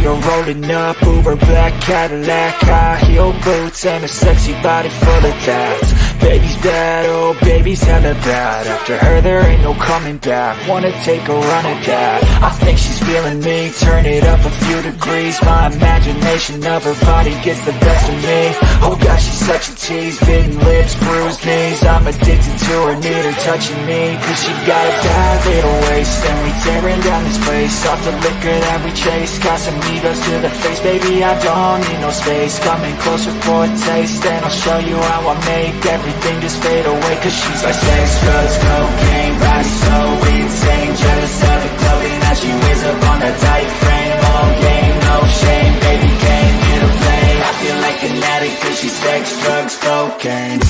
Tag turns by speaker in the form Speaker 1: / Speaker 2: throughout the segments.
Speaker 1: her rolling up, Uber black Cadillac, high heel boots and a sexy body full of tats. Baby's bad, oh baby's hella bad. After her there ain't no coming back. Wanna take a run at that. I think she's feeling me, turn it up a few degrees. My imagination of her body gets the best of me. Oh gosh, she's such a tease, bitten lips, bruised knees. I'm addicted to her, need her touching me, cause she got a bad little waist. And we tearing down this place, off the liquor that we chase. Got some egos to the face, baby I don't need no space. Coming closer for a taste, and I'll show you how I make everything just fade away. Cause she's like sex, drugs, cocaine, body so insane. Jealous of the clothing that she wears up on that tight frame. All game, no shame, baby came here to play. I feel like an addict cause she's sex, drugs, cocaine.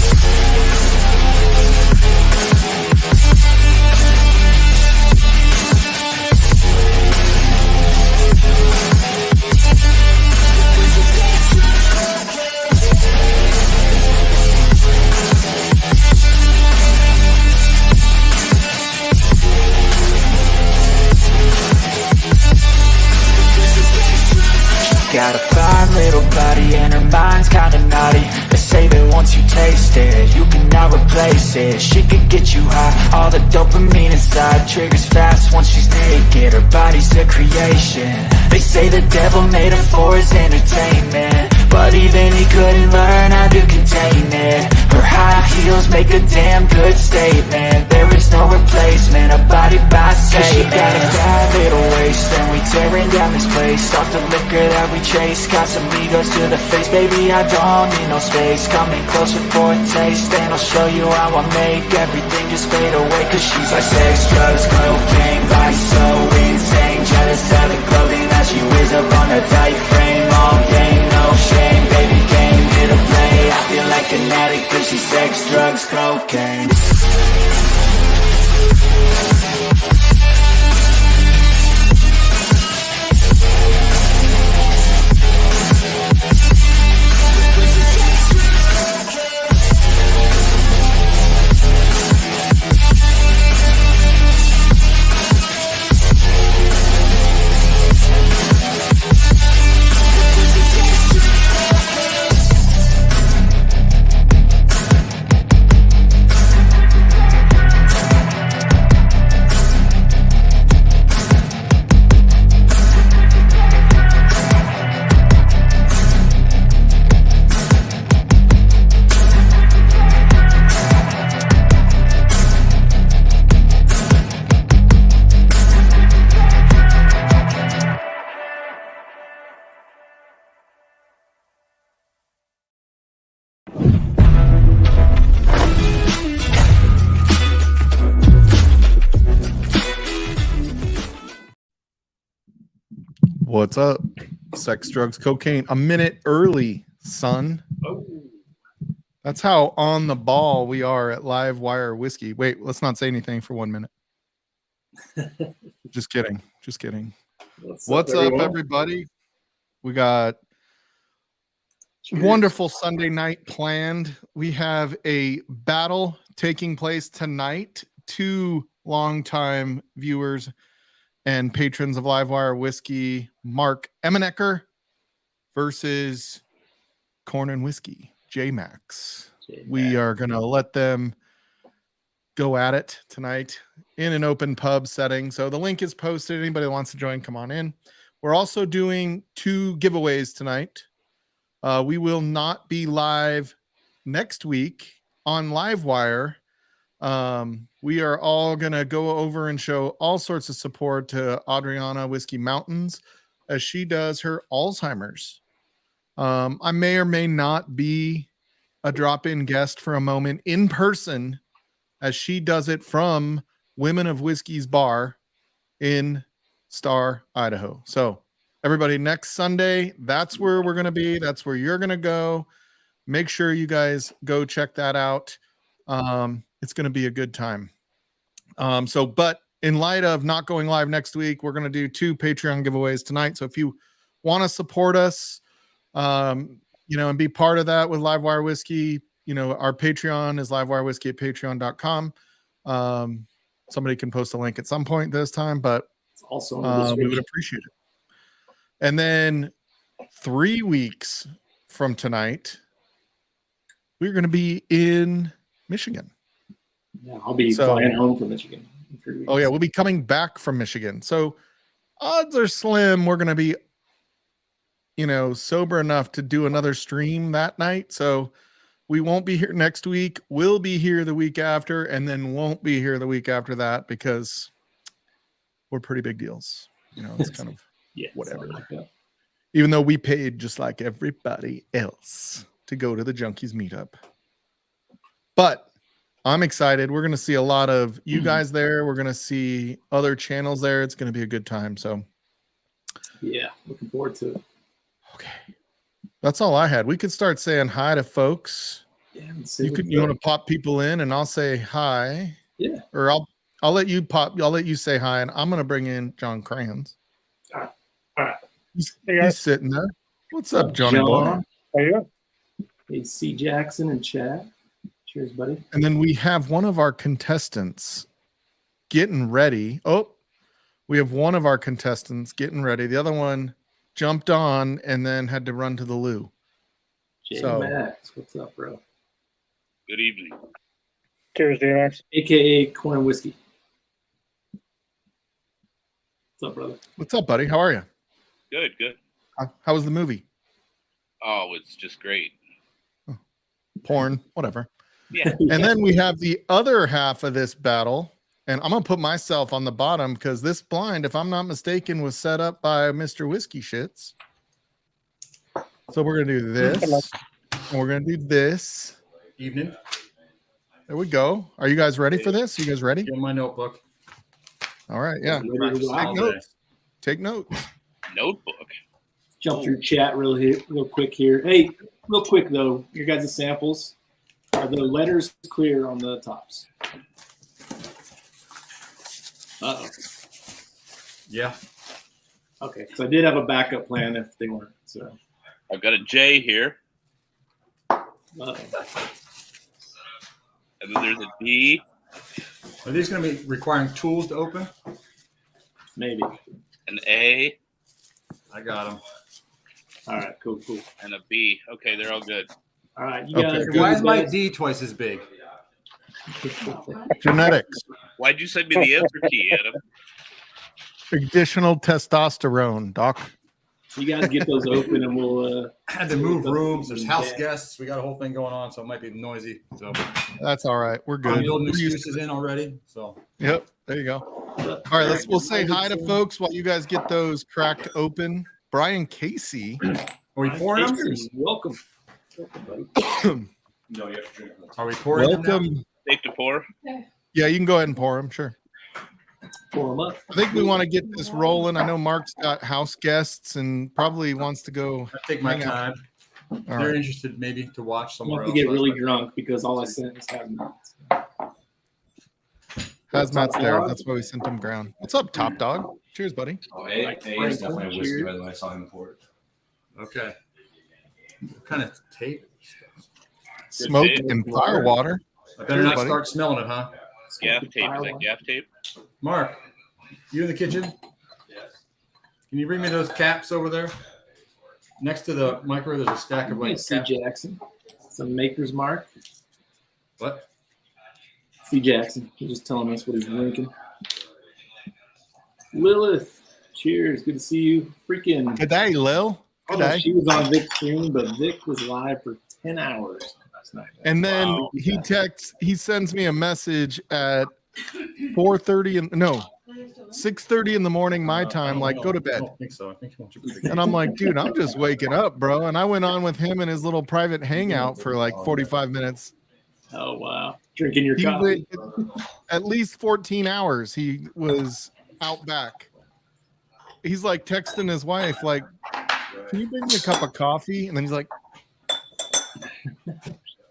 Speaker 1: Got a fine little body and her mind's kinda naughty. They say that once you taste it, you cannot replace it. She could get you high, all the dopamine inside triggers fast once she's naked. Her body's a creation. They say the devil made her for his entertainment, but even he couldn't learn how to contain it. Her high heels make a damn good statement. There is no replacement, a body by Satan. She got a bad little waist, and we tearing down this place. Off the liquor that we chase, got some egos to the face. Baby, I don't need no space. Coming closer for a taste, and I'll show you how I make everything just fade away. Cause she's like sex, drugs, cocaine, body so insane. Jealous of the clothing that she wears up on her tight frame. All game, no shame, baby came here to play. I feel like an addict cause she's sex, drugs, cocaine.
Speaker 2: What's up? Sex, drugs, cocaine. A minute early, son.
Speaker 3: Oh.
Speaker 2: That's how on the ball we are at Live Wire Whiskey. Wait, let's not say anything for 1 minute. Just kidding. Just kidding. What's up, everybody? We got wonderful Sunday night planned. We have a battle taking place tonight. 2 longtime viewers and patrons of Livewire Whiskey, Mark Emenecker versus Corn and Whiskey, J-Max. We are going to let them go at it tonight in an open pub setting. So the link is posted. Anybody that wants to join, come on in. We're also doing 2 giveaways tonight. We will not be live next week on Livewire. We are all going to go over and show all sorts of support to Adriana Whiskey Mountains as she does her Alzheimer's. I may or may not be a drop-in guest for a moment in person as she does it from Women of Whiskey's Bar in Star, Idaho. So everybody, next Sunday, that's where we're going to be. That's where you're going to go. Make sure you guys go check that out. It's going to be a good time. But in light of not going live next week, we're going to do 2 Patreon giveaways tonight. So if you want to support us, and be part of that with Livewire Whiskey, our Patreon is livewirewhiskey@patreon.com. Somebody can post a link at some point this time, but
Speaker 3: it's also
Speaker 2: we would appreciate it. And then 3 weeks from tonight, we're going to be in Michigan.
Speaker 3: Yeah, I'll be flying home from Michigan in 3 weeks.
Speaker 2: Oh yeah, we'll be coming back from Michigan. So odds are slim we're going to be, sober enough to do another stream that night. So we won't be here next week. We'll be here the week after, and then won't be here the week after that because we're pretty big deals. It's kind of whatever.
Speaker 3: Like that.
Speaker 2: Even though we paid just like everybody else to go to the Junkies meetup. But I'm excited. We're going to see a lot of you guys there. We're going to see other channels there. It's going to be a good time. So
Speaker 3: yeah, looking forward to it.
Speaker 2: Okay. That's all I had. We could start saying hi to folks.
Speaker 3: Yeah,
Speaker 2: you want to pop people in and I'll say hi.
Speaker 3: Yeah.
Speaker 2: Or I'll let you I'll let you say hi, and I'm going to bring in John Crayons.
Speaker 3: All right.
Speaker 2: He's sitting there. What's up, Johnny boy?
Speaker 3: How you doing? Hey, C. Jackson and chat. Cheers, buddy.
Speaker 2: And then we have one of our contestants getting ready. Oh, we have one of our contestants getting ready. The other one jumped on and then had to run to the loo.
Speaker 3: J Max, what's up, bro?
Speaker 4: Good evening.
Speaker 5: Cheers, J-Max.
Speaker 3: AKA Corn Whiskey. What's up, brother?
Speaker 2: What's up, buddy? How are you?
Speaker 4: Good.
Speaker 2: How was the movie?
Speaker 4: Oh, it's just great.
Speaker 2: Porn, whatever.
Speaker 4: Yeah.
Speaker 2: And then we have the other half of this battle. And I'm going to put myself on the bottom because this blind, if I'm not mistaken, was set up by Mr. Whiskey Shits. So we're going to do this. And we're going to do this.
Speaker 6: Evening.
Speaker 2: There we go. Are you guys ready for this? You guys ready?
Speaker 6: Get my notebook.
Speaker 2: All right. Yeah.
Speaker 6: Take
Speaker 2: notes. Take notes.
Speaker 4: Notebook.
Speaker 3: Jump through chat real quick here. Hey, real quick though, your guys' samples, are the letters clear on the tops? Uh-oh.
Speaker 6: Yeah.
Speaker 3: Okay, so I did have a backup plan if they weren't. So
Speaker 4: I've got a J here,
Speaker 3: uh-oh.
Speaker 4: and then there's a D.
Speaker 6: Are these going to be requiring tools to open?
Speaker 3: Maybe.
Speaker 4: An A,
Speaker 6: I got them.
Speaker 3: All right, cool.
Speaker 4: and a B. Okay, they're all good.
Speaker 3: All right, you
Speaker 2: Okay,
Speaker 3: guys.
Speaker 2: good.
Speaker 6: Why is my D twice as big?
Speaker 2: Genetics.
Speaker 4: Why'd you send me the answer key, Adam?
Speaker 2: Additional testosterone, Doc.
Speaker 3: You guys get those open, and we'll.
Speaker 6: I had to move rooms. There's house guests. We got a whole thing going on, so it might be noisy. So
Speaker 2: That's all right. We're
Speaker 6: I'm
Speaker 2: good.
Speaker 6: building
Speaker 2: We're used
Speaker 6: excuses in already. So
Speaker 2: Yep. There you go. All right. We'll say hi to folks while you guys get those cracked open. Brian Casey.
Speaker 6: are we pouring them?
Speaker 3: Welcome, buddy.
Speaker 6: Are we pouring them now?
Speaker 2: Welcome.
Speaker 4: Safe to pour.
Speaker 2: Yeah, you can go ahead and pour them. Sure.
Speaker 3: Pour them up.
Speaker 2: I think we want to get this rolling. I know Mark's got house guests and probably wants to go.
Speaker 6: I take my
Speaker 2: hang out.
Speaker 6: time.
Speaker 2: All
Speaker 6: They're
Speaker 2: right.
Speaker 6: interested maybe to watch
Speaker 3: I
Speaker 6: somewhere
Speaker 3: want
Speaker 6: else.
Speaker 3: to get really drunk because all I sent is have nuts.
Speaker 2: Hazmat's there. That's why we sent him ground. What's up, Top Dog? Cheers, buddy.
Speaker 7: Oh, A is definitely a whiskey, by the way. I saw him pour it.
Speaker 6: Okay. What kind of tape?
Speaker 2: Smoke
Speaker 4: tape.
Speaker 2: and fire water.
Speaker 6: I better not
Speaker 2: buddy.
Speaker 6: start smelling it, huh?
Speaker 4: Gaff tape. Is that gaff tape?
Speaker 6: Mark, you in the kitchen?
Speaker 7: Yes.
Speaker 6: Can you bring me those caps over there? Next to the micro, there's a stack of
Speaker 3: Hey,
Speaker 6: like
Speaker 3: C.
Speaker 6: caps.
Speaker 3: Jackson. Some Maker's Mark.
Speaker 6: What?
Speaker 3: C. Jackson. He's just telling us what he's drinking. Lilith. Cheers. Good to see you. Freaking.
Speaker 2: Good day, Lil.
Speaker 3: I
Speaker 2: Good
Speaker 3: don't know if
Speaker 2: day.
Speaker 3: she was on Vic's stream, but Vic was live for 10 hours last night.
Speaker 2: And then
Speaker 4: Wow.
Speaker 2: he sends me a message at 4:30 and no 6:30 in the morning my time, like go to
Speaker 6: I
Speaker 2: bed.
Speaker 6: don't think so. I think he wants you
Speaker 2: And I'm like, dude, I'm just waking up, bro. And I went on with him in his little private hangout for like 45 minutes.
Speaker 3: Oh, wow. Drinking your
Speaker 2: He
Speaker 3: coffee.
Speaker 2: waited at least 14 hours. He was out back. He's like texting his wife, like, can you bring me a cup of coffee? And then he's like,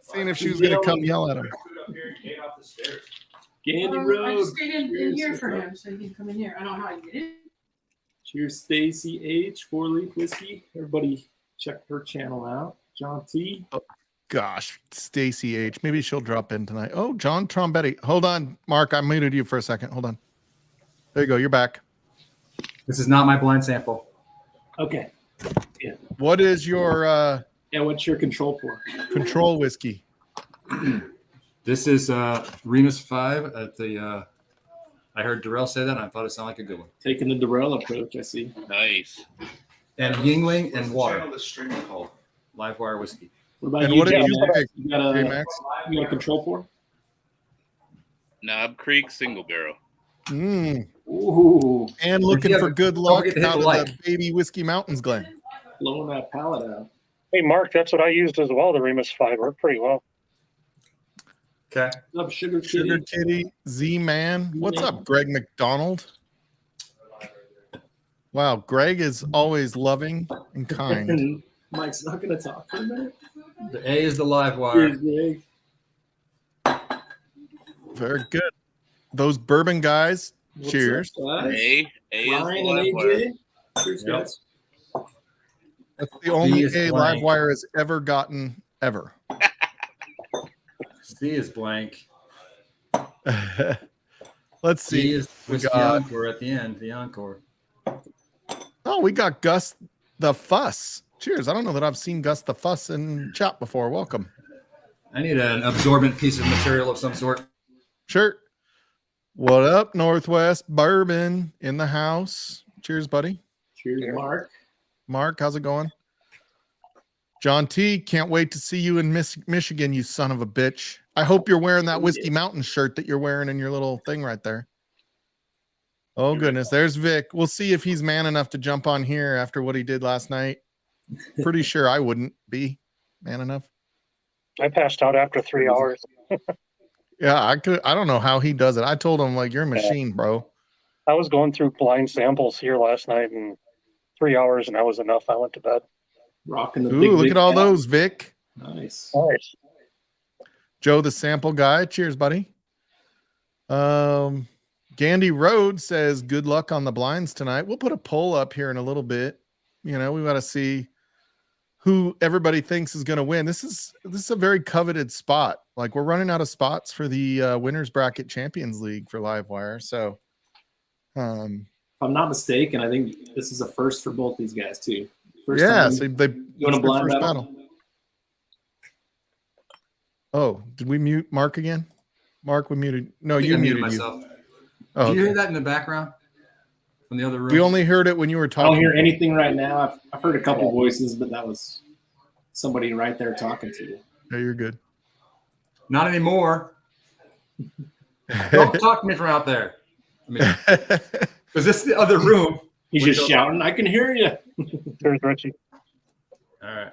Speaker 2: seeing if she was gonna come yell at him.
Speaker 3: Gandy
Speaker 8: I
Speaker 3: Road.
Speaker 8: just stayed in here for him, so he can come in here. I don't know how you get in.
Speaker 3: Cheers, Stacy H. 4-Leaf Whiskey. Everybody check her channel out. John T.
Speaker 2: Gosh, Stacy H. Maybe she'll drop in tonight. Oh, John Trombetti. Hold on, Mark. I muted you for a second. Hold on. There you go. You're back.
Speaker 6: This is not my blind sample.
Speaker 3: Okay.
Speaker 2: What is your
Speaker 3: Yeah, what's your control pour?
Speaker 2: control whiskey?
Speaker 6: This is Remus 5 at the. I heard Darrell say that, and I thought it sounded like a good one.
Speaker 3: Taking the Durrell approach, I see.
Speaker 4: Nice.
Speaker 6: And Yingling and water.
Speaker 7: Channel the stream called.
Speaker 6: Livewire whiskey.
Speaker 3: What about
Speaker 2: And
Speaker 3: you,
Speaker 2: what did you
Speaker 3: J-Max?
Speaker 2: pick,
Speaker 3: You got
Speaker 2: J-Max?
Speaker 3: you got a control pour?
Speaker 4: Knob Creek single barrel.
Speaker 3: Ooh,
Speaker 2: And looking
Speaker 6: Yeah,
Speaker 2: for good
Speaker 6: don't
Speaker 2: luck
Speaker 6: forget to hit
Speaker 2: out
Speaker 6: the
Speaker 2: of
Speaker 6: like.
Speaker 2: the Baby Whiskey Mountains, Glenn.
Speaker 3: blowing that pallet out.
Speaker 5: Hey, Mark, that's what I used as well. The Remus 5 worked pretty well.
Speaker 6: Okay.
Speaker 3: What's up, Sugar Kitty?
Speaker 2: Sugar Kitty, Z-Man. What's up, Greg McDonald? Wow, Greg is always loving and kind.
Speaker 3: And Mike's not going to talk for a minute.
Speaker 6: The A is the Livewire.
Speaker 3: Here's Greg.
Speaker 2: Very good. Those bourbon guys,
Speaker 3: What's
Speaker 2: cheers.
Speaker 3: up, guys?
Speaker 4: A is the
Speaker 3: Ryan
Speaker 4: live
Speaker 3: and
Speaker 4: wire.
Speaker 3: AJ. Cheers,
Speaker 6: Yep.
Speaker 3: guys.
Speaker 2: That's the only
Speaker 6: is
Speaker 2: A
Speaker 6: blank.
Speaker 2: Livewire has ever gotten, ever.
Speaker 6: C is blank.
Speaker 2: Let's
Speaker 6: C
Speaker 2: see.
Speaker 6: is whiskey
Speaker 2: got-
Speaker 6: encore at the end. The encore.
Speaker 2: Oh, we got Gus the Fuss. Cheers. I don't know that I've seen Gus the Fuss in chat before. Welcome.
Speaker 6: I need an absorbent piece of material of some sort.
Speaker 2: Sure. What up, Northwest Bourbon in the house? Cheers, buddy.
Speaker 3: Cheers, Mark.
Speaker 2: Mark, how's it going? John T, can't wait to see you in Michigan, you son of a bitch. I hope you're wearing that Whiskey Mountain shirt that you're wearing in your little thing right there. Oh, goodness. There's Vic. We'll see if he's man enough to jump on here after what he did last night. Pretty sure I wouldn't be man enough.
Speaker 5: I passed out after 3 hours.
Speaker 2: Yeah, I don't know how he does it. I told him, like, you're a machine, bro.
Speaker 5: I was going through blind samples here last night, and 3 hours, and that was enough. I went to bed.
Speaker 3: Rocking the
Speaker 2: Ooh,
Speaker 3: big,
Speaker 2: look
Speaker 3: big
Speaker 2: at all
Speaker 3: hat.
Speaker 2: those, Vic.
Speaker 3: Nice.
Speaker 5: Nice.
Speaker 2: Joe, the sample guy. Cheers, buddy. Gandy Road says, good luck on the blinds tonight. We'll put a poll up here in a little bit. You know, we got to see who everybody thinks is going to win. This is a very coveted spot. Like, we're running out of spots for the Winners Bracket Champions League for Livewire. So,
Speaker 3: If I'm not mistaken, I think this is a first for both these guys, too. First
Speaker 2: yeah,
Speaker 3: time
Speaker 2: so they
Speaker 3: you want
Speaker 2: it's
Speaker 3: a
Speaker 2: their
Speaker 3: blind
Speaker 2: first
Speaker 3: battle?
Speaker 2: Oh, did we mute Mark again? Mark, we muted. No,
Speaker 6: I think
Speaker 2: you
Speaker 6: I
Speaker 2: muted
Speaker 6: myself.
Speaker 2: you. Oh,
Speaker 6: Do you
Speaker 2: okay.
Speaker 6: hear that in the background from the other room?
Speaker 2: We only heard it when you were
Speaker 3: I
Speaker 2: talking.
Speaker 3: don't hear anything right now. I've heard a couple voices, but that was somebody right there talking to you.
Speaker 2: Yeah, you're good.
Speaker 6: Not anymore. Don't talk to me from out there. I mean, because this is the other room.
Speaker 3: He's
Speaker 6: We
Speaker 3: just
Speaker 6: don't-
Speaker 3: shouting, I can hear you.
Speaker 5: Cheers, Richie.
Speaker 6: All right.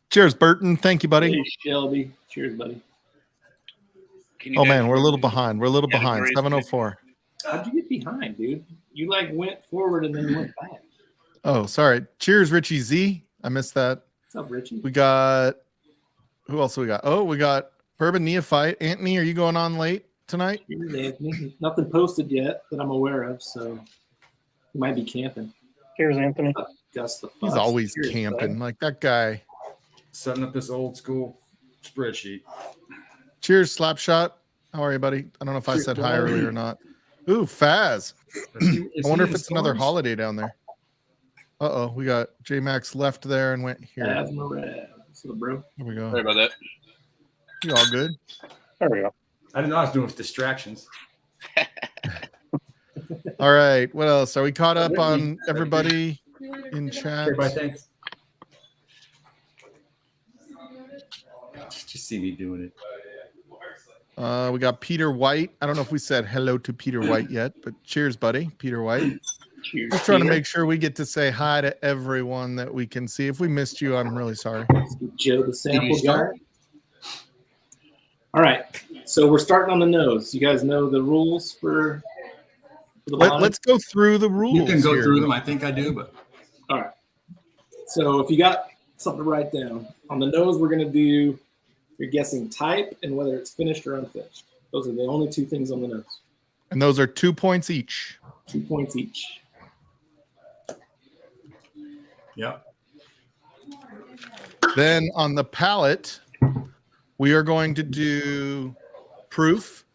Speaker 2: Cheers, Burton. Thank you, buddy.
Speaker 3: Hey, Shelby. Cheers, buddy.
Speaker 4: Can you
Speaker 2: Oh
Speaker 4: guys-
Speaker 2: man, we're a little behind. We're a little behind.
Speaker 4: Categories.
Speaker 2: 704.
Speaker 3: How'd you get behind, dude? You like went forward and then you went back.
Speaker 2: Oh, sorry. Cheers, Richie Z. I missed that.
Speaker 3: What's up, Richie?
Speaker 2: We got who else we got? Oh, we got Bourbon Neophyte. Anthony, are you going on late tonight?
Speaker 3: Cheers, Anthony. Nothing posted yet that I'm aware of, so you might be camping.
Speaker 5: Cheers, Anthony.
Speaker 3: Gus the
Speaker 2: He's
Speaker 3: Fox.
Speaker 2: always
Speaker 3: Cheers,
Speaker 2: camping.
Speaker 3: bud.
Speaker 2: Like that guy.
Speaker 6: Setting up this old school spreadsheet.
Speaker 2: Cheers, Slapshot. How are you, buddy? I don't know if I said hi earlier or not. Ooh, Faz. I wonder if it's another holiday down there. Uh-oh, we got J Max left there and went here.
Speaker 3: Asmarad. What's up, bro?
Speaker 2: Here we go.
Speaker 4: Sorry about that.
Speaker 2: You all good?
Speaker 5: There we go.
Speaker 6: I didn't know I was doing with distractions.
Speaker 2: All right. What else? Are we caught up on everybody in chat?
Speaker 6: Everybody thanks. Just see me doing it.
Speaker 2: We got Peter White. I don't know if we said hello to Peter White yet, but cheers, buddy. Peter White.
Speaker 3: Cheers.
Speaker 2: Just trying to
Speaker 3: Peter.
Speaker 2: make sure we get to say hi to everyone that we can see. If we missed you, I'm really sorry.
Speaker 3: Joe the sample
Speaker 6: you
Speaker 3: guy.
Speaker 6: start?
Speaker 3: All right. So we're starting on the nose. You guys know the rules for the blind?
Speaker 2: Let's go through the rules.
Speaker 6: You can go
Speaker 2: here.
Speaker 6: through them. I think I do, but
Speaker 3: All right. So if you got something to write down, on the nose, we're going to do, you're guessing type and whether it's finished or unfinished. Those are the only two things on the nose.
Speaker 2: And those are 2 points each.
Speaker 3: 2 points each.
Speaker 6: yeah.
Speaker 2: Then on the palette, we are going to do proof.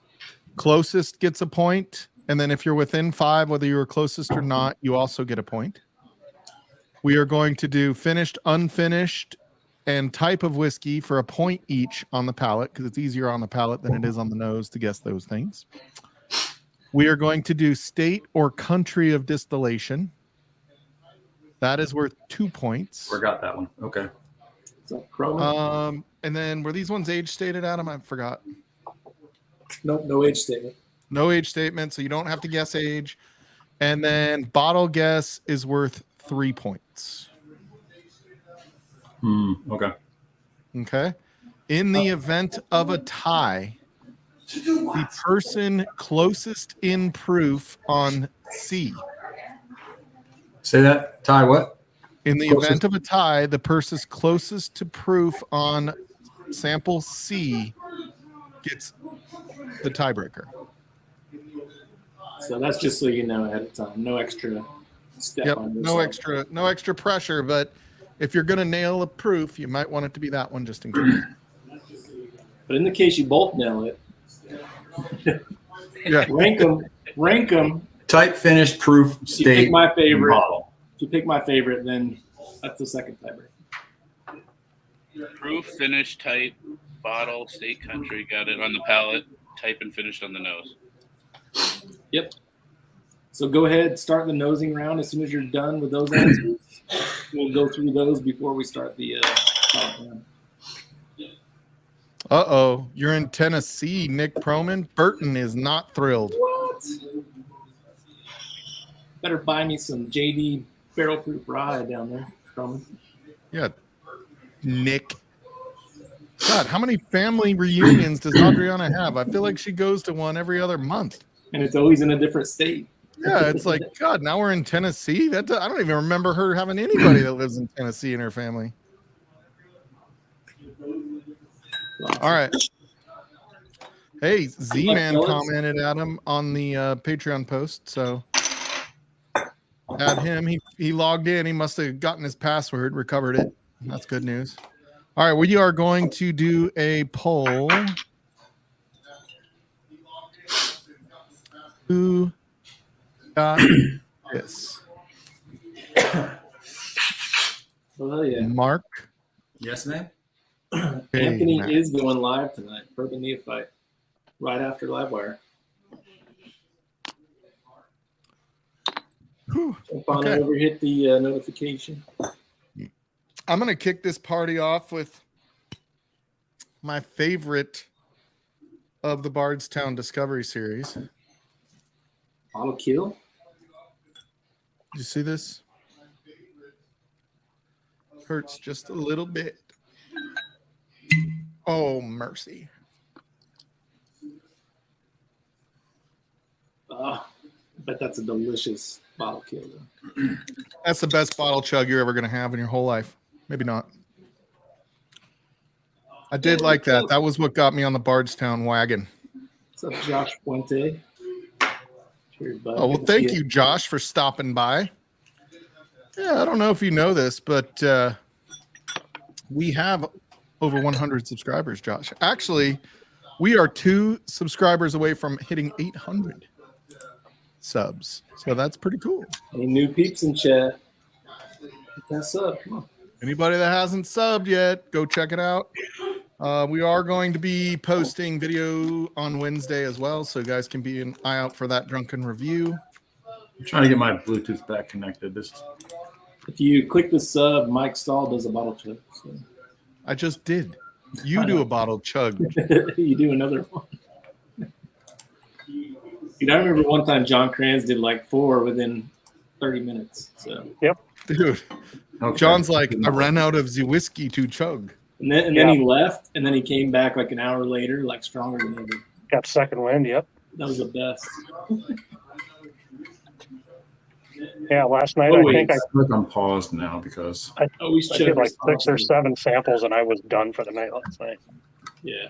Speaker 2: Closest gets a point. And then if you're within 5, whether you were closest or not, you also get a point. We are going to do finished, unfinished, and type of whiskey for a point each on the palate because it's easier on the palate than it is on the nose to guess those things. We are going to do state or country of distillation. That is worth 2 points.
Speaker 6: Forgot that one. Okay.
Speaker 3: So Cronin?
Speaker 2: And then were these ones age stated, Adam? I forgot.
Speaker 3: Nope, no age statement.
Speaker 2: No age statement, so you don't have to guess age. And then bottle guess is worth 3 points.
Speaker 6: Okay.
Speaker 2: Okay. In the event of a tie, the person closest in proof on C.
Speaker 6: Say that. Ty, what?
Speaker 2: In the
Speaker 6: Closest.
Speaker 2: event of a tie, the person closest to proof on sample C gets the tiebreaker.
Speaker 3: So that's just so you know ahead of time. No extra step
Speaker 2: Yep.
Speaker 3: on your
Speaker 2: No
Speaker 3: side.
Speaker 2: extra pressure, but if you're going to nail a proof, you might want it to be that one just in case.
Speaker 3: But in the case you both nail it,
Speaker 2: Yeah.
Speaker 3: rank them.
Speaker 6: Type, finish, proof,
Speaker 3: If you
Speaker 6: state,
Speaker 3: pick my favorite,
Speaker 6: bottle.
Speaker 3: if you pick my favorite, then that's the second tiebreaker.
Speaker 4: Proof, finish, type, bottle, state, country. Got it on the palate. Type and finished on the nose.
Speaker 3: Yep. So go ahead, start the nosing round as soon as you're done with those answers. We'll go through those before we start the top round.
Speaker 2: Uh-oh. You're in Tennessee, Nick Proman. Burton is not thrilled.
Speaker 3: What? Better buy me some JD barrel proof rye down there. From
Speaker 2: Yeah. Nick. God, how many family reunions does Adriana have? I feel like she goes to one every other month.
Speaker 3: and it's always in a different state.
Speaker 2: Yeah, it's like, God, now we're in Tennessee. I don't even remember her having anybody that lives in Tennessee in her family. All right. Hey, Z-Man
Speaker 3: fellas.
Speaker 2: commented Adam on the Patreon post, so add him. He logged in. He must have gotten his password, recovered it. That's good news. All right, we are going to do a poll. Who got this?
Speaker 3: Oh yeah.
Speaker 2: Mark.
Speaker 6: Yes, man.
Speaker 3: Anthony
Speaker 2: Matt.
Speaker 3: is going live tonight. Bourbon Neophyte, right after Livewire.
Speaker 2: Whew.
Speaker 3: Jump on
Speaker 2: Okay.
Speaker 3: over, hit the notification.
Speaker 2: I'm going to kick this party off with my favorite of the Bardstown Discovery series. Did
Speaker 3: Bottle kill.
Speaker 2: you see this? Hurts just a little bit. Oh, mercy.
Speaker 3: I bet that's a delicious bottle kill.
Speaker 2: That's the best bottle chug you're ever going to have in your whole life. Maybe not. I did like that. That was what got me on the Bardstown wagon.
Speaker 3: What's up, Josh Fuente? Cheers, bud.
Speaker 2: Oh, well,
Speaker 3: Good to
Speaker 2: thank
Speaker 3: see
Speaker 2: you, Josh, for stopping by. Yeah, I don't know if you know this, but we have over 100 subscribers, Josh. Actually, we are 2 subscribers away from hitting 800 subs. So that's pretty cool.
Speaker 3: Any new peeps in chat? Hit that sub. Come on.
Speaker 2: Anybody that hasn't subbed yet, go check it out. We are going to be posting video on Wednesday as well, so you guys can be an eye out for that drunken review.
Speaker 6: I'm trying to get my Bluetooth back connected.
Speaker 3: If you click the sub, Mike Stahl does a bottle chug. So.
Speaker 2: I just did. You do a bottle chug.
Speaker 3: You do another one. Dude, I remember one time John Kranz did like 4 within 30 minutes. So,
Speaker 2: Dude,
Speaker 6: Okay.
Speaker 2: John's like, I ran out of the whiskey to chug.
Speaker 3: and then he left, and then he came back like an hour later, like stronger than ever.
Speaker 5: Got second wind. Yep.
Speaker 3: That was the best.
Speaker 5: Yeah. Last night
Speaker 3: Always.
Speaker 5: I think
Speaker 6: Click on pause now because
Speaker 3: Always
Speaker 5: I
Speaker 3: chug
Speaker 5: did like 6 or
Speaker 3: responsibly.
Speaker 5: 7 samples and I was done for the night last night.
Speaker 3: Yeah.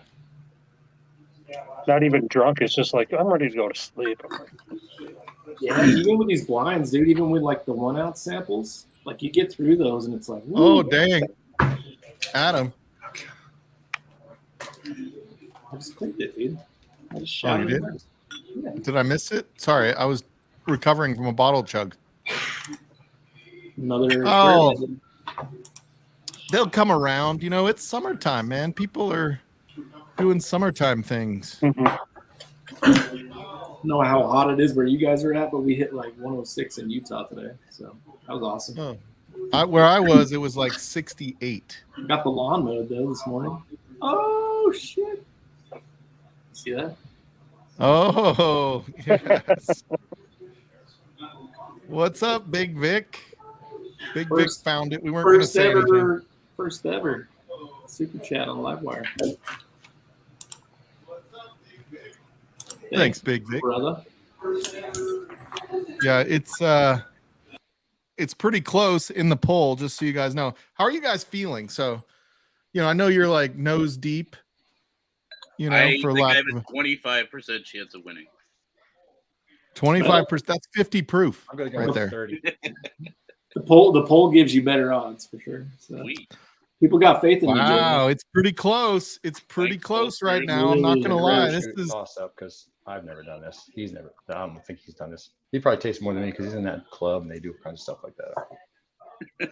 Speaker 5: Not even drunk. It's just like I'm ready to go to sleep. I'm like,
Speaker 3: Yeah, even with these blinds, dude, even with like the 1 ounce samples, like you get through those and it's like,
Speaker 2: Oh,
Speaker 3: woo.
Speaker 2: dang. Adam.
Speaker 3: I just clicked it, dude. I just
Speaker 2: Oh, you
Speaker 3: shouted.
Speaker 2: did? Did I miss it? Sorry, I was recovering from a bottle chug.
Speaker 3: Another.
Speaker 2: Oh. They'll come around. You know, it's summertime, man. People are doing summertime things.
Speaker 3: Know how hot it is where you guys are at, but we hit like 106 in Utah today, so that was awesome.
Speaker 2: Oh. Where I was, it was like 68.
Speaker 3: Got the lawn mowed though this morning. Oh shit! See that?
Speaker 2: Oh, yes. What's up, Big Vic? Big Vic found it. We weren't going to say anything.
Speaker 3: First ever super chat on Livewire.
Speaker 2: Thanks, Big Vic.
Speaker 3: Brother.
Speaker 2: Yeah, it's pretty close in the poll, just so you guys know. How are you guys feeling? So, you know, I know you're like nose deep. You know,
Speaker 4: I
Speaker 2: for
Speaker 4: think I
Speaker 2: lack
Speaker 4: have
Speaker 2: of
Speaker 4: a 25% chance of winning.
Speaker 2: 25%. That's 50 proof
Speaker 7: I'm gonna go
Speaker 2: right
Speaker 7: with
Speaker 2: there.
Speaker 7: 30.
Speaker 3: The poll gives you better odds for sure. So
Speaker 4: Sweet.
Speaker 3: people got faith in you.
Speaker 2: Wow,
Speaker 3: Jamie.
Speaker 2: it's pretty close. It's pretty
Speaker 4: Thanks,
Speaker 2: close
Speaker 4: folks.
Speaker 2: right now. I'm not gonna lie. This
Speaker 7: Shoot,
Speaker 2: is
Speaker 7: toss up because I've never done this. He's never. I don't think he's done this. He probably tastes more than me because he's in that club and they do kind of stuff like that.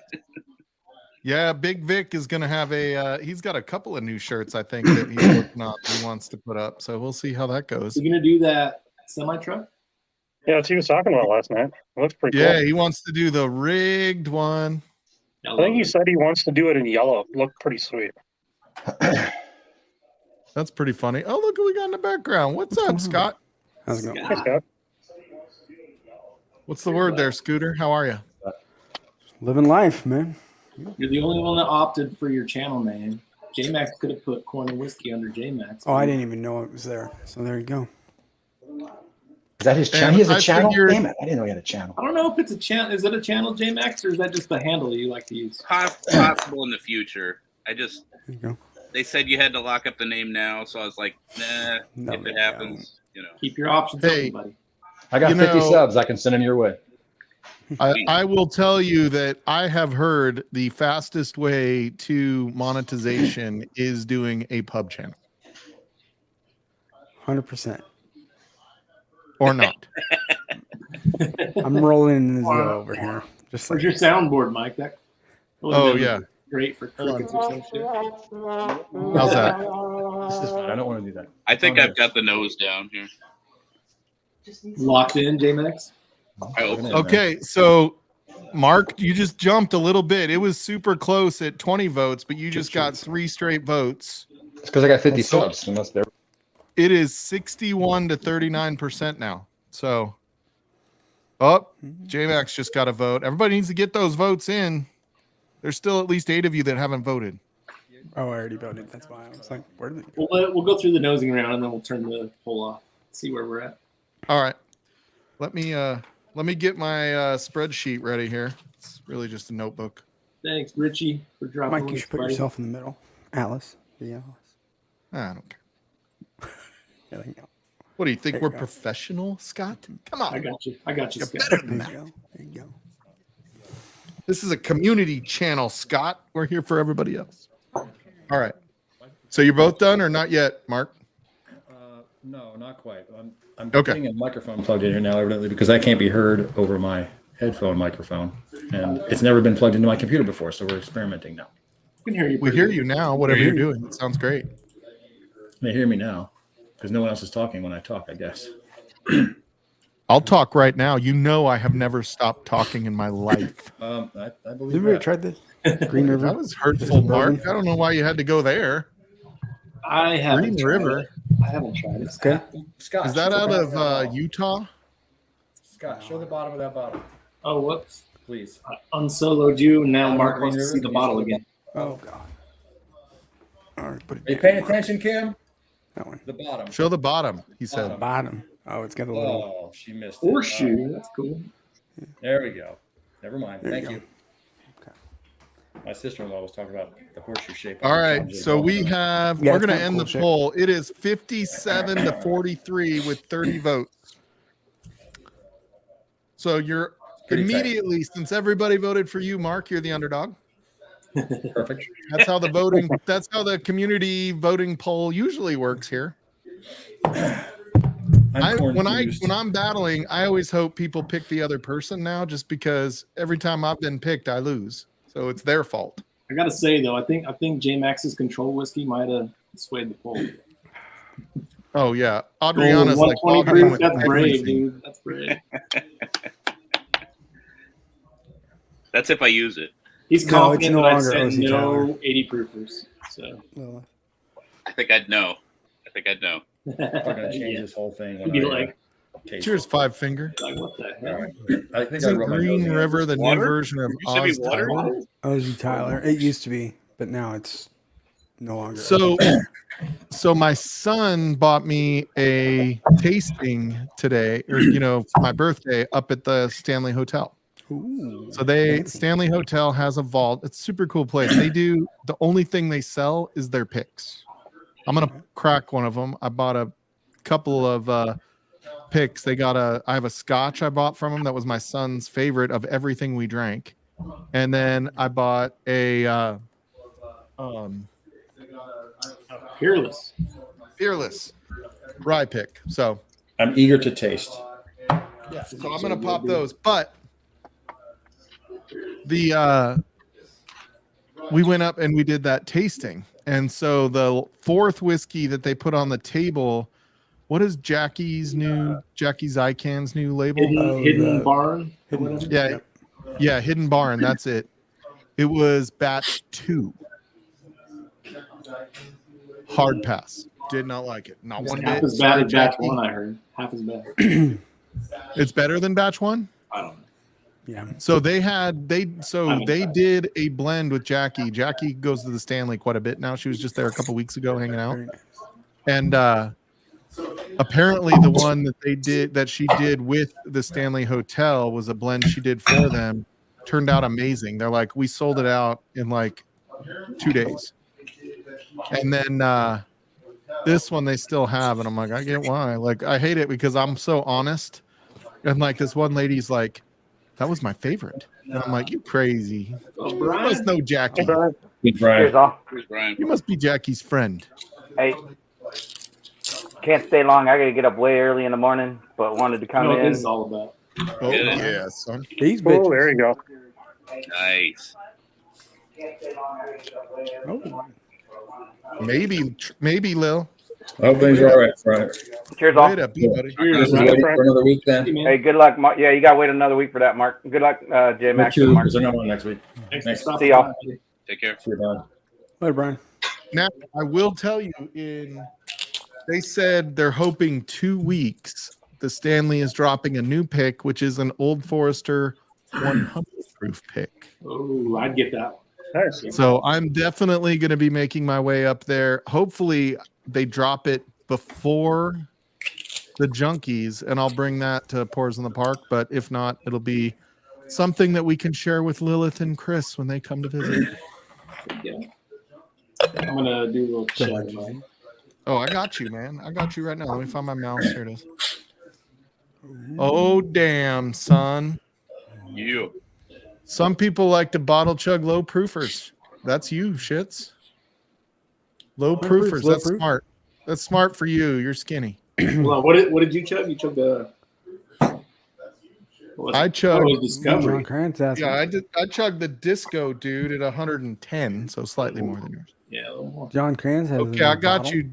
Speaker 2: yeah. Big Vic is gonna have a. He's got a couple of new shirts, I think, that he's working on. He wants to put up. So we'll see how that goes.
Speaker 3: You gonna do that semi truck?
Speaker 5: Yeah, that's what he was talking about last night. It looks pretty
Speaker 2: Yeah,
Speaker 5: cool.
Speaker 2: he wants to do the rigged one.
Speaker 5: I think he said he wants to do it in yellow. It looked pretty sweet.
Speaker 2: That's pretty funny. Oh, look what we got in the background. What's up, Scott?
Speaker 9: How's it going?
Speaker 5: Hey, Scott.
Speaker 2: What's the word there, Scooter? How are you?
Speaker 9: Living life, man.
Speaker 3: You're the only one that opted for your channel name. J-Max could have put corn and whiskey under J-Max.
Speaker 9: Oh, I didn't even know it was there. So there you go.
Speaker 7: Is that his channel?
Speaker 2: And
Speaker 7: He has a
Speaker 2: I
Speaker 7: channel?
Speaker 2: figured-
Speaker 7: Damn it. I didn't know he had a channel.
Speaker 3: I don't know if it's a channel. Is it a channel, J-Max, or is that just the handle you like to use?
Speaker 4: Possible in the future.
Speaker 9: There you go.
Speaker 4: They said you had to lock up the name now, so I was like, nah,
Speaker 9: No,
Speaker 4: if it
Speaker 9: yeah.
Speaker 4: happens, you know.
Speaker 3: Keep your options
Speaker 2: Hey.
Speaker 3: open, buddy.
Speaker 7: I got
Speaker 2: You
Speaker 7: 50
Speaker 2: know-
Speaker 7: subs. I can send them your way.
Speaker 2: I will tell you that I have heard the fastest way to monetization is doing a pub channel
Speaker 9: 100%.
Speaker 2: or not.
Speaker 9: I'm rolling in the zero over here. Just
Speaker 3: Where's
Speaker 9: like
Speaker 3: your soundboard, Mike? That would've
Speaker 2: Oh,
Speaker 3: been
Speaker 2: yeah.
Speaker 3: great for crickets or some shit.
Speaker 2: How's that?
Speaker 7: This is fine. I don't want to do that.
Speaker 4: I think I've got the nose down here.
Speaker 3: Locked in, J-Max?
Speaker 4: I hope so.
Speaker 2: Okay, so Mark, you just jumped a little bit. It was super close at 20 votes, but you just got 3 straight votes.
Speaker 7: It's because I got 50
Speaker 2: So-
Speaker 7: subs. Unless they're
Speaker 2: It is 61 to 39% now. So, oh, J-Max just got a vote. Everybody needs to get those votes in. There's still at least 8 of you that haven't voted.
Speaker 9: oh, I already voted. That's why I was like, where did they go?
Speaker 3: We'll go through the nosing round and then we'll turn the poll off. See where we're at.
Speaker 2: All right. Let me get my spreadsheet ready here. It's really just a notebook.
Speaker 3: Thanks, Richie, for dropping
Speaker 9: Mike, you
Speaker 3: links,
Speaker 9: should put
Speaker 3: buddy.
Speaker 9: yourself in the middle. Alice. The Alice.
Speaker 2: I don't care.
Speaker 9: Yeah, there you go.
Speaker 2: What do you think?
Speaker 9: There
Speaker 2: We're
Speaker 9: you go.
Speaker 2: professional, Scott? Come
Speaker 3: I
Speaker 2: on.
Speaker 3: got you. I got you,
Speaker 2: You're
Speaker 3: Scott.
Speaker 2: better than
Speaker 9: There
Speaker 2: that.
Speaker 9: you go. There you go.
Speaker 2: This is a community channel, Scott. We're here for everybody else. All right. So you're both done or not yet, Mark?
Speaker 6: No, not quite. I'm
Speaker 2: Okay.
Speaker 6: getting a microphone plugged in here now, evidently, because I can't be heard over my headphone microphone, and it's never been plugged into my computer before, so we're experimenting now.
Speaker 3: I can hear you.
Speaker 2: We
Speaker 3: pretty
Speaker 2: hear
Speaker 3: good.
Speaker 2: you now, whatever you're doing. It sounds great.
Speaker 6: They hear me now because no one else is talking when I talk, I guess.
Speaker 2: I'll talk right now. You know I have never stopped talking in my life.
Speaker 6: I
Speaker 9: Have
Speaker 6: believe
Speaker 9: you ever
Speaker 6: that.
Speaker 9: tried this? Green River?
Speaker 2: That was hurtful, Mark. I don't know why you had to go there.
Speaker 3: I haven't
Speaker 2: Green
Speaker 3: tried
Speaker 2: River.
Speaker 3: it. I haven't tried it.
Speaker 9: Okay.
Speaker 6: Scott,
Speaker 2: Is that
Speaker 6: show
Speaker 2: out
Speaker 6: the
Speaker 2: of
Speaker 6: bottom that bottle.
Speaker 2: Utah?
Speaker 6: Scott, show the bottom of that bottle,
Speaker 3: Oh, whoops.
Speaker 6: please.
Speaker 3: I unsoloed you, and now
Speaker 6: Out of
Speaker 3: Mark
Speaker 6: Green
Speaker 3: wants to
Speaker 6: River?
Speaker 3: see the
Speaker 6: Can you
Speaker 3: bottle
Speaker 6: show the
Speaker 3: again.
Speaker 9: Oh, God. All right, put it
Speaker 6: Are you
Speaker 9: down.
Speaker 6: paying attention, Kim?
Speaker 9: That one.
Speaker 6: The bottom.
Speaker 2: Show the bottom, he said.
Speaker 9: Bottom. Oh, it's got a little.
Speaker 6: Oh, she missed it.
Speaker 3: Horseshoe. That's cool.
Speaker 6: Oh, there we go. Never mind.
Speaker 9: There you
Speaker 6: Thank
Speaker 9: go.
Speaker 6: you. My sister-in-law was talking about the horseshoe shape.
Speaker 2: All right, so we have,
Speaker 9: Yeah,
Speaker 2: we're
Speaker 9: it's
Speaker 2: going to
Speaker 9: kinda
Speaker 2: end
Speaker 9: cool
Speaker 2: the
Speaker 9: shape.
Speaker 2: poll. It is 57 to 43 with 30 votes. So you're
Speaker 6: Pretty tight.
Speaker 2: immediately, since everybody voted for you, Mark, you're the underdog.
Speaker 6: Perfect.
Speaker 2: That's how that's how the community voting poll usually works here. When I'm battling, I always hope people pick the other person now, just because every time I've been picked, I lose. So it's their fault.
Speaker 3: I gotta say though, I think J Max's control whiskey might have swayed the poll.
Speaker 2: Oh yeah, Adriana's like
Speaker 3: 120
Speaker 2: bogging
Speaker 3: proof.
Speaker 2: with
Speaker 3: That's brave,
Speaker 2: everything.
Speaker 3: dude. That's brave.
Speaker 4: That's if I use it.
Speaker 3: He's
Speaker 9: No, it's
Speaker 3: confident
Speaker 9: no
Speaker 3: that I
Speaker 9: longer
Speaker 3: said
Speaker 9: OC
Speaker 3: no
Speaker 9: Tyler.
Speaker 3: 80 proofers. So
Speaker 9: Well,
Speaker 4: I think I'd know.
Speaker 7: I'm gonna change this whole thing. When
Speaker 3: You'd be
Speaker 7: I,
Speaker 3: like,
Speaker 7: taste
Speaker 2: Cheers,
Speaker 7: it.
Speaker 2: Five Finger.
Speaker 3: like, what the
Speaker 7: All
Speaker 3: hell?
Speaker 7: right. I think I
Speaker 2: Isn't
Speaker 7: wrote my
Speaker 2: Green
Speaker 7: notes down.
Speaker 2: River the new
Speaker 4: Water?
Speaker 2: version of
Speaker 4: Used to be
Speaker 2: Oz
Speaker 4: water?
Speaker 2: Tyler?
Speaker 9: OZ Tyler. It used to be, but now it's no longer.
Speaker 2: So my son bought me a tasting today, or for my birthday, up at the Stanley Hotel.
Speaker 9: Ooh.
Speaker 2: So Stanley Hotel has a vault. It's a super cool place. The only thing they sell is their picks. I'm gonna crack one of them. I bought a couple of picks. I have a scotch I bought from them that was my son's favorite of everything we drank, and then I bought a Fearless rye pick. So
Speaker 7: I'm eager to taste.
Speaker 2: yeah, so I'm gonna pop those. But we went up and we did that tasting, and so the fourth whiskey that they put on the table. What is Jackie Zycan's new label?
Speaker 3: Hidden Barn.
Speaker 2: Yeah, Hidden Barn. That's it. It was batch 2. Hard pass. Did not like it. Not one
Speaker 3: Half
Speaker 2: bit.
Speaker 3: as bad as batch
Speaker 2: Jackie.
Speaker 3: 1, I heard. Half as bad.
Speaker 2: It's better than batch 1.
Speaker 3: I don't know.
Speaker 9: Yeah.
Speaker 2: So they did a blend with Jackie. Jackie goes to the Stanley quite a bit now. She was just there a couple weeks ago hanging out.
Speaker 9: Very nice.
Speaker 2: And apparently the one that she did with the Stanley Hotel was a blend she did for them. Turned out amazing. They're like, we sold it out in like 2 days. And then this one they still have, and I'm like, I get why. Like, I hate it because I'm so honest. And like this one lady's like, that was my favorite. And I'm like, you crazy.
Speaker 3: Oh,
Speaker 2: You
Speaker 3: Brian.
Speaker 2: must know Jackie.
Speaker 5: Hey, Brian.
Speaker 7: Good Brian.
Speaker 10: Cheers, all.
Speaker 4: Here's Brian.
Speaker 2: You must be Jackie's friend.
Speaker 10: Hey, can't stay long. I got to get up way early in the morning, but wanted to
Speaker 3: I
Speaker 10: come
Speaker 3: know what
Speaker 10: in.
Speaker 3: this is all about.
Speaker 2: Oh,
Speaker 4: Yeah.
Speaker 2: yeah, son.
Speaker 9: These
Speaker 5: Oh,
Speaker 9: bitches.
Speaker 5: there you go.
Speaker 4: Nice.
Speaker 9: Oh.
Speaker 2: Maybe Lil.
Speaker 7: I hope things are all right, Brian.
Speaker 10: Cheers, all.
Speaker 2: Wait up, buddy.
Speaker 7: This is waiting for another week then.
Speaker 3: Hey, man.
Speaker 10: Hey, good luck, Mark. Yeah, you got to wait another week for that, Mark. Good luck, J
Speaker 7: Me
Speaker 10: Max
Speaker 7: too.
Speaker 10: and Mark.
Speaker 7: There's another one next week.
Speaker 3: Thanks for
Speaker 7: Thanks.
Speaker 3: stopping
Speaker 10: See y'all.
Speaker 3: by.
Speaker 4: Take care.
Speaker 7: See you, Brian.
Speaker 9: Hey, Brian.
Speaker 2: Now, I will tell you, they said they're hoping 2 weeks. The Stanley is dropping a new pick, which is an Old Forester 100 proof pick.
Speaker 3: Oh, I'd get that one.
Speaker 5: Nice.
Speaker 2: So I'm definitely going to be making my way up there. Hopefully, they drop it before the Junkies, and I'll bring that to Pours in the Park. But if not, it'll be something that we can share with Lilith and Chris when they come to visit.
Speaker 3: Yeah. I'm going to do a little check.
Speaker 2: Oh, I got you, man. I got you right now. Let me find my mouse. Here it is. Oh, damn, son.
Speaker 4: You.
Speaker 2: Some people like to bottle chug low proofers. That's you, shits. Low proofers.
Speaker 9: low
Speaker 2: That's
Speaker 9: proof.
Speaker 2: smart. That's smart for you. You're skinny.
Speaker 3: Hold on, what did you chug? You chugged the.
Speaker 2: I chugged.
Speaker 3: Oh, Discovery.
Speaker 9: John Krantz asking.
Speaker 2: Yeah, I chugged the disco, dude, at 110, so slightly more than yours.
Speaker 3: Yeah, a little more.
Speaker 9: John Krantz has.
Speaker 2: Okay, I got you,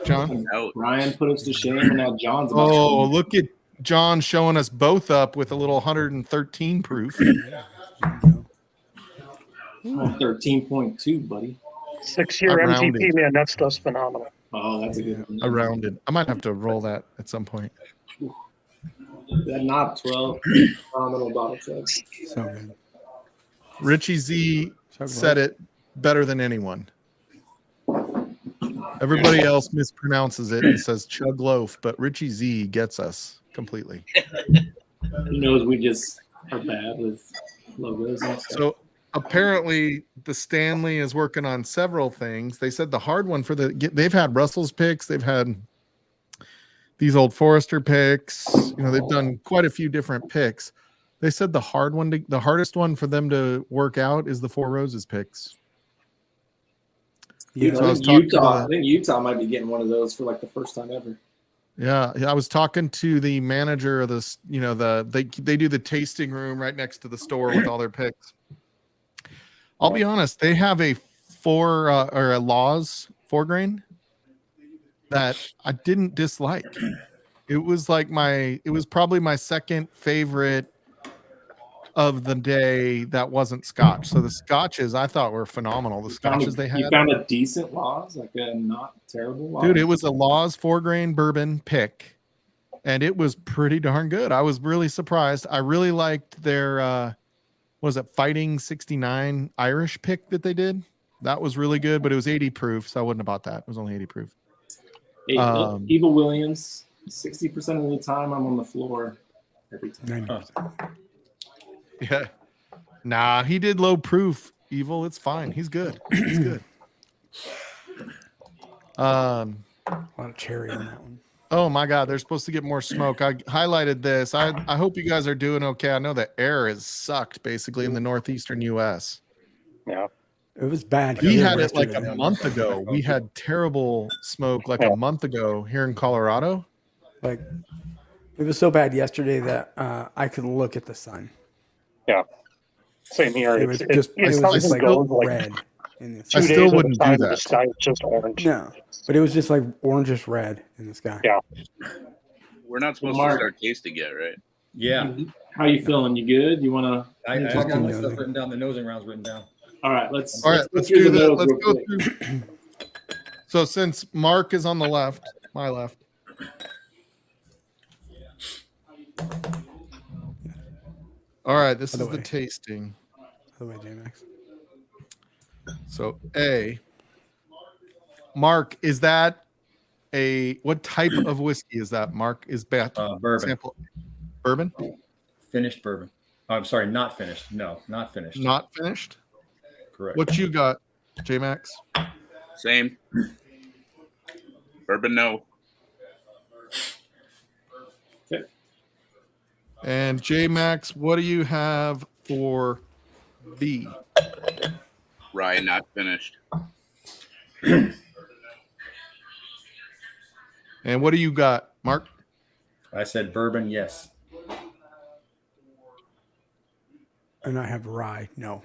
Speaker 2: John.
Speaker 4: Out.
Speaker 3: Ryan put us to shame, and now John's about
Speaker 2: Oh, look at John showing us both up with a little 113 proof.
Speaker 3: 13.2, buddy.
Speaker 5: 6-year
Speaker 2: I rounded.
Speaker 5: MTP, man. That stuff's phenomenal.
Speaker 3: Oh, that's a good one.
Speaker 2: Around it. I might have to roll that at some point.
Speaker 3: That not 12. Phenomenal bottle chug.
Speaker 9: So good.
Speaker 2: Richie Z
Speaker 9: Chug
Speaker 2: said it better than anyone. Everybody else mispronounces it and says chug loaf, but Richie Z gets us completely.
Speaker 3: He knows we just are bad with logos and stuff.
Speaker 2: So apparently the Stanley is working on several things. They said the hard one they've had Russell's picks, they've had these Old Forester picks, they've done quite a few different picks. They said the hardest one for them to work out is the Four Roses picks.
Speaker 9: Yeah.
Speaker 2: So I was
Speaker 3: I think
Speaker 2: talking to
Speaker 3: Utah might be getting one of those for like the first time ever.
Speaker 2: Yeah, I was talking to the manager of this. You know, they do the tasting room right next to the store with all their picks. I'll be honest, they have a Laws 4-grain that I didn't dislike. It was probably my second favorite of the day that wasn't Scotch. So the Scotches I thought were phenomenal. The Scotches they had.
Speaker 3: You found a decent Laws, like a not terrible Laws?
Speaker 2: Dude, it was a Laws 4-grain bourbon pick, and it was pretty darn good. I was really surprised. I really liked their Fighting 69 Irish pick that they did. That was really good, but it was 80 proof, so I wouldn't have bought that. It was only 80 proof.
Speaker 3: Evil Williams, 60% of the time I'm on the floor every time.
Speaker 9: 90%.
Speaker 2: Yeah. Nah, he did low proof. Evil, it's fine. He's good. He's good.
Speaker 9: A lot of cherry on that one.
Speaker 2: Oh my God, they're supposed to get more smoke. I highlighted this. I hope you guys are doing okay. I know the air is sucked basically in the northeastern US.
Speaker 5: Yeah.
Speaker 9: It was bad.
Speaker 2: We
Speaker 9: here
Speaker 2: had it like
Speaker 9: yesterday.
Speaker 2: a month ago. We had terrible smoke like a month ago here in Colorado.
Speaker 9: Like, it was so bad yesterday that I could look at the sun.
Speaker 5: Yeah. Same here.
Speaker 9: It was just like red. In the
Speaker 2: I
Speaker 9: sky.
Speaker 2: still wouldn't do
Speaker 5: The
Speaker 2: that.
Speaker 5: sky is just orange.
Speaker 9: No, but it was just like orangish red in the sky.
Speaker 5: Yeah.
Speaker 4: We're not supposed
Speaker 3: Mark.
Speaker 4: to start tasting yet, right?
Speaker 6: Yeah.
Speaker 3: How you feeling? You good? You want to?
Speaker 6: I
Speaker 9: Just
Speaker 6: got my
Speaker 9: nosing.
Speaker 6: stuff written down. The nosing rounds written down.
Speaker 3: All right, let's
Speaker 2: Let's
Speaker 3: through
Speaker 2: do
Speaker 3: the
Speaker 2: the
Speaker 3: nose
Speaker 2: let's
Speaker 3: real
Speaker 2: go
Speaker 3: quick.
Speaker 2: through. So since Mark is on the left, my left. All right, this
Speaker 9: By the
Speaker 2: is the
Speaker 9: way.
Speaker 2: tasting.
Speaker 9: By the way, J-Max.
Speaker 2: So Mark, is that what type of whiskey is that? Mark is
Speaker 6: Bourbon.
Speaker 2: sample bourbon,
Speaker 6: Finished bourbon. Oh, I'm sorry, not finished. No, not finished.
Speaker 2: not finished.
Speaker 6: Correct.
Speaker 2: What you got, J Max?
Speaker 4: Same. Bourbon, no.
Speaker 2: And J Max, what do you have for B?
Speaker 4: Rye, not finished.
Speaker 2: And what do you got, Mark?
Speaker 6: I said bourbon, yes.
Speaker 9: And I have rye. No.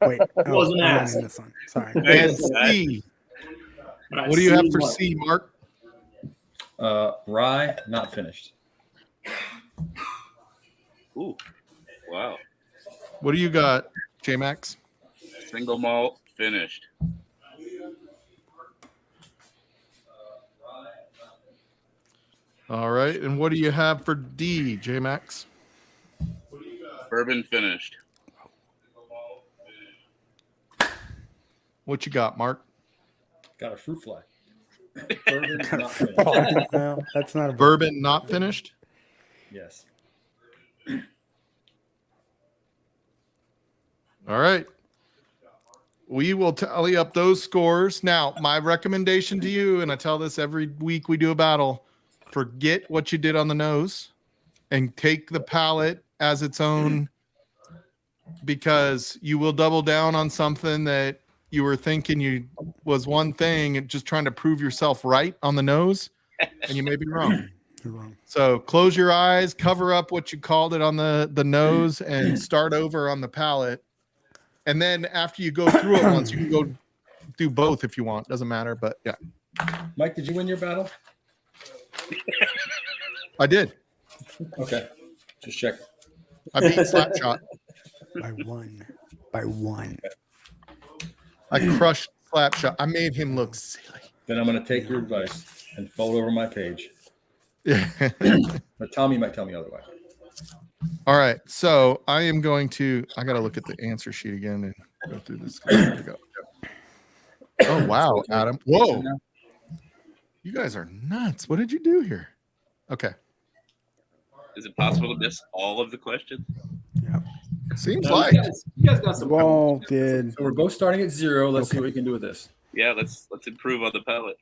Speaker 9: Wait.
Speaker 3: Wasn't
Speaker 9: I'm not
Speaker 3: asked.
Speaker 9: in this one. Sorry.
Speaker 2: And C.
Speaker 3: All right,
Speaker 2: What do you have for
Speaker 3: Mark.
Speaker 2: C, Mark?
Speaker 6: Rye, not finished.
Speaker 4: Ooh, wow.
Speaker 2: What do you got, J Max?
Speaker 4: Single malt, finished.
Speaker 2: All right. And what do you have for D, J Max?
Speaker 4: Bourbon, finished.
Speaker 2: What you got, Mark?
Speaker 6: Got a fruit fly. Bourbon, not finished.
Speaker 9: No, that's not a
Speaker 2: Bourbon not finished?
Speaker 6: Yes.
Speaker 2: All right. We will tally up those scores. Now, my recommendation to you, and I tell this every week we do a battle, forget what you did on the nose and take the palate as its own, because you will double down on something that you were thinking you was one thing and just trying to prove yourself right on the nose, and you may be wrong.
Speaker 9: You're wrong.
Speaker 2: So close your eyes, cover up what you called it on the nose, and start over on the palate. And then after you go through it once, you can go do both if you want. Doesn't matter, but yeah,
Speaker 6: Mike, did you win your battle?
Speaker 2: I did.
Speaker 6: Okay. Just check.
Speaker 2: I beat Slapshot.
Speaker 9: By one. By one.
Speaker 2: I crushed Slapshot. I made him look silly.
Speaker 6: Then I'm going to take your advice and fold over my page.
Speaker 2: Yeah.
Speaker 6: But Tommy might tell me otherwise.
Speaker 2: All right. So I am going to, I got to look at the answer sheet again and go through this. There we go. Oh, wow, Adam. Whoa. You guys are nuts. What did you do here? Okay.
Speaker 4: Is it possible to miss all of the questions?
Speaker 2: Seems
Speaker 3: No,
Speaker 2: like.
Speaker 3: you guys got some.
Speaker 9: Wall did.
Speaker 6: So we're both starting at 0. Let's see what we can do with this.
Speaker 4: Yeah, let's improve on the palate.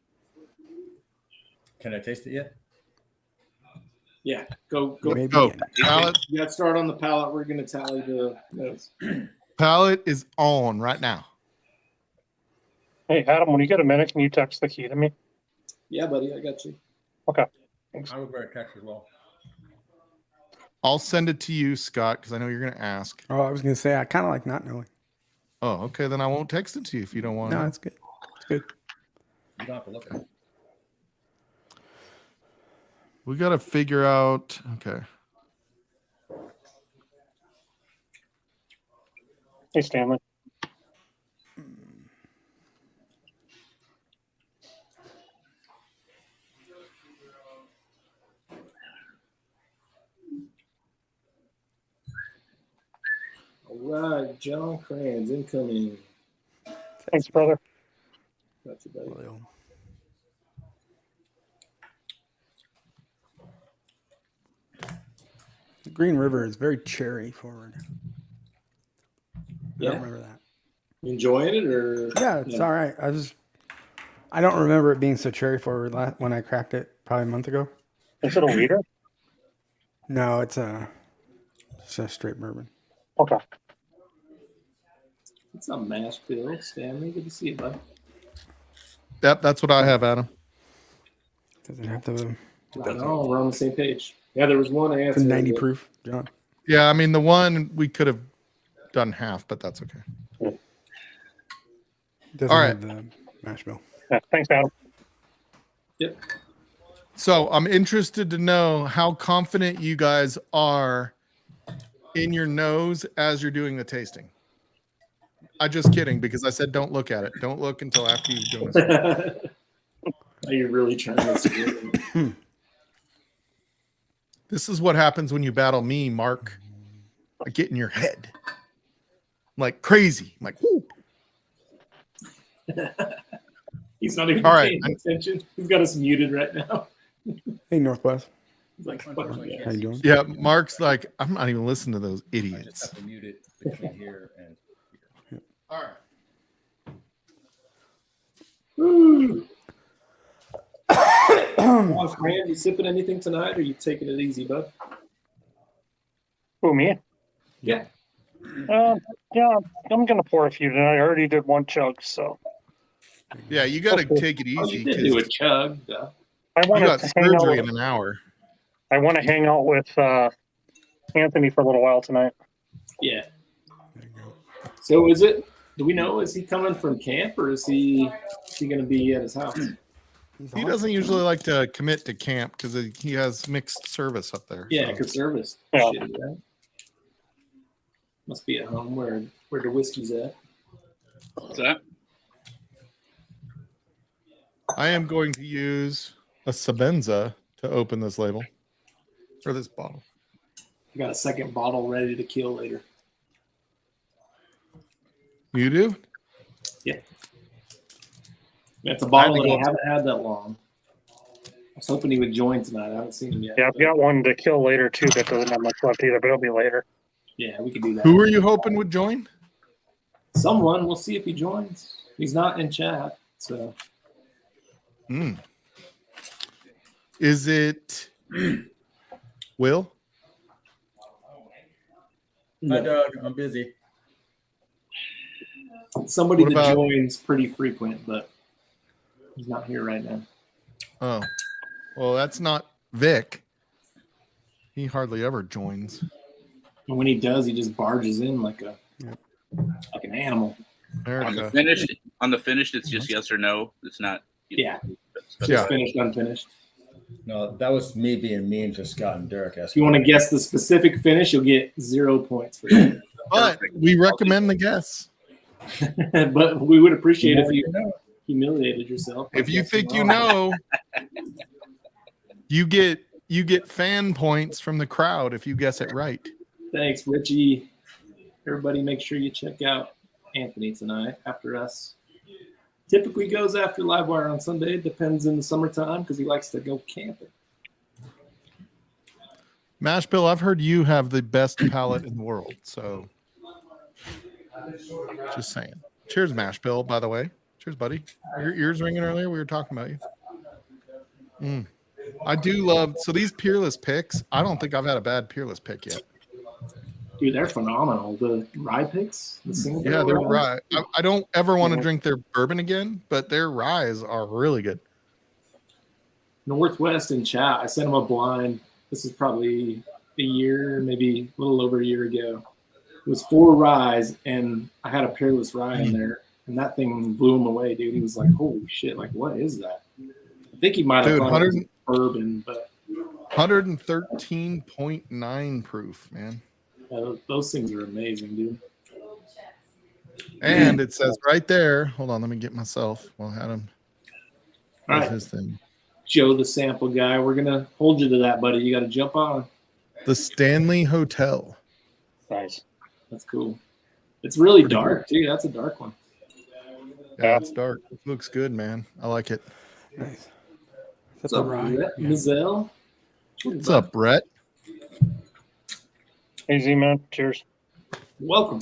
Speaker 6: Can I taste it yet?
Speaker 3: Yeah, go.
Speaker 9: Maybe.
Speaker 2: Go.
Speaker 9: in.
Speaker 2: Palette,
Speaker 3: You got to start on the palate. We're going to tally the notes.
Speaker 2: palette is on right now.
Speaker 5: Hey, Adam, when you get a minute, can you text the key to me?
Speaker 3: Yeah, buddy, I got you.
Speaker 5: Okay.
Speaker 6: I would wear a text as well.
Speaker 2: I'll send it to you, Scott, because I know you're going to ask.
Speaker 9: Oh, I was gonna say I kind of like not knowing.
Speaker 2: Oh, okay. Then I won't text it to you if you don't want
Speaker 9: No,
Speaker 2: to.
Speaker 9: it's good. It's good.
Speaker 6: You don't have to look at it.
Speaker 2: We got to figure out. Okay.
Speaker 5: Hey, Stanley.
Speaker 3: All right, John Kranz incoming.
Speaker 5: Thanks, brother.
Speaker 3: Got you, buddy.
Speaker 9: Well, the Green River is very cherry forward. I
Speaker 3: Yeah,
Speaker 9: don't remember that.
Speaker 3: you enjoying it or?
Speaker 9: Yeah, it's all right. I don't remember it being so cherry forward when I cracked it probably a month ago.
Speaker 5: Is it a liter?
Speaker 9: No, it's a straight bourbon.
Speaker 5: Okay.
Speaker 3: It's a mash bill, Stanley. Good to see you, bud.
Speaker 2: Yep, that's what I have, Adam.
Speaker 9: Does it have to?
Speaker 3: Right on, we're on the same page. Yeah, there was one
Speaker 9: It's
Speaker 3: answer.
Speaker 9: 90
Speaker 3: that-
Speaker 9: proof, John.
Speaker 2: Yeah, I mean the one we could have done half, but that's okay.
Speaker 9: Doesn't
Speaker 2: All
Speaker 9: have the mash bill.
Speaker 5: Yeah, thanks, Adam.
Speaker 3: Yep.
Speaker 2: So I'm interested to know how confident you guys are in your nose as you're doing the tasting. I'm just kidding because I said don't look at it. Don't look until after you've done this.
Speaker 3: Are you really trying to screw it?
Speaker 2: This is what happens when you battle me, Mark. I get in your head. I'm like crazy. I'm like, whoo.
Speaker 3: He's not even
Speaker 2: All right.
Speaker 3: paying attention. He's got us muted right now.
Speaker 9: Hey, Northwest.
Speaker 3: He's like, fuck you
Speaker 9: How
Speaker 3: guys.
Speaker 9: you doing?
Speaker 2: Yeah, Mark's like, I'm not even listening to those
Speaker 7: I just
Speaker 2: idiots.
Speaker 7: have to mute it between here and here.
Speaker 2: All right.
Speaker 3: Woo. Oh, Fran, you sipping anything tonight or you taking it easy, bud?
Speaker 5: Who, me?
Speaker 3: Yeah.
Speaker 5: Yeah, I'm going to pour a few tonight. I already did one chug, so.
Speaker 2: Yeah, you got to take it
Speaker 3: Oh,
Speaker 2: easy.
Speaker 3: you did do a
Speaker 2: 'cause
Speaker 3: chug, though.
Speaker 5: I
Speaker 2: you
Speaker 5: want
Speaker 2: got
Speaker 5: to hang out
Speaker 2: surgery
Speaker 5: with,
Speaker 2: in an hour.
Speaker 5: I want to hang out with Anthony for a little while tonight.
Speaker 3: Yeah. So is it? Do we know? Is he coming from camp or is he going to be at his house?
Speaker 2: He doesn't usually like to commit to camp because he has mixed service up there.
Speaker 3: Yeah,
Speaker 2: so.
Speaker 3: good service.
Speaker 5: Yeah.
Speaker 3: Shitty, right? Must be at home where the whiskey's at.
Speaker 4: What's that?
Speaker 2: I am going to use a Sabenza to open this label or this bottle.
Speaker 3: I got a second bottle ready to kill later.
Speaker 2: You do?
Speaker 3: That's a bottle
Speaker 2: I
Speaker 3: that I
Speaker 2: think
Speaker 3: haven't had that long. I was hoping he would join tonight. I haven't seen him yet.
Speaker 5: Yeah, I've got one to kill later, too, that doesn't have much left either, but it'll be later.
Speaker 3: Yeah, we could do that.
Speaker 2: Who are you hoping would join?
Speaker 3: Someone. We'll see if he joins. He's not in chat, so
Speaker 2: Is it Will?
Speaker 6: Hi, Doug. I'm busy.
Speaker 3: somebody
Speaker 2: What
Speaker 3: that
Speaker 2: about-
Speaker 3: joins pretty frequent, but he's not here right now.
Speaker 2: Oh, well, that's not Vic. He hardly ever joins.
Speaker 3: And when he does, he just barges in like an animal.
Speaker 2: There
Speaker 4: On
Speaker 2: we
Speaker 4: the
Speaker 2: go.
Speaker 4: finished, it's just yes or no. It's not.
Speaker 3: Yeah.
Speaker 4: But
Speaker 2: Yeah.
Speaker 3: Finished, unfinished.
Speaker 7: No, that was me being mean to Scott and Derek.
Speaker 3: If you want to guess the specific finish, you'll get 0 points for that.
Speaker 2: But we recommend the guess.
Speaker 3: But we would appreciate if you humiliated yourself.
Speaker 2: If you think you know, you get fan points from the crowd if you guess it right.
Speaker 3: Thanks, Richie. Everybody, make sure you check out Anthony tonight after us. Typically goes after Livewire on Sunday. Depends in the summertime because he likes to go camping.
Speaker 2: Mash Bill, I've heard you have the best palate in the world. So just saying. Cheers, Mash Bill, by the way. Cheers, buddy. Your ears ringing earlier. We were talking about you. I do love, so these Peerless picks, I don't think I've had a bad Peerless pick yet.
Speaker 3: Dude, they're phenomenal. The rye picks, the single
Speaker 2: Yeah, they're
Speaker 3: barrel
Speaker 2: rye. I don't ever want to drink their bourbon again, but their ryes are really good.
Speaker 3: Northwest in chat. I sent him a blind. This is probably a year, maybe a little over a year ago. It was 4 ryes, and I had a peerless rye in there, and that thing blew him away, dude. He was like, "Holy shit! Like, what is that?" I think he might have
Speaker 2: Dude,
Speaker 3: thought it was bourbon, but
Speaker 2: 113.9 proof, man.
Speaker 3: those things are amazing, dude.
Speaker 2: And it says right there. Hold on, let me get myself. Well, I had him.
Speaker 3: All
Speaker 2: That's
Speaker 3: right,
Speaker 2: his thing.
Speaker 3: Joe, the sample guy. We're gonna hold you to that, buddy. You got to jump on.
Speaker 2: The Stanley Hotel.
Speaker 5: Nice.
Speaker 3: That's cool. It's really dark, too. That's a dark one.
Speaker 2: Yeah, it's dark. It looks good, man. I like it.
Speaker 9: Nice.
Speaker 3: What's up, Brett Mizell?
Speaker 2: What's up, Brett?
Speaker 5: Easy, man. Cheers.
Speaker 3: Welcome.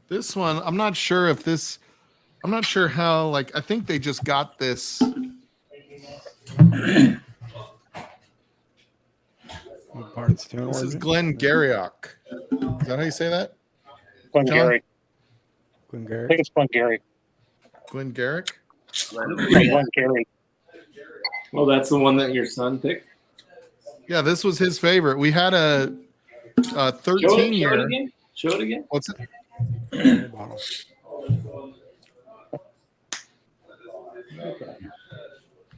Speaker 2: This one, I'm not sure if this. I'm not sure how. Like, I think they just got this.
Speaker 9: What parts to
Speaker 2: This is
Speaker 9: origin?
Speaker 2: Glen Garioch. Is that how you say that?
Speaker 5: Glengarry. I
Speaker 9: Glengarry.
Speaker 5: think it's Glengarry.
Speaker 2: Glen Garrick?
Speaker 5: Glengarry.
Speaker 3: Well, that's the one that your son picked.
Speaker 2: Yeah, this was his favorite. We had a
Speaker 3: Show
Speaker 2: 13
Speaker 3: it
Speaker 2: year.
Speaker 3: again. Show it again.
Speaker 2: What's it?
Speaker 9: Bottle.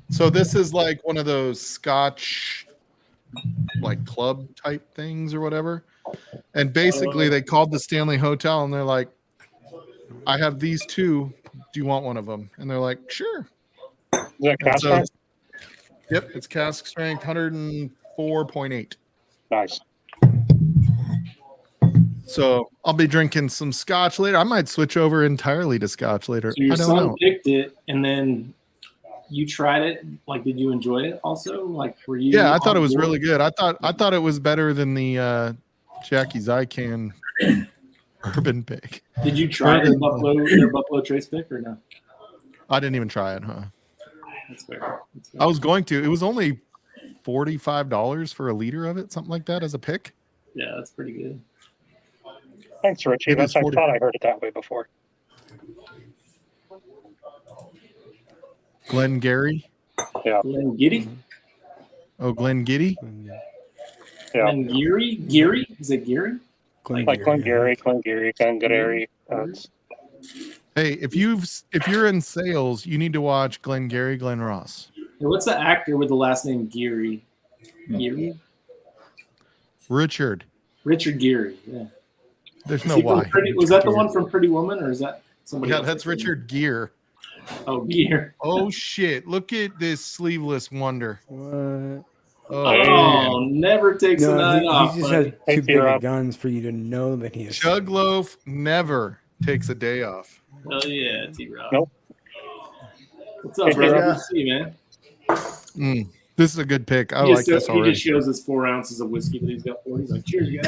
Speaker 2: So this is like one of those Scotch, like club type things or whatever. And basically, they called the Stanley Hotel and they're like, "I have these 2. Do you want one of them?" And they're like, "Sure."
Speaker 5: Is that
Speaker 2: And
Speaker 5: cask
Speaker 2: so,
Speaker 5: strength?
Speaker 2: yep, it's cask strength, 104.8.
Speaker 5: Nice.
Speaker 2: So I'll be drinking some Scotch later. I might switch over entirely to Scotch later.
Speaker 3: So your
Speaker 2: I don't
Speaker 3: son
Speaker 2: know.
Speaker 3: picked it, and then you tried it. Like, did you enjoy it? Also, like, were you?
Speaker 2: Yeah, I thought it
Speaker 3: on
Speaker 2: was
Speaker 3: board?
Speaker 2: really good. I thought it was better than the Jackie Zycan Bourbon Pick.
Speaker 3: Did you try
Speaker 2: Bourbon.
Speaker 3: their Buffalo Trace pick or no?
Speaker 2: I didn't even try it, huh?
Speaker 3: That's fair. That's fair.
Speaker 2: I was going to. It was only $45 for a liter of it, something like that, as a pick.
Speaker 3: Yeah, that's pretty good.
Speaker 5: Thanks, Richie.
Speaker 2: Maybe it's
Speaker 5: I
Speaker 2: 40.
Speaker 5: thought I heard it that way before.
Speaker 2: Glen Gary.
Speaker 3: Glen Giddy?
Speaker 2: Oh, Glen Giddy.
Speaker 5: Yeah.
Speaker 3: Glen Geary? Geary? Is it Geary?
Speaker 5: Like Glengarry, Glengarry.
Speaker 2: Hey, if you're in sales, you need to watch Glen Gary, Glen Ross.
Speaker 3: Hey, what's the actor with the last name Geary? Geary?
Speaker 2: Richard.
Speaker 3: Richard Geary. Yeah.
Speaker 2: There's
Speaker 3: Is
Speaker 2: no
Speaker 3: he from
Speaker 2: why.
Speaker 3: was that the one from Pretty Woman, or is that somebody
Speaker 2: Yeah,
Speaker 3: else?
Speaker 2: that's Richard Gere.
Speaker 3: Oh, Gear.
Speaker 2: Oh shit! Look at this sleeveless wonder.
Speaker 9: What?
Speaker 3: Oh, never takes a
Speaker 9: No,
Speaker 3: night off.
Speaker 9: he just
Speaker 3: buddy.
Speaker 9: has
Speaker 5: Hey,
Speaker 9: too big
Speaker 5: T-Rob.
Speaker 9: of guns for you to know that he is.
Speaker 2: Chug Loaf never takes a day off.
Speaker 3: Hell yeah, T-Rob.
Speaker 5: Nope.
Speaker 3: What's up,
Speaker 5: Hey,
Speaker 3: brother?
Speaker 5: T-Rob.
Speaker 3: Good to see you, man.
Speaker 2: This is a good pick. I
Speaker 3: He
Speaker 2: like
Speaker 3: just,
Speaker 2: this
Speaker 3: he
Speaker 2: already.
Speaker 3: just shows us 4 ounces of whiskey that he's got for. He's like, cheers, guys.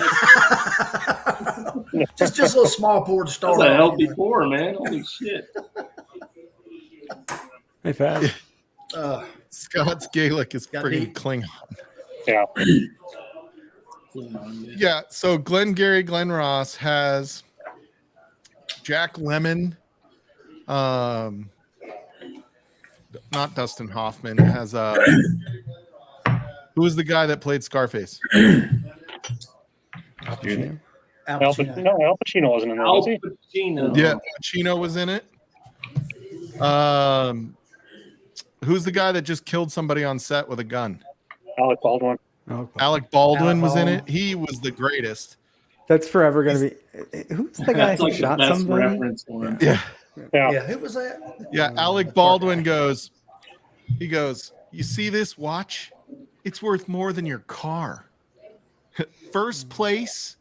Speaker 11: just a little small pour to start.
Speaker 3: That's a
Speaker 11: off,
Speaker 3: healthy
Speaker 11: you know.
Speaker 3: pour, man. Holy shit.
Speaker 9: Hey, Fab.
Speaker 2: Scott's Gaelic is
Speaker 11: Got
Speaker 2: pretty
Speaker 11: deep.
Speaker 2: Klingon.
Speaker 5: Yeah.
Speaker 2: Yeah, so Glen Gary, Glen Ross has Jack Lemmon, not Dustin Hoffman. It has who was the guy that played Scarface?
Speaker 11: Al
Speaker 5: Al
Speaker 11: Pacino.
Speaker 5: Pacino wasn't in there,
Speaker 3: Al
Speaker 5: was he?
Speaker 3: Pacino.
Speaker 2: Yeah, Pacino was in it. Who's the guy that just killed somebody on set with a gun?
Speaker 5: Alec Baldwin.
Speaker 9: Oh,
Speaker 2: Alec Baldwin
Speaker 11: Alec
Speaker 2: was in
Speaker 11: Baldwin.
Speaker 2: it. He was the greatest.
Speaker 9: that's forever going to be. Who's the guy
Speaker 3: That's
Speaker 9: who
Speaker 3: like the
Speaker 9: shot
Speaker 3: best
Speaker 9: somebody?
Speaker 3: reference for him.
Speaker 2: Yeah.
Speaker 5: Yeah.
Speaker 11: Yeah, who was that?
Speaker 2: Yeah, Alec Baldwin goes, he goes, "You see this watch? It's worth more than your car. First place,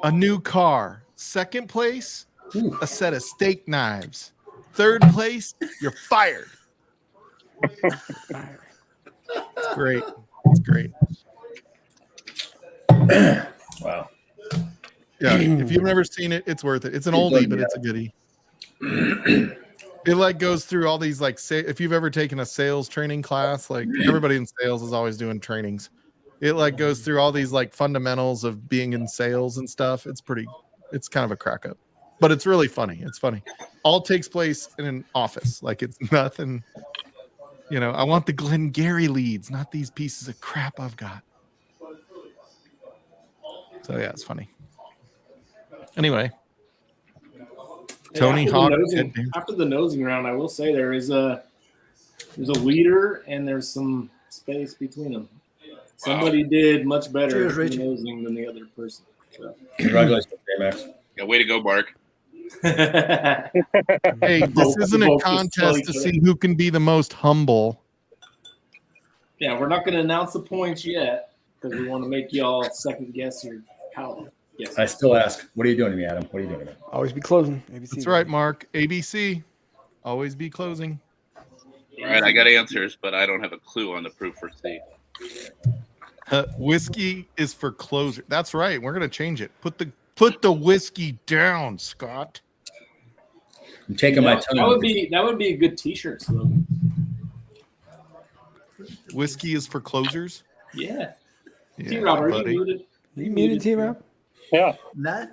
Speaker 2: a new car. Second place, a set of steak knives. Third place, you're fired." It's great. It's great.
Speaker 11: Wow.
Speaker 2: Yeah, if you've never seen it, it's worth it. It's an oldie, but it's a goodie. It like goes through all these like if you've ever taken a sales training class, like everybody in sales is always doing trainings. It like goes through all these like fundamentals of being in sales and stuff. It's kind of a crack up, but it's really funny. It's funny. All takes place in an office. Like it's nothing. You know, I want the Glengarry leads, not these pieces of crap I've got. So yeah, it's funny. Anyway, Tony Hawk.
Speaker 3: After the nosing round, I will say there's a leader and there's some space between them. Somebody did much better
Speaker 11: Cheers,
Speaker 3: at
Speaker 11: Richie.
Speaker 3: nosing than the other person. So.
Speaker 7: Congratulations, Max.
Speaker 4: Yeah, way to go, Bark.
Speaker 2: Hey, this isn't a contest to see who can be the most humble.
Speaker 3: Yeah, we're not going to announce the points yet because we want to make y'all second guess your power. Yes.
Speaker 7: I still ask, what are you doing to me, Adam? What are you doing to me?
Speaker 9: Always be closing. ABC.
Speaker 2: That's right, Mark. ABC. Always be closing.
Speaker 4: All right, I got answers, but I don't have a clue on the proof for C.
Speaker 2: Whiskey is for closer. That's right. We're gonna change it. Put the whiskey down, Scott.
Speaker 7: I'm taking my time.
Speaker 3: That would be a good T-shirt slogan.
Speaker 2: Whiskey is for closers.
Speaker 3: Yeah.
Speaker 2: Yeah,
Speaker 3: T-Rob, are
Speaker 2: buddy.
Speaker 3: you muted?
Speaker 9: You muted, T-Rob?
Speaker 5: Yeah.
Speaker 11: No.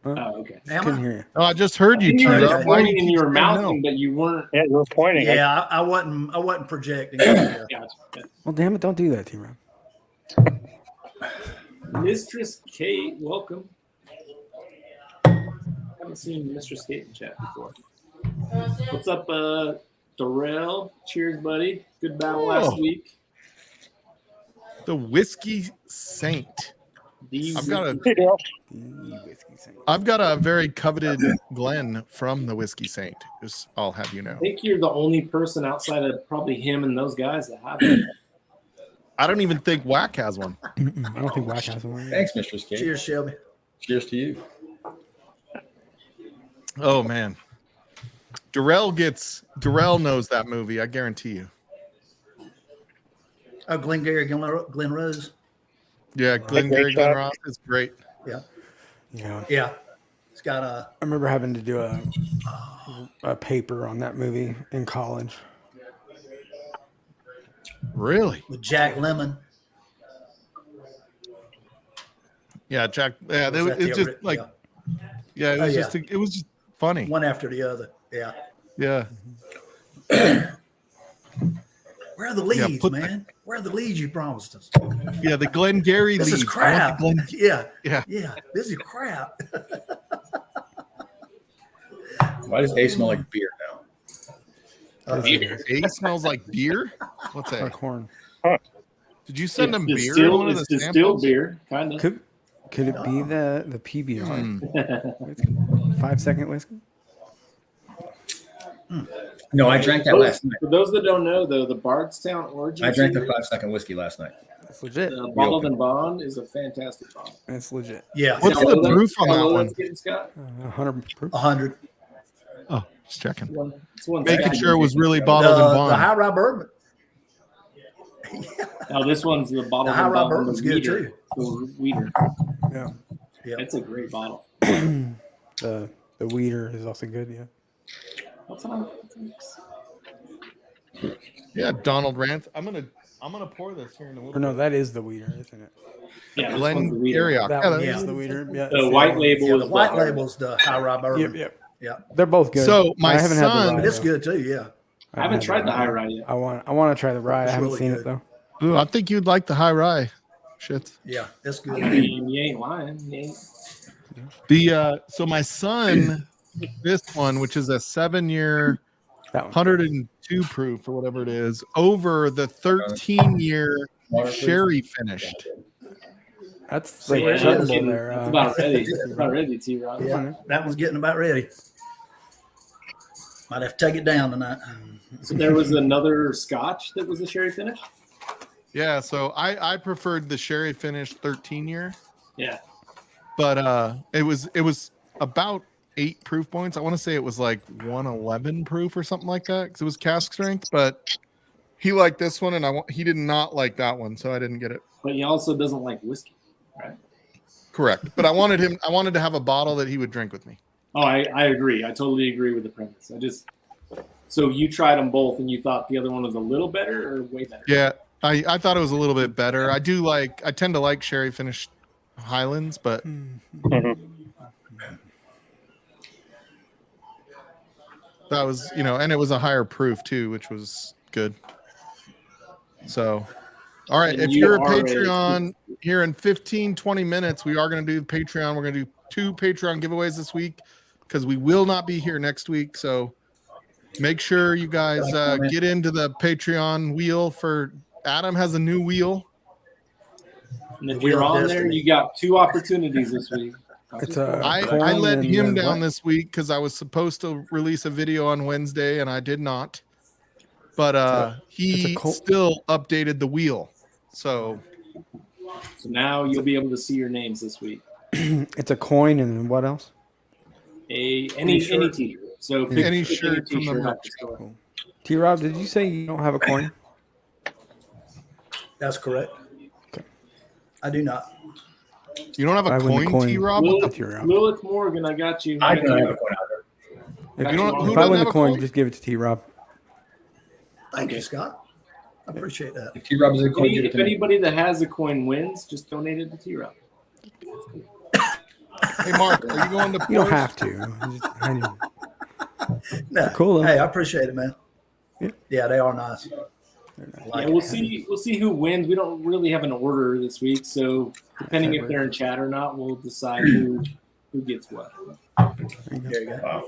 Speaker 3: Oh, okay.
Speaker 11: Am
Speaker 9: Couldn't
Speaker 11: I?
Speaker 9: hear you.
Speaker 2: Oh, I just heard you,
Speaker 3: You were just
Speaker 2: T-Rob. Why do
Speaker 3: pointing
Speaker 2: you
Speaker 3: and
Speaker 2: keep
Speaker 3: you were
Speaker 2: saying
Speaker 3: mouthing,
Speaker 2: no?
Speaker 3: but you weren't.
Speaker 5: Yeah, you were pointing.
Speaker 11: Yeah, I wasn't projecting. Yeah.
Speaker 3: Gotcha.
Speaker 9: Well, damn it, don't do that, T-Rob.
Speaker 3: Mistress Kate, welcome. Haven't seen Mistress Kate in chat before. What's up, Darrell? Cheers, buddy. Good battle last week.
Speaker 2: The Whiskey Saint. I've got a very coveted Glen from the Whiskey Saint. Just I'll have you know.
Speaker 3: I think you're the only person outside of probably him and those guys that have it.
Speaker 2: I don't even think Whack has one.
Speaker 9: I don't think Whack has one.
Speaker 7: Thanks, Mistress Kate.
Speaker 11: Cheers, Shelby.
Speaker 7: Cheers to you.
Speaker 2: Oh man. Darrell knows that movie, I guarantee you.
Speaker 11: Oh, Glengarry Glen Rose.
Speaker 2: Yeah, Glengarry Glen Ross is great.
Speaker 11: Yeah.
Speaker 9: Yeah.
Speaker 11: Yeah. It's got a.
Speaker 9: I remember having to do a paper on that movie in college.
Speaker 2: Really?
Speaker 11: With Jack Lemmon.
Speaker 2: Yeah, Jack. Yeah,
Speaker 11: Was that
Speaker 2: it's
Speaker 11: the
Speaker 2: just
Speaker 11: ori-
Speaker 2: like,
Speaker 11: yeah.
Speaker 2: it was just it was just funny.
Speaker 11: One after the other. Yeah.
Speaker 2: Yeah.
Speaker 11: Where are the leads,
Speaker 2: put
Speaker 11: man? Where are the leads you promised us?
Speaker 2: Yeah, the Glengarry
Speaker 11: This is
Speaker 2: leads. I want
Speaker 11: crap.
Speaker 2: the Glen-
Speaker 11: Yeah.
Speaker 2: Yeah.
Speaker 11: This is crap.
Speaker 7: Why does A smell like beer now?
Speaker 2: A smells like beer. What's that?
Speaker 9: Like corn.
Speaker 2: Did you send him
Speaker 3: It's
Speaker 2: beer? in one of
Speaker 3: It's
Speaker 2: the
Speaker 3: distilled
Speaker 2: samples?
Speaker 3: beer, kind of.
Speaker 9: Could it be the PBR?
Speaker 2: Hmm.
Speaker 9: 5 second whiskey?
Speaker 7: No, I drank that last night.
Speaker 3: For those that don't know, though, the Bardstown Origin.
Speaker 7: I drank the
Speaker 3: Series,
Speaker 7: 5 second whiskey last night.
Speaker 9: That's legit.
Speaker 3: Bottled and Bond is a fantastic bottle.
Speaker 9: It's legit.
Speaker 11: Yeah.
Speaker 2: What's
Speaker 3: See how
Speaker 2: the
Speaker 3: low
Speaker 2: proof on
Speaker 3: how
Speaker 2: that
Speaker 3: low
Speaker 2: one?
Speaker 3: that's getting, Scott?
Speaker 9: 100 proof.
Speaker 11: 100.
Speaker 2: Oh, just checking.
Speaker 3: It's one
Speaker 2: Making
Speaker 3: Scott.
Speaker 2: sure it was really bottled and
Speaker 11: The
Speaker 2: bond.
Speaker 11: high rye bourbon.
Speaker 3: No, this one's the bottle.
Speaker 11: The high rye
Speaker 3: and Bond,
Speaker 11: bourbon's
Speaker 3: the
Speaker 11: good
Speaker 3: Weeder.
Speaker 11: too.
Speaker 3: The Weeder.
Speaker 9: Yeah.
Speaker 11: Yeah.
Speaker 3: It's a great bottle.
Speaker 9: The Weeder is also good, yeah.
Speaker 3: What's on?
Speaker 2: Yeah, Donald Rance. I'm gonna pour this here in a
Speaker 9: Or
Speaker 2: little
Speaker 9: no,
Speaker 2: bit.
Speaker 9: that is the Weeder, isn't it?
Speaker 3: Yeah, this one's the Weeder.
Speaker 2: Glengarry.
Speaker 9: That
Speaker 2: Yeah,
Speaker 9: one
Speaker 2: that-
Speaker 9: is the Weeder. Yeah.
Speaker 3: The white label
Speaker 11: Yeah,
Speaker 3: is
Speaker 11: the white
Speaker 3: the-
Speaker 11: label's the high rye bourbon.
Speaker 9: Yep.
Speaker 11: Yeah.
Speaker 9: They're both good.
Speaker 2: So, my
Speaker 9: I haven't had
Speaker 2: son-
Speaker 9: the rye,
Speaker 11: It's
Speaker 9: though.
Speaker 11: good too. Yeah.
Speaker 3: I haven't
Speaker 9: had
Speaker 3: tried the high rye yet.
Speaker 9: I want to try the rye. I
Speaker 11: It's
Speaker 9: haven't
Speaker 11: really
Speaker 9: seen
Speaker 11: good.
Speaker 9: it though.
Speaker 2: Ooh, I think you'd like the high rye. Shit.
Speaker 11: Yeah. It's good.
Speaker 3: I mean, you ain't lying. You ain't.
Speaker 2: So my son, this one, which is a 7-year,
Speaker 9: That one.
Speaker 2: 102 proof or whatever it is, over the 13-year sherry finished.
Speaker 9: That's like
Speaker 3: Yeah,
Speaker 9: chuggable
Speaker 3: it's
Speaker 9: there.
Speaker 3: It's about ready. It's about ready, T-Rod.
Speaker 11: Yeah. That one's getting about ready. Might have to take it down tonight.
Speaker 3: So there was another Scotch that was a sherry finish.
Speaker 2: Yeah, so I preferred the sherry finished 13-year,
Speaker 3: Yeah.
Speaker 2: but it was about 8 proof points. I want to say it was like 111 proof or something like that because it was cask strength. But he liked this one, and he did not like that one, so I didn't get it.
Speaker 3: But he also doesn't like whiskey, right?
Speaker 2: Correct. But I wanted to have a bottle that he would drink with me.
Speaker 3: Oh, I agree. I totally agree with the premise. So you tried them both and you thought the other one was a little better or way better?
Speaker 2: Yeah, I thought it was a little bit better. I tend to like sherry finished Highlands, but that was, and it was a higher proof too, which was Good. So, all right.
Speaker 3: And
Speaker 2: If
Speaker 3: you
Speaker 2: you're a
Speaker 3: are a-
Speaker 2: Patreon here in 15, 20 minutes, we are going to do Patreon. We're going to do 2 Patreon giveaways this week because we will not be here next week. So make sure you guys get into the Patreon wheel for Adam has a new wheel.
Speaker 3: And if you're on there, you got 2 opportunities this week.
Speaker 9: It's
Speaker 2: I
Speaker 9: coin
Speaker 2: let
Speaker 9: and
Speaker 2: him
Speaker 9: then
Speaker 2: down
Speaker 9: what?
Speaker 2: this week because I was supposed to release a video on Wednesday and I did not. But he still updated the wheel. So
Speaker 3: now you'll be able to see your names this week.
Speaker 9: It's a coin and then what else?
Speaker 3: Any
Speaker 11: shirt.
Speaker 3: t-shirt. So
Speaker 2: Any
Speaker 3: pick
Speaker 2: shirt from the
Speaker 3: t-shirt
Speaker 2: merch.
Speaker 3: off the store.
Speaker 9: T-Rob, did you say you don't have a coin?
Speaker 11: That's correct. I do not.
Speaker 2: You don't have
Speaker 9: I
Speaker 2: a
Speaker 9: wouldn't
Speaker 2: coin,
Speaker 9: coin-
Speaker 2: T-Rob?
Speaker 9: T-Rob.
Speaker 3: Lilith Morgan, I got you.
Speaker 7: I don't have a coin either.
Speaker 9: If,
Speaker 2: You don't- who
Speaker 9: if I
Speaker 2: doesn't
Speaker 9: win
Speaker 2: have
Speaker 9: the
Speaker 2: a
Speaker 9: coin,
Speaker 2: coin?
Speaker 9: just give it to T-Rob.
Speaker 11: Thank you, Scott. I appreciate that.
Speaker 7: If T-Rob is a coin, give it
Speaker 3: If
Speaker 7: to me.
Speaker 3: anybody that has a coin wins, just donate it to T-Rob.
Speaker 2: Hey, Mark, are you going to
Speaker 9: You don't
Speaker 2: Porsche?
Speaker 9: have to. I know.
Speaker 11: No,
Speaker 9: cool, though.
Speaker 11: Hey, I appreciate it, man.
Speaker 9: Yeah.
Speaker 11: Yeah, they are nice. I like
Speaker 3: Yeah,
Speaker 11: it.
Speaker 3: we'll see who wins. We don't really have an order this week, so depending if they're in chat or not, we'll decide who gets what.
Speaker 11: There you go.
Speaker 7: Wow.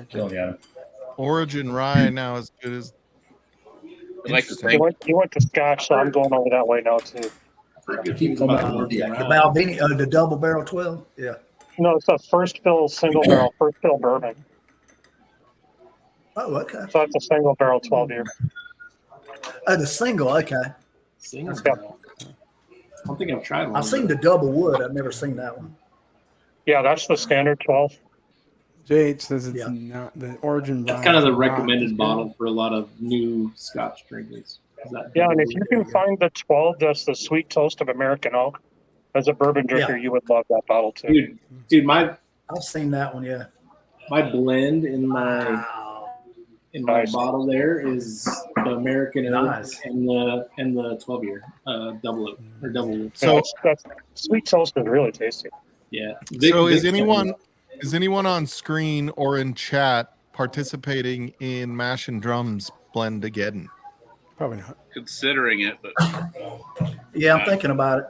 Speaker 7: Killing you, Adam.
Speaker 2: Origin Rye now as good as
Speaker 4: I'd like to
Speaker 5: You
Speaker 4: thank
Speaker 5: went to Scotch, so I'm going over that way now too.
Speaker 7: Keep coming out with the
Speaker 11: The Balvenie, the double barrel 12. Yeah.
Speaker 5: No, it's a first fill single barrel, first fill bourbon.
Speaker 11: Oh, okay.
Speaker 5: So it's a single barrel 12 year.
Speaker 11: Oh, the single. Okay.
Speaker 3: Single
Speaker 5: Yeah.
Speaker 3: barrel. I don't think I've tried one.
Speaker 11: I've seen the double wood. I've never seen that one.
Speaker 5: Yeah, that's the standard 12.
Speaker 9: Jade says it's
Speaker 11: Yeah.
Speaker 9: not the origin.
Speaker 3: That's
Speaker 9: Rye
Speaker 3: kind of the
Speaker 9: is not
Speaker 3: recommended
Speaker 9: as good.
Speaker 3: bottle for a lot of new Scotch drinkers. Is that
Speaker 5: Yeah, and if you can find the 12, that's the sweet toast of American oak. As a bourbon drinker, you would love that bottle too.
Speaker 3: dude, my
Speaker 11: I've seen that one. Yeah.
Speaker 3: my blend in my
Speaker 11: Wow.
Speaker 5: Nice.
Speaker 3: bottle there is the American oak
Speaker 11: Nice.
Speaker 3: and the 12-year double oak or double.
Speaker 5: Yeah,
Speaker 2: So-
Speaker 5: that's sweet toast is really tasty.
Speaker 3: Yeah.
Speaker 2: So is
Speaker 3: Vic-
Speaker 2: anyone on screen or in chat participating in Mash and Drums Blend Again?
Speaker 9: Probably not.
Speaker 4: considering it, but
Speaker 11: Yeah, I'm thinking about it.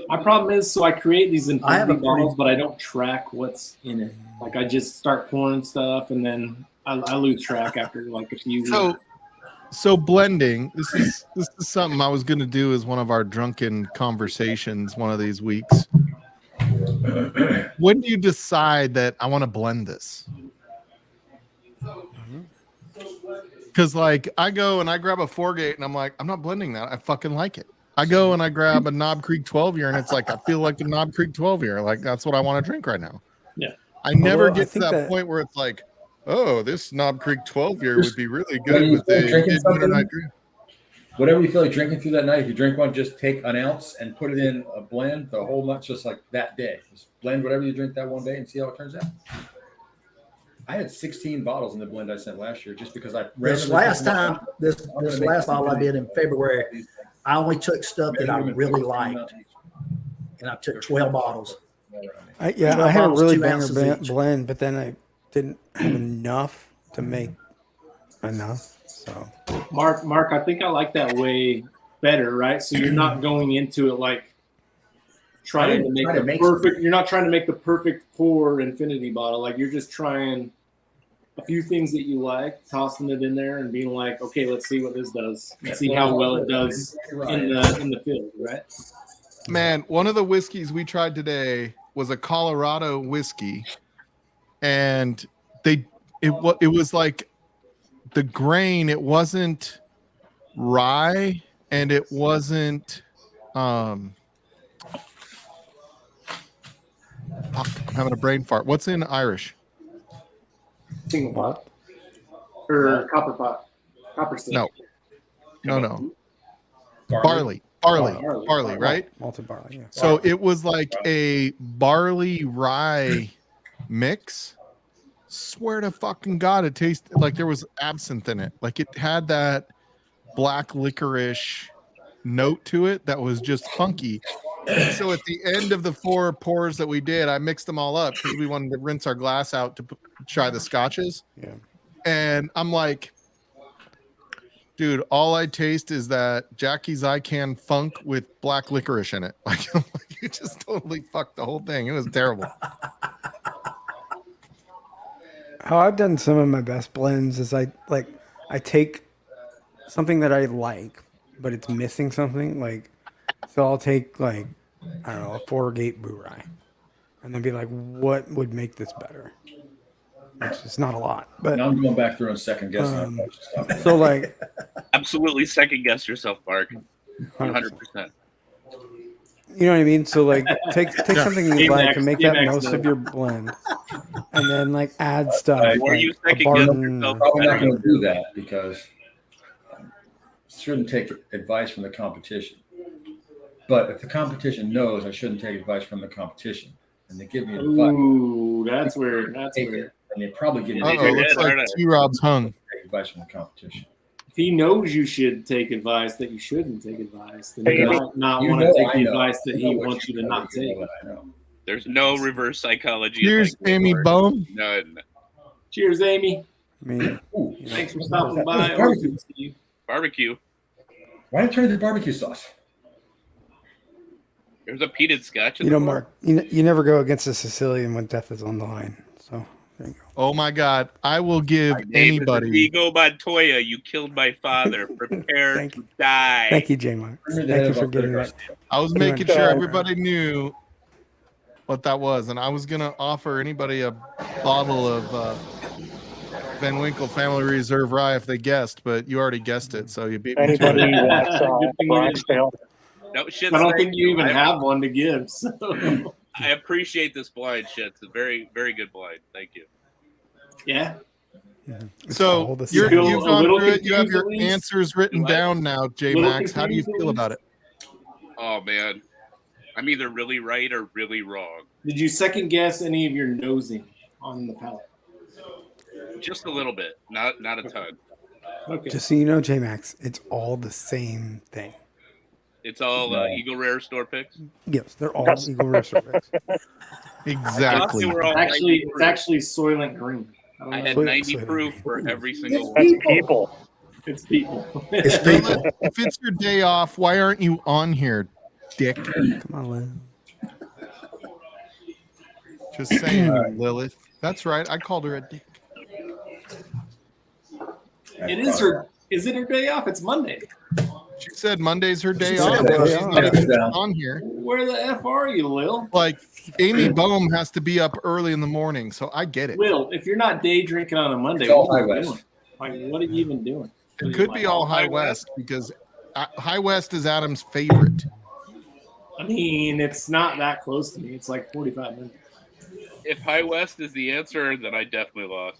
Speaker 3: My problem is, so I create these
Speaker 11: I have a
Speaker 3: infinity bottles, but I don't track what's in it. Like I just start pouring stuff, and then I lose track after like a few.
Speaker 2: So blending, this is something I was gonna do as one of our drunken conversations one of these weeks. When do you decide that I want to blend this? Because like I go and I grab a 4-gate and I'm like, I'm not blending that. I fucking like it. I go and I grab a Knob Creek 12 year and it's like I feel like the Knob Creek 12 year. Like that's what I want to drink right now.
Speaker 3: Yeah.
Speaker 2: I never
Speaker 9: Although I
Speaker 2: get to
Speaker 9: think
Speaker 2: that,
Speaker 9: that-
Speaker 2: point where it's like, oh, this Knob Creek 12 year would be really
Speaker 7: When
Speaker 2: good
Speaker 7: you
Speaker 2: with
Speaker 7: feel
Speaker 2: a
Speaker 7: drinking
Speaker 2: midnight
Speaker 7: something,
Speaker 2: drink.
Speaker 7: whatever you feel like drinking through that night, if you drink one, just take an ounce and put it in a blend the whole month, just like that day. Just blend whatever you drink that one day and see how it turns out. I had 16 bottles in the blend I sent last year just because I
Speaker 11: This
Speaker 7: randomly
Speaker 11: last
Speaker 7: picked them
Speaker 11: time,
Speaker 7: up.
Speaker 11: this
Speaker 7: I'm gonna make
Speaker 11: last
Speaker 7: some
Speaker 11: bottle I did in February, I only took stuff that I
Speaker 7: Maybe even
Speaker 11: really
Speaker 7: 15
Speaker 11: liked,
Speaker 7: out each.
Speaker 11: and I took 12 bottles.
Speaker 9: I
Speaker 11: 12
Speaker 9: had a
Speaker 11: bottles,
Speaker 9: really
Speaker 11: 2
Speaker 9: banger
Speaker 11: ounces each.
Speaker 9: blend, but then I didn't have enough to make enough. So
Speaker 3: Mark, I think I like that way better, right? So you're not going into it like trying to make
Speaker 7: try to
Speaker 3: the
Speaker 7: make
Speaker 3: perfect. You're not trying to make the perfect pour infinity bottle. Like you're just trying a few things that you like, tossing it in there, and being like, okay, let's see what this does. And see how well it does in the field, right?
Speaker 2: Man, one of the whiskeys we tried today was a Colorado whiskey, and it was like the grain. It wasn't rye, and it wasn't. I'm having a brain fart. What's in Irish?
Speaker 3: Single pot or copper pot, copper stick.
Speaker 2: No. Barley, right?
Speaker 9: malted barley. Yeah.
Speaker 2: So it was like a barley rye mix. Swear to fucking God, it tasted like there was absinthe in it. Like it had that black licorice note to it that was just funky. And so at the end of the 4 pours that we did, I mixed them all up because we wanted to rinse our glass out to try the scotches.
Speaker 9: Yeah.
Speaker 2: And I'm like, dude, all I taste is that Jackie's Icahn Funk with black licorice in it. Like, you just totally fucked the whole thing. It was terrible.
Speaker 9: How I've done some of my best blends is I take something that I like, but it's missing something. Like, so I'll take like, I don't know, a 4-gate Boo Rye, and then be like, what would make this better? Which is not a lot, but
Speaker 7: Now I'm going back through and second guessing.
Speaker 9: so like,
Speaker 4: Absolutely second guess yourself, Mark. 100%.
Speaker 9: you know what I mean? So like, take something you like and make that
Speaker 3: T-Max
Speaker 9: most
Speaker 3: knows.
Speaker 9: of your blend, and then like add stuff.
Speaker 4: Or
Speaker 9: like
Speaker 4: you
Speaker 9: a
Speaker 4: second guess
Speaker 9: Barton
Speaker 4: yourself.
Speaker 7: Probably not going to do that because I shouldn't take advice from the competition. But if the competition knows I shouldn't take advice from the competition, and they give me advice,
Speaker 3: Ooh, that's where.
Speaker 7: and they probably give me
Speaker 2: Uh-oh, looks like T-Rob's hung.
Speaker 7: take advice from the competition.
Speaker 3: If he knows you should take advice that you shouldn't take advice, then
Speaker 5: Hey,
Speaker 3: you
Speaker 5: you
Speaker 3: might not
Speaker 7: You
Speaker 3: want
Speaker 7: know
Speaker 3: to take
Speaker 7: I
Speaker 3: the
Speaker 7: know.
Speaker 3: advice that
Speaker 7: You know
Speaker 3: he
Speaker 7: what
Speaker 3: wants you to
Speaker 7: know,
Speaker 3: not
Speaker 7: you know
Speaker 3: take.
Speaker 7: what I know.
Speaker 4: There's no reverse psychology.
Speaker 2: Here's Amy Bohm.
Speaker 4: None.
Speaker 3: Cheers, Amy.
Speaker 9: I mean,
Speaker 7: Ooh,
Speaker 3: Thanks for stopping by.
Speaker 7: That's
Speaker 3: Always good to see you.
Speaker 4: Barbecue.
Speaker 7: why did I turn to the barbecue sauce?
Speaker 4: There's a peated scotch. in
Speaker 9: you know,
Speaker 4: the
Speaker 9: Mark, you never go against a Sicilian when death is on the line. So there you go.
Speaker 2: Oh my God. I will give
Speaker 4: My name is
Speaker 2: anybody.
Speaker 4: Inigo Montoya. You killed my father. Prepare
Speaker 9: Thank
Speaker 4: to die.
Speaker 9: Thank you, J Mark.
Speaker 7: Bring me the
Speaker 9: Thank
Speaker 7: head
Speaker 9: you
Speaker 7: of
Speaker 9: for
Speaker 7: our
Speaker 9: getting
Speaker 7: Garcia.
Speaker 9: that.
Speaker 2: I was
Speaker 9: Pretty
Speaker 2: making
Speaker 9: much.
Speaker 2: sure everybody knew what that was, and I was gonna offer anybody a bottle of Van Winkle Family Reserve Rye if they guessed, but you already guessed it, so you beat me to
Speaker 5: Anybody
Speaker 2: it.
Speaker 5: wants
Speaker 3: Good thing you
Speaker 5: Bronxdale?
Speaker 4: No shit.
Speaker 3: I don't think you even have one to give. So.
Speaker 4: I appreciate this blind shit. It's a very, very good blind. Thank you.
Speaker 3: Yeah.
Speaker 9: It's
Speaker 2: So
Speaker 9: all the
Speaker 2: you're,
Speaker 9: same.
Speaker 3: Feel
Speaker 2: you've
Speaker 3: a
Speaker 2: gone
Speaker 3: little
Speaker 2: through it. You have your
Speaker 3: confused, at least?
Speaker 2: answers written
Speaker 4: What?
Speaker 2: down now, J
Speaker 3: Little
Speaker 2: Max. How do you
Speaker 3: confused,
Speaker 2: feel
Speaker 3: at
Speaker 2: about it?
Speaker 4: Oh man, I'm either really right or really wrong.
Speaker 3: Did you second guess any of your nosing on the palate?
Speaker 4: Just a little bit, not a ton.
Speaker 3: Okay.
Speaker 9: Just so you know, J Max, it's all the same thing.
Speaker 4: It's all
Speaker 7: No.
Speaker 4: Eagle Rare store picks.
Speaker 9: Yes, they're all
Speaker 5: Yes.
Speaker 9: Eagle Rare service.
Speaker 2: Exactly.
Speaker 4: They were all
Speaker 3: Actually,
Speaker 4: 90
Speaker 3: it's actually Soylent Green. I don't
Speaker 4: I
Speaker 3: know.
Speaker 4: had
Speaker 9: Soylent
Speaker 4: 90
Speaker 9: Green.
Speaker 4: proof for every single
Speaker 5: That's
Speaker 4: one.
Speaker 5: people.
Speaker 3: It's people.
Speaker 11: It's people.
Speaker 2: If it's your day off, why aren't you on here, dick?
Speaker 9: Come on, Lynn.
Speaker 2: Just saying, Lilith. That's right. I called her a dick.
Speaker 3: It is her. Is it her day off? It's Monday.
Speaker 2: She said Monday's her day
Speaker 7: She said
Speaker 2: off.
Speaker 7: that.
Speaker 2: but She's not even
Speaker 7: Yeah.
Speaker 2: on here.
Speaker 3: Where the f are you, Lil?
Speaker 2: Like Amy Bohm has to be up early in the morning, so I get it.
Speaker 3: Lil, if you're not day drinking on a Monday,
Speaker 7: It's all
Speaker 3: what are
Speaker 7: High
Speaker 3: you
Speaker 7: West.
Speaker 3: doing? Like, what are you even doing?
Speaker 2: It could be all High West because High West is Adam's favorite.
Speaker 3: I mean, it's not that close to me. It's like 45 minutes.
Speaker 4: If High West is the answer, then I definitely lost.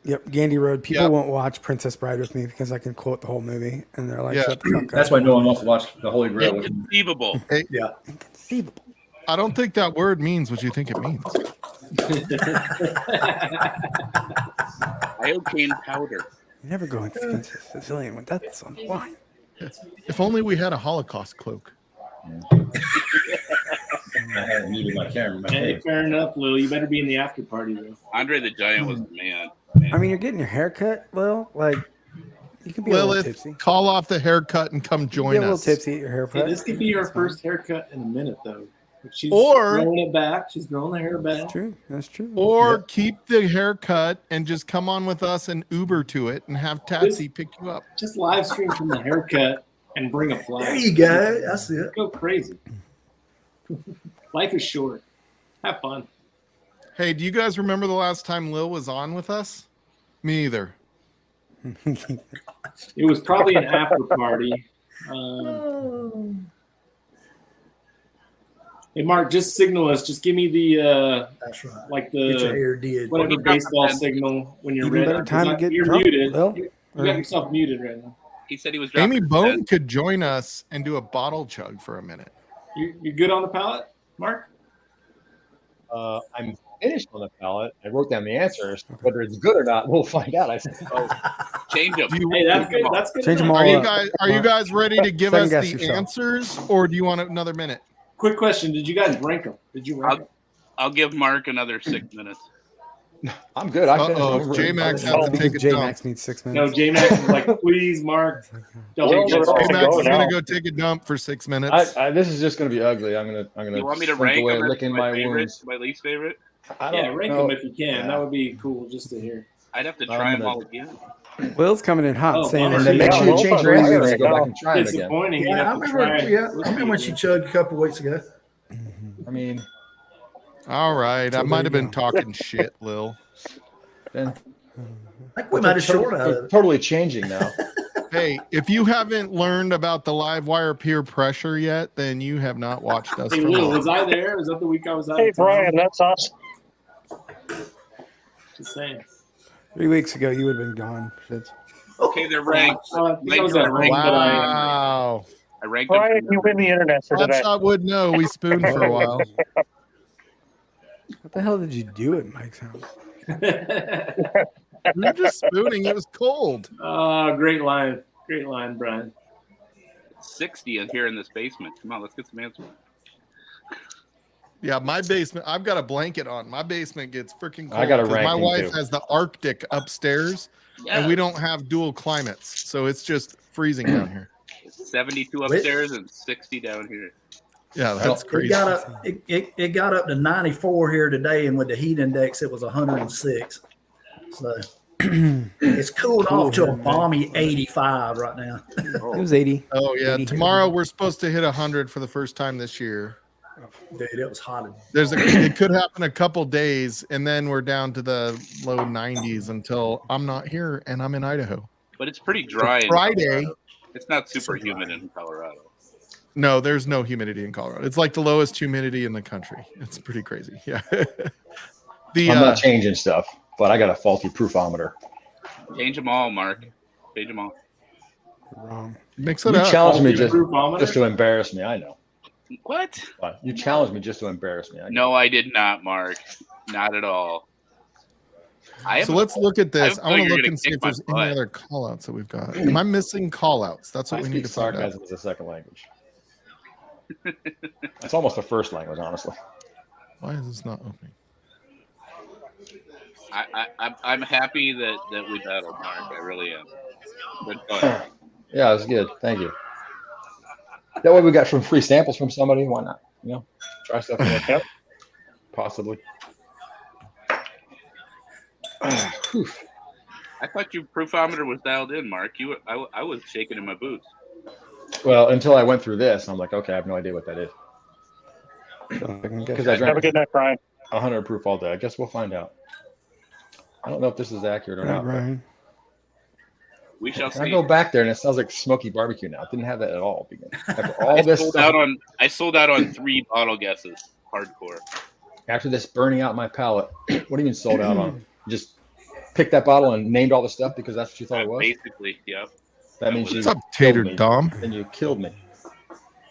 Speaker 9: Yep, Gandy Road. People
Speaker 2: Yep.
Speaker 9: won't watch Princess Bride with me because I can quote the whole movie, and they're like,
Speaker 2: Yeah.
Speaker 9: "Shut the fuck up."
Speaker 7: That's why no one wants to watch the Holy Grail with me.
Speaker 4: Inconceivable.
Speaker 9: Inconceivable.
Speaker 2: I don't think that word means what you think it means.
Speaker 4: Iocane powder.
Speaker 9: You never go into Sicilian when that's on the line.
Speaker 2: If only we had a Holocaust cloak.
Speaker 7: I hadn't muted my camera. My
Speaker 3: Hey,
Speaker 7: face.
Speaker 3: fair enough, Lil. You better be in the after party, though.
Speaker 4: Andre the Giant was the man.
Speaker 9: I mean, you're getting your hair cut, Lil. Like, you can be a little
Speaker 2: Lilith,
Speaker 9: tipsy.
Speaker 2: call off the haircut and come
Speaker 9: Be
Speaker 2: join
Speaker 9: a little
Speaker 2: us.
Speaker 9: tipsy at your
Speaker 3: Hey,
Speaker 9: haircut.
Speaker 3: this could be her first haircut in a minute, though. She's
Speaker 2: Or-
Speaker 3: growing it back. She's growing the hair back.
Speaker 9: That's true. That's true.
Speaker 2: Or keep the haircut and just come on with us and Uber to it and have Tatsy pick you up.
Speaker 3: Just live stream from the haircut and bring a flag.
Speaker 11: There you go. That's it.
Speaker 3: Go crazy. Life is short. Have fun.
Speaker 2: Hey, do you guys remember the last time Lil was on with us? Me either.
Speaker 3: It was probably an after party. Hey, Mark, just signal us. Just give me the
Speaker 11: That's right.
Speaker 3: like
Speaker 11: Get your
Speaker 3: the
Speaker 11: hair did.
Speaker 3: whatever baseball signal when you're
Speaker 9: Even
Speaker 3: ready.
Speaker 9: better time to get
Speaker 3: You're
Speaker 9: drunk,
Speaker 3: muted.
Speaker 9: Lil.
Speaker 3: You got yourself muted right now.
Speaker 4: He said he was dropping
Speaker 2: Amy
Speaker 4: his
Speaker 2: Bone
Speaker 4: head.
Speaker 2: could join us and do a bottle chug for a minute.
Speaker 3: You good on the palate, Mark?
Speaker 12: I'm finished on the palette. I wrote down the answers. Whether it's good or not, we'll find out. I suppose.
Speaker 4: Change them.
Speaker 2: Do you,
Speaker 3: Hey, that's good. That's good.
Speaker 9: Change them
Speaker 3: enough.
Speaker 9: all
Speaker 2: are you
Speaker 9: up.
Speaker 2: guys are you guys ready to give
Speaker 9: Second
Speaker 2: us
Speaker 9: guess
Speaker 2: the
Speaker 9: yourself.
Speaker 2: answers, or do you want another minute?
Speaker 3: Quick question: did you guys rank them? Did you rank them?
Speaker 4: I'll give Mark another 6 minutes.
Speaker 12: I'm good. I finished.
Speaker 2: Uh-oh,
Speaker 12: I'm ready.
Speaker 2: J-Max
Speaker 9: Oh,
Speaker 2: has to take a
Speaker 9: J
Speaker 2: dump.
Speaker 9: Max needs 6
Speaker 3: No,
Speaker 9: minutes.
Speaker 3: J-Max is like, please, Mark. Don't
Speaker 5: Well,
Speaker 3: take
Speaker 5: we're all
Speaker 3: that.
Speaker 2: J-Max
Speaker 5: go
Speaker 2: is going
Speaker 5: now.
Speaker 2: to go take a dump for 6 minutes.
Speaker 12: This is just gonna be ugly. I'm gonna
Speaker 4: You want me to
Speaker 12: slink
Speaker 4: rank
Speaker 12: away
Speaker 4: them as
Speaker 12: licking
Speaker 4: my
Speaker 12: my
Speaker 4: favorite,
Speaker 12: wounds.
Speaker 4: my least favorite?
Speaker 12: I
Speaker 3: Yeah,
Speaker 12: don't
Speaker 3: rank
Speaker 12: know.
Speaker 3: them if you can.
Speaker 12: Yeah.
Speaker 3: That would be cool just to hear.
Speaker 4: I'd have to
Speaker 12: I'm
Speaker 4: try them
Speaker 12: gonna-
Speaker 4: all again.
Speaker 9: Will's coming in hot,
Speaker 3: Oh,
Speaker 9: saying
Speaker 3: bummer.
Speaker 12: And then make
Speaker 5: Yeah,
Speaker 12: sure you
Speaker 5: well,
Speaker 12: change
Speaker 5: I'm
Speaker 12: your
Speaker 5: fine
Speaker 12: answers
Speaker 5: right
Speaker 12: and go
Speaker 5: now.
Speaker 12: back and try them again.
Speaker 3: Disappointing. You
Speaker 11: Yeah, I
Speaker 3: have to
Speaker 11: remember.
Speaker 3: try
Speaker 11: Yeah, I
Speaker 3: whiskey
Speaker 11: remember when she
Speaker 3: again.
Speaker 11: chugged a couple weeks ago.
Speaker 12: I mean,
Speaker 2: All right.
Speaker 9: So
Speaker 2: I
Speaker 9: there
Speaker 2: might
Speaker 9: you
Speaker 2: have been
Speaker 9: go.
Speaker 2: talking shit, Lil.
Speaker 12: then
Speaker 11: I think we might have short out of
Speaker 12: we're
Speaker 11: it.
Speaker 12: totally changing now.
Speaker 2: Hey, if you haven't learned about the live wire peer pressure yet, then you have not watched us
Speaker 3: Hey,
Speaker 2: for
Speaker 3: Will,
Speaker 2: long.
Speaker 3: was I there? Was that the week I was out?
Speaker 5: Hey,
Speaker 3: of town?
Speaker 5: Brian, that's awesome.
Speaker 3: Just saying.
Speaker 9: 3 weeks ago, you would have been gone. Shit.
Speaker 4: Okay, they're ranked.
Speaker 3: I think I was at ring, but
Speaker 2: Wow.
Speaker 4: I ranked them.
Speaker 5: Brian, you win the internet for today.
Speaker 2: Hotshot would know. We spooned for a while.
Speaker 9: What the hell did you do at Mike's house?
Speaker 2: We were just spooning. It was cold.
Speaker 3: Great line. Great line, Brian.
Speaker 4: 60 in here in this basement. Come on, let's get some answers.
Speaker 2: Yeah, my basement. I've got a blanket on. My basement gets freaking cold.
Speaker 12: I got a
Speaker 2: 'cause my
Speaker 12: ranking,
Speaker 2: wife
Speaker 12: too.
Speaker 2: has the Arctic upstairs, and we don't have dual climates, so it's just freezing down here.
Speaker 4: 72 upstairs and 60 down here.
Speaker 2: Yeah, that's
Speaker 11: It
Speaker 2: crazy.
Speaker 11: got up. It got up to 94 here today, and with the heat index, it was 106. So it's cooled off to a balmy 85 right now.
Speaker 9: It was 80.
Speaker 2: Oh yeah,
Speaker 9: 80
Speaker 2: tomorrow we're supposed to hit 100 for the first time this year.
Speaker 11: Dude, it was hot.
Speaker 2: It could happen a couple days, and then we're down to the low 90s until I'm not here and I'm in Idaho.
Speaker 4: But it's pretty dry. in
Speaker 2: Friday.
Speaker 4: Colorado. It's not super humid in Colorado.
Speaker 2: No, there's no humidity in Colorado. It's like the lowest humidity in the country. It's pretty crazy. Yeah.
Speaker 12: I'm not changing stuff, but I got a faulty proofometer.
Speaker 4: Change them all, Mark. Change them all.
Speaker 9: Wrong.
Speaker 2: Mix
Speaker 12: You
Speaker 2: it up.
Speaker 12: challenged me
Speaker 3: Proofometer?
Speaker 12: just to embarrass me. I know.
Speaker 4: What?
Speaker 12: But you challenged me just to embarrass me. I know.
Speaker 4: No, I did not, Mark. Not at all.
Speaker 2: So let's look at this.
Speaker 4: I
Speaker 2: I want
Speaker 4: thought
Speaker 2: to
Speaker 4: you were
Speaker 2: look
Speaker 4: gonna
Speaker 2: and see
Speaker 4: kick
Speaker 2: if there's
Speaker 4: my
Speaker 2: any
Speaker 4: butt.
Speaker 2: other call outs that we've got. Am I missing call outs? That's what
Speaker 12: I
Speaker 2: we need
Speaker 12: speak
Speaker 2: to find out.
Speaker 12: sarcasm as a second language. It's almost a first language, honestly.
Speaker 2: Why is this not opening?
Speaker 4: I'm happy that we battled, Mark. I really am. Good fun.
Speaker 12: Yeah, it was good. Thank you. That way we got some free samples from somebody. Why not? You know, try stuff like that. Possibly. Whew.
Speaker 4: I thought your proofometer was dialed in, Mark. I was shaking in my boots.
Speaker 12: Well, until I went through this, I'm like, okay, I have no idea what that is. Because I
Speaker 5: Have a
Speaker 12: drank
Speaker 5: good night, Brian.
Speaker 12: 100 proof all day. I guess we'll find out. I don't know if this is accurate or
Speaker 9: Right,
Speaker 12: not. but
Speaker 9: Brian.
Speaker 4: We shall
Speaker 12: I
Speaker 4: see.
Speaker 12: go back there and it sounds like smoky barbecue now. It didn't have that at all. After all
Speaker 4: I
Speaker 12: this
Speaker 4: sold
Speaker 12: stuff,
Speaker 4: out on 3 bottle guesses. Hardcore.
Speaker 12: after this burning out my palate, what do you mean sold out on? You just picked that bottle and named all the stuff because that's what you thought it was?
Speaker 4: Basically, yep.
Speaker 12: That means you
Speaker 2: What's up, Tater
Speaker 12: killed me.
Speaker 2: Dom?
Speaker 12: Then you killed me.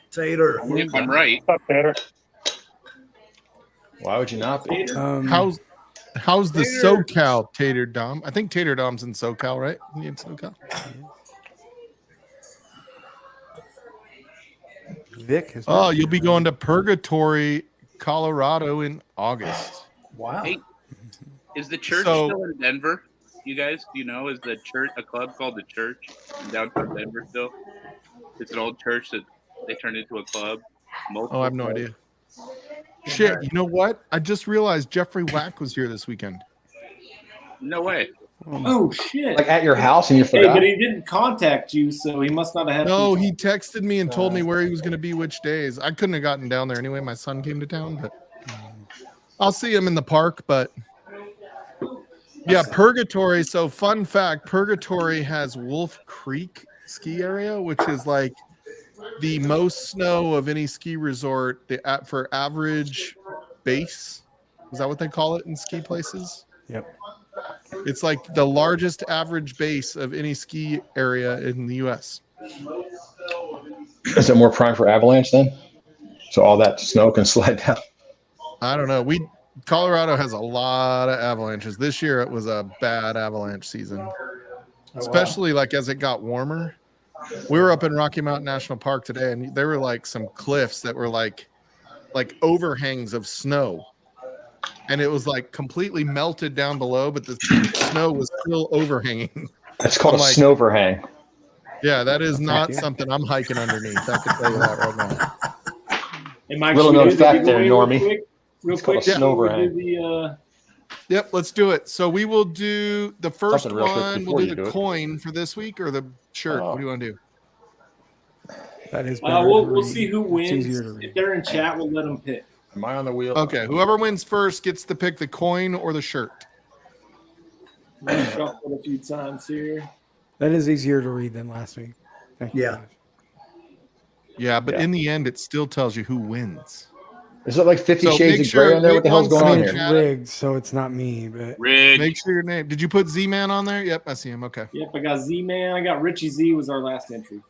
Speaker 11: Tater.
Speaker 4: If I'm right.
Speaker 5: Up better.
Speaker 12: Why would you not be?
Speaker 2: How's the SoCal Tater Dom? I think Tater Dom's in SoCal, right? You in SoCal?
Speaker 9: Vic has
Speaker 2: Oh, you'll be going to Purgatory, Colorado in August.
Speaker 11: Wow.
Speaker 4: Hey, is the church
Speaker 2: So-
Speaker 4: still in Denver? You guys, do you know, is the church a club called the Church in downtown Denver still? It's an old church that they turned into a club.
Speaker 2: Oh, I have no idea. Shit, you know what? I just realized Jeffrey Wack was here this weekend.
Speaker 4: No way.
Speaker 3: Oh shit!
Speaker 12: Like at your house and you
Speaker 3: Hey,
Speaker 12: forgot?
Speaker 3: but he didn't contact you, so he must not have had.
Speaker 2: No,
Speaker 3: some-
Speaker 2: he texted me and told me where he was going to be which days. I couldn't have gotten down there anyway. My son came to town, but I'll see him in the park. But yeah, Purgatory. So fun fact, Purgatory has Wolf Creek ski area, which is like the most snow of any ski resort for average base. Is that what they call it in ski places?
Speaker 9: Yep.
Speaker 2: It's like the largest average base of any ski area in the U.S.
Speaker 12: Is it more prime for avalanche then? So all that snow can slide down.
Speaker 2: I don't know. Colorado has a lot of avalanches. This year it was a bad avalanche season, especially like as it got warmer. We were up in Rocky Mountain National Park today, and there were like some cliffs that were like overhangs of snow. and it was like completely melted down below, but the snow was still overhanging.
Speaker 12: That's called
Speaker 2: I'm
Speaker 12: a
Speaker 2: like,
Speaker 12: snowverhang.
Speaker 2: Yeah, that is not something I'm hiking underneath. I can tell you that right now.
Speaker 3: Hey, Mike,
Speaker 12: Little
Speaker 3: should we
Speaker 12: known
Speaker 3: do the
Speaker 12: fact there,
Speaker 3: giveaway
Speaker 12: Normie.
Speaker 3: Real
Speaker 12: It's called
Speaker 3: quick,
Speaker 12: a
Speaker 3: before we
Speaker 12: snowverhang.
Speaker 3: do
Speaker 2: Yep, let's do it. So we will do the first
Speaker 12: Something real quick
Speaker 2: one.
Speaker 12: before
Speaker 2: We'll do
Speaker 12: you
Speaker 2: the
Speaker 12: do it.
Speaker 2: coin for this week or the shirt. What do you want to do?
Speaker 9: That is.
Speaker 3: we'll see who wins.
Speaker 9: easier to read.
Speaker 3: If they're in chat, we'll let them pick.
Speaker 12: Am I on the wheel?
Speaker 2: Okay, whoever wins first gets to pick the coin or the shirt.
Speaker 3: We'll shuffle a few times here.
Speaker 9: That is easier to read than last week. Thank you.
Speaker 11: Yeah.
Speaker 2: Yeah, but
Speaker 12: Yeah.
Speaker 2: in the end, it still tells you who wins.
Speaker 12: Is it like 50
Speaker 2: So
Speaker 12: Shades
Speaker 2: make
Speaker 12: of Grey
Speaker 2: sure
Speaker 12: on there? What the hell's
Speaker 2: everyone's
Speaker 12: going on
Speaker 2: in
Speaker 12: here?
Speaker 2: chat.
Speaker 9: Rigged, so it's not me, but
Speaker 4: Ridge.
Speaker 2: Make sure your name. Did you put Z-Man on there? Yep, I see him. Okay.
Speaker 3: Yep, I got Z-Man. I got Richie Z was our last entry.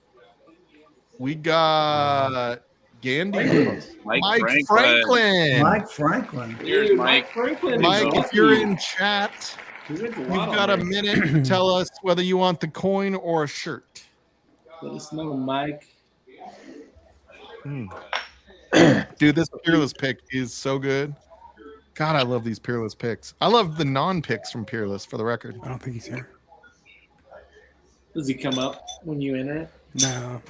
Speaker 2: We got Gandy. Mike Franklin.
Speaker 11: Mike Franklin.
Speaker 3: Dude,
Speaker 4: Mike.
Speaker 3: Franklin.
Speaker 2: Mike,
Speaker 3: is
Speaker 2: if you're
Speaker 3: awesome.
Speaker 2: in chat,
Speaker 3: He wins a
Speaker 2: you've
Speaker 3: lot
Speaker 2: got a
Speaker 3: on there.
Speaker 2: minute to tell us whether you want the coin or a shirt.
Speaker 3: Let us know, Mike.
Speaker 2: Dude, this Peerless pick is so good. God, I love these Peerless picks. I love the non-picks from Peerless, for the record.
Speaker 9: I don't think he's here.
Speaker 3: Does he come up when you enter it?
Speaker 9: No.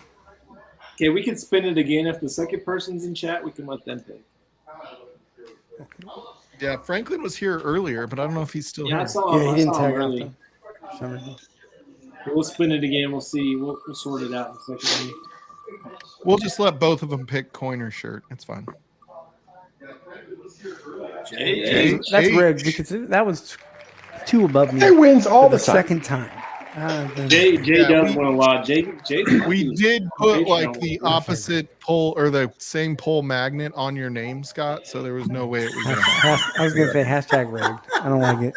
Speaker 3: Okay, we can spin it again. If the second person's in chat, we can let them pick.
Speaker 2: Yeah, Franklin was here earlier, but I don't know if he's still
Speaker 3: Yeah, I
Speaker 2: here.
Speaker 3: saw him.
Speaker 9: Yeah,
Speaker 3: I
Speaker 9: he didn't
Speaker 3: saw him
Speaker 9: tag out
Speaker 3: early.
Speaker 9: though. For some reason.
Speaker 3: We'll spin it again. We'll see. We'll sort it out in a second.
Speaker 2: We'll just let both of them pick coin or shirt. It's fine.
Speaker 3: Hey,
Speaker 9: That's
Speaker 2: Hey.
Speaker 9: rigged because that was two above me.
Speaker 12: He wins all
Speaker 9: for
Speaker 12: the time.
Speaker 9: second time. Then-
Speaker 3: Jay
Speaker 2: Yeah,
Speaker 3: does
Speaker 2: we-
Speaker 3: win a lot. Jay
Speaker 2: We did put like
Speaker 3: Patreon.
Speaker 2: the opposite pole or the same pole magnet on your name, Scott, so there was no way it was going to happen.
Speaker 9: I was gonna say hashtag rigged. I don't like it.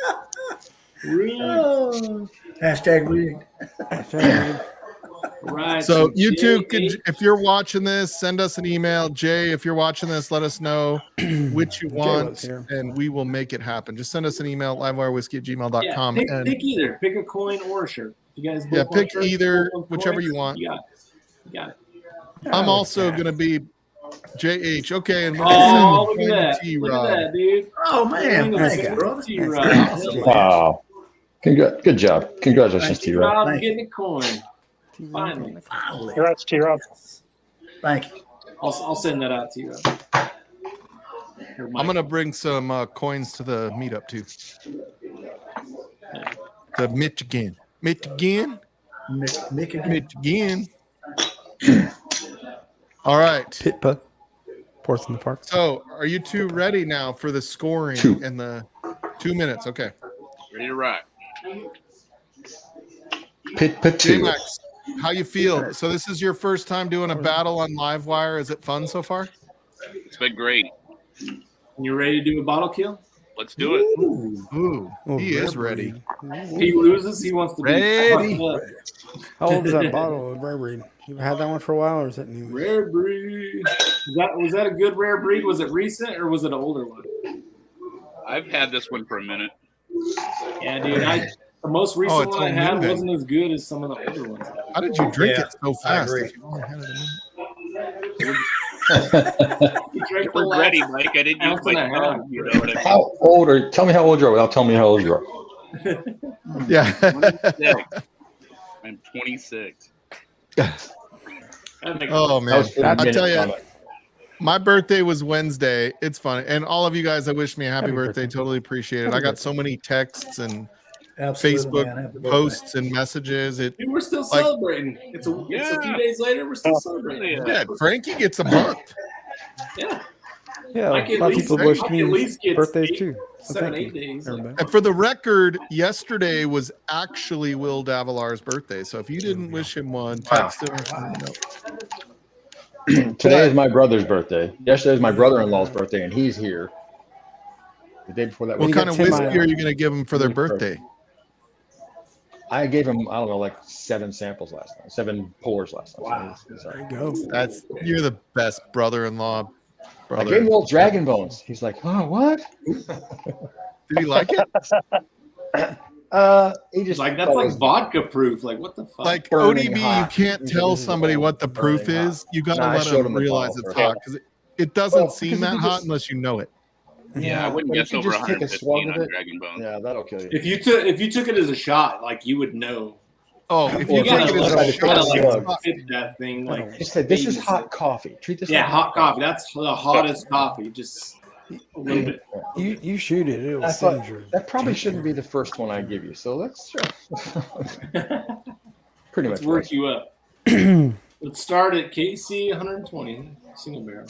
Speaker 11: Oh, hashtag rigged.
Speaker 9: Hashtag rigged.
Speaker 3: Right.
Speaker 2: So you two
Speaker 3: Jay-
Speaker 2: could, if you're watching this, send us an email. Jay, if you're watching this, let us know which you want,
Speaker 9: lives here.
Speaker 2: and we will make it happen. Just send us an email, livewirewhiskey@gmail.com.
Speaker 3: pick,
Speaker 2: and
Speaker 3: pick either. Pick a coin or a shirt. You guys both
Speaker 2: Yeah,
Speaker 3: want
Speaker 2: pick
Speaker 3: shirts,
Speaker 2: either,
Speaker 3: both want
Speaker 2: whichever
Speaker 3: coins?
Speaker 2: you want.
Speaker 3: You got it. You got it.
Speaker 2: I'm also going to be JH. Okay, and we're
Speaker 3: Oh, look
Speaker 2: going
Speaker 3: at
Speaker 2: to
Speaker 3: that.
Speaker 2: send the
Speaker 3: Look
Speaker 2: T-Rod.
Speaker 3: at that, dude.
Speaker 11: Oh man,
Speaker 3: Look at
Speaker 11: thank
Speaker 3: that,
Speaker 11: you, brother.
Speaker 3: T-Rod.
Speaker 9: Thanks.
Speaker 3: Awesome.
Speaker 12: Wow. Good job. Congratulations,
Speaker 3: Thank you,
Speaker 12: T-Rod.
Speaker 3: Rob,
Speaker 11: Thank
Speaker 3: getting a coin. Finally.
Speaker 11: Finally.
Speaker 5: Congrats, T-Rob.
Speaker 11: Thank you.
Speaker 3: I'll send that out to you.
Speaker 2: I'm going to bring some coins to the meetup, too. The Michigan. Michigan?
Speaker 11: Mick again.
Speaker 2: Michigan. All right.
Speaker 9: Pitpa. Ports in the park.
Speaker 2: So, are you two ready now for the scoring in the 2 minutes? Okay.
Speaker 4: Ready to rock.
Speaker 2: J-Max, how you feel? So this is your first time doing a battle on Livewire. Is it fun so far?
Speaker 4: It's been great.
Speaker 3: You ready to do a bottle kill?
Speaker 4: Let's do it.
Speaker 2: Ooh,
Speaker 9: Oh,
Speaker 2: he is ready.
Speaker 3: He loses. He wants to
Speaker 2: Ready.
Speaker 3: be
Speaker 9: How old is that bottle of rare breed? You had that one for a while, or is that new?
Speaker 3: Rare breed. Was that a good rare breed? Was it recent or was it an older one?
Speaker 4: I've had this one for a minute.
Speaker 3: Yeah, dude. The most recent
Speaker 2: it's
Speaker 3: one I
Speaker 2: all
Speaker 3: had
Speaker 2: new then.
Speaker 3: wasn't as good as some of the older ones.
Speaker 2: How did you drink
Speaker 11: Yeah,
Speaker 2: it so
Speaker 11: I
Speaker 2: fast?
Speaker 11: agree.
Speaker 2: If you only had it a minute?
Speaker 3: You drank the
Speaker 4: We're
Speaker 3: last
Speaker 4: ready, Mike. I didn't use
Speaker 3: ounce and
Speaker 4: my
Speaker 3: a half.
Speaker 4: phone. You know what I mean?
Speaker 12: How old are? Tell me how old you are without telling me how old you are.
Speaker 2: Yeah.
Speaker 4: 26. I'm 26.
Speaker 2: Oh man,
Speaker 12: That was
Speaker 2: I
Speaker 12: 30
Speaker 2: tell you,
Speaker 12: minutes.
Speaker 2: my birthday was Wednesday. It's funny, and all of you guys that wish me a happy
Speaker 9: Happy
Speaker 2: birthday,
Speaker 9: birthday.
Speaker 2: totally appreciate it.
Speaker 9: Happy
Speaker 2: I got
Speaker 9: birthday.
Speaker 2: so many texts and
Speaker 11: Absolutely, man. Happy
Speaker 2: Facebook
Speaker 11: birthday.
Speaker 2: posts and messages. It
Speaker 3: Dude, we're still
Speaker 2: Like-
Speaker 3: celebrating. It's a few days later. We're still celebrating.
Speaker 2: yeah, Frankie gets a month.
Speaker 3: Yeah.
Speaker 9: Yeah,
Speaker 3: Mike
Speaker 9: a
Speaker 3: at
Speaker 9: lot of
Speaker 3: least-
Speaker 9: people wished
Speaker 3: Mike
Speaker 9: me
Speaker 3: at least gets
Speaker 9: birthdays
Speaker 3: 8,
Speaker 9: too. So
Speaker 3: 7,
Speaker 9: thank
Speaker 3: 8
Speaker 9: you,
Speaker 3: days.
Speaker 9: everybody.
Speaker 2: And for the record, yesterday was actually Will Davilar's birthday. So if you didn't wish him one, text him. Or something.
Speaker 12: Today is my brother's birthday. Yesterday is my brother-in-law's birthday, and he's here. The day before that.
Speaker 2: What
Speaker 9: you
Speaker 2: kind
Speaker 9: got
Speaker 2: of
Speaker 9: Tim
Speaker 2: whiskey
Speaker 9: Island.
Speaker 2: are you going to give them for their birthday?
Speaker 12: I gave him, I don't know, like 7 samples last night, 7 pours last night.
Speaker 11: Wow.
Speaker 9: There you go.
Speaker 2: You're the best brother-in-law.
Speaker 12: I gave him
Speaker 2: Brother.
Speaker 12: old dragon bones. He's like, oh, what?
Speaker 2: Did he like it?
Speaker 12: He just
Speaker 3: Like that's like vodka proof. Like what the fuck?
Speaker 2: Like
Speaker 12: burning
Speaker 2: ODB,
Speaker 12: hot.
Speaker 2: you can't tell
Speaker 12: This is
Speaker 2: somebody
Speaker 12: all
Speaker 2: what the proof
Speaker 12: burning hot.
Speaker 2: is. You got to
Speaker 12: Nah, I
Speaker 2: let
Speaker 12: showed
Speaker 2: them
Speaker 12: him the
Speaker 2: realize
Speaker 12: bottle
Speaker 2: it's
Speaker 12: first.
Speaker 2: hot because it doesn't
Speaker 12: Well,
Speaker 2: seem
Speaker 12: because
Speaker 2: that
Speaker 12: if you
Speaker 2: hot
Speaker 12: just-
Speaker 2: unless you know it.
Speaker 4: Yeah, I wouldn't
Speaker 12: but
Speaker 4: guess
Speaker 12: if you
Speaker 4: over
Speaker 12: just take a
Speaker 4: 115
Speaker 12: swig of
Speaker 4: on
Speaker 12: it,
Speaker 4: Dragon Bones.
Speaker 12: yeah, that'll kill you.
Speaker 3: If you took it as a shot, like you would know.
Speaker 2: Oh, if
Speaker 12: Well,
Speaker 2: you take it as
Speaker 12: gotta
Speaker 2: a shot,
Speaker 12: like
Speaker 2: it's not-
Speaker 3: sip that thing like.
Speaker 12: Just say this is hot coffee. Treat this.
Speaker 3: Yeah,
Speaker 12: like
Speaker 3: hot coffee. That's the hottest coffee. Just a little bit.
Speaker 9: You shoot it, it'll
Speaker 12: I thought
Speaker 9: send you.
Speaker 12: that probably shouldn't be the first one I give you. So let's pretty much
Speaker 3: Let's work you up. Let's start at KC 120 single barrel.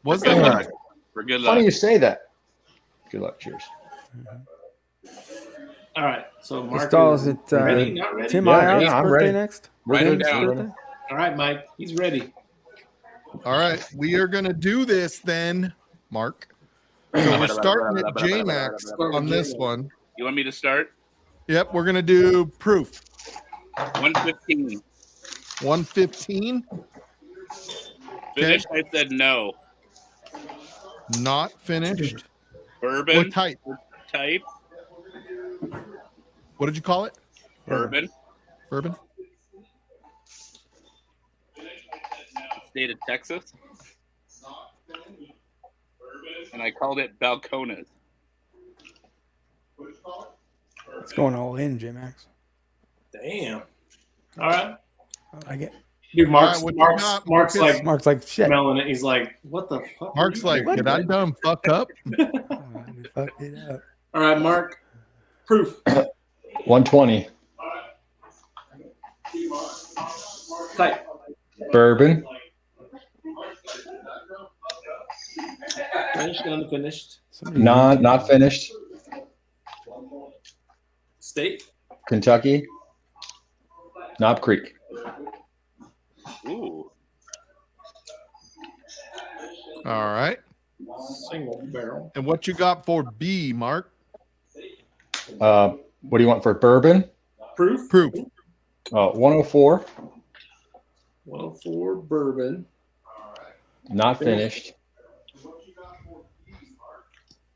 Speaker 2: Was
Speaker 4: Good
Speaker 2: that
Speaker 4: luck.
Speaker 2: right?
Speaker 4: For good
Speaker 12: Funny
Speaker 4: luck.
Speaker 12: you say that. Good luck. Cheers.
Speaker 3: All right. So Mark
Speaker 9: Install is it
Speaker 3: ready? Not ready?
Speaker 9: Tim
Speaker 12: Yeah,
Speaker 9: Iot's
Speaker 12: yeah, I'm
Speaker 9: birthday
Speaker 12: ready.
Speaker 9: next?
Speaker 4: Write it
Speaker 9: Tim's
Speaker 4: down.
Speaker 9: birthday?
Speaker 3: All right, Mike. He's ready.
Speaker 2: All right, we are gonna do this then, Mark. So we're starting at J-Max on this one.
Speaker 4: You want me to start?
Speaker 2: Yep, we're gonna do proof.
Speaker 4: 115.
Speaker 2: 115,
Speaker 4: Finished, I said no.
Speaker 2: not finished.
Speaker 4: Bourbon.
Speaker 2: What type?
Speaker 4: Type.
Speaker 2: What did you call it?
Speaker 4: Bourbon.
Speaker 2: Bourbon.
Speaker 4: State of Texas. And I called it Balcones.
Speaker 9: It's going all in, J-Max.
Speaker 3: Damn. All right.
Speaker 9: I get.
Speaker 3: Dude, Mark's,
Speaker 2: All right, what you
Speaker 3: Mark's,
Speaker 2: got,
Speaker 3: Mark's
Speaker 2: Marcus?
Speaker 3: like
Speaker 9: Mark's like shit.
Speaker 3: smelling it. He's like, what the fuck?
Speaker 2: Mark's like, did I done fuck up?
Speaker 9: We fucked it up.
Speaker 3: All right, Mark. Proof.
Speaker 12: 120
Speaker 3: Type.
Speaker 12: bourbon.
Speaker 3: Finished, unfinished.
Speaker 12: Not finished.
Speaker 3: State.
Speaker 12: Kentucky. Knob Creek.
Speaker 4: Ooh.
Speaker 2: All right.
Speaker 3: Single barrel.
Speaker 2: And what you got for B, Mark?
Speaker 12: What do you want for bourbon?
Speaker 3: Proof.
Speaker 2: Proof.
Speaker 12: 104.
Speaker 3: 104 bourbon.
Speaker 12: Not finished.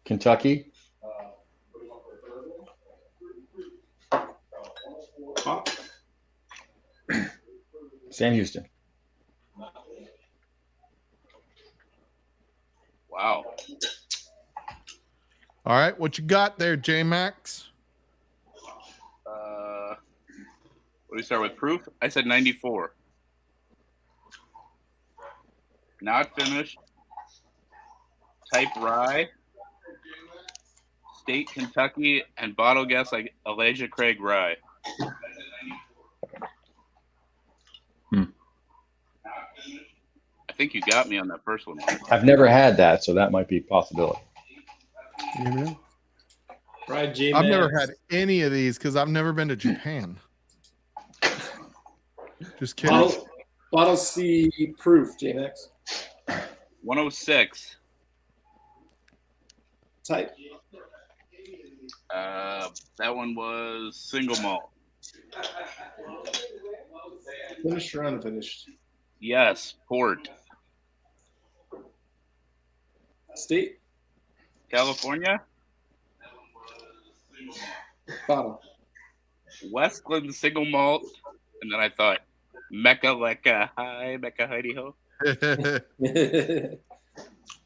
Speaker 12: Kentucky.
Speaker 3: Hop.
Speaker 12: Sam Houston.
Speaker 4: Wow.
Speaker 2: All right, what you got there, J-Max?
Speaker 4: What do we start with? Proof? I said 94. Not finished. Type rye. State Kentucky and bottle guess like Elijah Craig rye. I think you got me on that first one.
Speaker 12: I've never had that, so that might be a possibility.
Speaker 9: You never know.
Speaker 3: Right, J.
Speaker 2: I've never had any of these because I've never been to Japan. Just kidding.
Speaker 3: Bottle C proof, J-Max.
Speaker 4: 106.
Speaker 3: Type.
Speaker 4: That one was single malt.
Speaker 3: Finished or unfinished?
Speaker 4: Yes, port.
Speaker 3: State.
Speaker 4: California.
Speaker 3: Bottle.
Speaker 4: Westland single malt. And then I thought, Mecca Lecca Hi, Mecca Heidi Ho.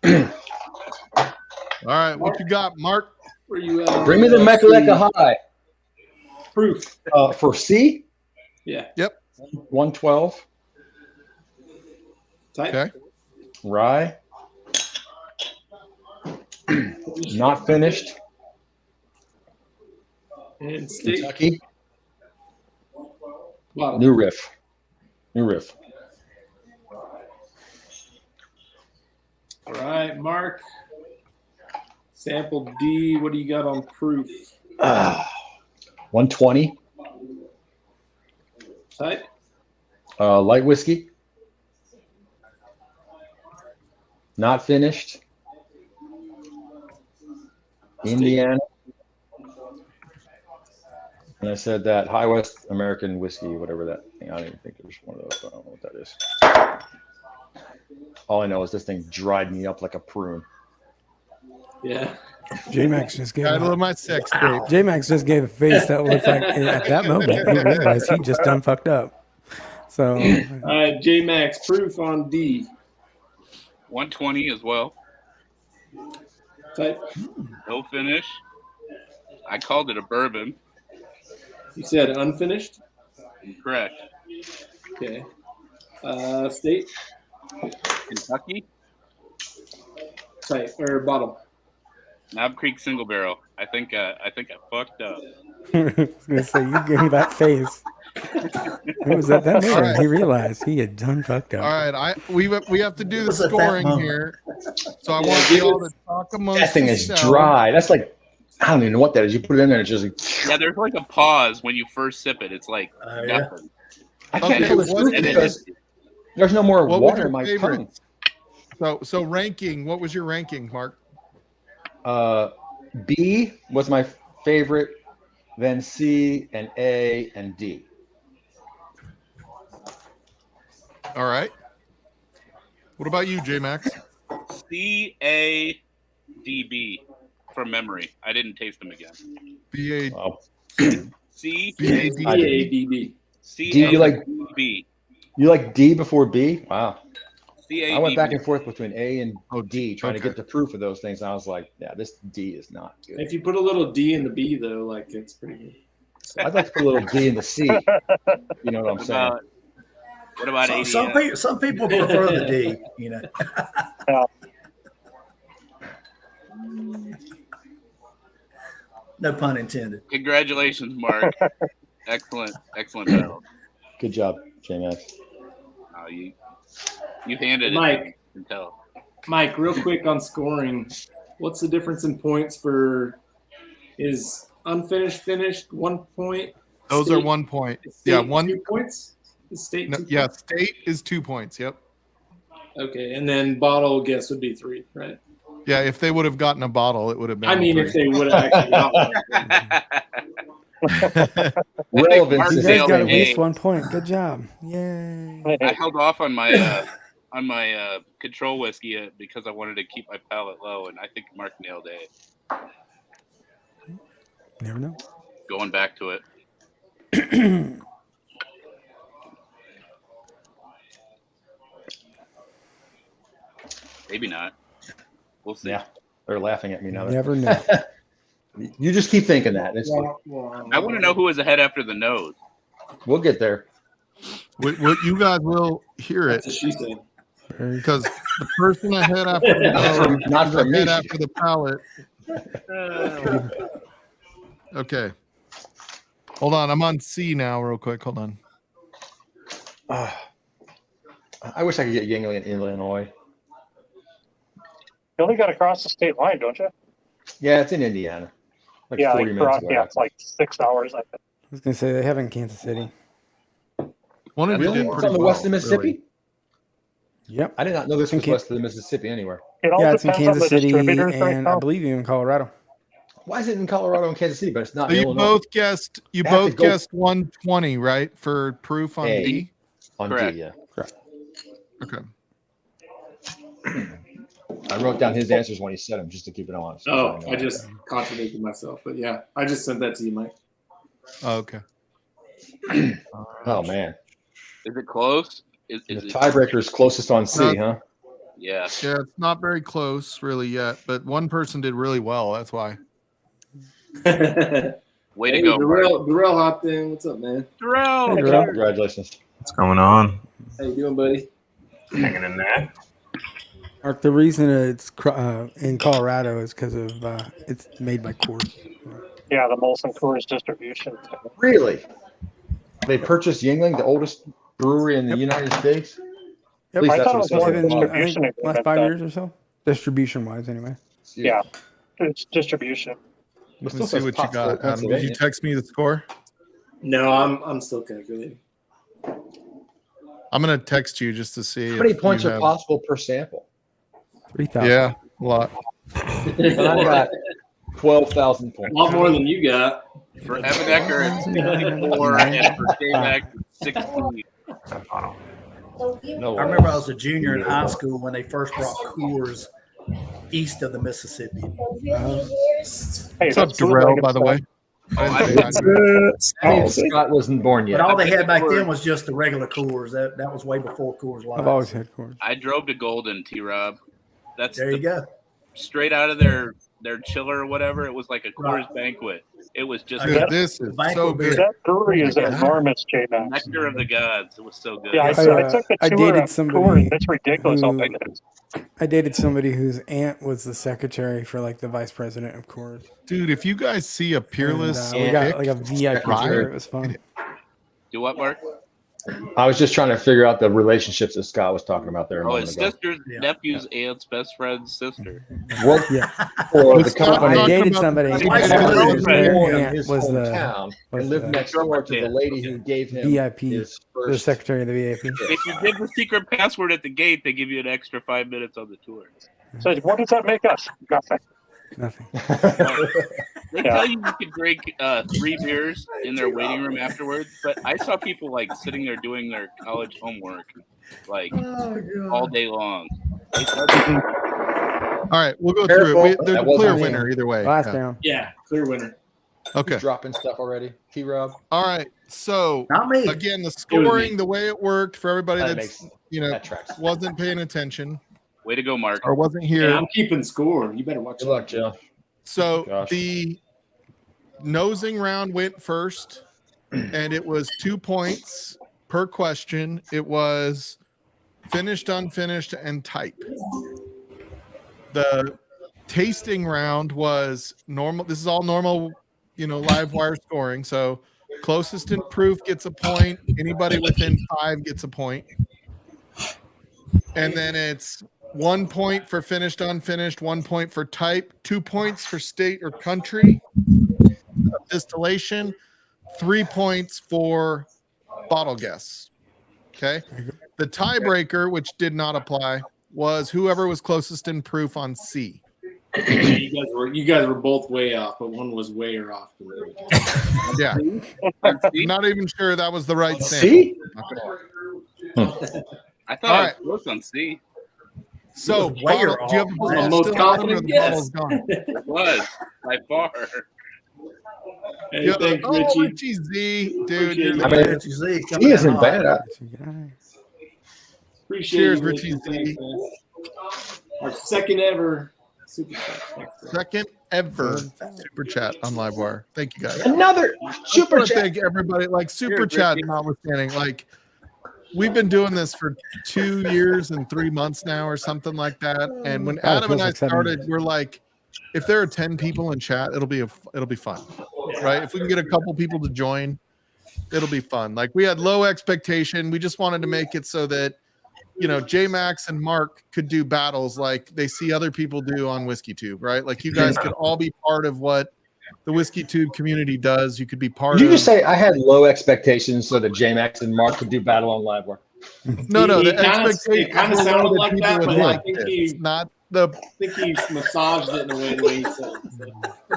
Speaker 2: All right, what you got, Mark?
Speaker 3: Where you at?
Speaker 12: Bring me the Mechaleka High.
Speaker 3: Proof.
Speaker 12: For C,
Speaker 3: Yeah.
Speaker 2: Yep.
Speaker 12: 112.
Speaker 3: Type.
Speaker 2: Okay.
Speaker 12: Rye. Not finished.
Speaker 3: And state.
Speaker 12: Kentucky.
Speaker 3: Bottle.
Speaker 12: New riff.
Speaker 3: All right, Mark. Sample D. What do you got on proof?
Speaker 12: 120.
Speaker 3: Type.
Speaker 12: Light whiskey. Not finished. Indiana. And I said that High West American whiskey, whatever that thing. I don't even think there's one of those. I don't know what that is. All I know is this thing dried me up like a prune.
Speaker 3: Yeah.
Speaker 9: J-Max just gave
Speaker 2: Title of my sex tape.
Speaker 9: J-Max just gave a face that looked like at that moment he realized he just done fucked up. So
Speaker 3: All right, J Max, proof on D.
Speaker 4: 120 as well.
Speaker 3: Type.
Speaker 4: No finish. I called it a bourbon.
Speaker 3: You said unfinished?
Speaker 4: Correct.
Speaker 3: Okay. State?
Speaker 4: Kentucky.
Speaker 3: Type or bottle?
Speaker 4: Knob Creek Single Barrel. I think I fucked up.
Speaker 9: I was gonna say you gave me that face. It was at that moment he realized he had done fucked up.
Speaker 2: All right, we have to do the
Speaker 11: Was it that
Speaker 2: scoring
Speaker 11: moment?
Speaker 2: here. So I want you all to talk amongst
Speaker 12: That thing is
Speaker 2: yourselves.
Speaker 12: dry. That's like, I don't even know what that is. You put it in there and it's just like,
Speaker 4: Yeah, there's like a pause when you first sip it. It's like
Speaker 11: Yeah.
Speaker 4: nothing.
Speaker 12: I can't
Speaker 2: Okay,
Speaker 12: feel this
Speaker 2: what
Speaker 12: fruit
Speaker 2: is it?
Speaker 12: because there's no more
Speaker 2: What was
Speaker 12: water
Speaker 2: your
Speaker 12: in my tongue.
Speaker 2: favorite? So ranking. What was your ranking, Mark?
Speaker 12: B was my favorite, then C and A and D.
Speaker 2: All right. What about you, J Max?
Speaker 4: CADB from memory. I didn't taste them again.
Speaker 2: B A
Speaker 12: Oh.
Speaker 4: C
Speaker 2: B A D.
Speaker 3: CADB.
Speaker 4: C
Speaker 12: D, you like-
Speaker 4: B.
Speaker 12: You like D before B? Wow.
Speaker 4: C
Speaker 12: I went back
Speaker 4: A
Speaker 12: and forth between A and D trying to
Speaker 2: okay.
Speaker 12: get the proof of those things. And I was like, yeah, this D is not good.
Speaker 3: If you put a little D in the B though, like it's pretty good.
Speaker 12: I'd like to put a little D in the C. You know what I'm
Speaker 4: What
Speaker 12: saying?
Speaker 4: about what about
Speaker 11: Some people prefer the D, you know. No pun intended.
Speaker 4: Congratulations, Mark. excellent battle.
Speaker 12: Good job, J-Max.
Speaker 4: You handed
Speaker 3: Mike.
Speaker 4: it. You can tell.
Speaker 3: Mike, real quick on scoring. What's the difference in points for is unfinished finished 1 point?
Speaker 2: Those
Speaker 3: State-
Speaker 2: are 1 point.
Speaker 3: State
Speaker 2: Yeah, 1.
Speaker 3: 2 points? Is state
Speaker 2: No,
Speaker 3: 2
Speaker 2: yeah,
Speaker 3: points?
Speaker 2: state is 2 points. Yep.
Speaker 3: Okay, and then bottle guess would be 3, right?
Speaker 2: Yeah, if they would have gotten a bottle, it would have been.
Speaker 3: I mean,
Speaker 2: 3.
Speaker 3: if they would have actually got one.
Speaker 12: Relevance
Speaker 4: Mark
Speaker 9: You
Speaker 12: is
Speaker 9: guys
Speaker 4: nailed
Speaker 9: got
Speaker 4: it.
Speaker 9: at least 1 point. Good job. Yay.
Speaker 4: I held off on my control whiskey because I wanted to keep my palate low, and I think Mark nailed it.
Speaker 9: Never know.
Speaker 4: Going back to it. Maybe not. We'll see.
Speaker 12: Yeah, they're laughing at me now.
Speaker 9: Never know.
Speaker 12: You just keep thinking that. It's,
Speaker 4: I want to know who was ahead after the nose.
Speaker 12: we'll get there.
Speaker 2: You guys will hear it
Speaker 3: That's what she said.
Speaker 2: because the person ahead after the nose
Speaker 12: Not
Speaker 2: is
Speaker 12: for me.
Speaker 2: ahead after the palate. Okay. Hold on. I'm on C now, real quick. Hold on.
Speaker 12: I wish I could get Yingling in Illinois.
Speaker 5: You only got to cross the state line, don't you?
Speaker 12: Yeah, it's in Indiana. Like
Speaker 5: Yeah,
Speaker 12: 40 minutes away.
Speaker 5: yeah, it's like 6 hours, I think.
Speaker 9: I was gonna say they have in Kansas City.
Speaker 2: One of you
Speaker 12: Really?
Speaker 2: did
Speaker 12: It's
Speaker 2: pretty
Speaker 12: on the
Speaker 2: well,
Speaker 12: west of Mississippi?
Speaker 2: really.
Speaker 9: Yep.
Speaker 12: I did not know this was
Speaker 9: In
Speaker 12: west of the Mississippi anywhere.
Speaker 5: It all
Speaker 9: Yeah, it's in
Speaker 5: depends on
Speaker 9: Kansas
Speaker 5: the
Speaker 9: City
Speaker 5: distributors right
Speaker 9: and
Speaker 5: now.
Speaker 9: I believe even Colorado.
Speaker 12: Why is it in Colorado and Kansas City, but it's not
Speaker 2: So
Speaker 12: in
Speaker 2: you
Speaker 12: Illinois?
Speaker 2: both guessed. You
Speaker 12: I have to
Speaker 2: both
Speaker 12: go-
Speaker 2: guessed 120, right? For proof on
Speaker 12: A.
Speaker 2: D.
Speaker 12: On
Speaker 4: Correct.
Speaker 12: D, yeah.
Speaker 2: Okay.
Speaker 12: I wrote down his answers when he said them just to keep it honest.
Speaker 3: Oh, I just contradicted myself. But yeah, I just sent that to you, Mike.
Speaker 2: Oh, okay.
Speaker 12: Oh, man.
Speaker 4: Is it close? Is
Speaker 12: The
Speaker 4: it?
Speaker 12: tiebreaker is closest on C, huh?
Speaker 4: Yeah.
Speaker 2: Yeah, it's not very close really yet, but one person did really well. That's why.
Speaker 4: Way to go, Mark.
Speaker 3: Darrell hopped in. What's up, man?
Speaker 4: Darrell.
Speaker 9: Hey, Darrell.
Speaker 12: Congratulations.
Speaker 13: What's going on?
Speaker 3: How you doing, buddy?
Speaker 13: Hanging in there.
Speaker 9: Mark, the reason it's in Colorado is because of it's made by Coors.
Speaker 5: Yeah, the Molson Coors distribution.
Speaker 12: Really? They purchased Yingling, the oldest brewery in the United States? At least
Speaker 5: I
Speaker 12: that's
Speaker 5: thought it
Speaker 12: what
Speaker 5: was
Speaker 12: it
Speaker 5: more
Speaker 12: says.
Speaker 5: than
Speaker 9: I
Speaker 5: distribution
Speaker 9: think last
Speaker 5: agreement,
Speaker 9: 5
Speaker 5: though.
Speaker 9: years or so, distribution wise, anyway.
Speaker 5: Yeah, it's distribution.
Speaker 12: It
Speaker 2: Let
Speaker 12: still
Speaker 2: me see
Speaker 12: says
Speaker 2: what you
Speaker 12: Pottsville,
Speaker 2: got, Adam. Did you
Speaker 12: Pennsylvania.
Speaker 2: text me the score?
Speaker 3: No, I'm still calculating.
Speaker 2: I'm gonna text you just to see.
Speaker 12: How many
Speaker 2: if
Speaker 12: points
Speaker 2: you
Speaker 12: are
Speaker 2: have-
Speaker 12: possible per sample?
Speaker 9: 3,000.
Speaker 2: Yeah, a lot.
Speaker 12: And I got 12,000
Speaker 3: A
Speaker 12: points.
Speaker 3: lot more than you got.
Speaker 4: For Evan Ecker, it's 54, and for J-Mac, it's 16.
Speaker 12: No
Speaker 11: I
Speaker 12: way.
Speaker 11: remember I was a junior in high school when they first brought Coors east of the Mississippi.
Speaker 5: Hey,
Speaker 2: What's up,
Speaker 5: that's
Speaker 2: Darrell,
Speaker 5: bootleg
Speaker 2: by the
Speaker 5: stuff.
Speaker 2: way? I didn't say
Speaker 12: I mean, Scott wasn't born yet.
Speaker 11: But all they had back then was just the regular Coors. That was way before Coors Light.
Speaker 9: I've always had Coors.
Speaker 4: I drove to Golden, T-Rob. That's
Speaker 11: There you go.
Speaker 4: straight out of their chiller or whatever. It was like a Coors banquet. It was just
Speaker 2: Dude, this is so good.
Speaker 5: That brewery is enormous, J-Max.
Speaker 4: nectar of the gods. It was so good.
Speaker 5: Yeah, I took the
Speaker 9: I
Speaker 5: tour
Speaker 9: dated
Speaker 5: of
Speaker 9: somebody
Speaker 5: Coors. It's ridiculous how
Speaker 9: who-
Speaker 5: big it is.
Speaker 9: I dated somebody whose aunt was the secretary for like the vice president of Coors.
Speaker 2: Dude, if you guys see a Peerless,
Speaker 9: And, we got like a
Speaker 2: pic,
Speaker 9: VIP
Speaker 2: right?
Speaker 9: tour. It was fun.
Speaker 4: Do what, Mark?
Speaker 12: I was just trying to figure out the relationships that Scott was talking about there a
Speaker 4: Oh,
Speaker 12: moment
Speaker 4: his
Speaker 12: ago.
Speaker 4: sister's nephew's aunt's best friend's sister.
Speaker 12: Work
Speaker 9: Yeah.
Speaker 12: for the
Speaker 2: Scott
Speaker 12: company.
Speaker 9: I dated
Speaker 2: about
Speaker 9: somebody.
Speaker 2: the
Speaker 9: whose
Speaker 2: vice
Speaker 9: aunt
Speaker 12: in his
Speaker 9: was the
Speaker 12: hometown
Speaker 9: was
Speaker 12: and lived
Speaker 9: the
Speaker 12: next door to the lady who gave him
Speaker 9: VIP,
Speaker 12: his
Speaker 9: the
Speaker 12: first.
Speaker 9: secretary of the VIP.
Speaker 4: If you give the secret password at the gate, they give you an extra 5 minutes on the tour.
Speaker 5: So what does that make us? Nothing.
Speaker 9: Nothing.
Speaker 4: They tell you you can drink 3 beers in their waiting room afterwards, but I saw people like sitting there doing their college homework like all day long.
Speaker 2: All right, we'll go through it. There's a clear winner either way.
Speaker 9: Last
Speaker 2: Yeah.
Speaker 9: down.
Speaker 3: Yeah, clear winner.
Speaker 2: Okay.
Speaker 12: Dropping stuff already. T-Rob.
Speaker 2: All right. So
Speaker 11: Not me.
Speaker 2: again, the scoring, the way it worked for everybody
Speaker 12: That
Speaker 2: that's
Speaker 12: makes-
Speaker 2: you know
Speaker 12: that tracks.
Speaker 2: wasn't paying attention
Speaker 4: Way to go, Mark.
Speaker 2: or wasn't
Speaker 3: Yeah,
Speaker 2: here.
Speaker 3: I'm keeping score. You better watch
Speaker 12: Good luck, Joe.
Speaker 2: So
Speaker 12: Gosh.
Speaker 2: the nosing round went first, and it was 2 points per question. It was finished, unfinished, and type. The tasting round was normal. This is all normal, live wire scoring. So closest in proof gets a point. Anybody within 5 gets a point. And then it's 1 point for finished, unfinished, 1 point for type, 2 points for state or country of distillation, 3 points for bottle guess. Okay. The tiebreaker, which did not apply, was whoever was closest in proof on C.
Speaker 3: You guys were both way off, but one was way off.
Speaker 2: Yeah. Not even sure that was the right
Speaker 12: C?
Speaker 2: sample.
Speaker 4: I thought
Speaker 2: All
Speaker 4: I
Speaker 2: right.
Speaker 4: was close on C.
Speaker 2: So,
Speaker 11: Way
Speaker 2: bottle, do you have the
Speaker 11: off.
Speaker 2: bottle
Speaker 3: Most
Speaker 2: still
Speaker 3: confident
Speaker 2: on or the
Speaker 3: guess.
Speaker 2: bottle's gone?
Speaker 4: It was by far.
Speaker 3: Hey,
Speaker 2: Yeah,
Speaker 3: thanks,
Speaker 2: oh,
Speaker 3: Richie.
Speaker 2: Richie Z, dude.
Speaker 3: Appreciate
Speaker 2: You're
Speaker 3: it.
Speaker 2: the
Speaker 12: I mean,
Speaker 11: Richie Z coming
Speaker 12: He
Speaker 11: in
Speaker 12: isn't
Speaker 11: hot.
Speaker 12: bad.
Speaker 3: Appreciate
Speaker 2: Cheers,
Speaker 3: you,
Speaker 2: Richie Z.
Speaker 3: Thanks, man. Our second ever super chat. Thanks, bro.
Speaker 2: second ever super chat on Livewire. Thank you guys.
Speaker 12: Another super chat.
Speaker 2: Thank everybody. Like super
Speaker 4: Cheers,
Speaker 2: chat
Speaker 4: Richie.
Speaker 2: notwithstanding, like we've been doing this for 2 years and 3 months now or something like that. And when
Speaker 9: Oh, it
Speaker 2: Adam and
Speaker 9: feels
Speaker 2: I
Speaker 9: like 7
Speaker 2: started,
Speaker 9: years.
Speaker 2: we're like, if there are 10 people in chat, it'll be fun, right? If we can get a couple people to join, it'll be fun. Like we had low expectation. We just wanted to make it so that J Max and Mark could do battles like they see other people do on Whiskey Tube, right? Like you guys could all be part of what the Whiskey Tube community does. You could be part
Speaker 12: Did you
Speaker 2: of.
Speaker 12: just say I had low expectations so that J-Max and Mark could do battle on Livewire?
Speaker 2: No,
Speaker 3: He
Speaker 2: the
Speaker 3: kinda-
Speaker 2: expectation
Speaker 3: it kinda
Speaker 2: was
Speaker 3: sounded
Speaker 2: that
Speaker 3: like
Speaker 2: people
Speaker 3: that,
Speaker 2: would
Speaker 3: but I
Speaker 2: like
Speaker 3: think
Speaker 2: this.
Speaker 3: he-
Speaker 2: It's not the.
Speaker 3: I think he massaged it in a way the way he said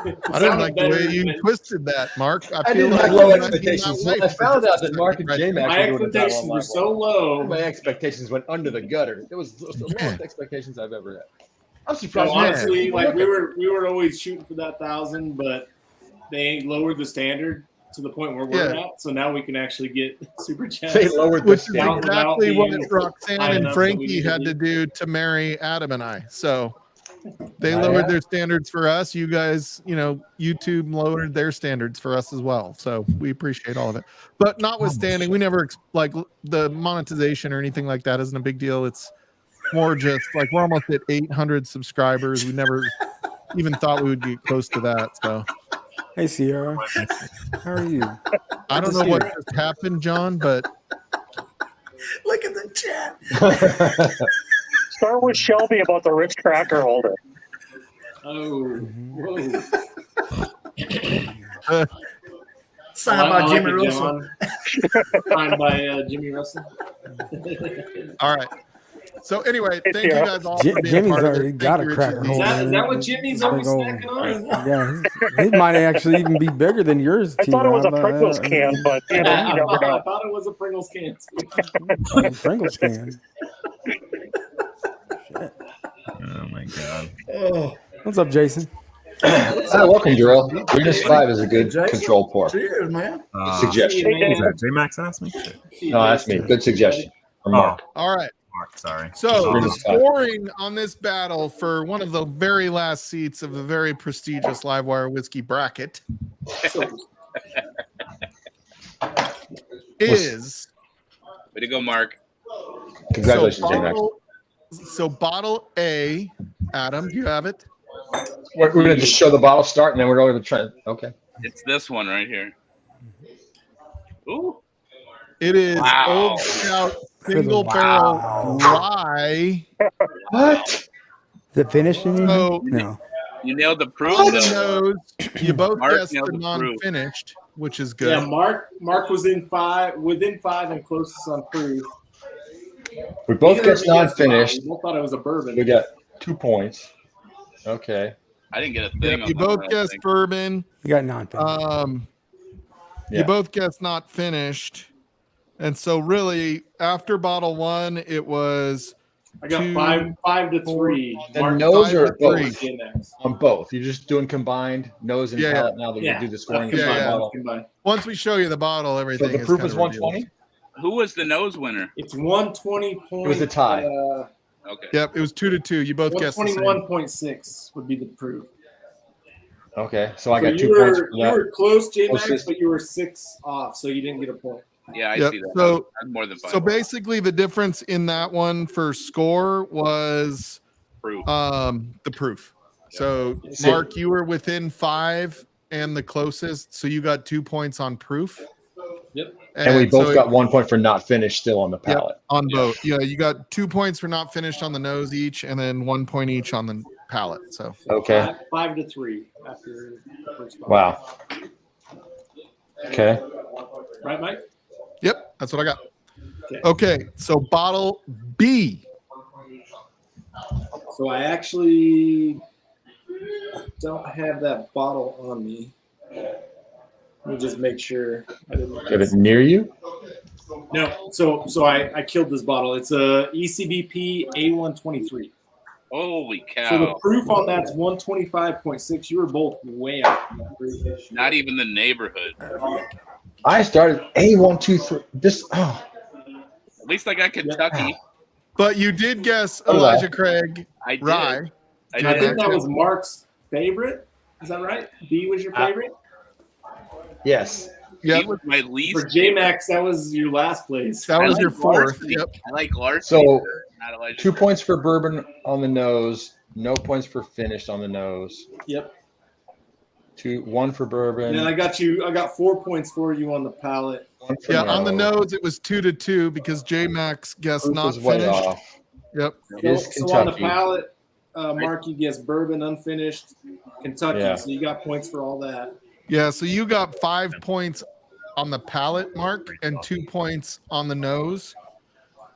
Speaker 3: it.
Speaker 2: I don't like the way you twisted that, Mark.
Speaker 12: I
Speaker 2: feel
Speaker 12: didn't
Speaker 2: like
Speaker 12: have low
Speaker 2: you might be
Speaker 12: expectations.
Speaker 2: my
Speaker 12: When I
Speaker 2: wife.
Speaker 12: found out that Mark and
Speaker 2: Right.
Speaker 12: J-Max
Speaker 3: My
Speaker 12: were doing a battle
Speaker 3: expectations
Speaker 12: on
Speaker 3: were
Speaker 12: Livewire,
Speaker 3: so low.
Speaker 12: my expectations went under the gutter. It was the lowest expectations I've ever had. I'm
Speaker 3: So
Speaker 12: surprised.
Speaker 3: honestly, like we were always shooting for that 1,000, but they lowered the standard to the point where we're
Speaker 2: Yeah.
Speaker 3: at. So now we can actually get super chats.
Speaker 12: They lowered the
Speaker 2: Which is
Speaker 12: standard.
Speaker 2: exactly what Roxanne
Speaker 3: high
Speaker 2: and
Speaker 3: enough that we
Speaker 2: Frankie
Speaker 3: need
Speaker 2: had to do to marry Adam and I. So they lowered their standards for us. You guys, YouTube lowered their standards for us as well. So we appreciate all of it. But notwithstanding, we never like the monetization or anything like that isn't a big deal. It's more just like we're almost at 800 subscribers. We never even thought we would get close to that. So
Speaker 9: Hey, Sierra. How are you?
Speaker 2: I don't know what just happened, John, but
Speaker 11: Look at the chat.
Speaker 5: Start with Shelby about the rich cracker holder.
Speaker 3: Oh, whoa.
Speaker 11: Signed by Jimmy Russell.
Speaker 3: Signed by Jimmy Russell.
Speaker 2: all right. So anyway, thank you guys all for being
Speaker 9: Jimmy's
Speaker 2: a part of
Speaker 9: already
Speaker 2: it.
Speaker 9: got
Speaker 2: Thank
Speaker 9: a
Speaker 2: you,
Speaker 9: cracker
Speaker 2: Richie.
Speaker 9: holder.
Speaker 3: Is that what Jimmy's always
Speaker 9: Big old-
Speaker 3: snacking on?
Speaker 9: Yeah, his might actually even be bigger than yours.
Speaker 5: I thought it was a
Speaker 9: T-Rob.
Speaker 5: Pringles can, but you know, you never
Speaker 3: I
Speaker 5: know.
Speaker 3: thought it was a Pringles can.
Speaker 9: Pringles can.
Speaker 13: Oh my god.
Speaker 11: Oh,
Speaker 9: What's up, Jason?
Speaker 12: Welcome, Darrell. 3-5 is a good control pour.
Speaker 11: Cheers, man.
Speaker 12: Suggestion.
Speaker 13: Is that J-Max asked me?
Speaker 12: No, that's me. Good suggestion. From Mark.
Speaker 2: All right.
Speaker 13: Mark, sorry.
Speaker 2: So the
Speaker 12: 3-5.
Speaker 2: scoring on this battle for one of the very last seats of the very prestigious Livewire Whiskey bracket is.
Speaker 4: Way to go, Mark.
Speaker 12: Congratulations, J-Max.
Speaker 2: So bottle A, Adam, do you have it?
Speaker 12: We're going to just show the bottle start, and then we're going to try. Okay.
Speaker 4: It's this one right here. Ooh.
Speaker 2: It is
Speaker 4: Wow.
Speaker 2: Old Scout Single Barrel Rye.
Speaker 12: What?
Speaker 9: The finishing?
Speaker 2: So,
Speaker 9: No.
Speaker 4: You nailed the proof.
Speaker 2: on the
Speaker 4: though.
Speaker 2: nose, you both
Speaker 4: Mark
Speaker 2: guessed
Speaker 4: nailed
Speaker 2: the
Speaker 4: the proof.
Speaker 2: non-finished, which is good.
Speaker 3: Yeah, Mark was within five and closest on proof.
Speaker 12: We both
Speaker 3: Neither of
Speaker 12: guessed
Speaker 3: you guessed
Speaker 12: non-finished.
Speaker 3: mine. We both thought it was a bourbon.
Speaker 12: We got 2 points. Okay.
Speaker 4: I didn't get a
Speaker 2: Yeah,
Speaker 4: thing.
Speaker 2: you both guessed bourbon.
Speaker 9: You got non-finished.
Speaker 12: Yeah.
Speaker 2: You both guessed not finished. And so really, after bottle one, it was
Speaker 3: I got
Speaker 2: 2,
Speaker 3: 5 to 3.
Speaker 12: The
Speaker 3: Mark,
Speaker 12: nose
Speaker 2: 5
Speaker 12: or
Speaker 2: to
Speaker 12: both?
Speaker 2: 3.
Speaker 12: On both. You're just doing combined nose and
Speaker 2: Yeah,
Speaker 12: palate now that
Speaker 3: Yeah.
Speaker 12: you do the scoring.
Speaker 2: Yeah,
Speaker 12: of the
Speaker 2: yeah.
Speaker 12: bottle.
Speaker 3: Combined.
Speaker 2: Once we show you the bottle,
Speaker 12: So
Speaker 2: everything
Speaker 12: the
Speaker 2: is
Speaker 12: proof
Speaker 2: kind
Speaker 12: is
Speaker 2: of
Speaker 12: 120?
Speaker 4: Who was the nose winner?
Speaker 3: It's 120 point.
Speaker 12: It was a tie.
Speaker 4: Okay.
Speaker 2: Yep, it was 2 to 2. You both guessed the same.
Speaker 3: 121.6 would be the proof.
Speaker 12: Okay. So I
Speaker 3: So
Speaker 12: got 2 points for
Speaker 3: you
Speaker 12: that.
Speaker 3: were close, J-Max,
Speaker 12: Closest.
Speaker 3: but you were 6 off, so you didn't get a point.
Speaker 4: Yeah, I
Speaker 2: Yep,
Speaker 4: see that.
Speaker 2: so-
Speaker 4: That's more than 5.
Speaker 2: So basically, the difference in that one for score was
Speaker 4: proof.
Speaker 2: the proof. So
Speaker 12: So-
Speaker 2: Mark, you were within 5 and the closest, so you got 2 points on proof.
Speaker 3: Yep.
Speaker 12: And we both
Speaker 2: so
Speaker 12: got 1 point for not finished still on the
Speaker 2: Yep,
Speaker 12: palate.
Speaker 2: on both. Yeah, you got 2 points for not finished on the nose each, and then 1 point each on the palate. So
Speaker 12: Okay.
Speaker 3: 5 to 3 after the first bottle.
Speaker 12: Wow. Okay.
Speaker 3: Right, Mike?
Speaker 2: yep, that's what I got.
Speaker 3: Okay.
Speaker 2: Okay, so bottle B.
Speaker 3: So I actually don't have that bottle on me. Let me just make sure I didn't.
Speaker 12: Got it near you?
Speaker 3: No, so I killed this bottle. It's a ECBP A123.
Speaker 4: Holy
Speaker 3: So the
Speaker 4: cow.
Speaker 3: proof on that's 125.6. You were both way out.
Speaker 4: Not even the neighborhood.
Speaker 12: I started A123. This. Oh.
Speaker 4: At least I got Kentucky.
Speaker 2: But you did guess
Speaker 12: Oh, wow.
Speaker 2: Elijah Craig
Speaker 4: I did.
Speaker 2: Rye.
Speaker 4: I
Speaker 3: I
Speaker 4: did.
Speaker 3: think that was Mark's favorite. Is that right? B was your favorite?
Speaker 12: Yes.
Speaker 4: He
Speaker 2: Yep,
Speaker 4: was my least.
Speaker 3: For J-Max, that was your last place.
Speaker 2: that
Speaker 4: I
Speaker 2: was
Speaker 4: like
Speaker 2: your fourth.
Speaker 4: Larceny.
Speaker 2: Yep.
Speaker 4: I like Larceny.
Speaker 12: So
Speaker 4: Not Elijah
Speaker 12: 2
Speaker 4: Craig.
Speaker 12: points for bourbon on the nose. No points for finished on the nose.
Speaker 3: Yep.
Speaker 12: 1 for bourbon.
Speaker 3: And then I got 4 points for you on the palate.
Speaker 12: 1 for
Speaker 2: Yeah, on the nose it was 2 to 2 because J Max guessed
Speaker 12: Proof
Speaker 2: not
Speaker 12: is way
Speaker 2: finished.
Speaker 12: off.
Speaker 2: Yep.
Speaker 12: It is
Speaker 3: So on the
Speaker 12: Kentucky.
Speaker 3: palate, Mark, you guessed bourbon unfinished, Kentucky.
Speaker 12: Yeah.
Speaker 3: So you got points for all that.
Speaker 2: Yeah, so you got 5 points on the palate, Mark, and 2 points on the nose.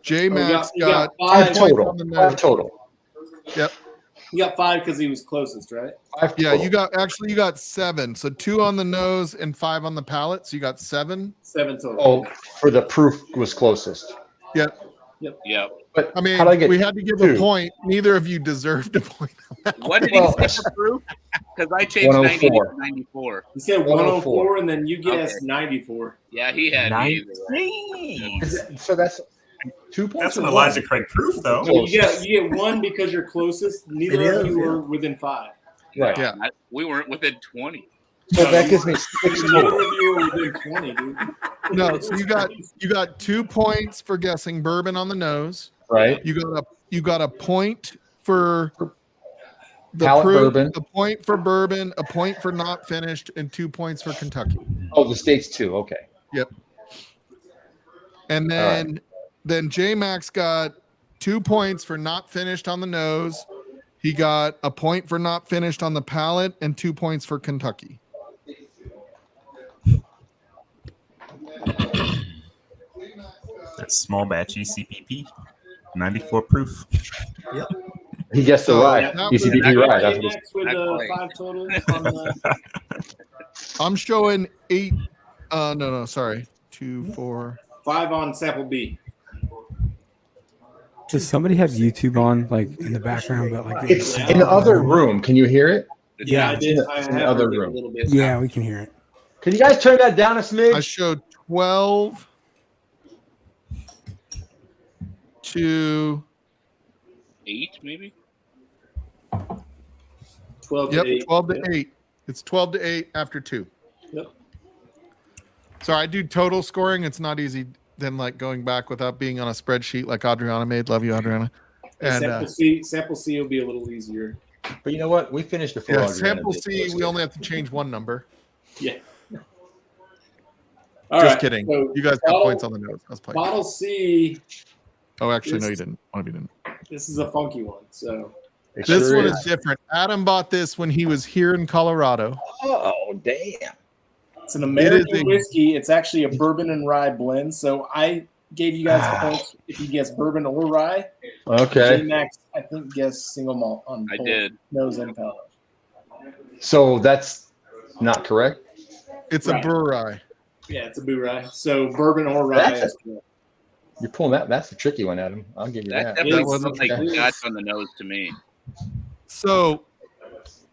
Speaker 2: J Max
Speaker 3: you got
Speaker 2: got
Speaker 3: 5
Speaker 2: 2 points
Speaker 12: total.
Speaker 2: on the
Speaker 12: 5
Speaker 2: nose.
Speaker 12: total.
Speaker 2: Yep.
Speaker 3: You got 5 because he was closest, right?
Speaker 12: 5
Speaker 2: Yeah,
Speaker 12: total.
Speaker 2: you got 7. So 2 on the nose and 5 on the palate. So you got 7.
Speaker 3: 7 total.
Speaker 12: Oh, for the proof was closest.
Speaker 2: Yep.
Speaker 4: Yeah.
Speaker 12: But
Speaker 2: I mean,
Speaker 12: how'd I get
Speaker 2: we had to give
Speaker 12: 2?
Speaker 2: a point. Neither of you deserved a point.
Speaker 4: What did
Speaker 12: Well,
Speaker 4: he say for proof? Because I changed 90
Speaker 12: 104.
Speaker 4: to 94.
Speaker 3: You said 104, and then you guessed 94.
Speaker 4: Yeah, he had me.
Speaker 12: So that's 2 points.
Speaker 13: That's an
Speaker 12: or
Speaker 13: Elijah
Speaker 12: 1?
Speaker 13: Craig proof, though.
Speaker 3: So you get 1 because you're closest. Neither
Speaker 11: It
Speaker 3: of
Speaker 11: is,
Speaker 3: you
Speaker 11: yeah.
Speaker 3: were within 5.
Speaker 12: Right.
Speaker 2: Yeah.
Speaker 4: We weren't within 20.
Speaker 12: So that gives me 6
Speaker 3: Neither
Speaker 12: total.
Speaker 3: of you were within 20, dude.
Speaker 2: No, so you got 2 points for guessing bourbon on the nose.
Speaker 12: Right.
Speaker 2: You got a point for the
Speaker 12: Palate
Speaker 2: proof,
Speaker 12: bourbon.
Speaker 2: a point for bourbon, a point for not finished, and 2 points for Kentucky.
Speaker 12: Oh, the states too. Okay.
Speaker 2: Yep. And
Speaker 12: All right.
Speaker 2: then J Max got 2 points for not finished on the nose. He got a point for not finished on the palate and 2 points for Kentucky.
Speaker 13: That's small batch ECPP. 94 proof.
Speaker 12: He guessed the
Speaker 2: So
Speaker 12: rye.
Speaker 2: that was-
Speaker 12: ECBP rye. That's what
Speaker 3: J-Max with
Speaker 4: Not quite.
Speaker 3: 5 total on the.
Speaker 2: I'm showing 8. No, sorry. 2, 4.
Speaker 3: 5 on sample B.
Speaker 9: Does somebody have YouTube on, like in the background? But like,
Speaker 12: it's in the other room. Can you hear it?
Speaker 9: Yeah.
Speaker 3: I did. I
Speaker 12: It's in the
Speaker 3: have
Speaker 12: other
Speaker 3: heard it a
Speaker 12: room.
Speaker 3: little bit.
Speaker 9: Yeah, we can hear it.
Speaker 12: Can you guys turn that down a
Speaker 2: I
Speaker 12: smidge?
Speaker 2: showed 12 to
Speaker 4: 8, maybe.
Speaker 3: 12
Speaker 2: yep,
Speaker 3: to 8.
Speaker 2: 12 to 8. It's 12 to 8 after 2.
Speaker 3: Yep.
Speaker 2: So I do total scoring. It's not easy than like going back without being on a spreadsheet like Adriana made. Love you, Adriana. And
Speaker 3: Sample C will be a little easier.
Speaker 12: But you know what? We finished before.
Speaker 2: yeah,
Speaker 12: Adriana
Speaker 2: sample
Speaker 12: did.
Speaker 2: C, we only have to change one number.
Speaker 3: Yeah.
Speaker 2: Just kidding.
Speaker 3: So
Speaker 2: You guys got points on the nose. I was playing.
Speaker 3: Bottle C.
Speaker 2: Oh, actually, no, you
Speaker 3: This-
Speaker 2: didn't. One of you didn't.
Speaker 3: This is a funky one. So
Speaker 12: It
Speaker 2: This
Speaker 12: sure
Speaker 2: one
Speaker 12: is.
Speaker 2: is different. Adam bought this when he was here in Colorado.
Speaker 12: Oh, damn.
Speaker 3: it's an American
Speaker 2: a-
Speaker 3: whiskey. It's actually a bourbon and rye blend. So I gave you guys the points if you guess bourbon or rye.
Speaker 12: Okay.
Speaker 3: J-Max, I think, guessed single malt on
Speaker 4: I
Speaker 3: both
Speaker 4: did.
Speaker 3: nose and palate.
Speaker 12: So that's not correct.
Speaker 2: It's
Speaker 3: Right.
Speaker 2: a brew rye.
Speaker 3: Yeah, it's a boo rye. So bourbon or rye
Speaker 12: That's
Speaker 3: is correct.
Speaker 12: You're pulling that. That's a tricky one, Adam. I'll give you
Speaker 4: That
Speaker 12: that.
Speaker 4: definitely
Speaker 2: wasn't
Speaker 4: smells like
Speaker 3: okay.
Speaker 4: Dutch on the nose to me.
Speaker 2: So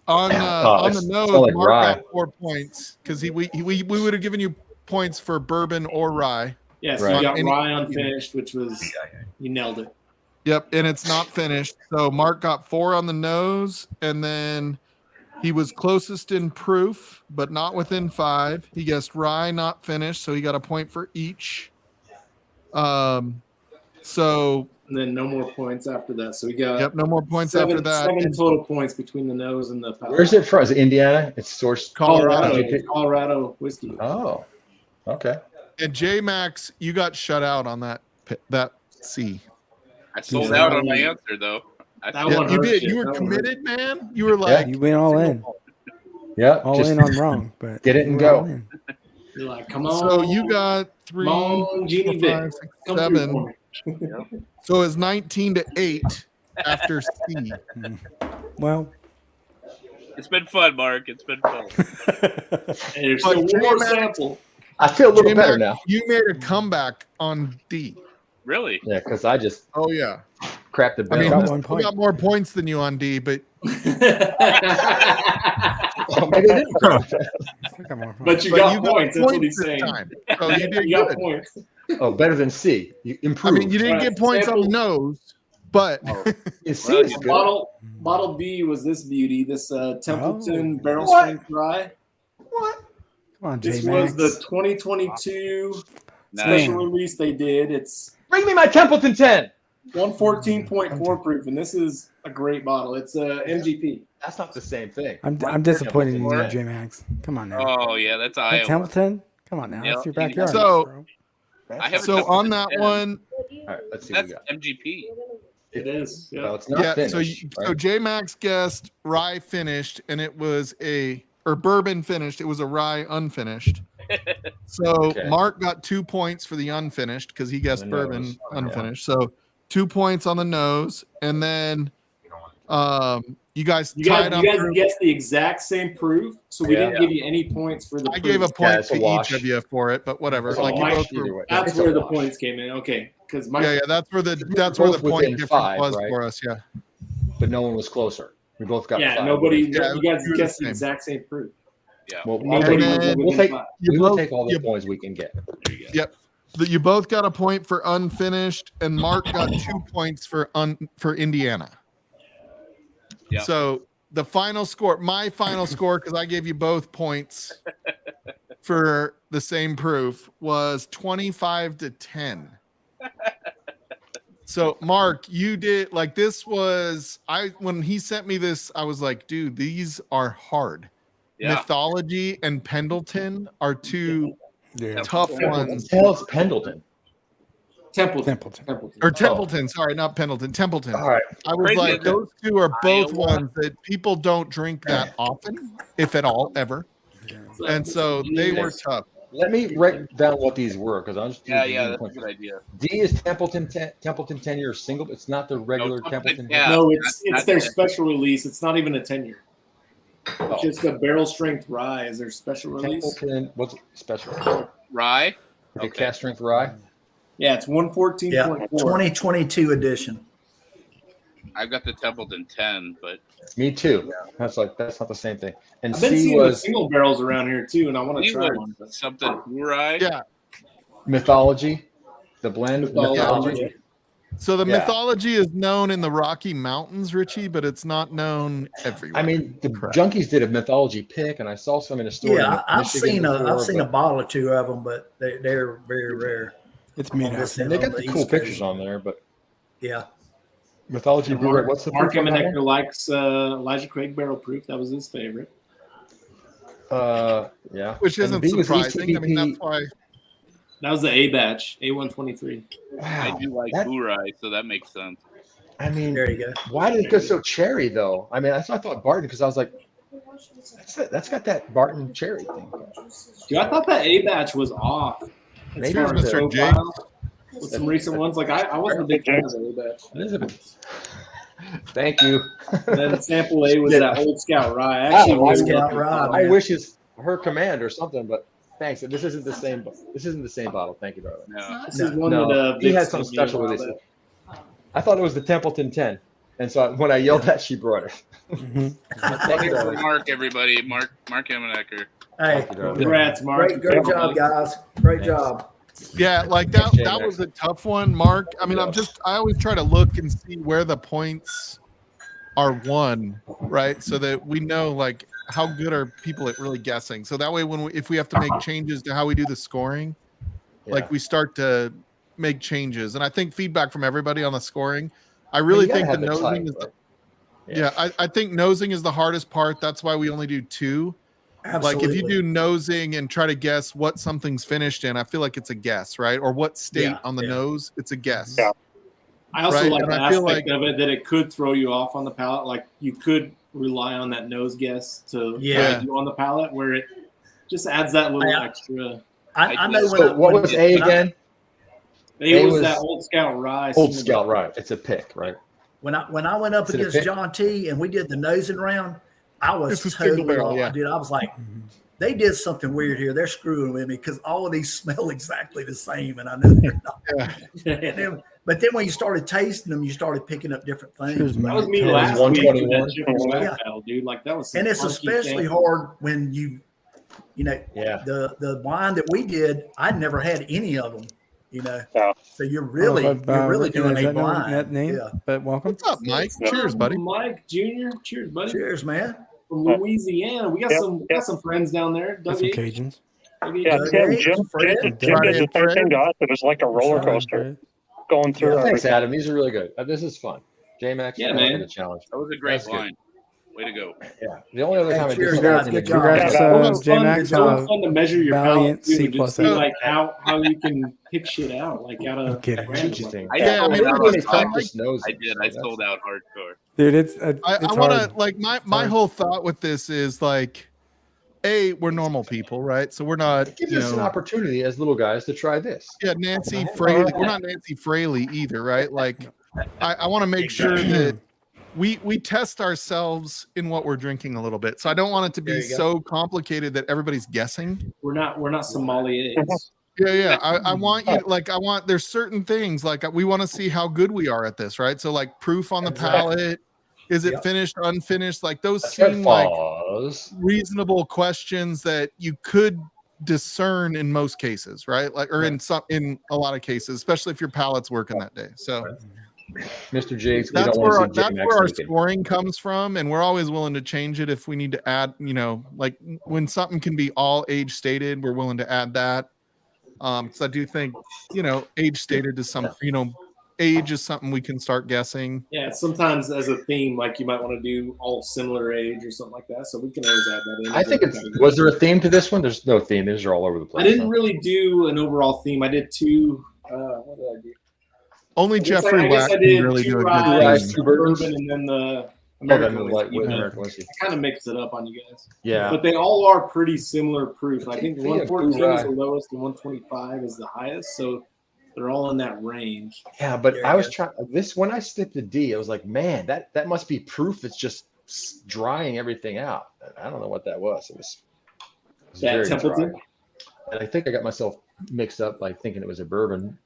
Speaker 2: on the
Speaker 12: it's
Speaker 2: nose,
Speaker 12: smell like
Speaker 2: Mark
Speaker 12: rye.
Speaker 2: got 4 points because we would have given you points for bourbon or rye.
Speaker 3: Yeah, so
Speaker 12: Right.
Speaker 3: you got
Speaker 2: Any-
Speaker 3: rye unfinished, which was you nailed it.
Speaker 2: Yep, and it's not finished. So Mark got 4 on the nose, and then he was closest in proof, but not within 5. He guessed rye, not finished, so he got a point for each. So
Speaker 3: And then no more points after that. So we got
Speaker 2: yep, no more points
Speaker 3: seven,
Speaker 2: after that.
Speaker 3: 7 total points between the nose and the palate.
Speaker 12: Where's it from? Is it Indiana? It's sourced.
Speaker 2: Colorado.
Speaker 3: It's Colorado whiskey.
Speaker 12: Oh, okay.
Speaker 2: And J Max, you got shut out on that C.
Speaker 4: I sold
Speaker 3: Yeah.
Speaker 4: out on my answer though.
Speaker 3: That
Speaker 2: Yeah,
Speaker 3: one
Speaker 2: you
Speaker 3: hurt
Speaker 2: did.
Speaker 3: you.
Speaker 2: You were
Speaker 3: That one hurt.
Speaker 2: committed, man. You were like,
Speaker 9: You went all in.
Speaker 12: Yeah.
Speaker 9: All
Speaker 12: just
Speaker 9: in on wrong, but
Speaker 12: get it
Speaker 9: you
Speaker 12: and
Speaker 9: were all
Speaker 12: go.
Speaker 9: in.
Speaker 3: You're like, come on.
Speaker 2: so you got 3,
Speaker 3: Come on, Genie
Speaker 2: 4,
Speaker 3: Vic.
Speaker 2: 5, 6,
Speaker 3: Come through
Speaker 2: 7.
Speaker 3: for me.
Speaker 2: So it's 19 to 8 after C.
Speaker 9: Well,
Speaker 4: It's been fun, Mark. It's been fun.
Speaker 3: And there's
Speaker 2: But
Speaker 3: still one more
Speaker 2: J-Max-
Speaker 3: sample.
Speaker 12: I feel a little
Speaker 2: J-Max,
Speaker 12: better now.
Speaker 2: You made a comeback on D.
Speaker 4: Really?
Speaker 12: Yeah, because I just
Speaker 2: Oh yeah.
Speaker 12: crapped the
Speaker 2: I mean,
Speaker 12: bell.
Speaker 9: got one
Speaker 2: we
Speaker 9: point.
Speaker 2: got more points than you on D, but
Speaker 12: Maybe I didn't crap.
Speaker 9: Come on.
Speaker 3: But you
Speaker 2: but
Speaker 3: got
Speaker 2: you
Speaker 3: points. That's what he's
Speaker 2: this
Speaker 3: saying.
Speaker 2: time. So you did
Speaker 3: You got
Speaker 2: good.
Speaker 3: points.
Speaker 12: Oh, better than C. You
Speaker 2: I
Speaker 12: improved.
Speaker 2: mean, you didn't
Speaker 3: Right.
Speaker 2: get points on the
Speaker 3: Sample-
Speaker 2: nose, but
Speaker 12: Yeah, C
Speaker 4: Well,
Speaker 12: is good.
Speaker 3: Bottle B was this beauty, this Templeton barrel
Speaker 12: What?
Speaker 3: strength rye.
Speaker 12: What?
Speaker 9: Come on,
Speaker 3: This
Speaker 9: J
Speaker 3: was
Speaker 9: Max.
Speaker 3: the 2022
Speaker 4: Nice.
Speaker 3: special release they did. It's
Speaker 12: Bring me my Templeton 10.
Speaker 3: 114.4 proof, and this is a great bottle. It's a MGP.
Speaker 12: That's not the same thing.
Speaker 9: I'm disappointed in you,
Speaker 4: Templeton.
Speaker 9: J Max. Come on now.
Speaker 4: Oh yeah, that's
Speaker 9: That
Speaker 4: Iowa.
Speaker 9: Templeton? Come on now.
Speaker 4: Yeah.
Speaker 9: It's your backyard.
Speaker 2: So-
Speaker 9: bro.
Speaker 4: I have
Speaker 2: so on that
Speaker 4: Yeah.
Speaker 2: one,
Speaker 12: All right, let's see what
Speaker 4: That's
Speaker 12: we got.
Speaker 4: MGP.
Speaker 3: It is.
Speaker 12: Well,
Speaker 3: Yeah.
Speaker 12: it's not
Speaker 2: yeah.
Speaker 12: finished.
Speaker 2: So
Speaker 12: right?
Speaker 2: J Max guessed rye finished, and it was or bourbon finished. It was a rye unfinished. So
Speaker 12: Okay.
Speaker 2: Mark got 2 points for the unfinished because he guessed
Speaker 12: The
Speaker 2: bourbon
Speaker 12: nose, yeah.
Speaker 2: unfinished. So 2 points on the nose, and then you guys
Speaker 3: You
Speaker 2: tied
Speaker 3: guys,
Speaker 2: up.
Speaker 3: you guys guessed the exact same proof, so we
Speaker 12: Yeah.
Speaker 3: didn't give you any points for the
Speaker 2: I
Speaker 3: proof.
Speaker 2: gave a point
Speaker 12: it's a
Speaker 2: to
Speaker 12: wash.
Speaker 2: each of you for it, but whatever.
Speaker 3: So
Speaker 2: Like you
Speaker 3: Mike-
Speaker 2: both
Speaker 12: Either
Speaker 2: were,
Speaker 12: way.
Speaker 3: That's
Speaker 12: It's a
Speaker 3: where the
Speaker 12: wash.
Speaker 3: points came in. Okay, because my
Speaker 2: yeah, that's where the
Speaker 12: both
Speaker 2: point
Speaker 12: within
Speaker 2: difference
Speaker 12: 5,
Speaker 2: was
Speaker 12: right?
Speaker 2: for us. Yeah.
Speaker 12: But no one was closer. We both got
Speaker 3: yeah,
Speaker 12: 5.
Speaker 3: nobody.
Speaker 2: Yeah,
Speaker 3: you guys
Speaker 2: we were the
Speaker 3: guessed the
Speaker 2: same.
Speaker 3: exact same proof.
Speaker 4: Yeah.
Speaker 12: Well,
Speaker 3: Nobody
Speaker 2: And
Speaker 3: was
Speaker 2: then
Speaker 12: we'll
Speaker 3: within
Speaker 12: take,
Speaker 3: 5.
Speaker 12: we will
Speaker 2: both-
Speaker 12: take all the
Speaker 2: you-
Speaker 12: points we can get.
Speaker 4: There you go.
Speaker 2: Yep. You both got a point for unfinished, and Mark got 2 points for Indiana.
Speaker 4: Yeah.
Speaker 2: So the final score, my final score, because I gave you both points for the same proof, was 25 to 10. So Mark, you did like this was when he sent me this, I was like, dude, these are hard.
Speaker 4: Yeah.
Speaker 2: Mythology and Pendleton are two
Speaker 9: Yeah.
Speaker 2: tough
Speaker 12: What
Speaker 2: ones.
Speaker 12: the hell is Pendleton?
Speaker 3: Templeton.
Speaker 9: Templeton.
Speaker 3: Templeton.
Speaker 2: Or Templeton, sorry, not Pendleton, Templeton.
Speaker 12: All right.
Speaker 2: I was
Speaker 4: Crazy,
Speaker 2: like,
Speaker 4: isn't it?
Speaker 2: those two are both
Speaker 4: Iowa.
Speaker 2: ones that people don't drink that often, if at all, ever. And so they were tough.
Speaker 12: Let me write down what these were because I'm just
Speaker 4: Yeah, that's a good idea.
Speaker 12: D is Templeton 10 year single. It's not the regular Templeton.
Speaker 4: yeah.
Speaker 3: No, it's
Speaker 4: That's
Speaker 3: their
Speaker 4: it.
Speaker 3: special release. It's not even a 10-year.
Speaker 12: Oh,
Speaker 3: Just a barrel strength rye is their special release.
Speaker 12: Templeton. What's special?
Speaker 4: Rye.
Speaker 12: The
Speaker 4: Okay.
Speaker 12: cast strength rye.
Speaker 3: Yeah, it's 114.4.
Speaker 11: Yeah, 2022 edition.
Speaker 4: I've got the Templeton 10, but
Speaker 12: Me too. That's not the same thing. And
Speaker 3: I've been
Speaker 12: C
Speaker 3: seeing the
Speaker 12: was
Speaker 3: single barrels around here too, and I want to
Speaker 4: he
Speaker 3: try
Speaker 4: was
Speaker 3: one. But
Speaker 4: something Urai.
Speaker 2: Yeah.
Speaker 12: mythology, the blend mythology.
Speaker 2: So the
Speaker 12: Yeah.
Speaker 2: mythology is known in the Rocky Mountains, Richie, but it's not known everywhere.
Speaker 12: I mean, the junkies did a mythology pick, and I saw some in a store.
Speaker 11: Yeah,
Speaker 12: in
Speaker 11: I've
Speaker 12: Michigan
Speaker 11: seen
Speaker 12: before,
Speaker 11: I've seen a
Speaker 12: but-
Speaker 11: bottle or two of them, but they're very rare.
Speaker 9: It's made out.
Speaker 12: And they got the cool pictures on there, but
Speaker 11: Yeah.
Speaker 12: mythology brew.
Speaker 3: Mark,
Speaker 12: What's the
Speaker 3: Mark
Speaker 12: proof on that
Speaker 3: Emanecker likes Elijah Craig barrel proof. That was his favorite.
Speaker 12: one? Yeah.
Speaker 2: Which
Speaker 12: And
Speaker 2: isn't
Speaker 12: B was
Speaker 2: surprising. I mean,
Speaker 12: ETBP.
Speaker 2: that's why.
Speaker 3: That was the A batch, A123.
Speaker 4: I
Speaker 12: Wow.
Speaker 4: do like
Speaker 12: that-
Speaker 4: Urai, so that makes sense.
Speaker 12: I mean,
Speaker 11: There you go.
Speaker 12: why did it go so cherry though? I mean, that's what I thought Barton, because I was like, that's got that Barton cherry thing.
Speaker 3: Dude, I thought that A batch was off.
Speaker 12: Maybe
Speaker 3: As far as
Speaker 2: Mr. J.
Speaker 3: profile, with some recent ones, like I wasn't a big fan of the A batch.
Speaker 12: Elizabeth. Thank you.
Speaker 3: And then sample A was
Speaker 12: Yeah.
Speaker 3: that Old Scout Rye. I actually
Speaker 12: Old
Speaker 3: really
Speaker 11: Scout
Speaker 3: love
Speaker 11: Rye,
Speaker 3: that.
Speaker 12: I wish it's her command or something, but thanks. This isn't the same. This isn't the same bottle. Thank you, darling.
Speaker 4: No.
Speaker 3: This is one
Speaker 12: No,
Speaker 3: that
Speaker 12: he
Speaker 3: Vic
Speaker 12: had something
Speaker 3: sent me
Speaker 12: special
Speaker 3: a
Speaker 12: with
Speaker 3: while
Speaker 12: it.
Speaker 3: back.
Speaker 12: I thought it was the Templeton 10, and so when I yelled that, she brought it.
Speaker 9: Mhm.
Speaker 12: Thank you,
Speaker 4: For
Speaker 12: darling.
Speaker 4: Mark, everybody. Mark Emanecker.
Speaker 11: Hey,
Speaker 3: Congrats, Mark.
Speaker 11: great job, guys. Great
Speaker 12: Thanks.
Speaker 11: job.
Speaker 2: Yeah, like
Speaker 12: Thanks,
Speaker 2: that.
Speaker 12: Jay,
Speaker 2: That
Speaker 12: Max.
Speaker 2: was a tough one, Mark. I mean,
Speaker 12: Yeah.
Speaker 2: I always try to look and see where the points are won, right? So that we know like how good are people at really guessing. So that way, if we have to make changes to how we do the scoring, like we start to make changes. And I think feedback from everybody on the scoring. I really think the nosing is. I think nosing is the hardest part. That's why we only do 2.
Speaker 11: Absolutely.
Speaker 2: Like if you do nosing and try to guess what something's finished in, I feel like it's a guess, right? Or what state on the nose, it's a guess.
Speaker 5: Yeah.
Speaker 3: I also
Speaker 2: Right,
Speaker 3: like
Speaker 2: and
Speaker 3: the
Speaker 2: I feel
Speaker 3: aspect of it that it could throw you off on the palate. Like you could rely on that nose guess to guide you on the palate, where it just adds that little extra.
Speaker 11: I know
Speaker 12: So what was A again?
Speaker 3: A was that Old Scout Rye.
Speaker 12: Old Scout Rye. It's a pick, right?
Speaker 11: When I went up
Speaker 12: Is it a
Speaker 11: against
Speaker 12: pick?
Speaker 11: John T and we did the nosing round, I was
Speaker 2: It's a single
Speaker 11: totally
Speaker 2: barrel,
Speaker 11: off.
Speaker 2: yeah.
Speaker 11: Dude, I was like, they did something weird here. They're screwing with me because all of these smell exactly the same, and I know they're not. But then when you started tasting them, you started picking up different things.
Speaker 3: That was me last week with that Jeffrey West battle, dude. Like that was some
Speaker 11: And it's
Speaker 3: funky
Speaker 11: especially
Speaker 3: sample.
Speaker 11: hard when you know, the wine that we did, I'd never had any of them, you know.
Speaker 5: Yeah.
Speaker 11: So you're
Speaker 9: I don't
Speaker 11: really,
Speaker 9: know if I've,
Speaker 11: you're really doing
Speaker 9: recognized
Speaker 11: a
Speaker 9: that name-
Speaker 11: blind.
Speaker 9: that name,
Speaker 11: Yeah.
Speaker 9: but welcome.
Speaker 2: What's up, Mike? Cheers, buddy.
Speaker 3: Mike Jr. Cheers, buddy.
Speaker 11: Cheers, man.
Speaker 3: From Louisiana. We got some friends down there.
Speaker 9: Got some
Speaker 3: Doug H.
Speaker 9: Cajuns.
Speaker 5: Yeah, Jim did the same thing to us. It was like a roller coaster going through.
Speaker 12: Thanks,
Speaker 5: everything.
Speaker 12: Adam. These are really good. This is fun. J-Max,
Speaker 3: Yeah,
Speaker 12: I
Speaker 3: man.
Speaker 12: like the challenge.
Speaker 4: That was a great
Speaker 12: That's good.
Speaker 4: line. Way to go.
Speaker 12: Yeah. The only other time I
Speaker 11: cheers,
Speaker 12: did
Speaker 11: guys.
Speaker 12: something
Speaker 11: Good
Speaker 12: in
Speaker 11: job.
Speaker 9: Congrats,
Speaker 3: Well, it's fun-
Speaker 9: J-Max.
Speaker 3: it's always fun to measure your
Speaker 9: Valiant
Speaker 3: palate too,
Speaker 9: C
Speaker 3: and just
Speaker 9: plus.
Speaker 3: see like how you can pick shit out, like out of
Speaker 9: kidding.
Speaker 3: random.
Speaker 12: Interesting.
Speaker 4: I
Speaker 2: Yeah, I
Speaker 4: sold
Speaker 2: mean,
Speaker 4: out.
Speaker 12: really
Speaker 2: I
Speaker 12: practice nose.
Speaker 4: I did. I sold out hardcore.
Speaker 9: Dude, it's
Speaker 2: I
Speaker 9: it's
Speaker 2: want to
Speaker 9: hard.
Speaker 2: like my
Speaker 9: hard.
Speaker 2: whole thought with this is like, we're normal people, right? So we're not,
Speaker 12: It gives
Speaker 2: you
Speaker 12: us an
Speaker 2: know,
Speaker 12: opportunity as little guys to try this.
Speaker 2: yeah, Nancy Fraley. We're not Nancy Fraley either, right? Like, I want to make sure that we test ourselves in what we're drinking a little bit. So I don't want it to
Speaker 11: There
Speaker 2: be
Speaker 11: you go.
Speaker 2: so complicated that everybody's guessing.
Speaker 3: We're not sommeliers.
Speaker 2: Yeah. I want you like there's certain things like we want to see how good we are at this, right? So like proof on the palate, is it finished, unfinished? Like those seem like reasonable questions that you could discern in most cases, right? Like or in a lot of cases, especially if your palate's working that day. So
Speaker 12: Mr. Jakes, we
Speaker 2: that's
Speaker 12: don't
Speaker 2: where
Speaker 12: want to see
Speaker 2: that's
Speaker 12: J-Max
Speaker 2: where our
Speaker 12: naked.
Speaker 2: scoring comes from, and we're always willing to change it if we need to add. You know, like when something can be all age stated, we're willing to add that. Because I do think age stated is some. Age is something we can start guessing.
Speaker 3: Yeah, sometimes as a theme, like you might want to do all similar age or something like that. So we can always add that in.
Speaker 12: I think was there a theme to this one? There's no theme. These are all over the place.
Speaker 3: I didn't really do an overall theme. I did 2. What did I do?
Speaker 2: Only
Speaker 3: I guess
Speaker 2: Jeffrey
Speaker 3: I
Speaker 2: Wack
Speaker 3: did
Speaker 2: can really
Speaker 3: 2
Speaker 2: do a
Speaker 3: rye,
Speaker 2: good
Speaker 3: 2
Speaker 2: theme.
Speaker 3: bourbon, and then the American whiskey.
Speaker 12: American whiskey.
Speaker 3: I kind of mixed it up on you guys.
Speaker 12: Yeah.
Speaker 3: But they all are pretty similar proof. I think
Speaker 12: Yeah,
Speaker 3: 114 is
Speaker 12: rye.
Speaker 3: the lowest and 125 is the highest. So they're all in that range.
Speaker 12: Yeah, but I was trying this when I snipped the D. I was like, man, that must be proof. It's just drying everything out. I don't know what that was. It was
Speaker 3: That
Speaker 12: very
Speaker 3: Templeton?
Speaker 12: dry. And I think I got myself mixed up by thinking it was a bourbon.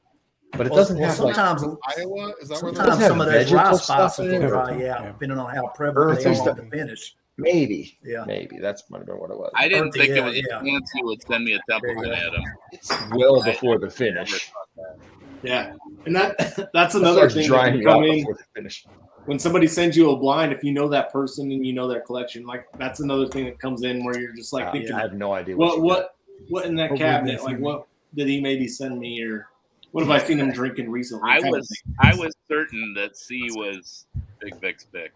Speaker 12: But it doesn't have like
Speaker 11: sometimes
Speaker 2: Iowa. Is that where
Speaker 11: sometimes
Speaker 12: have
Speaker 11: some of those
Speaker 12: vegetable
Speaker 11: rice
Speaker 12: stuff
Speaker 11: spices
Speaker 12: in
Speaker 11: will
Speaker 12: it, or-
Speaker 11: dry you out, depending on how prevalent they
Speaker 12: Earthy
Speaker 11: are on
Speaker 12: stuff.
Speaker 11: the finish.
Speaker 12: maybe.
Speaker 11: Yeah.
Speaker 12: Maybe that's might have been what it was.
Speaker 4: I didn't
Speaker 11: Earthy,
Speaker 4: think it
Speaker 11: yeah,
Speaker 4: was a
Speaker 11: yeah.
Speaker 4: chance he would send me a Templeton, Adam.
Speaker 12: It's well before the finish.
Speaker 3: Yeah, and that's
Speaker 12: It
Speaker 3: another
Speaker 12: starts
Speaker 3: thing that
Speaker 12: drying
Speaker 3: can
Speaker 12: you out
Speaker 3: come in
Speaker 12: before the finish.
Speaker 3: when somebody sends you a blind. If you know that person and you know their collection, like that's another thing that comes in where you're just like thinking,
Speaker 12: I have no idea
Speaker 3: what in that
Speaker 9: What would
Speaker 3: cabinet?
Speaker 9: they
Speaker 3: Like
Speaker 9: send
Speaker 3: what did he maybe send me, or what have I seen him drinking recently?
Speaker 4: I
Speaker 3: kind of
Speaker 4: was
Speaker 3: thing.
Speaker 4: I was certain that C was Big Vic's pick.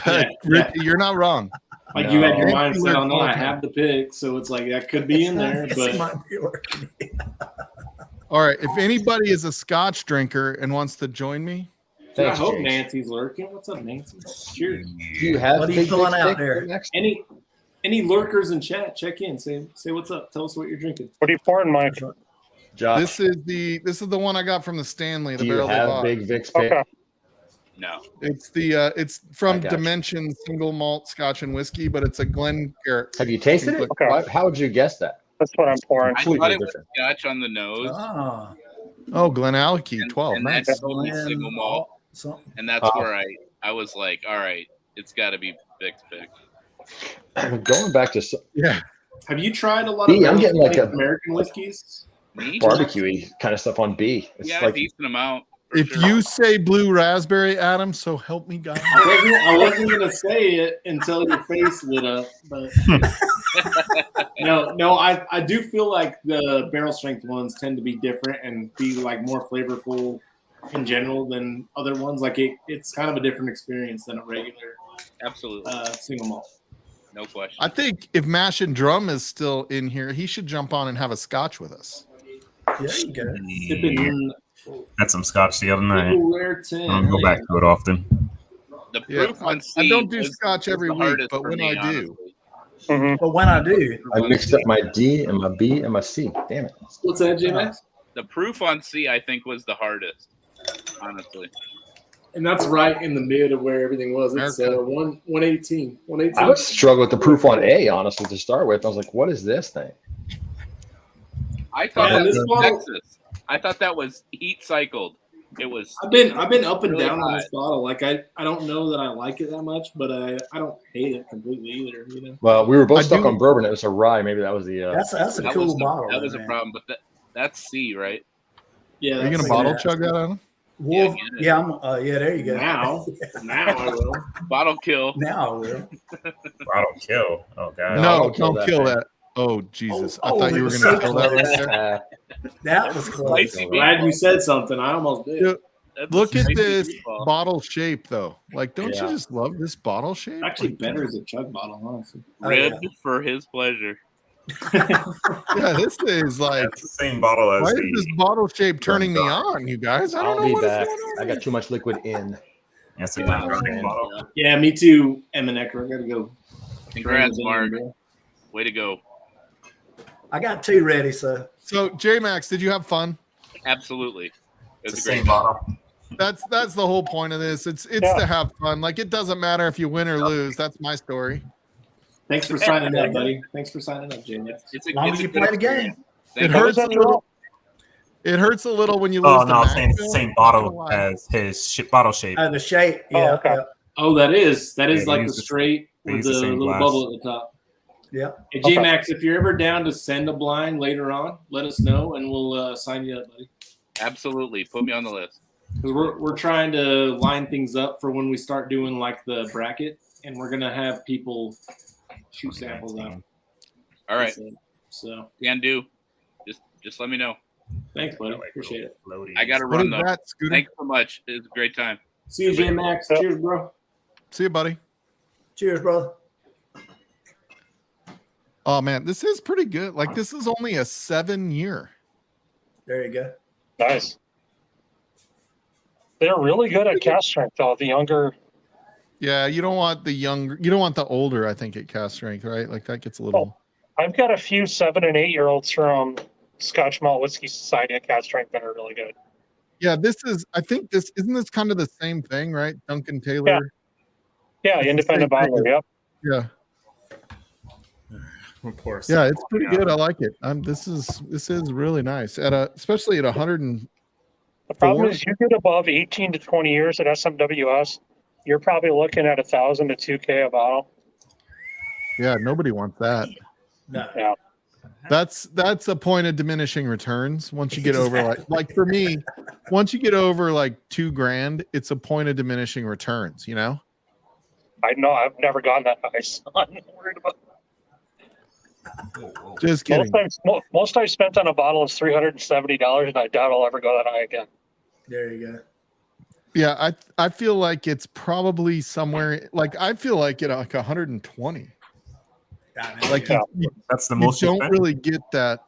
Speaker 3: Yeah,
Speaker 2: Ricky, you're not wrong.
Speaker 3: Like you had your
Speaker 2: No.
Speaker 3: mind set on that. I
Speaker 2: It's
Speaker 3: have the pick, so it's like that could be in there.
Speaker 11: This
Speaker 3: But
Speaker 11: might be working.
Speaker 2: All right. If anybody is a Scotch drinker and wants to join me,
Speaker 3: I
Speaker 12: Thanks,
Speaker 3: hope
Speaker 12: James.
Speaker 3: Nancy's lurking. What's up, Nancy? Cheers.
Speaker 12: Do you have
Speaker 11: What are you
Speaker 12: Big
Speaker 11: pulling
Speaker 12: Vic's
Speaker 11: out
Speaker 12: pick
Speaker 11: there?
Speaker 12: next?
Speaker 3: Any lurkers in chat? Check in. Say what's up. Tell us what you're drinking.
Speaker 5: What are you pouring, Mike?
Speaker 12: Josh,
Speaker 2: this is the one I got from the Stanley, the
Speaker 12: do you
Speaker 2: barrel they
Speaker 12: have
Speaker 2: bought.
Speaker 12: Big Vic's pick?
Speaker 5: Okay.
Speaker 4: No.
Speaker 2: It's it's
Speaker 12: I
Speaker 2: from
Speaker 12: got you.
Speaker 2: Dimension Single Malt Scotch and Whiskey, but it's a Glengarrick.
Speaker 12: Have you tasted it?
Speaker 5: Okay.
Speaker 12: How would you guess that?
Speaker 5: That's what I'm pouring.
Speaker 4: I
Speaker 12: Completely
Speaker 4: thought it was
Speaker 12: different.
Speaker 4: Scotch on the nose.
Speaker 11: Ah,
Speaker 2: Oh, Glenallachie 12.
Speaker 4: And
Speaker 2: Nice.
Speaker 4: that's totally single malt.
Speaker 11: something.
Speaker 4: And that's where I was like, all right, it's got to be Vic's pick.
Speaker 12: Going back to
Speaker 2: Yeah.
Speaker 3: Have you tried a lot
Speaker 12: B,
Speaker 3: of
Speaker 12: I'm getting like a
Speaker 3: American whiskeys?
Speaker 4: Me?
Speaker 12: barbecue kind of stuff on B. It's
Speaker 4: Yeah, a
Speaker 12: like
Speaker 4: decent amount. for
Speaker 2: If
Speaker 4: sure.
Speaker 2: you say blue raspberry, Adam, so help me God.
Speaker 3: I wasn't gonna say it until your face lit up, but no, I do feel like the barrel strength ones tend to be different and be like more flavorful in general than other ones. Like it's kind of a different experience than a regular
Speaker 4: Absolutely.
Speaker 3: single malt.
Speaker 4: No question.
Speaker 2: I think if Mash and Drum is still in here, he should jump on and have a Scotch with us.
Speaker 11: Yeah, you go.
Speaker 3: Sipping
Speaker 13: Had some Scotch the other night.
Speaker 3: Rare 10.
Speaker 13: I don't go back to it often.
Speaker 4: The
Speaker 2: Yeah,
Speaker 4: proof on
Speaker 2: I
Speaker 4: C
Speaker 2: don't do
Speaker 4: was-
Speaker 2: Scotch
Speaker 4: was
Speaker 2: every
Speaker 4: the
Speaker 2: week,
Speaker 4: hardest
Speaker 2: but
Speaker 4: for
Speaker 2: when
Speaker 4: me,
Speaker 2: I do,
Speaker 4: honestly.
Speaker 11: But when I do,
Speaker 12: I mixed up my D and my B and my C. Damn it.
Speaker 3: What's that, J-Max?
Speaker 4: The proof on C, I think, was the hardest, honestly.
Speaker 3: And that's right in the mid of where everything was. It's 118. 118.
Speaker 12: I was struggling with the proof on A, honestly, to start with. I was like, what is this thing?
Speaker 4: I thought
Speaker 3: Yeah,
Speaker 4: that
Speaker 3: this
Speaker 4: was
Speaker 3: bottle-
Speaker 4: Texas. I thought that was heat cycled. It was.
Speaker 3: I've been up and
Speaker 4: really
Speaker 3: down on
Speaker 4: hot.
Speaker 3: this bottle. Like I don't know that I like it that much, but I don't hate it completely either. You know.
Speaker 12: Well, we were both
Speaker 2: I
Speaker 12: stuck
Speaker 2: do-
Speaker 12: on bourbon. It was a rye. Maybe that was the.
Speaker 11: that's a
Speaker 4: That
Speaker 11: cool
Speaker 4: was the,
Speaker 11: bottle.
Speaker 4: That was
Speaker 11: though,
Speaker 4: a
Speaker 11: man.
Speaker 4: problem, but that's C, right?
Speaker 3: Yeah.
Speaker 2: are you
Speaker 3: that's
Speaker 2: gonna
Speaker 3: like
Speaker 2: bottle
Speaker 3: that.
Speaker 2: chug that, Adam?
Speaker 11: Wolf,
Speaker 4: Yeah,
Speaker 11: yeah, yeah, there you go.
Speaker 3: Now I will.
Speaker 4: Bottle kill.
Speaker 11: Now I will.
Speaker 13: Bottle kill. Oh god.
Speaker 2: No,
Speaker 12: don't
Speaker 2: don't
Speaker 12: kill
Speaker 2: kill
Speaker 12: that
Speaker 2: that. Oh Jesus! I
Speaker 11: Oh,
Speaker 2: thought
Speaker 11: it
Speaker 2: you were
Speaker 11: was
Speaker 2: gonna
Speaker 11: so
Speaker 2: kill that right
Speaker 11: close.
Speaker 2: there.
Speaker 11: That was close.
Speaker 4: Spicy
Speaker 3: Glad
Speaker 4: meatball.
Speaker 3: you said something. I almost did.
Speaker 2: Dude,
Speaker 4: That's a
Speaker 2: Look at
Speaker 4: spicy
Speaker 2: this
Speaker 4: meatball.
Speaker 2: bottle shape, though. Like, don't
Speaker 12: Yeah.
Speaker 2: you just love this bottle shape?
Speaker 3: Actually,
Speaker 2: Like,
Speaker 3: better as a chug bottle, honestly.
Speaker 11: Oh, yeah.
Speaker 4: Ribbed for his pleasure.
Speaker 2: Yeah, this is like.
Speaker 13: That's the same bottle as
Speaker 2: Why is
Speaker 13: the
Speaker 2: this bottle shape turning me on, you guys? I don't
Speaker 12: I'll
Speaker 2: know
Speaker 12: be
Speaker 2: what is
Speaker 12: back.
Speaker 2: going on.
Speaker 12: I got too much liquid in.
Speaker 13: that's the
Speaker 3: Yeah,
Speaker 13: Glengarrick bottle.
Speaker 3: Yeah, me too, Emanecker. I gotta go.
Speaker 4: Congrats,
Speaker 3: Drain it
Speaker 4: Mark.
Speaker 3: in, bro.
Speaker 4: Way to go.
Speaker 11: I got two ready, so
Speaker 2: So, J Max, did you have fun?
Speaker 4: Absolutely. It
Speaker 13: It's
Speaker 4: was
Speaker 13: the
Speaker 4: a
Speaker 13: same
Speaker 4: great
Speaker 13: bottle.
Speaker 2: That's the whole point of this. It's
Speaker 5: Yeah.
Speaker 2: to have fun. Like, it doesn't matter if you win or lose. That's my story.
Speaker 3: Thanks for signing up, buddy. Thanks for signing up, Jamie.
Speaker 4: It's
Speaker 11: as long
Speaker 4: it's
Speaker 11: as
Speaker 4: a
Speaker 11: you
Speaker 4: good
Speaker 11: play the
Speaker 4: experience.
Speaker 11: game.
Speaker 4: Thank
Speaker 2: It
Speaker 4: you.
Speaker 2: hurts a little. It hurts a little when you lose.
Speaker 13: Oh
Speaker 2: to
Speaker 13: no, I'm saying it's the
Speaker 2: Nashville.
Speaker 13: same
Speaker 2: Not gonna
Speaker 13: bottle
Speaker 2: lie.
Speaker 13: as his bottle shape.
Speaker 11: The shape,
Speaker 5: Oh,
Speaker 11: yeah,
Speaker 5: okay.
Speaker 3: Oh, that is
Speaker 13: Yeah,
Speaker 3: like
Speaker 13: they
Speaker 3: the
Speaker 13: use the-
Speaker 3: straight
Speaker 13: they
Speaker 3: with
Speaker 13: use
Speaker 3: the
Speaker 13: the same
Speaker 3: little
Speaker 13: glass.
Speaker 3: bubble at the top.
Speaker 11: yeah.
Speaker 3: Hey,
Speaker 5: Okay.
Speaker 3: J Max, if you're ever down to send a blind later on, let us know and we'll sign you up, buddy.
Speaker 4: Absolutely. Put me on the list.
Speaker 3: Because we're trying to line things up for when we start doing like the bracket, and we're gonna have people shoot samples out.
Speaker 4: All right.
Speaker 3: So
Speaker 4: Can do. Just let me know.
Speaker 3: thanks, buddy. Appreciate it.
Speaker 4: I got to
Speaker 2: What
Speaker 4: run
Speaker 2: is
Speaker 4: though.
Speaker 2: that, Scooter?
Speaker 4: Thanks so much. It was a great time.
Speaker 3: See you, J Max.
Speaker 5: Yep.
Speaker 3: Cheers, bro.
Speaker 2: See you, buddy.
Speaker 11: Cheers, brother.
Speaker 2: Oh man, this is pretty good. Like, this is only a 7-year.
Speaker 11: There you go.
Speaker 5: Nice. They're really good at cast strength, though. The younger,
Speaker 2: Yeah, you don't want the younger. You don't want the older. I think at cast strength, right? Like that gets a little.
Speaker 5: I've got a few 7 and 8 year olds from Scotch Malt Whiskey Society at cast strength that are really good.
Speaker 2: Yeah, this is. I think this isn't this kind of the same thing, right? Duncan Taylor.
Speaker 5: Yeah, independent
Speaker 2: Same thing.
Speaker 5: bottler. Yep.
Speaker 2: Yeah,
Speaker 13: Of course.
Speaker 2: yeah, it's pretty good. I like it. This is really nice. Especially at 100 and
Speaker 5: The problem
Speaker 2: 4?
Speaker 5: is you get above 18 to 20 years at SMWS, you're probably looking at 1,000 to 2K a bottle.
Speaker 2: Yeah, nobody wants that.
Speaker 11: No.
Speaker 5: Yeah.
Speaker 2: That's a point of diminishing returns. Once you get over like for me, once you get over like $2,000, it's a point of diminishing returns, you know?
Speaker 5: I know I've never gone that high, so I'm not worried about it.
Speaker 2: Just kidding.
Speaker 5: Most I've spent on a bottle is $370, and I doubt I'll ever go that high again.
Speaker 11: There you go.
Speaker 2: Yeah, I feel like it's probably somewhere like I feel like at like 120. Like
Speaker 13: that's the
Speaker 2: you
Speaker 13: most.
Speaker 2: don't really get that.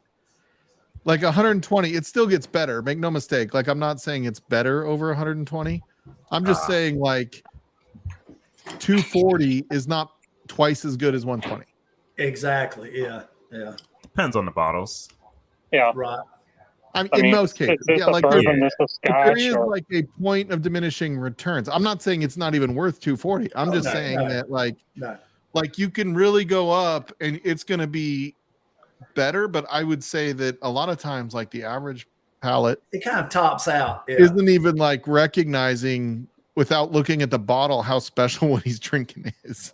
Speaker 2: Like 120, it still gets better. Make no mistake. Like I'm not saying it's better over 120. I'm just saying like 240 is not twice as good as 120.
Speaker 11: Exactly. Yeah.
Speaker 13: Depends on the bottles.
Speaker 5: Yeah.
Speaker 11: Right.
Speaker 2: In most cases,
Speaker 5: it's
Speaker 2: yeah,
Speaker 5: a
Speaker 2: like
Speaker 5: bourbon, it's a
Speaker 2: there
Speaker 5: scotch,
Speaker 2: is
Speaker 5: or-
Speaker 2: like a point of diminishing returns. I'm not saying it's not even worth 240. I'm just saying that like you can really go up and it's going to be better. But I would say that a lot of times, like the average palate,
Speaker 11: it kind of tops out. Yeah.
Speaker 2: isn't even like recognizing without looking at the bottle how special what he's drinking is.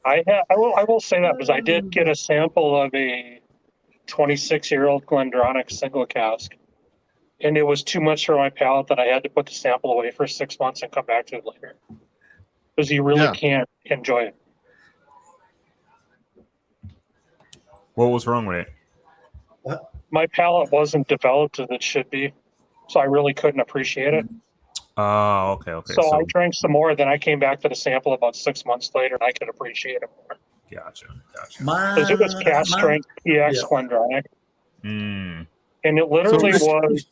Speaker 5: I will say that because I did get a sample of a 26-year-old Glendronach single cask, and it was too much for my palate that I had to put the sample away for 6 months and come back to it later because you really can't enjoy it.
Speaker 13: What was wrong with it?
Speaker 11: What?
Speaker 5: My palate wasn't developed as it should be, so I really couldn't appreciate it.
Speaker 13: Oh, okay.
Speaker 5: So I drank some more, then I came back to the sample about 6 months later, and I could appreciate it more.
Speaker 13: Gotcha.
Speaker 5: Because it was cast strength PX Glendronach.
Speaker 13: Mm.
Speaker 5: And it literally was,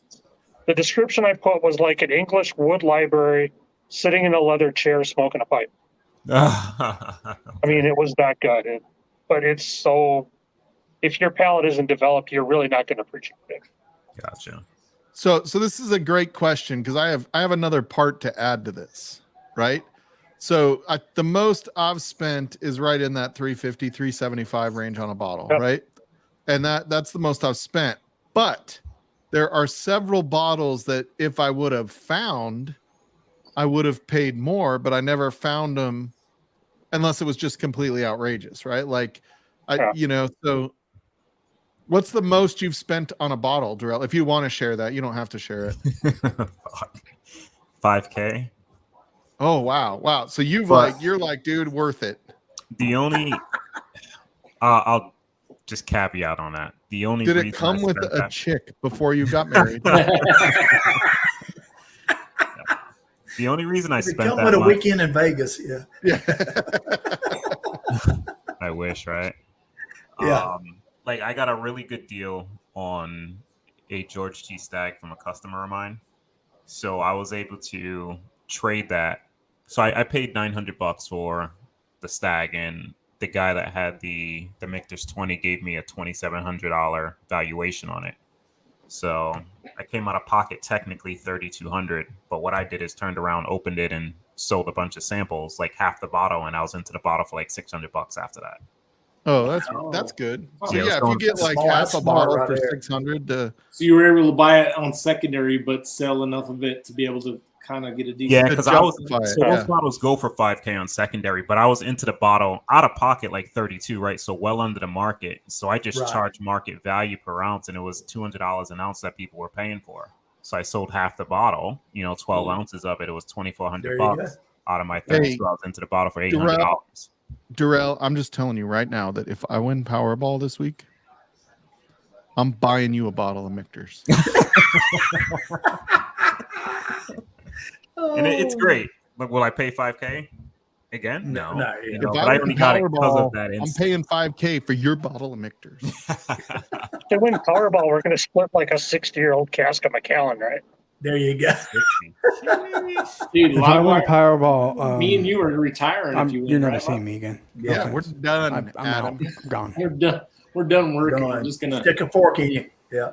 Speaker 5: the description I put was like an English wood library sitting in a leather chair smoking a pipe. I mean, it was that good. But it's so, if your palate isn't developed, you're really not going to appreciate it.
Speaker 13: Gotcha.
Speaker 2: So this is a great question because I have another part to add to this, right? So the most I've spent is right in that 350, 375 range on a bottle, right? And that's the most I've spent. But there are several bottles that if I would have found, I would have paid more, but I never found them unless it was just completely outrageous, right? Like, so what's the most you've spent on a bottle, Darrell? If you want to share that, you don't have to share it.
Speaker 13: 5K.
Speaker 2: Oh, wow. So you're like, dude, worth it.
Speaker 13: The only, I'll just caveat on that. The only
Speaker 2: Did
Speaker 13: reason
Speaker 2: it come
Speaker 13: I
Speaker 2: with
Speaker 13: spent
Speaker 2: a
Speaker 13: that-
Speaker 2: chick before you got married?
Speaker 13: The only reason I spent
Speaker 11: Come
Speaker 13: that
Speaker 11: with a
Speaker 13: much,
Speaker 11: weekend in Vegas. Yeah.
Speaker 13: I wish, right?
Speaker 11: Yeah.
Speaker 13: Like I got a really good deal on a George T. Stagg from a customer of mine, so I was able to trade that. So I paid $900 for the Stag, and the guy that had the Michter's 20 gave me a $2,700 valuation on it. So I came out of pocket technically $3,200, but what I did is turned around, opened it, and sold a bunch of samples, like half the bottle, and I was into the bottle for like $600 after that.
Speaker 2: Oh, that's good. So
Speaker 13: Yeah,
Speaker 2: if you get like half a bottle for 600 to
Speaker 3: So you were able to buy it on secondary, but sell enough of it to be able to kind of get a decent.
Speaker 13: Yeah, because I was
Speaker 2: justify it,
Speaker 13: those bottles go for 5K on secondary, but I was into the bottle out of pocket like 32, right? So well under the market. So I just charged market value per ounce, and it was $200 an ounce that people were paying for. So I sold half the bottle, 12 ounces of it. It was $2,400 out of my 30.
Speaker 2: Hey,
Speaker 13: So I was into the bottle for $800.
Speaker 2: Darrell, I'm just telling you right now that if I win Powerball this week, I'm buying you a bottle of Michter's.
Speaker 13: And it's great. But will I pay 5K again? No.
Speaker 2: If
Speaker 13: but
Speaker 2: I
Speaker 13: I
Speaker 2: win
Speaker 13: only got it because of
Speaker 2: Powerball,
Speaker 13: that
Speaker 2: I'm
Speaker 13: instant.
Speaker 2: paying $5K for your bottle of Michter's.
Speaker 5: If they win Powerball, we're going to split like a 60-year-old cask of Macallan, right?
Speaker 11: There you go.
Speaker 3: Dude,
Speaker 9: If I win a Powerball,
Speaker 3: me and you are retiring if you win.
Speaker 9: you're never
Speaker 3: right?
Speaker 9: seeing me again. No
Speaker 2: Yeah, we're
Speaker 9: offense.
Speaker 2: done,
Speaker 9: I'm
Speaker 2: Adam.
Speaker 9: out. Gone.
Speaker 3: We're done. We're done working.
Speaker 11: Done.
Speaker 3: I'm just gonna
Speaker 11: Stick a fork in you. Yeah.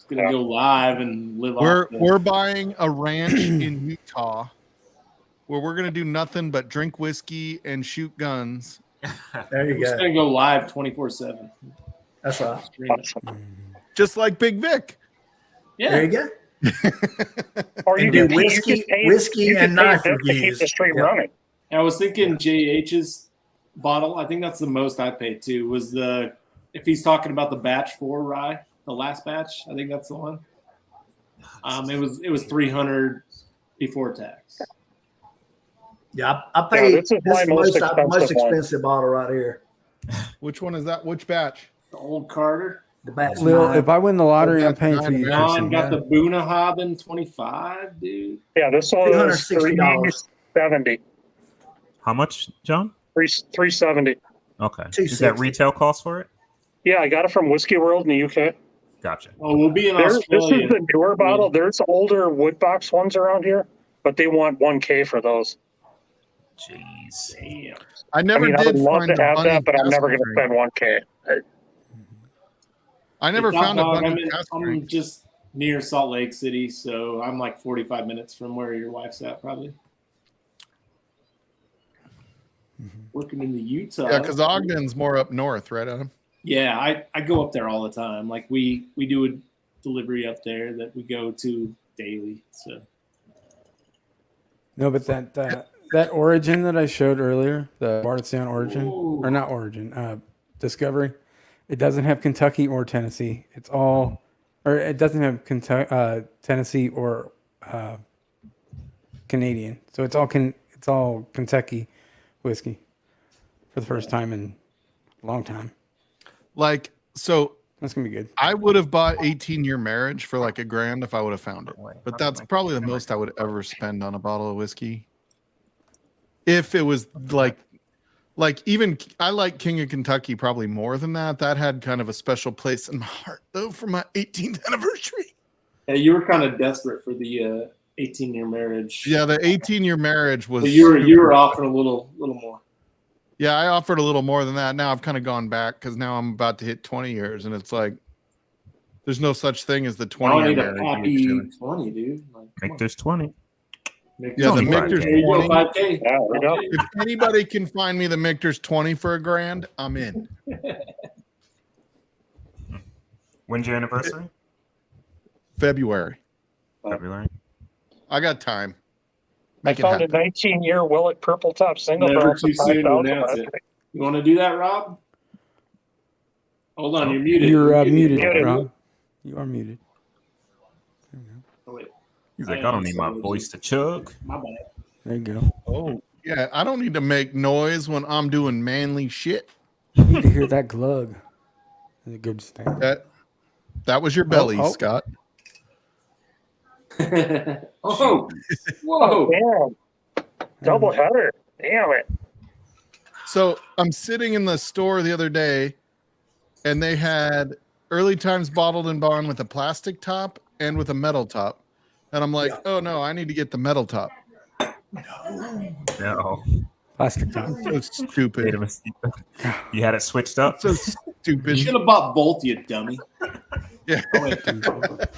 Speaker 3: go live and live
Speaker 2: We're
Speaker 3: off.
Speaker 2: we're buying a ranch in Utah where we're gonna do nothing but drink whiskey and shoot guns.
Speaker 11: There you
Speaker 3: We're just
Speaker 11: go.
Speaker 3: gonna go live 24/7.
Speaker 11: That's right.
Speaker 2: Just like Big Vic.
Speaker 3: Yeah.
Speaker 11: There you go.
Speaker 5: Or you
Speaker 11: And do
Speaker 5: can
Speaker 11: whiskey and knife
Speaker 5: to keep
Speaker 11: reviews.
Speaker 5: the stream
Speaker 11: Yeah.
Speaker 5: running.
Speaker 3: I was thinking JH's bottle. I think that's the most I paid too. Was if he's talking about the batch 4 rye, the last batch, I think that's the one. It was 300 before tax.
Speaker 11: Yeah, I paid.
Speaker 5: this is my
Speaker 11: the
Speaker 5: most
Speaker 11: most
Speaker 5: expensive one.
Speaker 11: expensive bottle right here.
Speaker 2: Which one is that? Which batch?
Speaker 3: The old Carter.
Speaker 11: The batch
Speaker 9: Lil,
Speaker 11: 9.
Speaker 9: if I win the lottery, I'm
Speaker 2: that's
Speaker 9: paying for
Speaker 2: not
Speaker 9: you.
Speaker 2: bad.
Speaker 3: John
Speaker 9: Christian,
Speaker 3: got
Speaker 9: yeah.
Speaker 3: the Bunnahabhain 25, dude.
Speaker 5: Yeah, this one is
Speaker 11: $360.
Speaker 5: $370.
Speaker 13: How much, John?
Speaker 5: $370.
Speaker 13: Okay. Is
Speaker 11: $260.
Speaker 13: that retail cost for it?
Speaker 5: Yeah, I got it from Whiskey World in the UK.
Speaker 13: Gotcha.
Speaker 3: Oh, we'll be in
Speaker 5: This
Speaker 3: Australia.
Speaker 5: is the newer bottle. There's older wood box ones around here, but they want 1K for those.
Speaker 13: Jeez.
Speaker 3: Damn.
Speaker 2: I never
Speaker 5: I
Speaker 2: did
Speaker 5: would love
Speaker 2: find
Speaker 5: to
Speaker 2: a
Speaker 5: have
Speaker 2: bunny
Speaker 5: that, but I'm never going to
Speaker 2: cask
Speaker 5: spend 1K.
Speaker 2: I never
Speaker 3: Hey, Top
Speaker 2: found a
Speaker 3: Dog,
Speaker 2: bunny cask
Speaker 3: I'm
Speaker 2: drink.
Speaker 3: just near Salt Lake City, so I'm like 45 minutes from where your wife's at, probably. Working in the Utah.
Speaker 2: Yeah, because Ogden's more up north, right, Adam?
Speaker 3: Yeah, I go up there all the time. Like we do a delivery up there that we go to daily. So
Speaker 9: No, but that Origin that I showed earlier, the Bardstown Origin,
Speaker 3: Ooh.
Speaker 9: or not Origin, Discovery, it doesn't have Kentucky or Tennessee. It's all, or it doesn't have Tennessee or Canadian. So it's all Kentucky whiskey for the first time in a long time.
Speaker 2: Like, so
Speaker 9: That's gonna be good.
Speaker 2: I would have bought 18-year marriage for like $1,000 if I would have found it. But that's probably the most I would ever spend on a bottle of whiskey. If it was like even I like King of Kentucky probably more than that. That had kind of a special place in my heart though for my 18th anniversary.
Speaker 3: yeah, you were kind of desperate for the 18-year marriage.
Speaker 2: Yeah, the 18-year marriage was
Speaker 3: So you were offering a little more.
Speaker 2: Yeah, I offered a little more than that. Now I've kind of gone back because now I'm about to hit 20 years, and it's like there's no such thing as the
Speaker 3: I
Speaker 2: 20-year
Speaker 3: need a
Speaker 2: marriage.
Speaker 3: happy 20, dude. Like, come on.
Speaker 13: Michter's 20.
Speaker 2: Yeah, the
Speaker 13: 25K.
Speaker 2: Michter's
Speaker 3: There you go,
Speaker 2: 20.
Speaker 3: 5K.
Speaker 5: Yeah, we go.
Speaker 2: If anybody can find me the Michter's 20 for $1,000, I'm in.
Speaker 13: When's your anniversary?
Speaker 2: February.
Speaker 13: February.
Speaker 2: I got time.
Speaker 5: I
Speaker 2: Make it
Speaker 5: found a
Speaker 2: happen.
Speaker 5: 19-year Willet Purple Top single
Speaker 3: Never
Speaker 5: barrel for
Speaker 3: too soon to
Speaker 5: 5,000
Speaker 3: announce
Speaker 5: last
Speaker 3: it.
Speaker 5: week.
Speaker 3: You want to do that, Rob? Hold on, you're muted.
Speaker 9: You're muted,
Speaker 5: Muted.
Speaker 9: Rob. You are muted.
Speaker 3: Oh, wait.
Speaker 13: He's like, I don't need my voice to chug.
Speaker 3: My bad.
Speaker 9: There you go.
Speaker 2: Oh, yeah. I don't need to make noise when I'm doing manly shit.
Speaker 9: You need to hear that glug. That's a good thing.
Speaker 2: That was your belly,
Speaker 9: oh.
Speaker 2: Scott.
Speaker 3: Oh, whoa.
Speaker 5: Damn. Double header. Damn it.
Speaker 2: So I'm sitting in the store the other day, and they had Early Times bottled and bond with a plastic top and with a metal top. And I'm like, oh no, I need to get the metal top.
Speaker 13: No.
Speaker 9: Plastic top.
Speaker 2: So
Speaker 13: Made a
Speaker 2: stupid.
Speaker 13: mistake. You had it switched up.
Speaker 2: So
Speaker 3: You
Speaker 2: stupid.
Speaker 3: should have bought both, you dummy.
Speaker 2: Yeah.
Speaker 3: Oh, wait.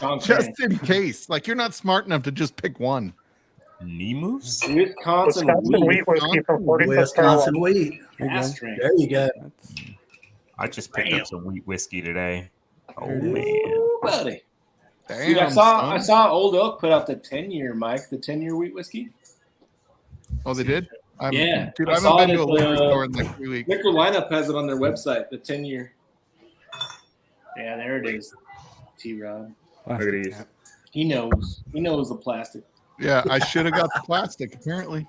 Speaker 3: Wrong
Speaker 2: Just
Speaker 3: brand.
Speaker 2: in case. Like you're not smart enough to just pick one.
Speaker 13: Knee moves?
Speaker 3: Wisconsin
Speaker 5: Wisconsin
Speaker 3: wheat.
Speaker 5: wheat whiskey from 45th
Speaker 11: Wisconsin
Speaker 5: Carolina.
Speaker 11: wheat.
Speaker 9: There you go.
Speaker 3: Gas drink.
Speaker 11: There you go.
Speaker 13: I just picked up some wheat whiskey today. Oh
Speaker 9: There it is.
Speaker 13: man.
Speaker 3: Ooh, buddy.
Speaker 2: Damn,
Speaker 3: Dude, I
Speaker 2: son.
Speaker 3: saw Old Oak put out the 10-year, Mike, the 10-year wheat whiskey.
Speaker 2: Oh, they did?
Speaker 3: Yeah,
Speaker 2: Dude,
Speaker 3: I
Speaker 2: I haven't
Speaker 3: saw
Speaker 2: been
Speaker 3: it
Speaker 2: to a
Speaker 3: at
Speaker 2: liquor
Speaker 3: the-
Speaker 2: store in like 3 weeks.
Speaker 3: Liquor Lineup has it on their website, the 10-year. Yeah, there it is. T-Rod.
Speaker 13: Look at these.
Speaker 3: He knows. He knows the plastic.
Speaker 2: Yeah, I should have got the plastic, apparently.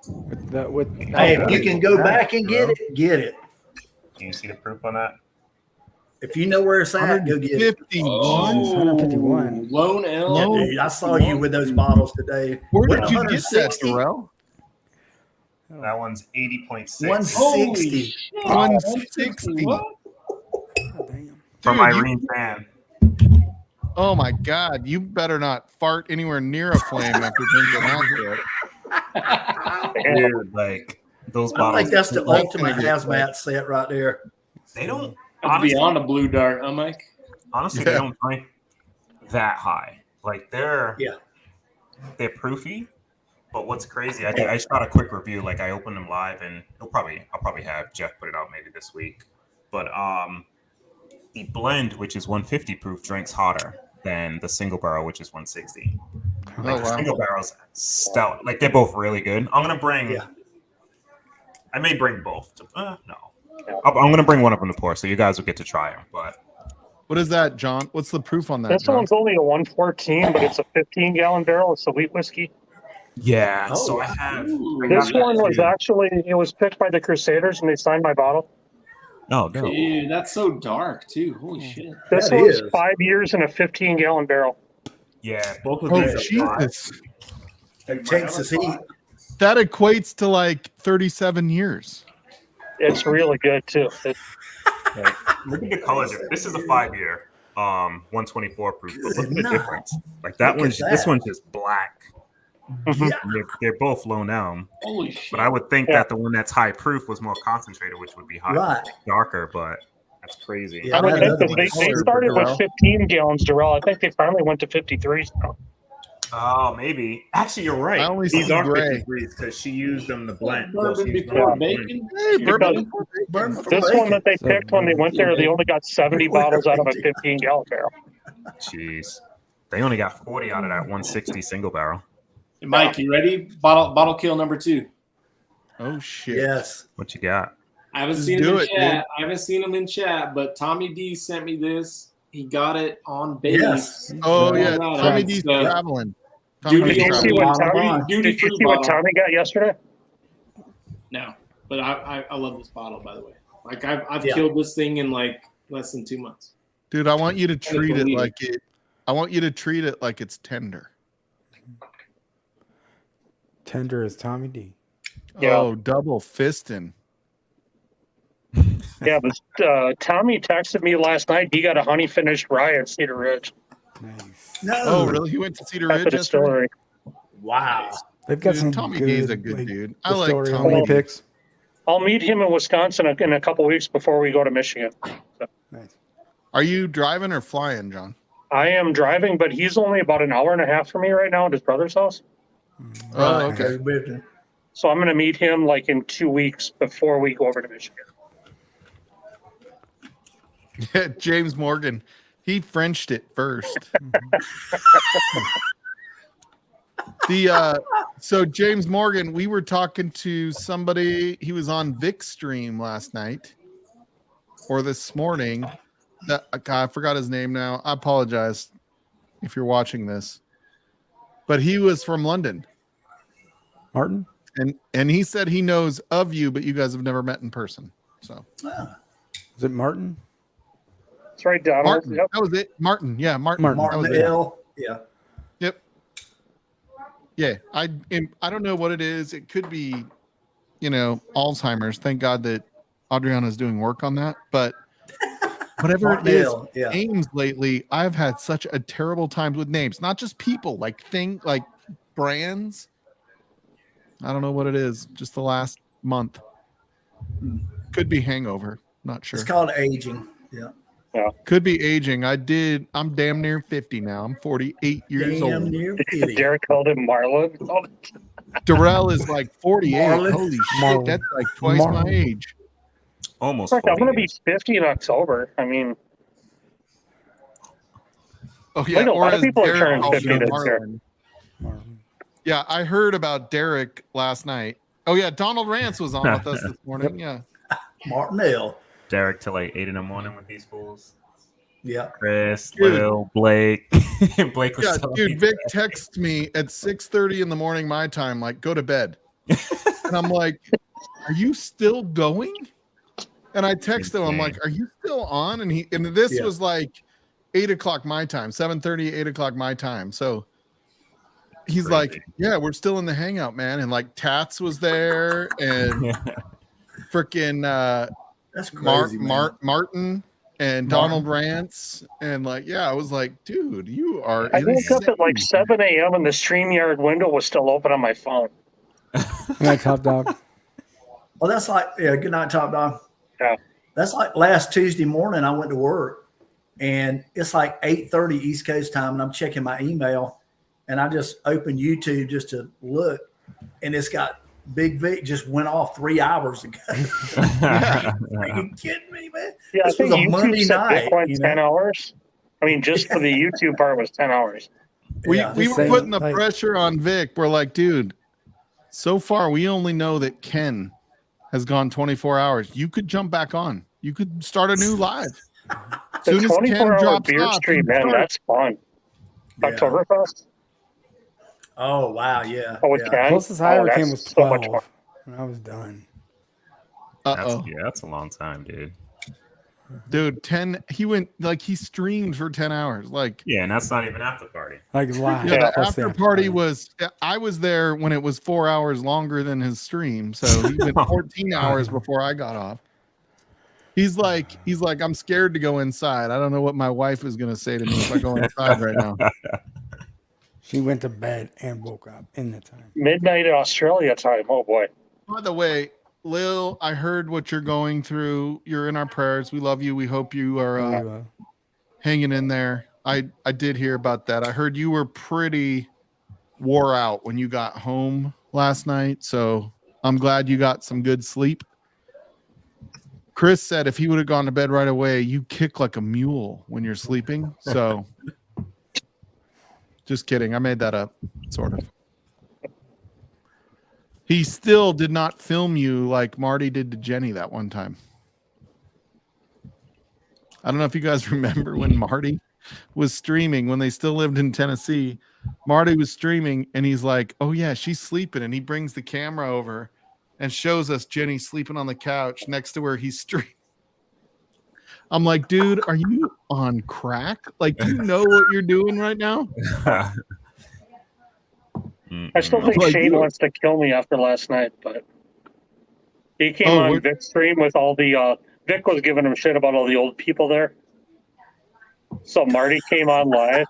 Speaker 11: Hey, if you can go back and get it, get it.
Speaker 13: Can you see the proof on that?
Speaker 11: If you know where it's at, go get it.
Speaker 2: 51.
Speaker 9: 151.
Speaker 3: Lone Elm.
Speaker 11: Yeah, dude, I saw you with those bottles today.
Speaker 2: Where
Speaker 11: What,
Speaker 2: did you get that,
Speaker 11: 160?
Speaker 2: Darrell?
Speaker 13: That one's 80.6.
Speaker 11: 160.
Speaker 2: 160.
Speaker 3: What?
Speaker 13: From
Speaker 2: Dude, you-
Speaker 13: Irene Fan.
Speaker 2: Oh my God! You better not fart anywhere near a flame after drinking that shit.
Speaker 13: Dude, like those
Speaker 11: I
Speaker 13: bottles.
Speaker 11: think that's the
Speaker 2: That's
Speaker 11: ultimate
Speaker 2: gonna get
Speaker 11: hazmat set right there.
Speaker 13: They don't.
Speaker 3: That's
Speaker 13: Honestly,
Speaker 3: beyond a blue dart, huh, Mike?
Speaker 13: honestly
Speaker 2: Yeah.
Speaker 13: they don't drink that high. Like they're proofy. But what's crazy? I shot a quick review. Like I opened them live, and I'll probably have Jeff put it out maybe this week. But the blend, which is 150 proof, drinks hotter than the single barrel, which is 160.
Speaker 2: Oh,
Speaker 13: Like the
Speaker 2: wow.
Speaker 13: single barrel's stout. Like they're both really good. I'm gonna bring. I may bring both. No, I'm gonna bring one of them to pour, so you guys will get to try them. But
Speaker 2: What is that, John? What's the proof on that?
Speaker 5: This
Speaker 2: John?
Speaker 5: one's only a 114, but it's a 15-gallon barrel. It's a wheat whiskey.
Speaker 13: yeah, so I have.
Speaker 5: This one was actually, it was picked by the Crusaders, and they signed my bottle.
Speaker 13: Oh, no.
Speaker 3: Dude, that's so dark too. Holy shit.
Speaker 5: This
Speaker 11: That
Speaker 5: was
Speaker 11: is.
Speaker 5: 5 years in a 15-gallon barrel.
Speaker 13: Yeah, both of
Speaker 2: Oh,
Speaker 13: these are black.
Speaker 2: Jesus.
Speaker 11: Texas heat.
Speaker 2: That equates to like 37 years.
Speaker 5: It's really good too.
Speaker 13: Like, look at the colors. This is a 5-year, 124 proof. But look at the
Speaker 11: Nice.
Speaker 13: difference. Like that
Speaker 11: Look
Speaker 13: one,
Speaker 11: at
Speaker 13: this
Speaker 11: that.
Speaker 13: one's just black.
Speaker 11: Yeah.
Speaker 13: They're both low down.
Speaker 3: Holy shit.
Speaker 13: But I would think
Speaker 5: Yeah.
Speaker 13: that the one that's high proof was more concentrated, which would be high,
Speaker 11: Right.
Speaker 13: darker. But that's crazy.
Speaker 11: Yeah,
Speaker 5: I would
Speaker 11: that
Speaker 5: think
Speaker 11: other
Speaker 5: that
Speaker 11: one
Speaker 5: they
Speaker 11: is super
Speaker 5: started with
Speaker 11: Durrell.
Speaker 5: 15 gallons Durrell. I think they finally went to 53s now.
Speaker 13: Oh, maybe. Actually, you're right.
Speaker 2: I only
Speaker 13: These
Speaker 2: see
Speaker 13: are
Speaker 2: gray.
Speaker 13: 53s because she used them to blend.
Speaker 3: Bourbon
Speaker 13: She used
Speaker 3: before
Speaker 13: them to blend.
Speaker 3: bacon.
Speaker 2: Hey, bourbon.
Speaker 11: Bourbon for
Speaker 5: This
Speaker 11: bacon.
Speaker 5: one that they
Speaker 9: So
Speaker 5: picked when they went there, they only got 70 bottles out of a 15-gallon barrel.
Speaker 13: Jeez. They only got 40 out of that 160 single barrel.
Speaker 3: Hey, Mike, you ready? Bottle kill number 2.
Speaker 2: Oh, shit.
Speaker 11: Yes.
Speaker 13: What you got?
Speaker 3: I haven't
Speaker 2: Just
Speaker 3: seen him
Speaker 2: do
Speaker 3: in
Speaker 2: it,
Speaker 3: chat.
Speaker 2: dude.
Speaker 3: I haven't seen him in chat, but Tommy D sent me this. He got it on base.
Speaker 11: Yes.
Speaker 2: Oh, yeah.
Speaker 3: Right.
Speaker 2: Tommy D's
Speaker 3: So,
Speaker 2: traveling.
Speaker 3: Duty
Speaker 5: Did you see
Speaker 3: only
Speaker 5: what
Speaker 3: bottle.
Speaker 5: Tommy,
Speaker 3: Duty
Speaker 5: did you
Speaker 3: free
Speaker 5: see what
Speaker 3: bottle.
Speaker 5: Tommy got yesterday?
Speaker 3: No, but I love this bottle, by the way. Like I've
Speaker 11: Yeah.
Speaker 3: killed this thing in like less than 2 months.
Speaker 2: Dude, I want you to treat it
Speaker 3: believe it.
Speaker 2: like it. I want you to treat it like it's tender.
Speaker 9: Tender as Tommy D.
Speaker 5: Yeah.
Speaker 2: Oh, double fisting.
Speaker 5: Yeah, but Tommy texted me last night. He got a honey finished rye at Cedar Ridge
Speaker 9: Nice.
Speaker 11: No.
Speaker 2: Oh, really? He went to Cedar
Speaker 5: at
Speaker 2: Ridge
Speaker 5: the
Speaker 2: yesterday?
Speaker 5: distillery.
Speaker 11: Wow.
Speaker 9: They've got
Speaker 2: Dude,
Speaker 9: some
Speaker 2: Tommy
Speaker 9: good,
Speaker 2: D is a good
Speaker 9: like,
Speaker 2: dude. I like
Speaker 9: distillery
Speaker 2: Tommy
Speaker 9: honey
Speaker 2: D.
Speaker 9: picks.
Speaker 5: I'll meet him in Wisconsin in a couple weeks before we go to Michigan.
Speaker 9: Nice.
Speaker 2: Are you driving or flying, John?
Speaker 5: I am driving, but he's only about an hour and a half from me right now at his brother's house.
Speaker 2: Oh,
Speaker 11: Right.
Speaker 2: okay.
Speaker 11: With him.
Speaker 5: So I'm going to meet him like in 2 weeks before we go over to Michigan.
Speaker 2: Yeah, James Morgan. He Frenched it first. So James Morgan, we were talking to somebody. He was on Vic's stream last night or this morning. That I forgot his name now. I apologize if you're watching this, but he was from London,
Speaker 9: Martin?
Speaker 2: and he said he knows of you, but you guys have never met in person. So
Speaker 9: Is it Martin?
Speaker 5: That's right, Donald.
Speaker 2: Martin,
Speaker 5: Yep.
Speaker 2: that was it. Martin, yeah, Martin.
Speaker 9: Martin.
Speaker 2: That was
Speaker 11: Martin
Speaker 2: it.
Speaker 11: L. Yeah.
Speaker 2: Yep. Yeah, I don't know what it is. It could be, Alzheimer's. Thank God that Adriana's doing work on that. But whatever it
Speaker 11: Martin
Speaker 2: is,
Speaker 11: L. Yeah.
Speaker 2: names lately, I've had such a terrible time with names. Not just people, like brands. I don't know what it is. Just the last month. Could be hangover. Not sure.
Speaker 11: It's called aging. Yeah.
Speaker 2: Could be aging. I'm damn near 50 now. I'm 48 years
Speaker 11: Damn
Speaker 2: old.
Speaker 11: near 50.
Speaker 5: Derek called him Marlon. Oh,
Speaker 2: Darrell is like 48.
Speaker 11: Marlon.
Speaker 2: Holy shit,
Speaker 9: Marlon.
Speaker 2: that's like twice
Speaker 9: Marlon.
Speaker 2: my age.
Speaker 13: Almost.
Speaker 5: Frick, I'm going to
Speaker 13: 40
Speaker 5: be 50 in October. I mean,
Speaker 2: Oh
Speaker 5: I know a
Speaker 2: or
Speaker 5: lot of
Speaker 2: as
Speaker 5: people are
Speaker 2: Derek
Speaker 5: turning
Speaker 2: calls
Speaker 5: 50
Speaker 2: him,
Speaker 5: this year.
Speaker 2: Marlon.
Speaker 9: Martin.
Speaker 2: Yeah, I heard about Derek last night. Oh yeah, Donald Rance was on with us this morning. Yeah.
Speaker 11: Martin L.
Speaker 13: Derek till like 8 in the morning with these fools.
Speaker 11: Yeah.
Speaker 13: Chris,
Speaker 2: Dude.
Speaker 13: Lil, Blake. Blake was
Speaker 2: Yeah,
Speaker 13: telling
Speaker 2: dude,
Speaker 13: me
Speaker 2: Vic texts me at 6:30 in the morning my time, like, go to bed. And I'm like, are you still going? And I text him, I'm like, are you still on? And this
Speaker 11: Yeah.
Speaker 2: was like 8 o'clock my time, 7:30, 8 o'clock my time. So he's
Speaker 13: Crazy.
Speaker 2: like, yeah, we're still in the hangout, man. And like Tats was there and freaking
Speaker 11: That's crazy, man.
Speaker 2: Martin and Donald Rance. And like, yeah, I was like, dude, you are
Speaker 5: I woke up at like
Speaker 2: insane.
Speaker 5: 7 a.m. and the StreamYard window was still open on my phone.
Speaker 9: Night, Top Dog.
Speaker 11: Well, that's like, yeah, good night, Top Dog.
Speaker 5: Yeah.
Speaker 11: That's like last Tuesday morning, I went to work and it's like 8:30 East Coast time and I'm checking my email and I just opened YouTube just to look and it's got Big Vic just went off 3 hours ago. Are you kidding me, man?
Speaker 5: Yeah,
Speaker 11: This
Speaker 5: I think
Speaker 11: was a
Speaker 5: YouTube
Speaker 11: Monday
Speaker 5: said
Speaker 11: night,
Speaker 5: Bitcoin
Speaker 11: you know?
Speaker 5: 10 hours. I mean, just for the YouTube part was 10 hours.
Speaker 2: We
Speaker 11: Yeah.
Speaker 2: were
Speaker 9: Just saying,
Speaker 2: putting the
Speaker 9: like-
Speaker 2: pressure on Vic. We're like, dude, so far we only know that Ken has gone 24 hours. You could jump back on. You could start a new live.
Speaker 5: The
Speaker 2: Soon as Ken
Speaker 5: 24-hour
Speaker 2: drops
Speaker 5: beer
Speaker 2: off,
Speaker 5: stream,
Speaker 2: you
Speaker 5: man,
Speaker 2: start.
Speaker 5: that's fun.
Speaker 11: Yeah.
Speaker 5: Oktoberfest?
Speaker 11: Oh wow, yeah.
Speaker 5: Oh, with
Speaker 11: yeah.
Speaker 5: Ken?
Speaker 9: Closest I ever
Speaker 5: that's
Speaker 9: came was
Speaker 5: so much
Speaker 9: 12,
Speaker 5: fun.
Speaker 9: and I was done.
Speaker 2: Uh-oh.
Speaker 13: That's a long time, dude.
Speaker 2: Dude, 10 he streamed for 10 hours. Like
Speaker 13: Yeah, and that's not even after party.
Speaker 9: Like live.
Speaker 2: yeah, the
Speaker 9: plus
Speaker 2: after party was I was there when it was 4 hours longer than his stream. So he went 14 hours before I got off. He's like, I'm scared to go inside. I don't know what my wife is gonna say to me if I go inside right now.
Speaker 9: She went to bed and woke up in the time.
Speaker 5: Midnight in Australia time. Oh, boy.
Speaker 2: By the way, Lil, I heard what you're going through. You're in our prayers. We love you. We hope you are hanging in there. I did hear about that. I heard you were pretty wore out when you got home last night. So I'm glad you got some good sleep. Chris said if he would have gone to bed right away, you kick like a mule when you're sleeping. So just kidding. I made that up, sort of. He still did not film you like Marty did to Jenny that one time. I don't know if you guys remember when Marty was streaming when they still lived in Tennessee. Marty was streaming and he's like, "Oh yeah, she's sleeping," and he brings the camera over and shows us Jenny sleeping on the couch next to where he's streaming. I'm like, dude, are you on crack? Like, do you know what you're doing right now?
Speaker 5: I still think
Speaker 2: Like,
Speaker 5: Shane
Speaker 2: you-
Speaker 5: wants to kill me after last night, but he came
Speaker 2: Oh,
Speaker 5: on
Speaker 2: what-
Speaker 5: Vic's stream with all the Vic was giving him shit about all the old people there. So Marty came on live,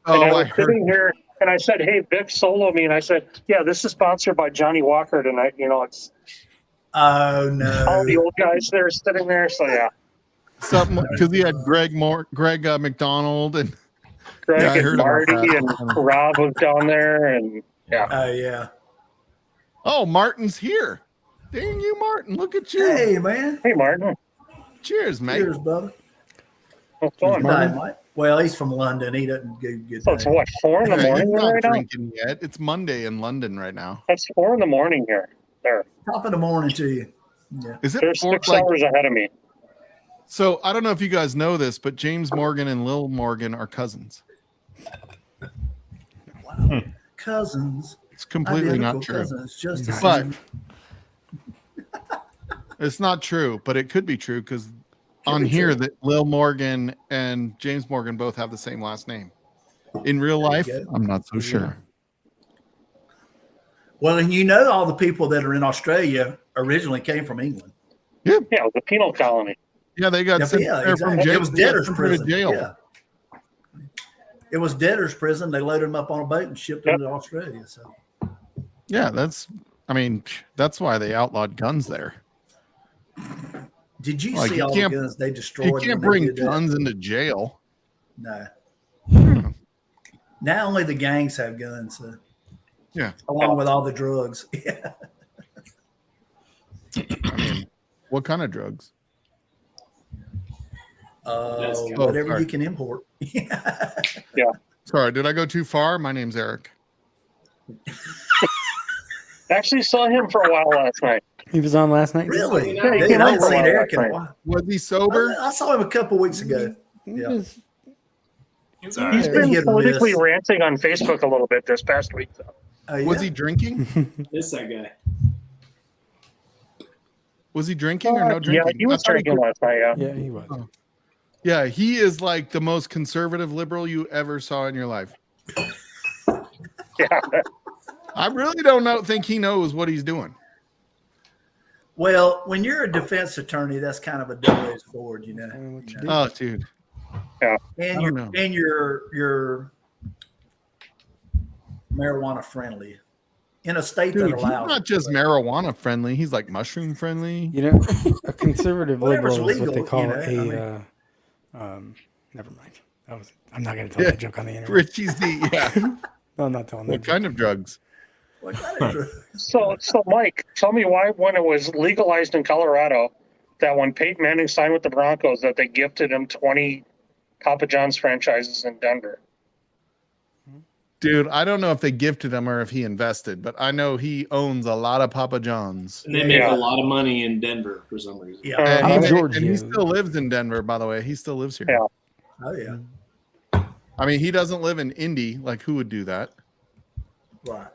Speaker 2: Oh,
Speaker 5: and I
Speaker 2: I
Speaker 5: was
Speaker 2: heard.
Speaker 5: sitting here, and I said, "Hey, Vic, solo me," and I said, "Yeah, this is sponsored by Johnny Walker tonight." You know, it's
Speaker 11: Oh no.
Speaker 5: all the old guys there sitting there. So yeah,
Speaker 2: Something because he had Greg McDonald and
Speaker 5: Greg
Speaker 2: Yeah, I
Speaker 5: and
Speaker 2: heard about
Speaker 5: Marty
Speaker 2: that.
Speaker 5: and Rob was down there, and yeah.
Speaker 11: Oh yeah.
Speaker 2: oh, Martin's here. Dang you, Martin! Look at you.
Speaker 11: Hey man.
Speaker 5: Hey, Martin,
Speaker 2: Cheers, mate.
Speaker 11: Cheers, brother.
Speaker 5: what's going
Speaker 11: Good
Speaker 5: on?
Speaker 11: night, Mike. Well, he's from London. He doesn't do good.
Speaker 5: So it's what, 4 in the
Speaker 2: Yeah,
Speaker 5: morning
Speaker 2: he's not
Speaker 5: right now?
Speaker 2: drinking yet. It's Monday in London right now.
Speaker 5: That's 4 in the morning here. There,
Speaker 11: Top of the morning to you. Yeah.
Speaker 2: Is it
Speaker 5: they're
Speaker 2: four,
Speaker 5: 6
Speaker 2: like,
Speaker 5: hours ahead of me.
Speaker 2: so? I don't know if you guys know this, but James Morgan and Lil Morgan are cousins.
Speaker 11: Wow. Cousins.
Speaker 2: It's completely not
Speaker 11: Identical
Speaker 2: true.
Speaker 11: Cousins, just the
Speaker 2: But
Speaker 11: same.
Speaker 2: it's not true, but it could be true because on
Speaker 11: be
Speaker 2: here
Speaker 11: true.
Speaker 2: that Lil Morgan and James Morgan both have the same last name. In real life,
Speaker 11: go.
Speaker 2: I'm not so sure.
Speaker 11: Well, and you know all the people that are in Australia originally came from England.
Speaker 5: Yeah, it was a penal colony.
Speaker 2: Yeah, they got sent there from
Speaker 11: exactly.
Speaker 2: jail.
Speaker 11: It was
Speaker 2: they got
Speaker 11: debtors
Speaker 2: sent to
Speaker 11: prison.
Speaker 2: jail.
Speaker 11: Yeah. It was debtors prison. They loaded them up on a boat and shipped them to Australia. So
Speaker 2: Yeah, that's why they outlawed guns there.
Speaker 11: did you
Speaker 2: Like,
Speaker 11: see
Speaker 2: you
Speaker 11: all the
Speaker 2: can't-
Speaker 11: guns they destroyed?
Speaker 2: You
Speaker 11: when
Speaker 2: can't
Speaker 11: they
Speaker 2: bring
Speaker 11: did that?
Speaker 2: guns into jail.
Speaker 11: No. Now only the gangs have guns. So.
Speaker 2: Yeah.
Speaker 11: Along with all the drugs. Yeah.
Speaker 2: I mean, what kind of drugs?
Speaker 11: Whatever
Speaker 2: sorry.
Speaker 11: you can import.
Speaker 5: Yeah.
Speaker 2: Sorry, did I go too far? My name's Eric.
Speaker 5: Actually saw him for a while last night.
Speaker 9: He was on last night.
Speaker 11: Really?
Speaker 5: Yeah, he
Speaker 11: Dude,
Speaker 5: came
Speaker 11: I
Speaker 5: on
Speaker 11: ain't
Speaker 5: for a
Speaker 11: seen
Speaker 5: while
Speaker 11: Eric in a
Speaker 5: last night.
Speaker 11: while.
Speaker 2: Was he sober?
Speaker 11: I saw him a couple weeks ago.
Speaker 9: He
Speaker 11: Yeah.
Speaker 9: was-
Speaker 13: It's all
Speaker 5: He's
Speaker 13: right.
Speaker 5: been
Speaker 11: hit or
Speaker 5: politically
Speaker 11: miss.
Speaker 5: ranting on Facebook a little bit this past week, though.
Speaker 11: Oh, yeah?
Speaker 2: Was he drinking?
Speaker 3: This that guy.
Speaker 2: Was he drinking or no
Speaker 5: Yeah,
Speaker 2: drinking?
Speaker 5: he was
Speaker 2: I thought
Speaker 5: drinking last night, yeah.
Speaker 9: Yeah, he was.
Speaker 2: Oh. Yeah, he is like the most conservative liberal you ever saw in your life.
Speaker 5: Yeah.
Speaker 2: I really don't think he knows what he's doing.
Speaker 11: Well, when you're a defense attorney, that's kind of a double-edged sword, you know.
Speaker 9: What you do.
Speaker 2: Oh, dude.
Speaker 11: And
Speaker 2: I don't know.
Speaker 11: you're marijuana friendly in a state
Speaker 2: Dude,
Speaker 11: that
Speaker 2: he's
Speaker 11: allows
Speaker 2: not
Speaker 11: it.
Speaker 2: just marijuana friendly. He's like mushroom friendly.
Speaker 9: You know, a conservative
Speaker 11: Whatever's
Speaker 9: liberal is what they
Speaker 11: legal,
Speaker 9: call
Speaker 11: you know,
Speaker 9: never mind. I'm not going to tell that joke on the internet.
Speaker 2: Richie's the yeah.
Speaker 9: No, I'm not telling that
Speaker 2: What
Speaker 9: joke.
Speaker 2: kind of drugs?
Speaker 11: What kind of drug?
Speaker 5: So Mike, tell me why, when it was legalized in Colorado, that when Peyton Manning signed with the Broncos, that they gifted him $20,000 Papa John's franchises in Denver.
Speaker 2: Dude, I don't know if they gifted him or if he invested, but I know he owns a lot of Papa John's.
Speaker 3: And they make a lot of money in Denver for some reason.
Speaker 11: Yeah.
Speaker 2: And he still lives in Denver, by the way. He still lives here.
Speaker 5: Yeah.
Speaker 11: Oh yeah.
Speaker 2: I mean, he doesn't live in Indy. Like, who would do that?
Speaker 11: Right.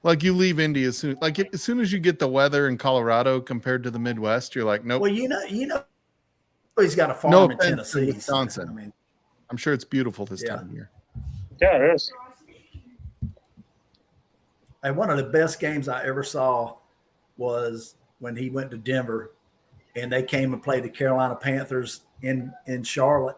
Speaker 2: Like, you leave Indy as soon as you get the weather in Colorado compared to the Midwest, you're like, nope.
Speaker 11: Well, you know, he's got a farm
Speaker 2: No
Speaker 11: in
Speaker 2: offense to
Speaker 11: Tennessee.
Speaker 2: Wisconsin.
Speaker 11: I mean,
Speaker 2: I'm sure it's beautiful this
Speaker 11: Yeah.
Speaker 2: time of year.
Speaker 5: Yeah, it is.
Speaker 11: hey, one of the best games I ever saw was when he went to Denver, and they came and played the Carolina Panthers in Charlotte.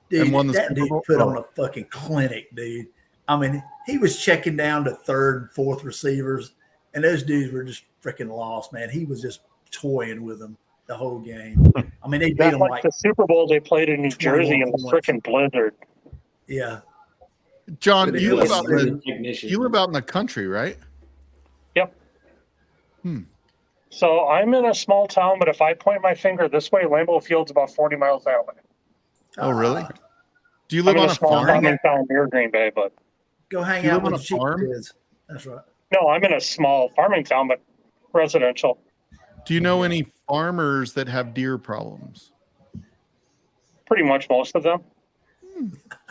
Speaker 11: Dude,
Speaker 2: And won the
Speaker 11: that
Speaker 2: Super
Speaker 11: dude
Speaker 2: Bowl?
Speaker 11: put
Speaker 2: Oh.
Speaker 11: on a fucking clinic, dude. I mean, he was checking down to third and fourth receivers, and those dudes were just freaking lost, man. He was just toying with them the whole game. I mean, they beat
Speaker 5: That,
Speaker 11: them
Speaker 5: like
Speaker 11: like
Speaker 5: the Super Bowl they played in New
Speaker 11: 21
Speaker 5: Jersey in the
Speaker 11: points.
Speaker 5: freaking blizzard.
Speaker 11: Yeah.
Speaker 2: John,
Speaker 11: But
Speaker 2: you
Speaker 11: it
Speaker 2: live,
Speaker 11: was
Speaker 2: out
Speaker 11: really
Speaker 2: in,
Speaker 3: technician.
Speaker 2: you live out in the country, right?
Speaker 5: Yep.
Speaker 2: Hmm.
Speaker 5: So I'm in a small town, but if I point my finger this way, Lambeau Field's about 40 miles that way.
Speaker 2: Oh, really?
Speaker 11: Uh,
Speaker 2: Do you
Speaker 5: I'm
Speaker 2: live
Speaker 5: in
Speaker 2: on
Speaker 5: a
Speaker 2: a
Speaker 5: small
Speaker 2: farm?
Speaker 5: farming town near Green Bay, but
Speaker 11: Go hang
Speaker 2: You
Speaker 11: out
Speaker 2: live on
Speaker 11: with
Speaker 2: a
Speaker 11: the cheap
Speaker 2: farm?
Speaker 11: kids. That's right.
Speaker 5: no, I'm in a small farming town, but residential.
Speaker 2: Do you know any farmers that have deer problems?
Speaker 5: Pretty much most of them.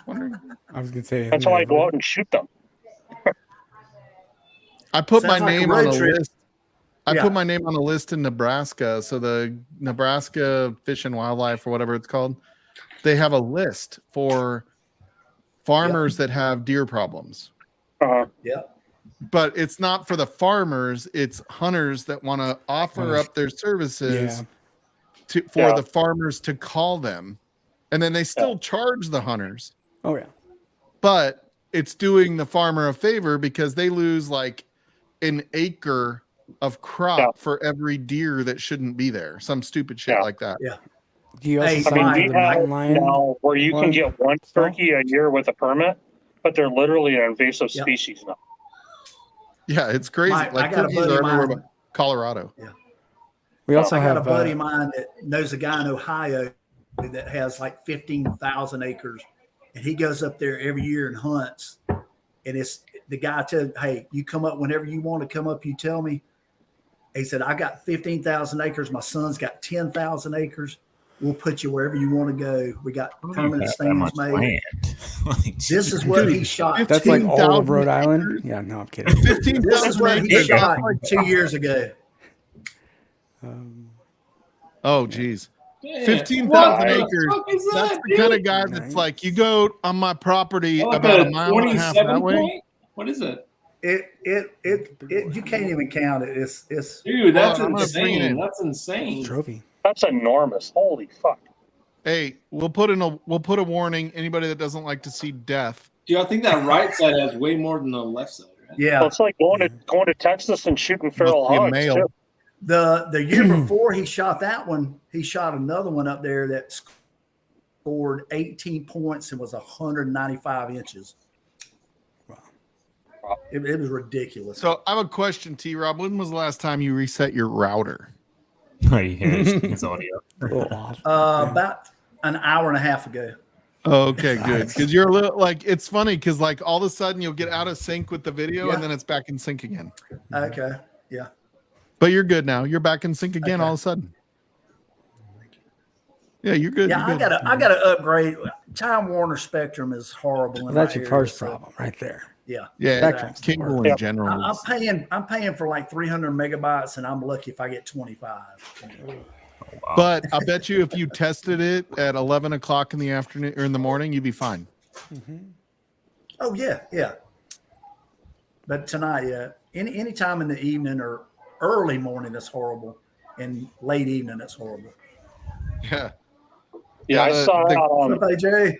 Speaker 2: Wondering.
Speaker 9: I was gonna say
Speaker 5: That's why I go out and shoot them.
Speaker 2: I put
Speaker 11: Sounds
Speaker 2: my
Speaker 11: like a
Speaker 2: name
Speaker 11: road
Speaker 2: on a
Speaker 11: trip.
Speaker 2: list. I
Speaker 11: Yeah.
Speaker 2: put my name on a list in Nebraska. So the Nebraska Fish and Wildlife, or whatever it's called, they have a list for farmers that have deer problems.
Speaker 5: Uh-huh.
Speaker 11: Yeah.
Speaker 2: But it's not for the farmers; it's hunters that want to offer up their services for the farmers to call them, and then they still charge the hunters.
Speaker 9: Oh yeah.
Speaker 2: But it's doing the farmer a favor because they lose like an acre of crop for every deer that shouldn't be there. Some stupid shit like that.
Speaker 11: Yeah.
Speaker 9: Do you also
Speaker 11: Hey,
Speaker 9: sign
Speaker 5: I mean,
Speaker 9: up
Speaker 5: we
Speaker 9: for the
Speaker 5: have
Speaker 9: mountain lion?
Speaker 5: now where you
Speaker 9: one?
Speaker 5: can get one turkey a year with a permit, but they're literally an invasive
Speaker 11: Yep.
Speaker 5: species now.
Speaker 2: Yeah, it's crazy.
Speaker 11: Mike,
Speaker 2: like
Speaker 11: I got a
Speaker 2: turkeys
Speaker 11: buddy
Speaker 2: are
Speaker 11: of
Speaker 2: everywhere
Speaker 11: mine.
Speaker 2: but Colorado.
Speaker 9: We also
Speaker 11: I got
Speaker 9: have
Speaker 11: a buddy of mine that knows a guy in Ohio that has like 15,000 acres, and he goes up there every year and hunts. And it's the guy tells, "Hey, you come up whenever you want to come up. You tell me." He said, "I got 15,000 acres. My son's got 10,000 acres. We'll put you wherever you want to go. We got permanent stands made." This is what he shot.
Speaker 9: That's like all of
Speaker 2: 15,000
Speaker 9: Rhode Island. Yeah, no, I'm kidding.
Speaker 2: 15,000
Speaker 11: This is what he
Speaker 2: acres.
Speaker 11: shot 2 years ago.
Speaker 2: Oh, geez.
Speaker 3: Yeah.
Speaker 2: 15,000
Speaker 3: What the
Speaker 2: acres.
Speaker 3: fuck is
Speaker 2: That's
Speaker 3: that,
Speaker 2: the kind of
Speaker 3: dude?
Speaker 2: guy that's like, you go on my property
Speaker 3: Like
Speaker 2: about
Speaker 3: a
Speaker 2: a mile and a half
Speaker 3: 27
Speaker 2: that way.
Speaker 3: point? What is it?
Speaker 11: It you can't even count it. It's
Speaker 3: Dude, that's
Speaker 2: I'm gonna bring it
Speaker 3: insane.
Speaker 2: in.
Speaker 3: That's insane.
Speaker 9: Trophy.
Speaker 5: That's enormous. Holy fuck.
Speaker 2: Hey, we'll put a warning. Anybody that doesn't like to see death.
Speaker 3: Dude, I think that right side has way more than the left side, right?
Speaker 11: yeah.
Speaker 5: Well, it's like going to Texas and shooting feral
Speaker 2: Must be a
Speaker 5: hogs.
Speaker 2: male.
Speaker 5: too.
Speaker 11: The year before he shot that one, he shot another one up there that scored 18 points and was 195 inches.
Speaker 9: Wow.
Speaker 11: It was ridiculous.
Speaker 2: So I have a question, T Rob. When was the last time you reset your router?
Speaker 13: Oh, you hear his audio.
Speaker 9: A little off.
Speaker 11: About an hour and a half ago.
Speaker 2: Oh, okay, good. Because you're a little like, it's funny because like all of a sudden you'll get out of sync with the video
Speaker 11: Yeah.
Speaker 2: and then it's back in sync again.
Speaker 11: Okay. Yeah.
Speaker 2: But you're good now. You're back in sync again
Speaker 11: Okay.
Speaker 2: all of a sudden. Yeah, you're good.
Speaker 11: Yeah,
Speaker 2: you're good.
Speaker 11: I gotta upgrade. Time Warner Spectrum is horrible. in
Speaker 9: That's
Speaker 11: my
Speaker 9: your
Speaker 11: area,
Speaker 9: first
Speaker 11: so,
Speaker 9: problem right there.
Speaker 11: Yeah.
Speaker 2: Yeah,
Speaker 9: Spectrum's the
Speaker 2: cable
Speaker 9: worst.
Speaker 2: in
Speaker 5: Yep.
Speaker 2: general.
Speaker 11: I'm paying for like 300 megabytes, and I'm lucky if I get 25.
Speaker 2: But I bet you if you tested it at 11 o'clock in the afternoon or in the morning, you'd be fine.
Speaker 11: Oh yeah, yeah. But tonight, yeah, any time in the evening or early morning is horrible, and late evening it's horrible.
Speaker 2: Yeah.
Speaker 5: Yeah, I
Speaker 2: the-
Speaker 5: saw
Speaker 11: What about Jay?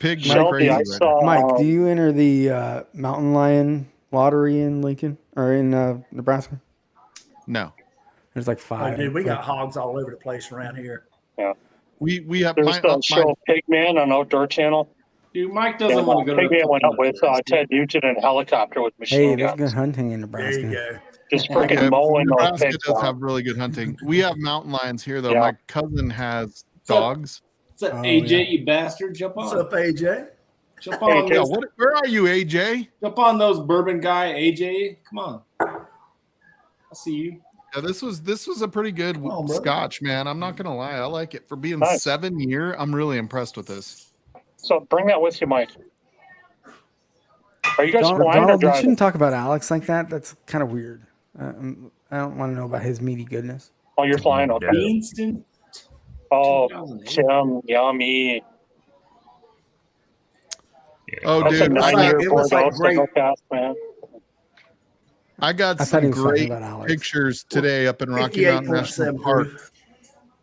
Speaker 2: Pig like
Speaker 5: Shelby.
Speaker 2: crazy
Speaker 5: I
Speaker 2: right
Speaker 5: saw
Speaker 9: Mike, do you enter the mountain lion lottery in Lincoln or in Nebraska?
Speaker 2: now. No.
Speaker 9: There's like
Speaker 11: Oh,
Speaker 9: 5.
Speaker 11: dude, we got hogs all over the place around here.
Speaker 2: We have
Speaker 5: there's
Speaker 2: my,
Speaker 5: the show Pigman on Outdoor Channel.
Speaker 3: Dude, Mike doesn't want to go to
Speaker 5: Pigman went up with
Speaker 3: fucking-
Speaker 5: Ted Nugent in a helicopter with
Speaker 9: Hey,
Speaker 5: machine
Speaker 9: there's good
Speaker 5: guns.
Speaker 9: hunting in
Speaker 11: There
Speaker 9: Nebraska.
Speaker 11: you go.
Speaker 5: Just freaking
Speaker 2: Yeah,
Speaker 5: mowing those
Speaker 2: Nebraska
Speaker 5: pigs
Speaker 2: does
Speaker 5: down.
Speaker 2: have really good hunting. We have mountain lions here though.
Speaker 5: Yeah.
Speaker 2: My cousin has dogs.
Speaker 3: What's up,
Speaker 9: Oh,
Speaker 3: AJ?
Speaker 9: yeah.
Speaker 3: You bastard! Jump on.
Speaker 11: What's up, AJ?
Speaker 3: Jump on.
Speaker 2: Yeah,
Speaker 3: those,
Speaker 2: where are you, AJ?
Speaker 3: jump on those bourbon guy, AJ. Come on. I see you.
Speaker 2: Yeah, this was a pretty good
Speaker 11: on, bro.
Speaker 2: scotch, man. I'm not gonna lie, I like it for being
Speaker 5: Nice.
Speaker 2: 7 year. I'm really impressed with this.
Speaker 5: So bring that with you, Mike. Are you guys flying or
Speaker 9: Donald, you
Speaker 5: driving?
Speaker 9: shouldn't talk about Alex like that. That's kind of weird. I don't want to know about his meaty goodness.
Speaker 5: Oh, you're flying. Okay.
Speaker 3: Instant.
Speaker 5: Oh,
Speaker 3: 2008.
Speaker 5: yummy.
Speaker 2: Oh,
Speaker 5: That's a
Speaker 2: dude,
Speaker 5: 9-year
Speaker 11: it was like
Speaker 5: Bordeaux
Speaker 11: great.
Speaker 5: single cast, man.
Speaker 2: I got
Speaker 9: I thought he
Speaker 2: some
Speaker 9: was talking
Speaker 2: great
Speaker 9: about Alex.
Speaker 2: pictures today up in Rocky Mountain National
Speaker 11: 58.7
Speaker 2: Park
Speaker 11: proof.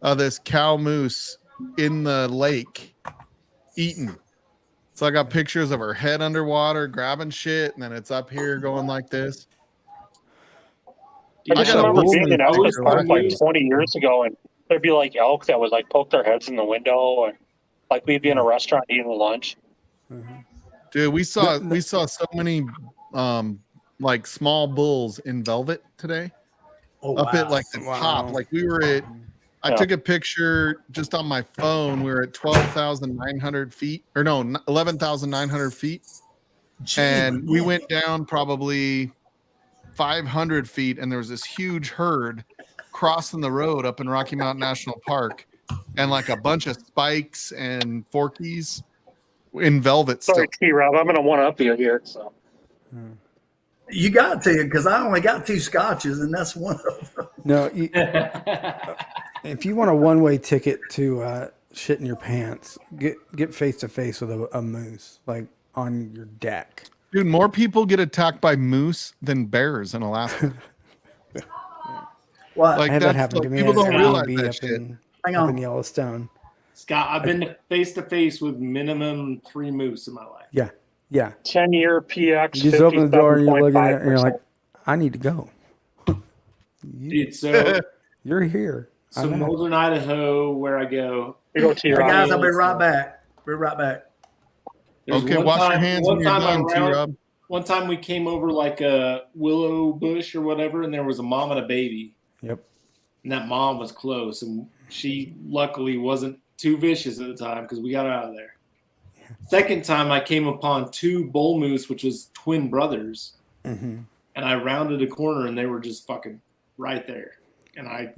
Speaker 2: of this cow moose in the lake eating. So I got pictures of her head underwater grabbing shit, and then it's up here going like this.
Speaker 5: I just
Speaker 2: got a
Speaker 5: remember
Speaker 2: bull
Speaker 5: being in
Speaker 2: moose
Speaker 5: Estes
Speaker 2: picture
Speaker 5: Park
Speaker 2: last
Speaker 5: like
Speaker 2: year.
Speaker 5: 20 years ago, and there'd be like elk that would like poke their heads in the window, and like we'd be in a restaurant eating lunch.
Speaker 2: Dude, we saw so many like small bulls in velvet today.
Speaker 11: Oh,
Speaker 2: Up
Speaker 11: wow.
Speaker 2: at like the
Speaker 9: Wow.
Speaker 2: top. Like we were at I
Speaker 5: Yeah.
Speaker 2: took a picture just on my phone. We were at 12,900 feet, or no, 11,900 feet.
Speaker 11: Gee,
Speaker 2: And we
Speaker 11: man.
Speaker 2: went down probably 500 feet, and there was this huge herd crossing the road up in Rocky Mountain National Park, and like a bunch of spikes and forkies in velvet still.
Speaker 5: Sorry, T-Rob, I'm gonna one up you here. So
Speaker 11: You got to, because I only got 2 scotches, and that's one of them.
Speaker 9: No, if you want a one-way ticket to shit in your pants, get face to face with a moose, like on your deck.
Speaker 2: Dude, more people get attacked by moose than bears in Alaska.
Speaker 11: What?
Speaker 2: Like
Speaker 9: I had that
Speaker 2: that's
Speaker 9: happen to
Speaker 2: like,
Speaker 9: me
Speaker 2: people
Speaker 9: at
Speaker 2: don't realize
Speaker 9: Airbnb
Speaker 2: that
Speaker 9: up
Speaker 2: shit.
Speaker 11: Hang
Speaker 9: up in
Speaker 11: on.
Speaker 9: Yellowstone.
Speaker 3: Scott, I've been face to face with minimum 3 moose in my life.
Speaker 9: Yeah.
Speaker 5: 10-year PX.
Speaker 9: You just open the door and you're looking at it and you're like,
Speaker 5: 57.5%.
Speaker 9: I need to go.
Speaker 3: Dude, so
Speaker 9: You're here. I
Speaker 3: so
Speaker 9: know.
Speaker 3: northern Idaho, where I go.
Speaker 5: You go
Speaker 11: Hey,
Speaker 5: T-Rob.
Speaker 11: guys, I'll be right back. Be right back.
Speaker 3: There's
Speaker 2: Okay,
Speaker 3: one
Speaker 2: wash your
Speaker 3: time-
Speaker 2: hands
Speaker 3: one
Speaker 2: when you're
Speaker 3: time I
Speaker 2: done,
Speaker 3: ran-
Speaker 2: T-Rob.
Speaker 3: One time we came over like a willow bush or whatever, and there was a mom and a baby.
Speaker 9: Yep.
Speaker 3: And that mom was close, and she luckily wasn't too vicious at the time because we got out of there. Second time I came upon 2 bull moose, which was twin brothers,
Speaker 9: Mm-hmm.
Speaker 3: and I rounded a corner and they were just fucking right there, and I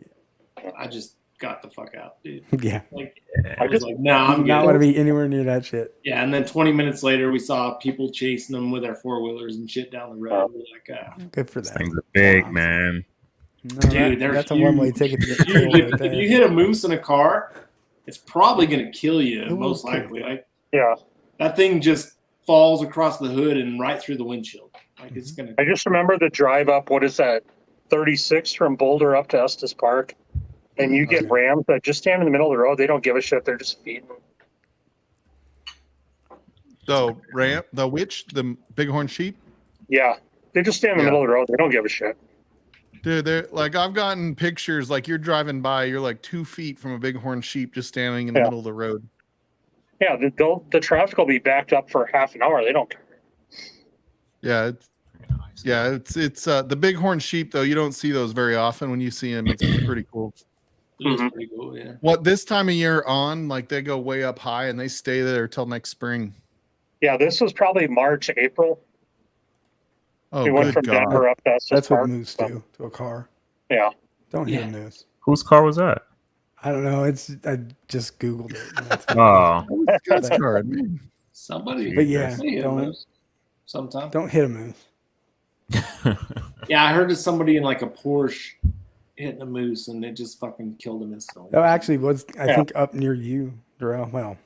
Speaker 3: just got the fuck out, dude.
Speaker 9: Yeah.
Speaker 3: Like
Speaker 5: I
Speaker 3: I was
Speaker 5: just
Speaker 3: like, no, I'm
Speaker 9: You do not
Speaker 3: good.
Speaker 9: want to be anywhere near that shit.
Speaker 3: Yeah, and then 20 minutes later, we saw people chasing them with their 4-wheelers and shit down the road. We're like,
Speaker 9: Good for
Speaker 13: These
Speaker 9: that.
Speaker 13: things are big, man.
Speaker 9: No,
Speaker 3: Dude, they're
Speaker 9: that's a one-way
Speaker 3: huge.
Speaker 9: ticket to get
Speaker 3: Dude,
Speaker 9: killed right
Speaker 3: if
Speaker 9: there.
Speaker 3: you hit a moose in a car, it's probably going to kill you,
Speaker 9: It will
Speaker 3: most
Speaker 9: kill you.
Speaker 3: likely. Like
Speaker 5: Yeah.
Speaker 3: that thing just falls across the hood and right through the windshield. Like it's going
Speaker 5: I
Speaker 3: to.
Speaker 5: just remember the drive up. What is that? 36 from Boulder up to Estes Park, and you get
Speaker 9: Okay.
Speaker 5: rams that just stand in the middle of the road. They don't give a shit. They're just feeding them.
Speaker 2: So the bighorn sheep.
Speaker 5: Yeah, they just stand in the
Speaker 2: Yeah.
Speaker 5: middle of the road. They don't give a shit.
Speaker 2: Dude, they're like I've gotten pictures like you're driving by, you're like 2 feet from a bighorn sheep just standing in the
Speaker 5: Yeah.
Speaker 2: middle of the road.
Speaker 5: Yeah, the traffic will be backed up for half an hour. They don't care.
Speaker 2: Yeah, it's the bighorn sheep though. You don't see those very often. When you see them, it's pretty cool.
Speaker 3: It is
Speaker 5: Mhm.
Speaker 3: pretty cool, yeah.
Speaker 2: What this time of year on, like they go way up high and they stay there till next spring.
Speaker 5: Yeah, this was probably March, April.
Speaker 2: Oh,
Speaker 5: We went
Speaker 2: good
Speaker 5: from
Speaker 2: God.
Speaker 5: Denver up to Estes
Speaker 9: That's what
Speaker 5: Park.
Speaker 9: moose
Speaker 5: so,
Speaker 9: do to a car.
Speaker 5: Yeah.
Speaker 9: Don't hit a
Speaker 3: Yeah.
Speaker 9: moose.
Speaker 13: Whose car was that?
Speaker 9: I don't know. I just Googled it. and that's-
Speaker 13: Oh,
Speaker 2: Scott's card, man.
Speaker 3: Somebody.
Speaker 9: But yeah,
Speaker 3: they hit a
Speaker 9: don't-
Speaker 3: moose sometime.
Speaker 9: Don't hit a moose.
Speaker 3: Yeah, I heard of somebody in like a Porsche hitting a moose and it just fucking killed him instantly.
Speaker 9: That actually was, I
Speaker 5: Yeah.
Speaker 9: think, up near you, Darrell. Well,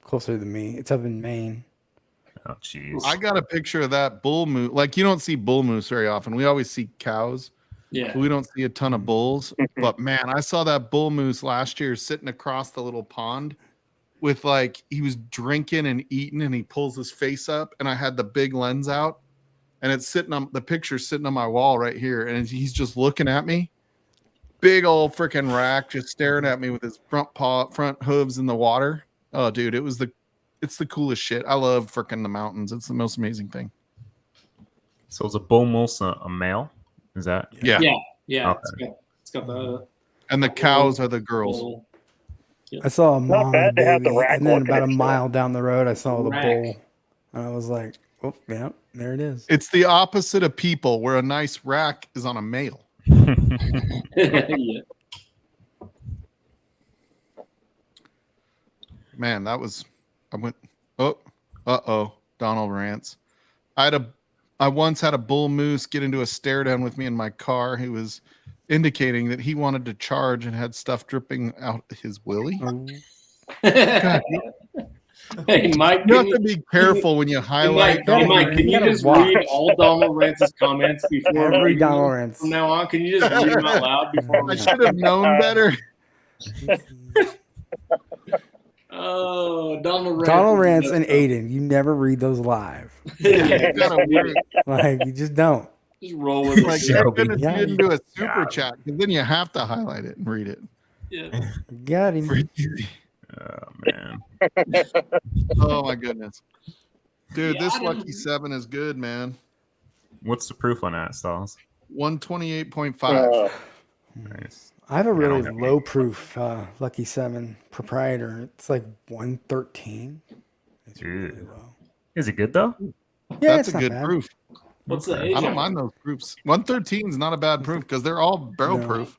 Speaker 9: closer than me. It's up in Maine.
Speaker 13: oh, jeez.
Speaker 2: I got a picture of that bull moose. Like you don't see bull moose very often. We always see cows.
Speaker 3: Yeah.
Speaker 2: We don't see a ton of bulls. But man, I saw that bull moose last year sitting across the little pond with like he was drinking and eating and he pulls his face up and I had the big lens out and it's sitting on the picture's sitting on my wall right here and he's just looking at me. Big old freaking rack just staring at me with his front hooves in the water. Oh dude, it's the coolest shit. I love freaking the mountains. It's the most amazing thing.
Speaker 13: So is a bull moose a male? Is that?
Speaker 2: Yeah.
Speaker 3: Yeah.
Speaker 13: Okay.
Speaker 3: It's got the
Speaker 2: And the cows are the girls.
Speaker 3: little-
Speaker 9: I saw a
Speaker 5: Not
Speaker 9: mom
Speaker 5: bad
Speaker 9: and
Speaker 5: to
Speaker 9: a
Speaker 5: have the
Speaker 9: baby,
Speaker 5: rack
Speaker 9: and then
Speaker 5: looking
Speaker 9: about a
Speaker 5: at you.
Speaker 9: mile down the road, I saw the
Speaker 3: Rack.
Speaker 9: bull, and I was like, "Oh, yeah, there it is."
Speaker 2: It's the opposite of people, where a nice rack is on a male.
Speaker 3: Yeah.
Speaker 2: Man, that was. I went. Oh, Donald Rants. I once had a bull moose get into a stare down with me in my car. He was indicating that he wanted to charge and had stuff dripping out his willy.
Speaker 9: Oh.
Speaker 2: God,
Speaker 3: Hey, Mike,
Speaker 2: you have
Speaker 3: can
Speaker 2: to be careful when you
Speaker 3: Hey,
Speaker 2: highlight.
Speaker 3: Mike,
Speaker 2: Donald
Speaker 3: Mike, can
Speaker 2: Rants.
Speaker 3: you
Speaker 9: gotta
Speaker 3: just
Speaker 9: watch.
Speaker 3: read all Donald Rance's comments before
Speaker 9: Every
Speaker 3: reading
Speaker 9: Donald
Speaker 3: them
Speaker 9: Rants.
Speaker 3: from now on? Can you just read them out loud before we
Speaker 2: I should have known better.
Speaker 3: Oh, Donald Rance.
Speaker 9: Donald Rants and Aiden, you never read those live.
Speaker 2: You gotta read.
Speaker 9: Like you just don't.
Speaker 3: Just roll with
Speaker 2: Like,
Speaker 3: it.
Speaker 2: thank goodness
Speaker 9: Yeah.
Speaker 2: you didn't do a super chat, because then you have to highlight it and read it.
Speaker 3: Yeah.
Speaker 9: Got him.
Speaker 13: Oh man.
Speaker 2: Oh my goodness, dude, this
Speaker 3: Got him.
Speaker 2: lucky 7 is good, man.
Speaker 13: What's the proof on that, Stalls?
Speaker 2: 128.5.
Speaker 13: Nice.
Speaker 9: I have a really
Speaker 13: don't-
Speaker 9: low proof Lucky 7 proprietor. It's like 113. It's really
Speaker 13: Dude.
Speaker 9: low.
Speaker 13: Is it good though?
Speaker 9: Yeah,
Speaker 2: That's
Speaker 9: it's
Speaker 2: a
Speaker 9: not
Speaker 2: good
Speaker 9: bad.
Speaker 2: proof.
Speaker 3: What's the
Speaker 2: I
Speaker 3: age?
Speaker 2: don't
Speaker 3: on
Speaker 2: mind those proofs. 113 is not a bad proof because they're all barrel
Speaker 9: No.
Speaker 2: proof.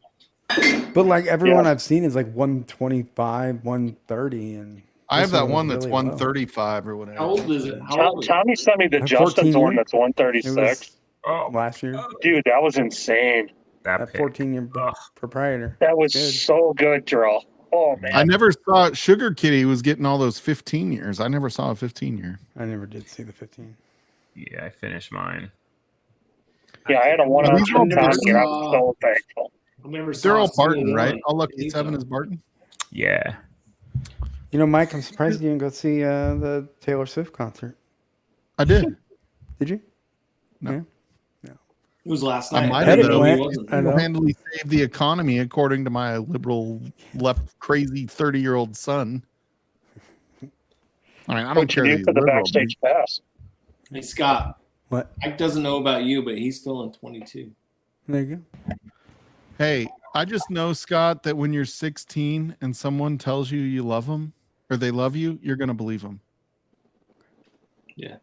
Speaker 9: But like everyone I've seen is like 125, 130, and
Speaker 2: I have
Speaker 9: this
Speaker 2: that
Speaker 9: was
Speaker 2: one that's
Speaker 9: really low.
Speaker 2: 135 or whatever.
Speaker 3: How old is it? How old is it?
Speaker 5: Tommy sent me the
Speaker 9: Like
Speaker 5: Justin's
Speaker 9: 14
Speaker 5: one
Speaker 9: years?
Speaker 5: that's
Speaker 9: It
Speaker 5: 136.
Speaker 9: was last year.
Speaker 5: Dude, that was insane.
Speaker 13: That
Speaker 9: That
Speaker 13: pick.
Speaker 9: 14-year
Speaker 13: Ugh.
Speaker 9: proprietor.
Speaker 5: That was
Speaker 9: Good.
Speaker 5: so good, Terrell. Oh man.
Speaker 2: I never saw Sugar Kitty was getting all those 15 years. I never saw a 15 year.
Speaker 9: I never did see the 15.
Speaker 13: Yeah, I finished mine.
Speaker 5: Yeah, I had a one on
Speaker 2: These are all
Speaker 5: Tommy.
Speaker 2: Barton?
Speaker 5: I'm so thankful.
Speaker 3: I remember
Speaker 2: They're all
Speaker 3: saw
Speaker 2: Barton,
Speaker 3: CNN
Speaker 2: right?
Speaker 3: on
Speaker 2: All lucky
Speaker 3: TV.
Speaker 2: 7 is Barton.
Speaker 13: Yeah.
Speaker 9: You know, Mike, I'm surprised you didn't go see the Taylor Swift concert.
Speaker 2: I did.
Speaker 9: Did you?
Speaker 2: No.
Speaker 3: It was last
Speaker 2: I
Speaker 3: night.
Speaker 2: might
Speaker 9: Pettit
Speaker 2: have though.
Speaker 9: went.
Speaker 2: It
Speaker 3: wasn't.
Speaker 9: I know.
Speaker 2: single-handedly saved the economy, according to my liberal, left, crazy 30-year-old son. I mean, I don't
Speaker 5: What'd you
Speaker 2: care.
Speaker 5: do
Speaker 2: that he's
Speaker 5: for the
Speaker 2: liberal,
Speaker 5: backstage pass?
Speaker 3: Hey, Scott.
Speaker 9: What?
Speaker 3: Mike doesn't know about you, but he's still in 22.
Speaker 9: There you go.
Speaker 2: Hey, I just know, Scott, that when you're 16 and someone tells you you love them or they love you, you're going to believe them.
Speaker 3: Yeah.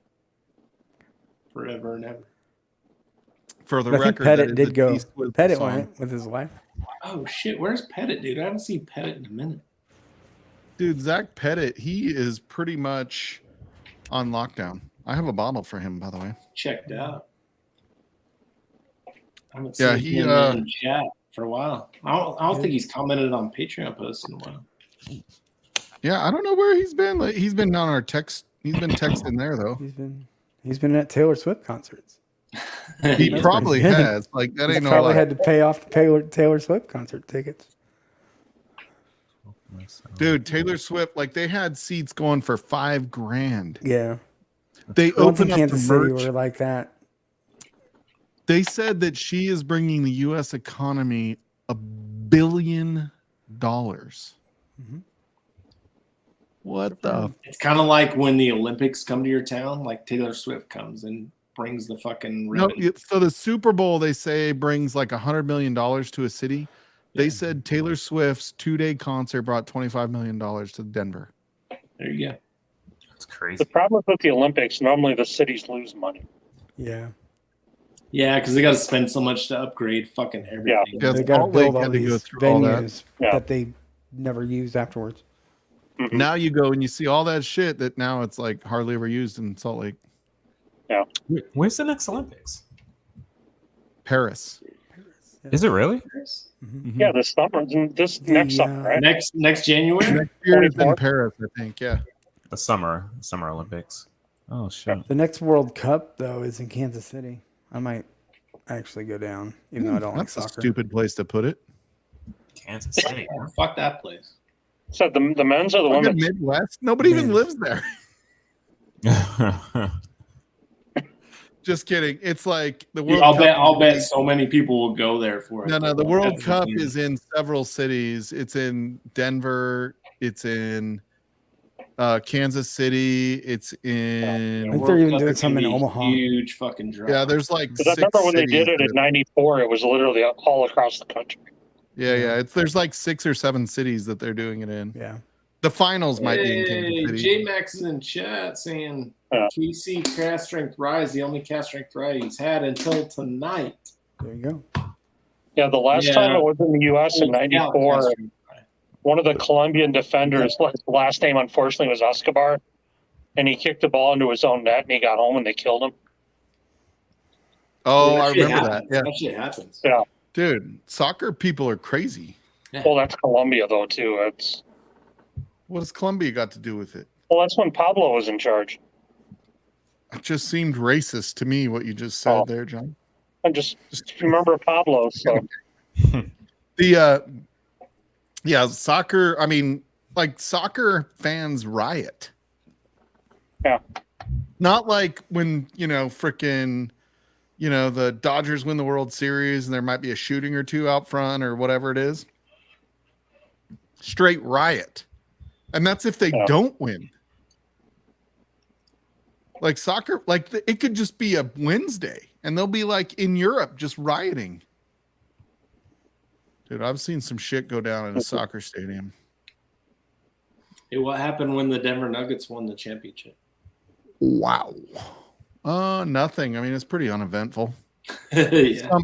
Speaker 3: Forever and ever.
Speaker 2: For the
Speaker 9: But I think
Speaker 2: record,
Speaker 9: Pettit
Speaker 2: that is
Speaker 9: did
Speaker 2: a
Speaker 9: go.
Speaker 2: T Swift
Speaker 9: Pettit
Speaker 2: song.
Speaker 9: went with his wife.
Speaker 3: Oh shit, where's Pettit, dude? I haven't seen Pettit in a minute.
Speaker 2: Dude, Zach Pettit, he is pretty much on lockdown. I have a bottle for him, by the way.
Speaker 3: Checked out. I haven't
Speaker 2: Yeah,
Speaker 3: seen
Speaker 2: he,
Speaker 3: him in chat for a while. I don't think he's commented on Patreon posts in a while.
Speaker 2: Yeah, I don't know where he's been. Like, he's been on our text. He's been texting there though.
Speaker 9: He's been at Taylor Swift concerts.
Speaker 2: He
Speaker 9: That's
Speaker 2: probably
Speaker 9: pretty good.
Speaker 2: has. Like that
Speaker 9: He's
Speaker 2: ain't no
Speaker 9: probably
Speaker 2: lie.
Speaker 9: had to pay off Taylor Swift concert tickets.
Speaker 2: Dude, Taylor Swift, like they had seats going for $5,000.
Speaker 9: Yeah.
Speaker 2: They
Speaker 9: The ones in
Speaker 2: opened up
Speaker 9: Kansas
Speaker 2: the
Speaker 9: City
Speaker 2: merch.
Speaker 9: were like that.
Speaker 2: They said that she is bringing the U.S. economy $1 billion. What the?
Speaker 3: It's kind of like when the Olympics come to your town, like Taylor Swift comes and brings the fucking
Speaker 2: No,
Speaker 3: ribbon.
Speaker 2: so the Super Bowl, they say, brings like $100 million to a city. They said Taylor Swift's 2-day concert brought $25 million to Denver.
Speaker 3: There you go.
Speaker 13: It's crazy.
Speaker 5: The problem with the Olympics, normally the cities lose money.
Speaker 9: Yeah.
Speaker 3: Yeah, because they got to spend so much to upgrade fucking everything.
Speaker 2: Yeah,
Speaker 9: They got to
Speaker 2: Salt Lake
Speaker 9: build all
Speaker 2: had to go
Speaker 9: these
Speaker 2: through all that.
Speaker 9: venues
Speaker 5: Yeah.
Speaker 9: that they never used afterwards.
Speaker 2: Now you go and you see all that shit that now it's like hardly ever used in Salt Lake.
Speaker 5: Yeah.
Speaker 13: Where's the next Olympics?
Speaker 2: Paris.
Speaker 13: Is it really?
Speaker 2: Mhm.
Speaker 5: Yeah, this summer, this next summer, right?
Speaker 3: Next January.
Speaker 2: Next year is in
Speaker 5: 24th?
Speaker 2: Paris, I think. Yeah.
Speaker 13: The Summer Olympics. Oh shit.
Speaker 9: The next World Cup, though, is in Kansas City. I might actually go down, even though I don't like
Speaker 2: That's a
Speaker 9: soccer.
Speaker 2: stupid place to put it.
Speaker 13: Kansas City.
Speaker 3: Yeah, fuck that place.
Speaker 5: So the men's or the
Speaker 2: Fucking
Speaker 5: women's?
Speaker 2: Midwest. Nobody even
Speaker 9: Man.
Speaker 2: lives there. Just kidding. It's like the World
Speaker 3: I'll
Speaker 2: Cup.
Speaker 3: bet so many people will go there for it.
Speaker 2: No, the World
Speaker 3: That's
Speaker 2: Cup
Speaker 3: the-
Speaker 2: is in several cities. It's in Denver. It's in Kansas City. It's in.
Speaker 9: I think
Speaker 3: World
Speaker 9: they're even
Speaker 3: Cup
Speaker 9: doing
Speaker 3: is
Speaker 9: some
Speaker 3: gonna
Speaker 9: in
Speaker 3: be
Speaker 9: Omaha.
Speaker 3: Huge fucking draw.
Speaker 2: Yeah, there's like
Speaker 5: Because I
Speaker 2: six
Speaker 5: remember when they did
Speaker 2: cities
Speaker 5: it in
Speaker 2: that-
Speaker 5: '94, it was literally all across the country.
Speaker 2: Yeah. There's like 6 or 7 cities that they're doing it in.
Speaker 9: Yeah.
Speaker 2: The finals might be in Kansas
Speaker 3: Hey,
Speaker 2: City.
Speaker 3: J Max is in chat saying KC cast strength rye is the only cast strength rye he's had until tonight.
Speaker 9: There you go.
Speaker 5: Yeah, the last time it was in the U.S. in '94, one of the Colombian defenders, his last name unfortunately was Escobar, and he kicked the ball into his own net, and he got home, and they killed him.
Speaker 2: Oh,
Speaker 3: Yeah,
Speaker 2: I
Speaker 3: that shit
Speaker 2: remember
Speaker 3: happens.
Speaker 2: that. Yeah,
Speaker 3: That shit happens.
Speaker 5: Yeah.
Speaker 2: dude, soccer people are crazy.
Speaker 5: Well, that's Colombia though too. It's
Speaker 2: What has Colombia got to do with it?
Speaker 5: well, that's when Pablo was in charge.
Speaker 2: It just seemed racist to me what you just said there, John.
Speaker 5: I just remember Pablo. So
Speaker 2: The yeah, soccer. I mean, like soccer fans riot.
Speaker 5: Yeah.
Speaker 2: Not like when frickin', the Dodgers win the World Series and there might be a shooting or two out front or whatever it is. Straight riot, and that's if they don't win. Like soccer, like it could just be a Wednesday, and they'll be like in Europe just rioting. Dude, I've seen some shit go down in a soccer stadium.
Speaker 3: Hey, what happened when the Denver Nuggets won the championship?
Speaker 2: Wow. Nothing. I mean, it's pretty uneventful.
Speaker 3: Yeah.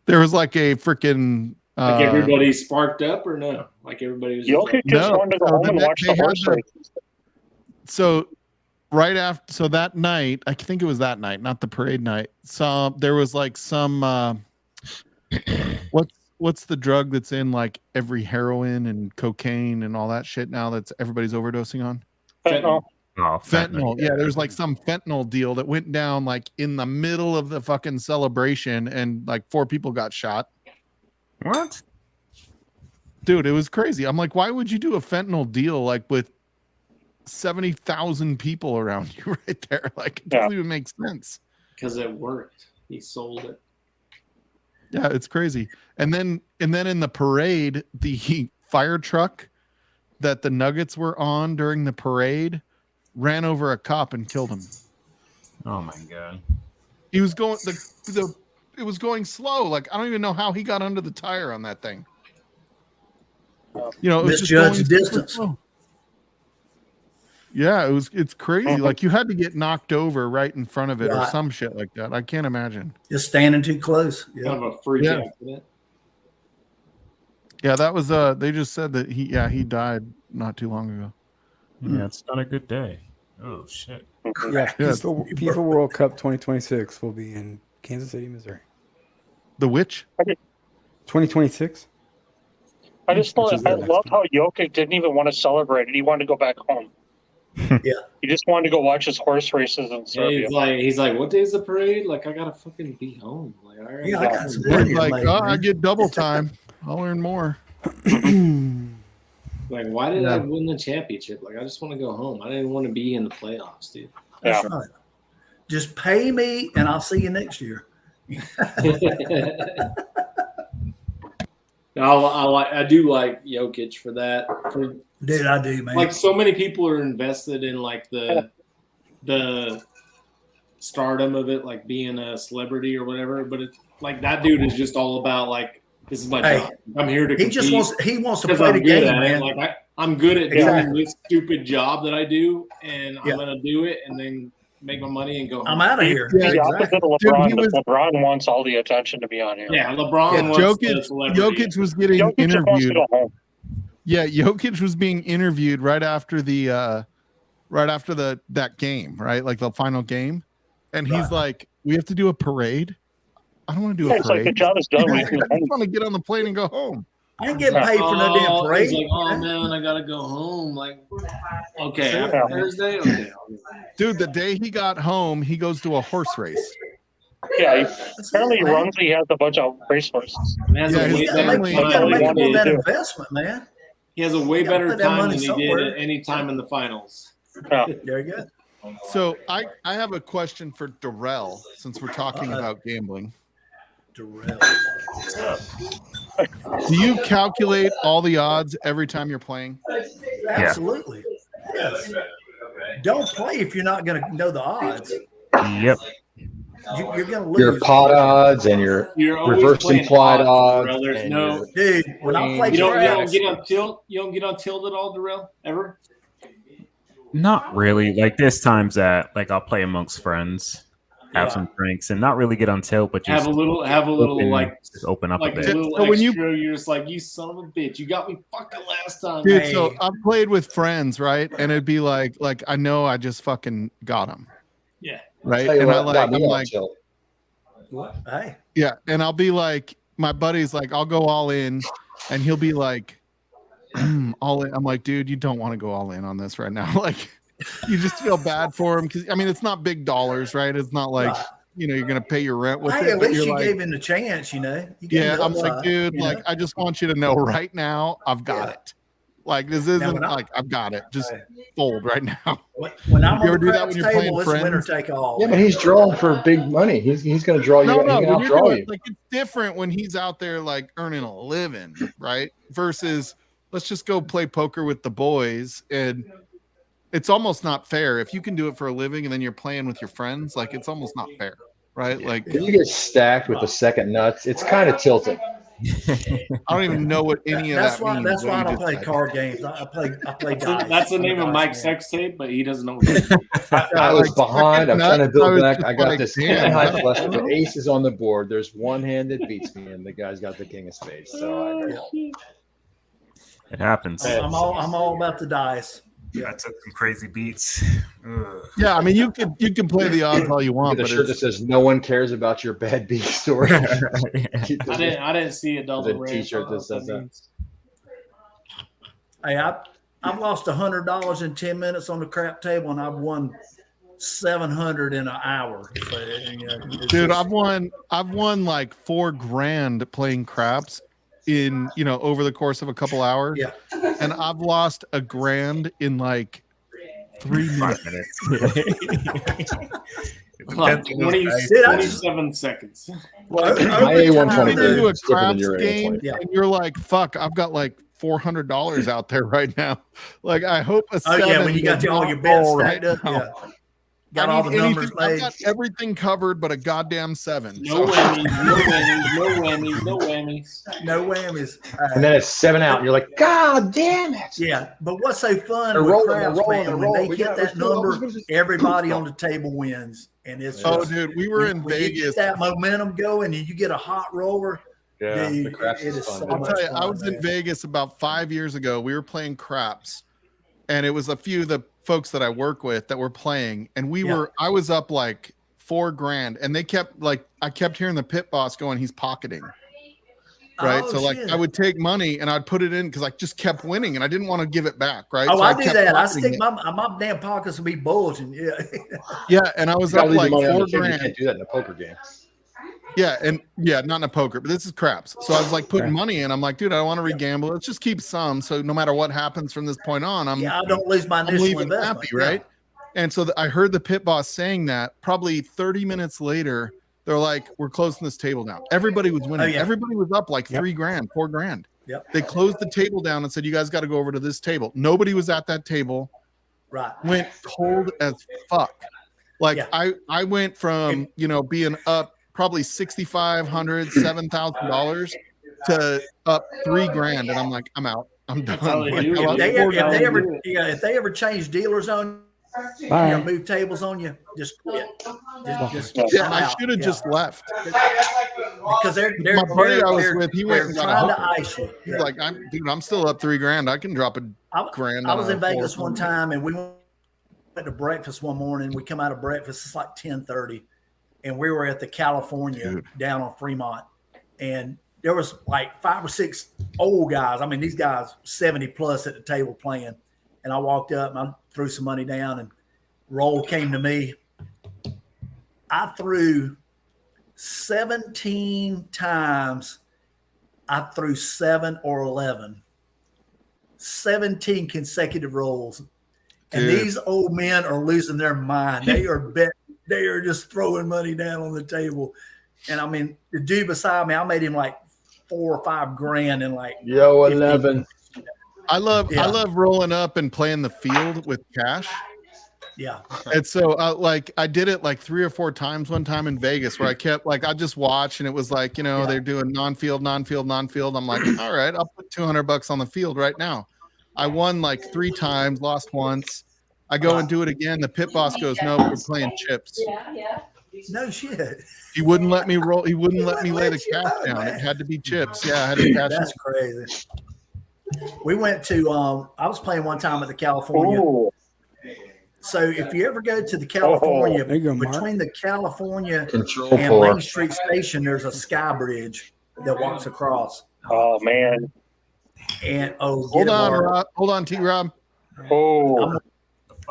Speaker 2: There was like a freaking
Speaker 3: Like everybody sparked up or no? Like everybody was
Speaker 5: Jokic just wanted to go home and watch the horse races.
Speaker 2: So right after, so that night, I think it was that night, not the parade night. So there was like some what's the drug that's in like every heroin and cocaine and all that shit now that's everybody's overdosing on?
Speaker 5: Fentanyl.
Speaker 13: Oh,
Speaker 2: Fentanyl. Yeah, there's like some fentanyl deal that went down like in the middle of the fucking celebration, and like 4 people got shot.
Speaker 13: What?
Speaker 2: Dude, it was crazy. I'm like, why would you do a fentanyl deal like with 70,000 people around you right there? Like, it doesn't even make sense.
Speaker 3: Because it worked. He sold it.
Speaker 2: Yeah, it's crazy. And then in the parade, the fire truck that the Nuggets were on during the parade ran over a cop and killed him.
Speaker 13: Oh my god.
Speaker 2: He was going it was going slow. Like, I don't even know how he got under the tire on that thing. It was just
Speaker 11: Misjudged
Speaker 2: going
Speaker 11: distance.
Speaker 2: slow. Yeah, it's crazy. Like, you had to get knocked over right in front of it or
Speaker 11: Right.
Speaker 2: some shit like that. I can't imagine.
Speaker 11: Just standing too close. Yeah.
Speaker 3: Kind of a freak
Speaker 2: Yeah.
Speaker 3: accident.
Speaker 2: Yeah, that was they just said that he died not too long ago.
Speaker 13: Yeah, it's not a good day. Oh shit.
Speaker 9: Yeah,
Speaker 2: Yeah.
Speaker 9: FIFA World Cup 2026 will be in Kansas City, Missouri.
Speaker 2: The which?
Speaker 9: 2026.
Speaker 5: I just love how Jokic didn't even want to celebrate it. He wanted to go back home.
Speaker 11: Yeah.
Speaker 5: He just wanted to go watch his horse races in
Speaker 3: Yeah,
Speaker 5: Serbia.
Speaker 3: he's like, what day's the parade? Like, I gotta fucking be home. Like, all right.
Speaker 11: Yeah, I got some
Speaker 2: He's
Speaker 11: money to
Speaker 2: like,
Speaker 11: make,
Speaker 2: I
Speaker 11: man.
Speaker 2: get double time. I'll earn more.
Speaker 3: Like, why did I
Speaker 2: Yeah.
Speaker 3: win the championship? Like, I just want to go home. I didn't want to be in the playoffs, dude.
Speaker 11: That's right. Just pay me, and I'll see you next year.
Speaker 3: I do like Jokic for that.
Speaker 11: Dude, I do, man.
Speaker 3: Like, so many people are invested in like the stardom of it, like being a celebrity or whatever. But it's like that dude is just all about like, this is my
Speaker 11: Hey,
Speaker 3: job. I'm here to
Speaker 11: he
Speaker 3: compete.
Speaker 11: just wants to
Speaker 3: 'cause
Speaker 11: play
Speaker 3: I'm
Speaker 11: the
Speaker 3: good
Speaker 11: game,
Speaker 3: at it.
Speaker 11: man.
Speaker 3: Like I'm good at
Speaker 11: Exactly.
Speaker 3: doing this stupid job that I do, and
Speaker 11: Yeah.
Speaker 3: I'm gonna do it and then make my money and go home.
Speaker 11: I'm out of here.
Speaker 5: He's the
Speaker 11: Exactly.
Speaker 5: opposite of
Speaker 2: Dude,
Speaker 5: LeBron.
Speaker 2: he was-
Speaker 5: LeBron wants all the attention to be on here.
Speaker 3: Yeah, LeBron
Speaker 2: Yeah,
Speaker 3: wants the
Speaker 2: Jokic
Speaker 3: celebrity.
Speaker 2: was getting
Speaker 5: Jokic just wants to
Speaker 2: interviewed.
Speaker 5: go home.
Speaker 2: Yeah, Jokic was being interviewed right after that game, right? Like the final game. And he's like, we have to do a parade. I don't want to do a
Speaker 5: It's like the
Speaker 2: parade.
Speaker 5: job is done.
Speaker 2: I
Speaker 5: We can
Speaker 2: just want to get on the plane and go home.
Speaker 11: I ain't getting paid for no damn
Speaker 3: Oh,
Speaker 11: parade.
Speaker 3: he's like, oh man, I gotta go home. Like, okay,
Speaker 11: Yeah.
Speaker 3: after Thursday, okay.
Speaker 2: Dude, the day he got home, he goes to a horse race.
Speaker 5: Yeah, apparently he runs. He has a bunch of racehorses.
Speaker 3: And has
Speaker 2: Yeah,
Speaker 3: a
Speaker 2: his
Speaker 3: way
Speaker 11: You gotta
Speaker 3: better
Speaker 11: make,
Speaker 2: family-
Speaker 11: you
Speaker 3: time
Speaker 11: gotta
Speaker 3: than
Speaker 11: make
Speaker 3: he
Speaker 11: it on that
Speaker 3: did.
Speaker 11: investment, man.
Speaker 3: He has a way
Speaker 11: You gotta
Speaker 3: better
Speaker 11: put that
Speaker 3: time
Speaker 11: money
Speaker 3: than he
Speaker 11: somewhere.
Speaker 3: did at any time in the finals.
Speaker 5: Yeah.
Speaker 11: Very good.
Speaker 2: So I have a question for Darrell, since we're talking about gambling.
Speaker 11: Darrell.
Speaker 2: Do you calculate all the odds every time you're playing?
Speaker 11: Absolutely. Yes. Don't play if you're not going to know the odds.
Speaker 13: Yep.
Speaker 11: You're going to lose.
Speaker 12: Your pot odds and your
Speaker 3: You're always
Speaker 12: reverse
Speaker 3: playing
Speaker 12: implied
Speaker 3: odds,
Speaker 12: odds.
Speaker 3: Darrell. There's
Speaker 12: and
Speaker 3: no-
Speaker 12: your
Speaker 11: Dude, when I play
Speaker 3: You don't
Speaker 11: craps,
Speaker 3: get on tilt. You don't get on tilt at all, Darrell, ever.
Speaker 13: Not really. Like there's times that like I'll play amongst friends, have
Speaker 3: Yeah.
Speaker 13: some drinks, and not really get on tilt, but just
Speaker 3: Have a little
Speaker 13: open,
Speaker 3: like
Speaker 13: just open up
Speaker 3: like
Speaker 13: a
Speaker 3: a
Speaker 13: bit.
Speaker 3: little
Speaker 2: So when
Speaker 3: extra. You're just like, you son of a bitch, you got me fucking last time.
Speaker 2: Dude,
Speaker 11: Hey.
Speaker 2: so I've played with friends, right? And it'd be like I know I just fucking got him,
Speaker 3: Yeah.
Speaker 2: right?
Speaker 12: Tell you
Speaker 2: And
Speaker 12: what, got me
Speaker 2: I'm
Speaker 12: on
Speaker 2: like,
Speaker 12: tilt.
Speaker 11: What? Hey,
Speaker 2: yeah, and I'll be like, my buddy's like, I'll go all in, and he'll be like, all in. I'm like, dude, you don't want to go all in on this right now. Like, you just feel bad for him because I mean, it's not big dollars, right? It's not like
Speaker 11: Right.
Speaker 2: you're gonna pay your rent with
Speaker 11: hey,
Speaker 2: it.
Speaker 11: at
Speaker 2: But
Speaker 11: least
Speaker 2: you're
Speaker 11: you
Speaker 2: like,
Speaker 11: gave him the chance, You gave
Speaker 2: yeah,
Speaker 11: him the
Speaker 2: I'm like,
Speaker 11: upside,
Speaker 2: dude, like, I just want you to know right now, I've got
Speaker 11: Yeah.
Speaker 2: it. Like, this isn't
Speaker 11: when I-
Speaker 2: like I've got it. Just
Speaker 11: Hey.
Speaker 2: fold right now.
Speaker 11: When I'm
Speaker 2: You
Speaker 11: on
Speaker 2: ever
Speaker 11: the
Speaker 2: do that
Speaker 11: craps
Speaker 2: when you're playing
Speaker 11: table, it's winner
Speaker 2: friends?
Speaker 11: take all.
Speaker 12: Yeah, but he's drawing for big money. He's going to draw you.
Speaker 2: No,
Speaker 12: He
Speaker 2: no,
Speaker 12: can
Speaker 2: when you're
Speaker 12: outdraw
Speaker 2: doing,
Speaker 12: you.
Speaker 2: like, it's different when he's out there like earning a living, right? Versus let's just go play poker with the boys, and it's almost not fair if you can do it for a living and then you're playing with your friends. Like, it's almost not fair, right? Like,
Speaker 12: If you get stacked with the second nuts, it's kind of tilting.
Speaker 2: I don't even know what any of
Speaker 11: That's
Speaker 2: that
Speaker 11: why.
Speaker 2: means.
Speaker 11: That's
Speaker 2: what
Speaker 11: why I
Speaker 2: you
Speaker 11: don't
Speaker 2: just
Speaker 11: play
Speaker 2: said.
Speaker 11: card games. I play dice.
Speaker 3: That's the
Speaker 11: I'm a
Speaker 3: name of
Speaker 11: dice
Speaker 3: Mike's
Speaker 11: man.
Speaker 3: sex tape, but he doesn't know what it is.
Speaker 12: I was
Speaker 2: like,
Speaker 12: behind. I'm
Speaker 2: second
Speaker 12: trying to
Speaker 2: nuts, I
Speaker 12: build
Speaker 2: was
Speaker 12: back.
Speaker 2: just
Speaker 12: I got
Speaker 2: like,
Speaker 12: this
Speaker 2: damn,
Speaker 12: 10 high
Speaker 2: that's
Speaker 12: flush with
Speaker 2: cool.
Speaker 12: the aces on the board. There's one hand that beats me, and the guy's got the king of spades. So I go.
Speaker 13: It happens.
Speaker 11: I'm all about the dice.
Speaker 13: I took some crazy beats. Ugh.
Speaker 2: Yeah, I mean, you can play the odds all you want,
Speaker 12: Get
Speaker 2: but
Speaker 12: a shirt that
Speaker 2: it's,
Speaker 12: says "No one cares about your bad beat story."
Speaker 3: I didn't see a double
Speaker 12: The
Speaker 3: red.
Speaker 12: T-shirt that says that.
Speaker 11: Hey, I've lost $100 in 10 minutes on the crap table, and I've won 700 in an hour. So, it's
Speaker 2: dude,
Speaker 11: just-
Speaker 2: I've won like $4,000 playing craps in over the course of a couple hours.
Speaker 11: Yeah.
Speaker 2: And I've lost $1,000 in like 3 minutes.
Speaker 13: 5 minutes.
Speaker 3: Like
Speaker 13: Depends on those guys.
Speaker 3: 27 seconds.
Speaker 11: Well,
Speaker 12: My
Speaker 11: over
Speaker 12: A120
Speaker 11: time,
Speaker 2: You get into a
Speaker 12: is different than
Speaker 2: craps
Speaker 12: your
Speaker 2: game
Speaker 12: A120.
Speaker 11: Yeah.
Speaker 2: and you're like, fuck, I've got like $400 out there right now. Like, I hope a
Speaker 11: Oh yeah,
Speaker 2: seven
Speaker 11: when you got
Speaker 2: does
Speaker 11: all
Speaker 2: not
Speaker 11: your bets
Speaker 2: roll
Speaker 11: stacked
Speaker 2: right
Speaker 11: up,
Speaker 2: now.
Speaker 11: yeah. Got
Speaker 2: I
Speaker 11: all
Speaker 2: need
Speaker 11: the numbers
Speaker 2: anything- I've
Speaker 11: made.
Speaker 2: got everything covered but a goddamn 7.
Speaker 3: No
Speaker 2: So-
Speaker 3: whammies, no whammies, no whammies, no whammies.
Speaker 11: No whammies.
Speaker 12: And then it's 7 out, and you're like, "God damn it!"
Speaker 11: Yeah, but what's so fun
Speaker 12: They're
Speaker 11: with
Speaker 12: rolling,
Speaker 11: craps,
Speaker 12: they're rolling,
Speaker 11: man,
Speaker 12: they're
Speaker 11: when they
Speaker 12: rolling. We
Speaker 11: hit
Speaker 12: got-
Speaker 11: that
Speaker 12: let's go,
Speaker 11: number,
Speaker 12: let's go.
Speaker 11: everybody on the table wins, and it's
Speaker 2: Oh,
Speaker 11: just,
Speaker 2: dude, we were in
Speaker 11: when you
Speaker 2: Vegas.
Speaker 11: get that momentum going, and you get a hot roller.
Speaker 12: Yeah,
Speaker 11: dude,
Speaker 12: the craps
Speaker 11: it
Speaker 12: is
Speaker 11: is
Speaker 12: fun.
Speaker 11: so
Speaker 12: dude.
Speaker 2: I'll
Speaker 11: much
Speaker 2: tell you,
Speaker 11: fun,
Speaker 2: I was in
Speaker 11: man.
Speaker 2: Vegas about 5 years ago. We were playing craps, and it was a few of the folks that I work with that were playing, and I was up like $4,000, and they kept I kept hearing the pit boss going, he's pocketing. Right.
Speaker 11: Oh,
Speaker 2: So like
Speaker 11: shit.
Speaker 2: I would take money and I'd put it in because I just kept winning and I didn't want to give it back. Right.
Speaker 11: Oh,
Speaker 2: So
Speaker 11: I do
Speaker 2: kept
Speaker 11: that. I
Speaker 2: pocketing
Speaker 11: stick
Speaker 2: it.
Speaker 11: my damn pockets will be bulging. Yeah.
Speaker 2: Yeah. And I was
Speaker 12: You gotta
Speaker 2: up
Speaker 12: leave
Speaker 2: like
Speaker 12: the money on the table. You
Speaker 2: $4,000.
Speaker 12: can't do that in a poker game.
Speaker 2: Yeah, and not in a poker, but this is craps. So I was like putting money in. I'm like, dude, I don't want to re-gamble. Let's just keep some. So no matter what happens from this point on, I
Speaker 11: don't lose my
Speaker 2: I'm
Speaker 11: initial
Speaker 2: leaving
Speaker 11: investment.
Speaker 2: happy, right? And so I heard the pit boss saying that. Probably 30 minutes later, they're like, we're closing this table down. Everybody was winning.
Speaker 11: Oh, yeah.
Speaker 2: Everybody was up like $3,000, $4,000.
Speaker 11: Yep.
Speaker 2: They closed the table down and said, you guys got to go over to this table. Nobody was at that table.
Speaker 11: Right.
Speaker 2: Went cold as fuck. Like
Speaker 11: Yeah.
Speaker 2: I went from being up probably $6,500, $7,000 to up $3,000, and I'm like, I'm out. I'm done. Like, I lost
Speaker 11: If they ever change dealers on you,
Speaker 9: Bye.
Speaker 11: move tables on you, just
Speaker 2: yeah,
Speaker 11: I'm
Speaker 2: I
Speaker 11: out.
Speaker 2: should have
Speaker 11: Yeah.
Speaker 2: just left.
Speaker 11: Because they're
Speaker 2: My buddy I was
Speaker 11: they're-
Speaker 2: with, he went and
Speaker 11: they're
Speaker 2: got a
Speaker 11: trying to
Speaker 2: hooker.
Speaker 11: ice you.
Speaker 2: He's like, I'm still up $3,000. I can drop $1,000.
Speaker 11: I was
Speaker 2: on
Speaker 11: in
Speaker 2: a
Speaker 11: Vegas
Speaker 2: floor.
Speaker 11: one time, and we went to breakfast one morning. We come out of breakfast, it's like 10:30, and we were at the California down on Fremont, and there was like 5 or 6 old guys. I mean, these guys 70 plus at the table playing, and I walked up and I threw some money down, and roll came to me. I threw 17 times. I threw 7 or 11. 17 consecutive rolls. And
Speaker 2: Dude.
Speaker 11: these old men are losing their mind. They are just throwing money down on the table. And I mean, the dude beside me, I made him like $4 or $5 grand in like
Speaker 12: Yo,
Speaker 11: 15.
Speaker 12: 11.
Speaker 2: I love
Speaker 11: Yeah.
Speaker 2: rolling up and playing the field with cash.
Speaker 11: Yeah.
Speaker 2: And so, like, I did it like 3 or 4 times one time in Vegas where I kept like, I just watch and it was like, they're doing non-field. I'm like, all right, I'll put $200 on the field right now. I won like 3 times, lost once. I go and do it again. The pit boss goes, no, we're playing chips.
Speaker 11: No shit.
Speaker 2: He wouldn't let me roll. He wouldn't let me lay the cash down. It had to be chips. Yeah, I had to cash.
Speaker 11: That's crazy. We went to, I was playing one time at the California.
Speaker 5: Ooh.
Speaker 11: So if you ever go to the California,
Speaker 9: There you go, Mark.
Speaker 11: between the California
Speaker 12: Control
Speaker 11: and
Speaker 12: 4.
Speaker 11: Main Street Station, there's a sky bridge that walks across.
Speaker 5: Oh man.
Speaker 11: And
Speaker 2: Hold on, Rob. Hold on, T. Rob.
Speaker 5: Oh.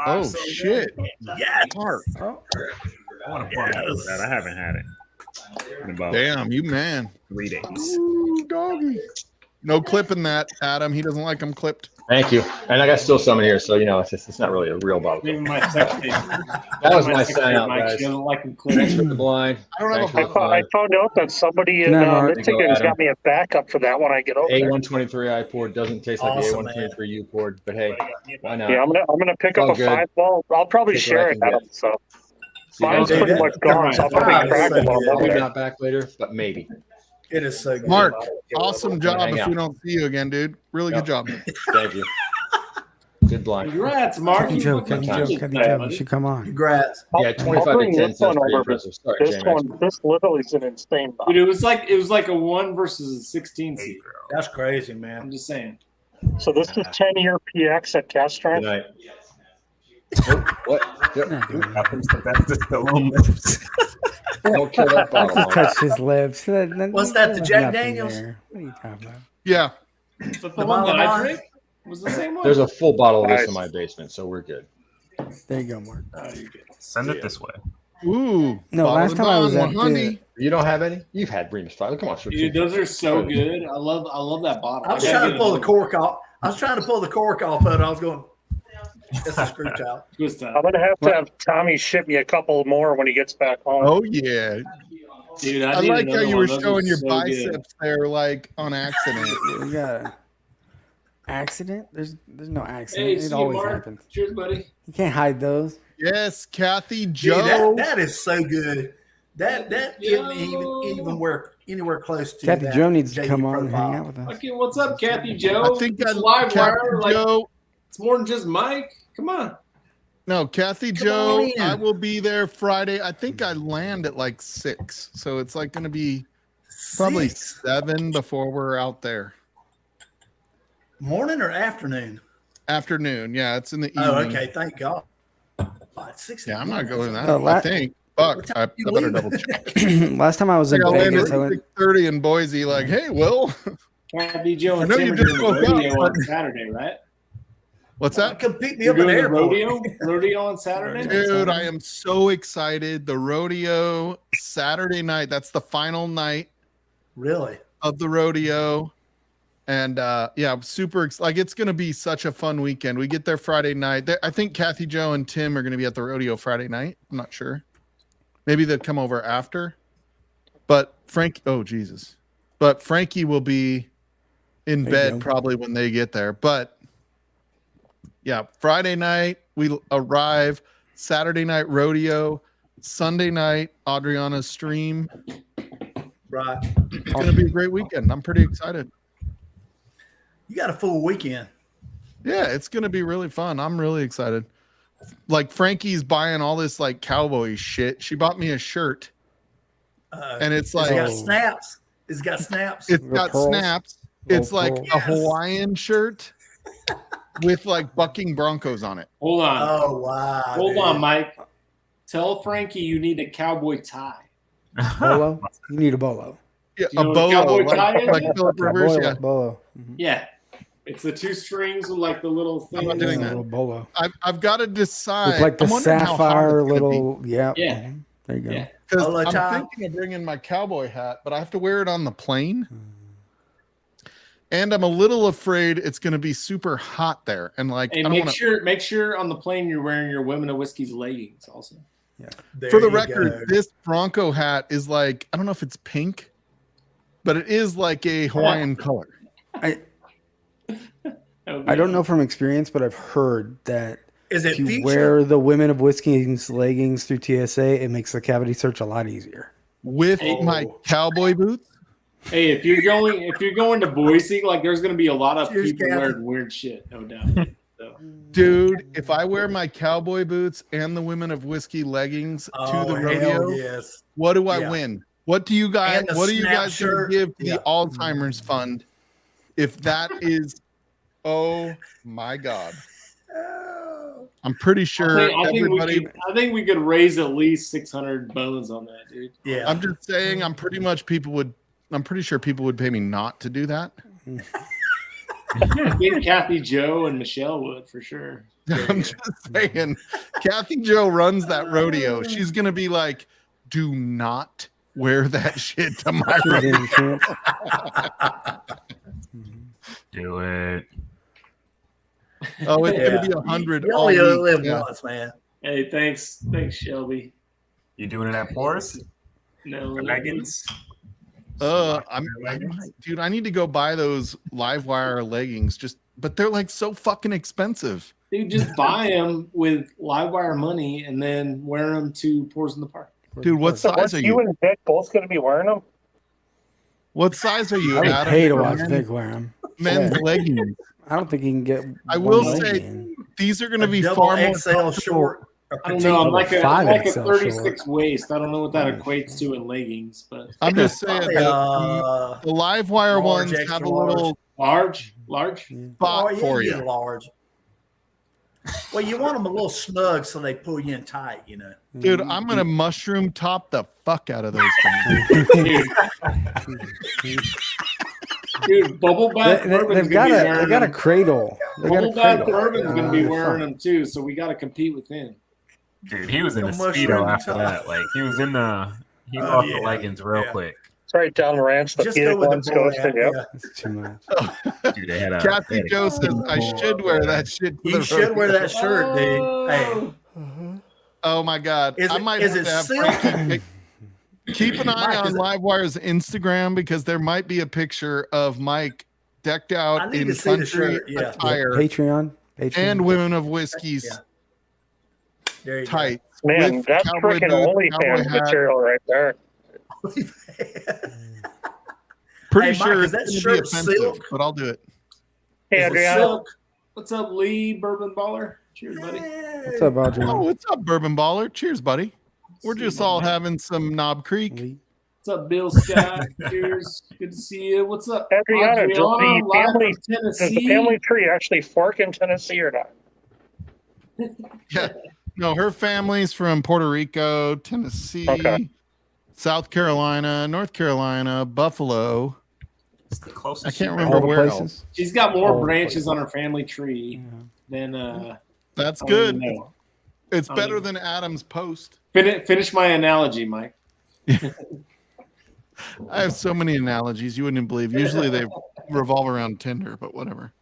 Speaker 2: Oh shit.
Speaker 11: Yeah.
Speaker 2: Mark.
Speaker 9: Oh,
Speaker 13: I want to plug into that. I haven't had it in about
Speaker 2: Damn, you man.
Speaker 13: 3 days.
Speaker 2: Ooh, doggy. No clipping that, Adam. He doesn't like them clipped.
Speaker 12: Thank you. And I got still some in here, so it's not really a real bottle.
Speaker 3: Even my sex tape.
Speaker 12: That was my sign out,
Speaker 3: Mike,
Speaker 12: guys.
Speaker 3: she doesn't like them
Speaker 12: Thanks for
Speaker 3: clear.
Speaker 12: the blind.
Speaker 2: I don't have
Speaker 12: Thanks
Speaker 2: a
Speaker 12: for the
Speaker 5: I
Speaker 12: blind.
Speaker 5: found out that somebody in
Speaker 9: No, Mark.
Speaker 5: Michigan's
Speaker 12: Adam.
Speaker 5: got me a backup for that when I get over there.
Speaker 12: A123 I poured doesn't taste like
Speaker 11: Awesome,
Speaker 12: the A123 you poured, but hey, why not?
Speaker 5: Yeah, I'm gonna pick
Speaker 12: All
Speaker 5: up a
Speaker 12: good.
Speaker 5: 5-ball. I'll probably
Speaker 12: Take what I
Speaker 5: share it,
Speaker 12: can
Speaker 5: Adam.
Speaker 12: get.
Speaker 5: So
Speaker 12: See you
Speaker 5: mine's
Speaker 12: guys
Speaker 5: pretty
Speaker 12: later.
Speaker 5: much gone. So I'll probably
Speaker 11: Wow,
Speaker 5: crack them
Speaker 11: so
Speaker 5: on
Speaker 11: good.
Speaker 5: over
Speaker 12: Probably
Speaker 5: there.
Speaker 12: not back later, but maybe.
Speaker 11: It is so good.
Speaker 2: Mark, awesome job
Speaker 12: Hang
Speaker 2: if
Speaker 12: out.
Speaker 2: we don't see you again, dude. Really good job.
Speaker 12: Thank you. Good blind.
Speaker 3: Congrats, Mark.
Speaker 9: Kathy
Speaker 3: You
Speaker 9: Joe,
Speaker 3: fucking
Speaker 9: Kathy Joe,
Speaker 3: killed it
Speaker 9: Kathy
Speaker 3: tonight,
Speaker 9: Joe.
Speaker 3: buddy.
Speaker 9: You should come on.
Speaker 11: Congrats.
Speaker 12: Yeah,
Speaker 5: I'll
Speaker 12: 25 to
Speaker 5: bring
Speaker 12: 10
Speaker 5: this
Speaker 12: cents.
Speaker 5: one
Speaker 12: Pretty
Speaker 5: over.
Speaker 12: impressive. Sorry,
Speaker 5: This
Speaker 12: J-Max.
Speaker 5: one, this literally is an insane box.
Speaker 3: Dude, it was like a 1 versus a 16 seed.
Speaker 11: That's crazy, man.
Speaker 3: I'm just saying.
Speaker 5: So this is 10-year PX at cast
Speaker 12: Good
Speaker 5: strength.
Speaker 12: night. Oh, what? Yep.
Speaker 13: Happens to best to still on lips.
Speaker 12: Don't kill that bottle.
Speaker 9: Just
Speaker 12: Mark.
Speaker 9: touched his lips.
Speaker 11: Was that the
Speaker 9: There's
Speaker 11: Jack
Speaker 9: nothing
Speaker 11: Daniels?
Speaker 9: there. What are you talking about?
Speaker 2: Yeah.
Speaker 3: But the
Speaker 11: The
Speaker 3: one that I
Speaker 11: Malibon?
Speaker 3: drank was the same one.
Speaker 12: There's a full bottle of this
Speaker 5: Nice.
Speaker 12: in my basement, so we're good.
Speaker 9: There you go, Mark.
Speaker 3: Oh, you're good.
Speaker 13: Send it this way.
Speaker 2: Ooh.
Speaker 9: No,
Speaker 2: bottle
Speaker 9: last
Speaker 2: of
Speaker 9: time I was
Speaker 2: Don,
Speaker 9: at
Speaker 2: 100.
Speaker 12: You don't have any? You've had Remus 5. Come on, switch
Speaker 3: Dude, those are so good. I love that bottle.
Speaker 11: I was
Speaker 3: gotta
Speaker 11: trying to
Speaker 3: get
Speaker 11: pull the
Speaker 3: another
Speaker 11: cork off. I was trying to pull the cork off, but I was going, it's a screw top.
Speaker 3: twist up.
Speaker 5: I'm gonna have Tommy ship me a couple more when he gets back home.
Speaker 2: Oh yeah.
Speaker 3: Dude,
Speaker 2: I
Speaker 3: need
Speaker 2: like how
Speaker 3: another
Speaker 2: you
Speaker 3: one.
Speaker 2: were
Speaker 3: Those are
Speaker 2: showing your
Speaker 3: so
Speaker 2: biceps
Speaker 3: good.
Speaker 2: there, like on accident.
Speaker 9: We got a accident. There's no accident.
Speaker 3: Hey,
Speaker 9: it
Speaker 3: see you,
Speaker 9: always
Speaker 3: Mark.
Speaker 9: happens.
Speaker 3: Cheers, buddy.
Speaker 9: You can't hide those.
Speaker 2: Yes, Kathy
Speaker 11: Dude,
Speaker 2: Joe.
Speaker 11: that is so good. That isn't even anywhere close to
Speaker 9: Kathy
Speaker 11: that
Speaker 9: Joe needs to
Speaker 11: JD
Speaker 9: come on and
Speaker 11: profile.
Speaker 9: hang out with us.
Speaker 3: Okay, what's up, Kathy Joe?
Speaker 2: I think
Speaker 3: It's
Speaker 2: I
Speaker 3: live
Speaker 2: Kathy
Speaker 3: wire. Like,
Speaker 2: Joe.
Speaker 3: it's more than just Mike. Come on.
Speaker 2: No, Kathy
Speaker 11: Come
Speaker 2: Joe.
Speaker 11: on in.
Speaker 2: I will be there Friday. I think I land at like 6, so it's like going to be probably
Speaker 11: 6.
Speaker 2: 7 before we're out there.
Speaker 11: Morning or afternoon?
Speaker 2: Afternoon. Yeah, it's in the evening.
Speaker 11: Oh, okay. Thank God. It's 6.
Speaker 2: Yeah, I'm not going that.
Speaker 9: Oh,
Speaker 2: I think. Fuck. I
Speaker 11: you
Speaker 2: better
Speaker 11: leaving?
Speaker 2: double check.
Speaker 9: Last time I was
Speaker 2: I
Speaker 9: in
Speaker 2: got landed
Speaker 9: Vegas,
Speaker 2: at
Speaker 9: I went.
Speaker 2: 6:30 in Boise. Like, hey, Will.
Speaker 3: Kathy Joe
Speaker 2: I
Speaker 3: and
Speaker 2: know
Speaker 3: Tim
Speaker 2: you
Speaker 3: are
Speaker 2: just
Speaker 3: doing the
Speaker 2: woke up,
Speaker 3: rodeo
Speaker 2: but-
Speaker 3: on Saturday, right?
Speaker 2: What's that?
Speaker 11: Come pick me
Speaker 3: You're
Speaker 11: up at the
Speaker 3: doing the
Speaker 11: airport.
Speaker 3: rodeo on Saturday?
Speaker 2: Dude, I am so excited. The rodeo Saturday night. That's the final night
Speaker 11: Really?
Speaker 2: of the rodeo. And yeah, I'm super like it's gonna be such a fun weekend. We get there Friday night. I think Kathy Joe and Tim are gonna be at the rodeo Friday night. I'm not sure. Maybe they'll come over after. But But Frankie will be in
Speaker 9: There you
Speaker 2: bed
Speaker 9: go.
Speaker 2: probably when they get there. But yeah, Friday night we arrive, Saturday night rodeo, Sunday night Adriana's stream.
Speaker 11: Right.
Speaker 2: It's gonna be a great weekend. I'm pretty excited.
Speaker 11: You got a full weekend.
Speaker 2: Yeah, it's gonna be really fun. I'm really excited. Like Frankie's buying all this like cowboy shit. She bought me a shirt, and it's like
Speaker 11: got snaps. It's got snaps.
Speaker 2: it's got
Speaker 9: pearls.
Speaker 2: snaps.
Speaker 9: Little
Speaker 2: It's like
Speaker 9: pearls.
Speaker 2: a Hawaiian shirt with like bucking Broncos on it.
Speaker 3: Hold on.
Speaker 11: Oh wow.
Speaker 3: Hold
Speaker 11: dude.
Speaker 3: on, Mike. Tell Frankie you need a cowboy tie.
Speaker 9: Bolo? You need a bolo.
Speaker 2: Yeah,
Speaker 3: You
Speaker 2: a
Speaker 3: know what a
Speaker 2: bolo,
Speaker 3: cowboy tie is?
Speaker 2: like Philip Rivers.
Speaker 9: Bolo.
Speaker 2: Yeah,
Speaker 9: Bolo. Mhm.
Speaker 3: Yeah. It's the 2 strings with like the little thing.
Speaker 2: I'm not doing
Speaker 9: Yeah,
Speaker 2: that.
Speaker 9: a little bolo.
Speaker 2: I've got to decide.
Speaker 9: With like the
Speaker 2: I'm wondering how hot
Speaker 9: sapphire
Speaker 2: it's gonna be.
Speaker 9: little. Yeah.
Speaker 3: Yeah.
Speaker 9: Mhm. There you go.
Speaker 3: Yeah.
Speaker 2: Because
Speaker 11: Polo tie.
Speaker 2: I'm thinking of bringing my cowboy hat, but I have to wear it on the plane. And I'm a little afraid it's going to be super hot there. And like,
Speaker 3: And
Speaker 2: I don't want to.
Speaker 3: make sure on the plane you're wearing your Women of Whiskey's leggings also.
Speaker 11: There
Speaker 2: For the
Speaker 11: you
Speaker 2: record,
Speaker 11: go.
Speaker 2: this Bronco hat is like, I don't know if it's pink, but it is like a Hawaiian color.
Speaker 9: I don't know from experience, but I've heard that
Speaker 11: Is it
Speaker 9: if you
Speaker 11: feature?
Speaker 9: wear the Women of Whiskey's leggings through TSA, it makes the cavity search a lot easier.
Speaker 2: With my cowboy boots.
Speaker 3: Hey, if you're going to Boise, like there's going to be a lot of
Speaker 11: Cheers,
Speaker 3: people
Speaker 11: Kathy.
Speaker 3: wearing weird shit, no doubt. So.
Speaker 2: Dude, if I wear my cowboy boots and the Women of Whiskey leggings to the rodeo,
Speaker 11: yes.
Speaker 2: what do I
Speaker 11: Yeah.
Speaker 2: win? What do you guys
Speaker 11: And the
Speaker 2: what are you
Speaker 11: snap
Speaker 2: guys going to
Speaker 11: shirt.
Speaker 2: give to
Speaker 11: Yeah.
Speaker 2: the Alzheimer's fund if that is oh my god. I'm pretty sure
Speaker 3: I
Speaker 2: everybody
Speaker 3: think we could raise at least 600 bones on that, dude.
Speaker 11: Yeah.
Speaker 2: I'm just saying I'm pretty sure people would pay me not to do that.
Speaker 3: I think Kathy Joe and Michelle would for sure.
Speaker 2: I'm just saying Kathy Joe runs that rodeo. She's going to be like, do not wear that shit to my rodeo.
Speaker 13: Do it.
Speaker 2: Oh, it's
Speaker 11: Yeah.
Speaker 2: going to be 100
Speaker 11: You
Speaker 2: all
Speaker 11: only
Speaker 2: week.
Speaker 11: live
Speaker 2: Yeah.
Speaker 11: once, man.
Speaker 3: Hey, thanks, Shelby.
Speaker 13: You doing it at Forest?
Speaker 3: No,
Speaker 13: Leggings?
Speaker 2: Dude, I need to go buy those Livewire leggings. But they're like so fucking expensive.
Speaker 3: Dude, just buy them with Livewire money and then wear them to Pours in the Park.
Speaker 2: Dude, what
Speaker 5: So
Speaker 2: size are
Speaker 5: you
Speaker 2: you?
Speaker 5: and Vic both going to be wearing them?
Speaker 2: What size are you?
Speaker 9: I would
Speaker 2: Adam,
Speaker 9: pay to
Speaker 2: for
Speaker 9: watch
Speaker 2: men's-
Speaker 9: Vic wear them.
Speaker 2: Men's leggings.
Speaker 9: I don't think he can get.
Speaker 2: I
Speaker 9: one
Speaker 2: will
Speaker 9: leg
Speaker 2: say
Speaker 9: in.
Speaker 2: these are going to
Speaker 11: A
Speaker 2: be
Speaker 11: double
Speaker 2: far more
Speaker 11: XL
Speaker 2: comfortable.
Speaker 11: short.
Speaker 3: I don't know. I'm like a
Speaker 9: 5XL
Speaker 3: 36 waist. I don't know what that equates to in leggings, but
Speaker 2: I'm just saying
Speaker 11: Probably,
Speaker 2: the Livewire
Speaker 11: large,
Speaker 2: ones have
Speaker 11: extra
Speaker 2: a little
Speaker 3: large.
Speaker 2: spot
Speaker 11: yeah,
Speaker 2: for
Speaker 11: you
Speaker 2: you.
Speaker 11: get large. Well, you want them a little snug so they pull you in tight, you know.
Speaker 2: Dude, I'm going to mushroom top the fuck out of those things.
Speaker 3: Dude, Bubble Bath Bourbon's
Speaker 9: They've got
Speaker 3: gonna be
Speaker 9: a
Speaker 3: wearing
Speaker 9: they got a
Speaker 3: them.
Speaker 9: cradle. They got a
Speaker 3: Bubble Bath
Speaker 9: cradle.
Speaker 3: Bourbon's gonna be
Speaker 9: Uh,
Speaker 3: wearing them too, so we got to compete with him.
Speaker 13: Dude, he was in a
Speaker 11: No mushroom
Speaker 13: Speedo after
Speaker 11: top.
Speaker 13: that. Like, he was in the, he
Speaker 11: Oh,
Speaker 13: lost
Speaker 11: yeah.
Speaker 13: the leggings real
Speaker 11: Yeah.
Speaker 13: quick.
Speaker 5: It's right down the ranch. The
Speaker 11: Just
Speaker 5: Phoenix
Speaker 11: go with
Speaker 5: one's
Speaker 11: the boy
Speaker 5: coasting.
Speaker 11: hat,
Speaker 5: Yep.
Speaker 11: yeah.
Speaker 9: It's too much.
Speaker 13: Dude, they had a.
Speaker 2: Kathy
Speaker 13: they had a-
Speaker 2: Joe says I should wear that shit. to
Speaker 11: You
Speaker 2: the
Speaker 11: should wear
Speaker 2: rodeo.
Speaker 11: that shirt, dude. Hey,
Speaker 2: Oh my god!
Speaker 11: Is
Speaker 2: I
Speaker 11: it-
Speaker 2: might
Speaker 11: is
Speaker 2: have
Speaker 11: it
Speaker 2: to have
Speaker 11: silk?
Speaker 2: Frankie keep an eye
Speaker 11: Mike,
Speaker 2: on
Speaker 11: is it-
Speaker 2: Livewire's Instagram because there might be a picture of Mike decked
Speaker 11: I
Speaker 2: out
Speaker 11: need
Speaker 2: in
Speaker 11: to see the
Speaker 2: country
Speaker 11: shirt, yeah.
Speaker 2: attire
Speaker 9: Patreon.
Speaker 2: and Women of Whiskey's
Speaker 11: Yeah. There you
Speaker 2: tights.
Speaker 5: Man,
Speaker 2: with
Speaker 5: that's
Speaker 2: cowboy
Speaker 5: freaking
Speaker 2: boots, cowboy
Speaker 5: OnlyFans
Speaker 2: hat.
Speaker 5: material right there.
Speaker 11: go.
Speaker 2: Pretty
Speaker 11: Hey, Mike,
Speaker 2: sure
Speaker 11: is
Speaker 2: it's
Speaker 11: that
Speaker 2: going to be
Speaker 11: shirt
Speaker 2: offensive,
Speaker 11: silk?
Speaker 2: but I'll do it.
Speaker 5: Hey,
Speaker 11: Is it
Speaker 5: Adriana.
Speaker 11: silk?
Speaker 3: What's up, Lee Bourbon Baller? Cheers, buddy.
Speaker 9: What's up, Audrey?
Speaker 2: Oh, what's up, Bourbon Baller? Cheers, buddy. We're
Speaker 3: See
Speaker 2: just
Speaker 3: you,
Speaker 2: all
Speaker 3: man.
Speaker 2: having some Knob Creek.
Speaker 3: What's up, Bill Scott? Cheers. Good to see you. What's up,
Speaker 5: Adriana, does
Speaker 3: Adriana,
Speaker 5: the
Speaker 3: live
Speaker 5: family
Speaker 3: from
Speaker 5: does the
Speaker 3: Tennessee?
Speaker 5: family tree actually fork in Tennessee or not?
Speaker 2: Yeah. No, her family's from Puerto Rico, Tennessee,
Speaker 5: Okay.
Speaker 2: South Carolina, North Carolina, Buffalo.
Speaker 13: It's the closest.
Speaker 2: I can't
Speaker 13: you
Speaker 2: remember
Speaker 9: All the
Speaker 2: where
Speaker 9: places.
Speaker 2: else.
Speaker 3: She's got more
Speaker 9: All the
Speaker 3: branches on her family tree than
Speaker 2: That's
Speaker 3: I don't
Speaker 2: good.
Speaker 3: even know.
Speaker 2: It's
Speaker 3: I
Speaker 2: better
Speaker 3: mean-
Speaker 2: than Adam's post.
Speaker 3: Finish my analogy, Mike.
Speaker 2: I have so many analogies you wouldn't believe. Usually they revolve around Tinder, but whatever.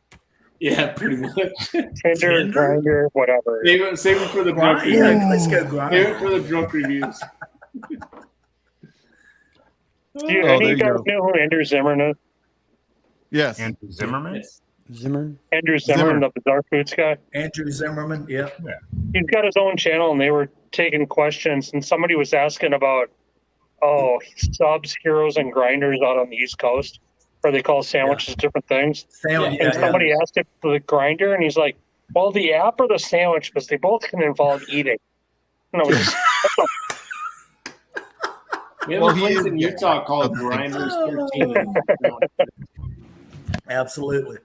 Speaker 3: Yeah, pretty much.
Speaker 5: Tinder, Grindr, whatever.
Speaker 3: Save it for the drunk
Speaker 11: Grind, yeah,
Speaker 3: reviews.
Speaker 11: let's go
Speaker 3: Save
Speaker 11: grind.
Speaker 3: it for the drunk reviews.
Speaker 5: Do
Speaker 2: Oh,
Speaker 5: any
Speaker 2: there
Speaker 5: of you
Speaker 2: you
Speaker 5: guys
Speaker 2: go.
Speaker 5: know who Andrew Zimmern is?
Speaker 2: Yes.
Speaker 13: Andrew Zimmerman?
Speaker 3: Yes.
Speaker 9: Zimmer.
Speaker 5: Andrew Zimmern,
Speaker 2: Zimmer.
Speaker 5: the Bizarre Foods guy.
Speaker 11: Andrew Zimmerman, yep.
Speaker 5: He's got his own channel, and they were taking questions, and somebody was asking about, subs, heroes, and grinders out on the East Coast, where they call sandwiches different things.
Speaker 11: Sandwich,
Speaker 5: And
Speaker 11: yeah,
Speaker 5: somebody asked him for the grinder, and he's like, well, the app or the sandwich, because they both can involve eating. No, just,
Speaker 3: We have
Speaker 2: Well,
Speaker 3: a
Speaker 2: he
Speaker 3: place
Speaker 2: is
Speaker 3: in
Speaker 2: gay.
Speaker 3: Utah called
Speaker 2: That's
Speaker 3: Grinders 13.
Speaker 11: absolutely.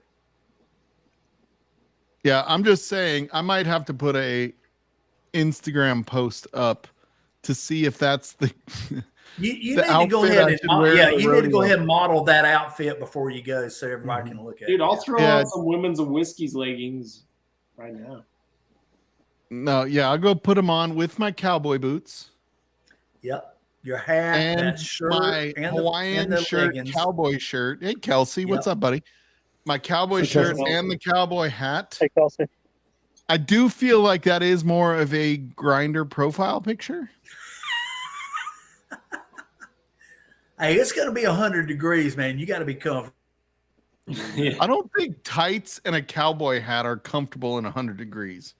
Speaker 2: Yeah, I'm just saying I might have to put a Instagram post up to see if that's the
Speaker 11: You
Speaker 2: The
Speaker 11: need to go
Speaker 2: outfit
Speaker 11: ahead
Speaker 2: I
Speaker 11: and
Speaker 2: should wear
Speaker 11: yeah,
Speaker 2: to the
Speaker 11: you need to go
Speaker 2: rodeo.
Speaker 11: ahead and model that outfit before you go, so everybody can look at
Speaker 3: Dude,
Speaker 11: it.
Speaker 3: I'll throw
Speaker 2: Yeah.
Speaker 3: on some women's of whiskey's leggings right now.
Speaker 2: No, yeah, I'll go put them on with my cowboy boots
Speaker 11: Yep, your hat,
Speaker 2: and
Speaker 11: that shirt,
Speaker 2: my
Speaker 11: and
Speaker 2: Hawaiian
Speaker 11: the
Speaker 2: shirt,
Speaker 11: leggings.
Speaker 2: cowboy shirt. Hey, Kelsey, what's
Speaker 11: Yep.
Speaker 2: up, buddy? My cowboy
Speaker 9: Hey,
Speaker 2: shirt
Speaker 9: Kelsey.
Speaker 2: and the cowboy hat.
Speaker 5: hey, Kelsey.
Speaker 2: I do feel like that is more of a grinder profile picture.
Speaker 11: Hey, it's going to be 100 degrees, man. You got to be comfortable.
Speaker 3: Yeah.
Speaker 2: I don't think tights and a cowboy hat are comfortable in 100 degrees.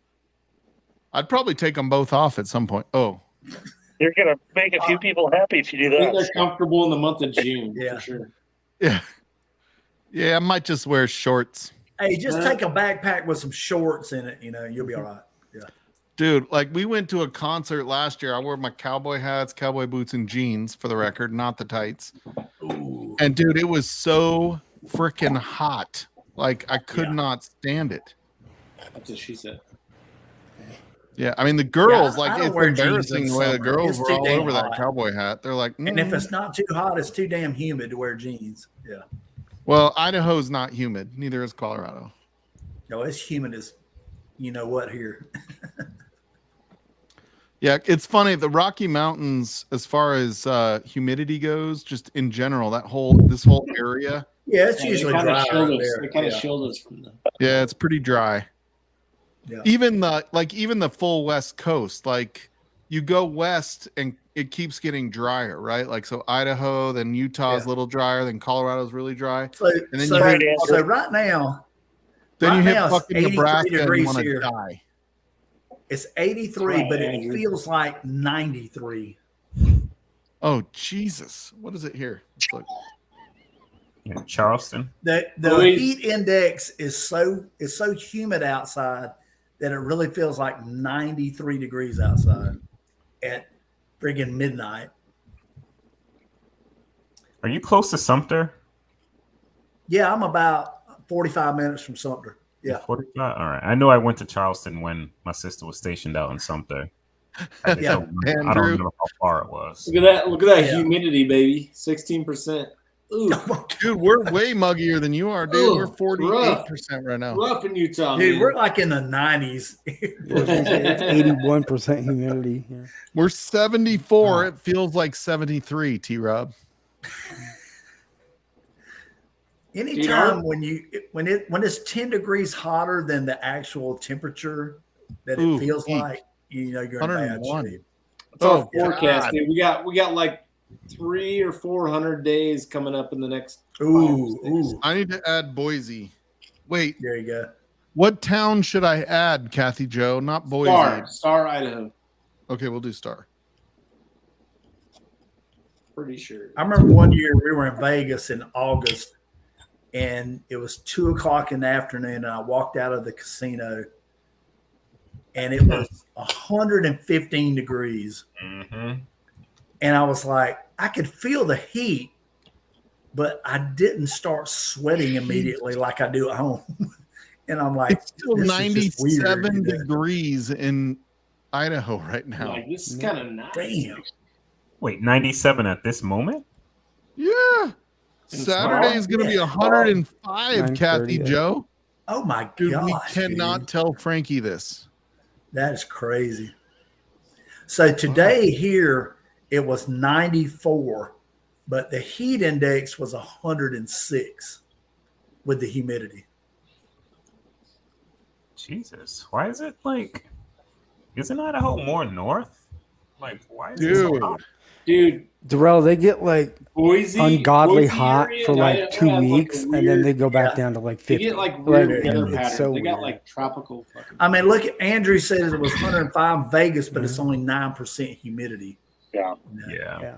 Speaker 2: I'd probably take them both off at some point. Oh,
Speaker 5: You're gonna make a few people happy if you do
Speaker 3: I think
Speaker 5: that.
Speaker 3: they're comfortable in the month of June
Speaker 11: Yeah.
Speaker 3: for sure.
Speaker 2: yeah. Yeah, I might just wear shorts.
Speaker 11: Hey, just take a backpack with some shorts in it. You'll be all right. Yeah.
Speaker 2: Dude, like we went to a concert last year. I wore my cowboy hats, cowboy boots, and jeans for the record, not the tights.
Speaker 11: Ooh.
Speaker 2: And dude, it was so freaking hot. Like I could not stand it.
Speaker 3: That's what she said.
Speaker 2: Yeah, I mean the girls,
Speaker 11: Yeah, I
Speaker 2: like
Speaker 11: don't
Speaker 2: it's
Speaker 11: wear jeans
Speaker 2: embarrassing
Speaker 11: in
Speaker 2: the way the
Speaker 11: summer.
Speaker 2: girls
Speaker 11: It's
Speaker 2: were
Speaker 11: too
Speaker 2: all
Speaker 11: damn
Speaker 2: over that
Speaker 11: hot.
Speaker 2: cowboy hat. They're like,
Speaker 11: And if it's not too hot, it's too damn humid to wear jeans. Yeah.
Speaker 2: well, Idaho's not humid. Neither is Colorado.
Speaker 11: No, it's humid as you know what here.
Speaker 2: Yeah, it's funny. The Rocky Mountains, as far as humidity goes, just in general, this whole area.
Speaker 11: Yeah, it's usually
Speaker 3: they
Speaker 11: dry
Speaker 3: shield
Speaker 11: right
Speaker 3: us.
Speaker 11: there.
Speaker 3: They kind of
Speaker 11: Yeah.
Speaker 3: shield us from the.
Speaker 2: Yeah, it's pretty dry.
Speaker 11: Yeah.
Speaker 2: Even the full West Coast, like you go west and it keeps getting drier, right? Like so Idaho, then Utah's a little drier, then Colorado's really dry.
Speaker 11: So,
Speaker 2: And then
Speaker 11: so,
Speaker 2: you hit,
Speaker 11: so right now,
Speaker 2: then you
Speaker 11: right
Speaker 2: hit
Speaker 11: now it's
Speaker 2: fucking
Speaker 11: 83
Speaker 2: Nebraska and you
Speaker 11: degrees
Speaker 2: want to
Speaker 11: here.
Speaker 2: die.
Speaker 11: It's 83,
Speaker 3: Right,
Speaker 11: but it
Speaker 3: Andrew.
Speaker 11: feels like 93.
Speaker 2: Oh Jesus. What is it here? Let's look.
Speaker 13: Yeah, Charleston.
Speaker 11: The
Speaker 3: Boys.
Speaker 11: heat index is so humid outside that it really feels like 93 degrees outside at friggin' midnight.
Speaker 13: Are you close to Sumter?
Speaker 11: Yeah, I'm about 45 minutes from Sumter. Yeah.
Speaker 13: 45? All right. I know I went to Charleston when my sister was stationed out in Sumter. I just
Speaker 11: Yeah,
Speaker 13: don't remember- I don't
Speaker 2: Andrew.
Speaker 13: remember how far it was.
Speaker 3: Look at that! Look at that
Speaker 11: Yeah.
Speaker 3: humidity, baby. 16%. Ooh,
Speaker 2: Dude, we're way muggier than you are, dude.
Speaker 3: Ugh,
Speaker 2: We're 48% right now.
Speaker 3: rough in Utah,
Speaker 11: Dude,
Speaker 3: man.
Speaker 11: we're like in the 90s.
Speaker 9: It's 81% humidity here.
Speaker 2: We're 74. It feels like 73, T-Rob.
Speaker 11: Anytime when it's 10 degrees hotter than the actual temperature that it
Speaker 2: Ooh,
Speaker 11: feed
Speaker 2: heat.
Speaker 11: like, you're in bad
Speaker 2: 101.
Speaker 11: shape.
Speaker 3: It's our
Speaker 2: Oh,
Speaker 3: forecast,
Speaker 2: God.
Speaker 3: dude. We got like 300 or 400 days coming up in the next.
Speaker 11: Ooh.
Speaker 2: I need to add Boise. Wait,
Speaker 11: There you go.
Speaker 2: what town should I add, Kathy Joe? Not Boise.
Speaker 3: Star, Idaho.
Speaker 2: Okay, we'll do Star.
Speaker 3: Pretty sure.
Speaker 11: I remember one year we were in Vegas in August, and it was 2:00 in the afternoon, and I walked out of the casino, and it was 115 degrees.
Speaker 13: Mm-hmm.
Speaker 11: And I was like, I could feel the heat, but I didn't start sweating immediately like I do at home. And I'm like,
Speaker 2: It's still
Speaker 11: this is just weird,
Speaker 2: 97
Speaker 11: you know?
Speaker 2: degrees in Idaho right now.
Speaker 3: Like, this is kind of nice.
Speaker 11: Damn.
Speaker 13: Wait, 97 at this moment?
Speaker 2: Yeah.
Speaker 3: And
Speaker 2: Saturday is going to be 105,
Speaker 9: 9:30,
Speaker 2: Kathy
Speaker 9: yeah.
Speaker 2: Joe.
Speaker 11: Oh my
Speaker 2: Dude,
Speaker 11: gosh.
Speaker 2: we cannot
Speaker 11: dude.
Speaker 2: tell Frankie this.
Speaker 11: That is crazy. So today here it was 94, but the heat index was 106 with the humidity.
Speaker 13: Jesus. Why is it like, isn't Idaho more north? Like, why is it
Speaker 2: Dude.
Speaker 13: so hot?
Speaker 3: Dude,
Speaker 9: Darrell, they get like
Speaker 3: Boise.
Speaker 9: ungodly
Speaker 3: Boise
Speaker 9: hot
Speaker 3: area
Speaker 9: for
Speaker 3: in
Speaker 9: like
Speaker 3: Idaho
Speaker 9: 2
Speaker 3: has, like, a
Speaker 9: weeks, and then
Speaker 3: weird-
Speaker 9: they go back
Speaker 11: yeah.
Speaker 9: down to like
Speaker 3: They
Speaker 9: 50.
Speaker 3: get like weird weather
Speaker 9: it's
Speaker 3: patterns.
Speaker 9: so
Speaker 3: They got
Speaker 9: weird.
Speaker 3: like tropical fucking.
Speaker 11: I mean, look at Andrew said it was 105 Vegas, but
Speaker 9: Mm-hmm.
Speaker 11: it's only 9% humidity.
Speaker 5: Yeah.
Speaker 13: Yeah.
Speaker 9: Yeah.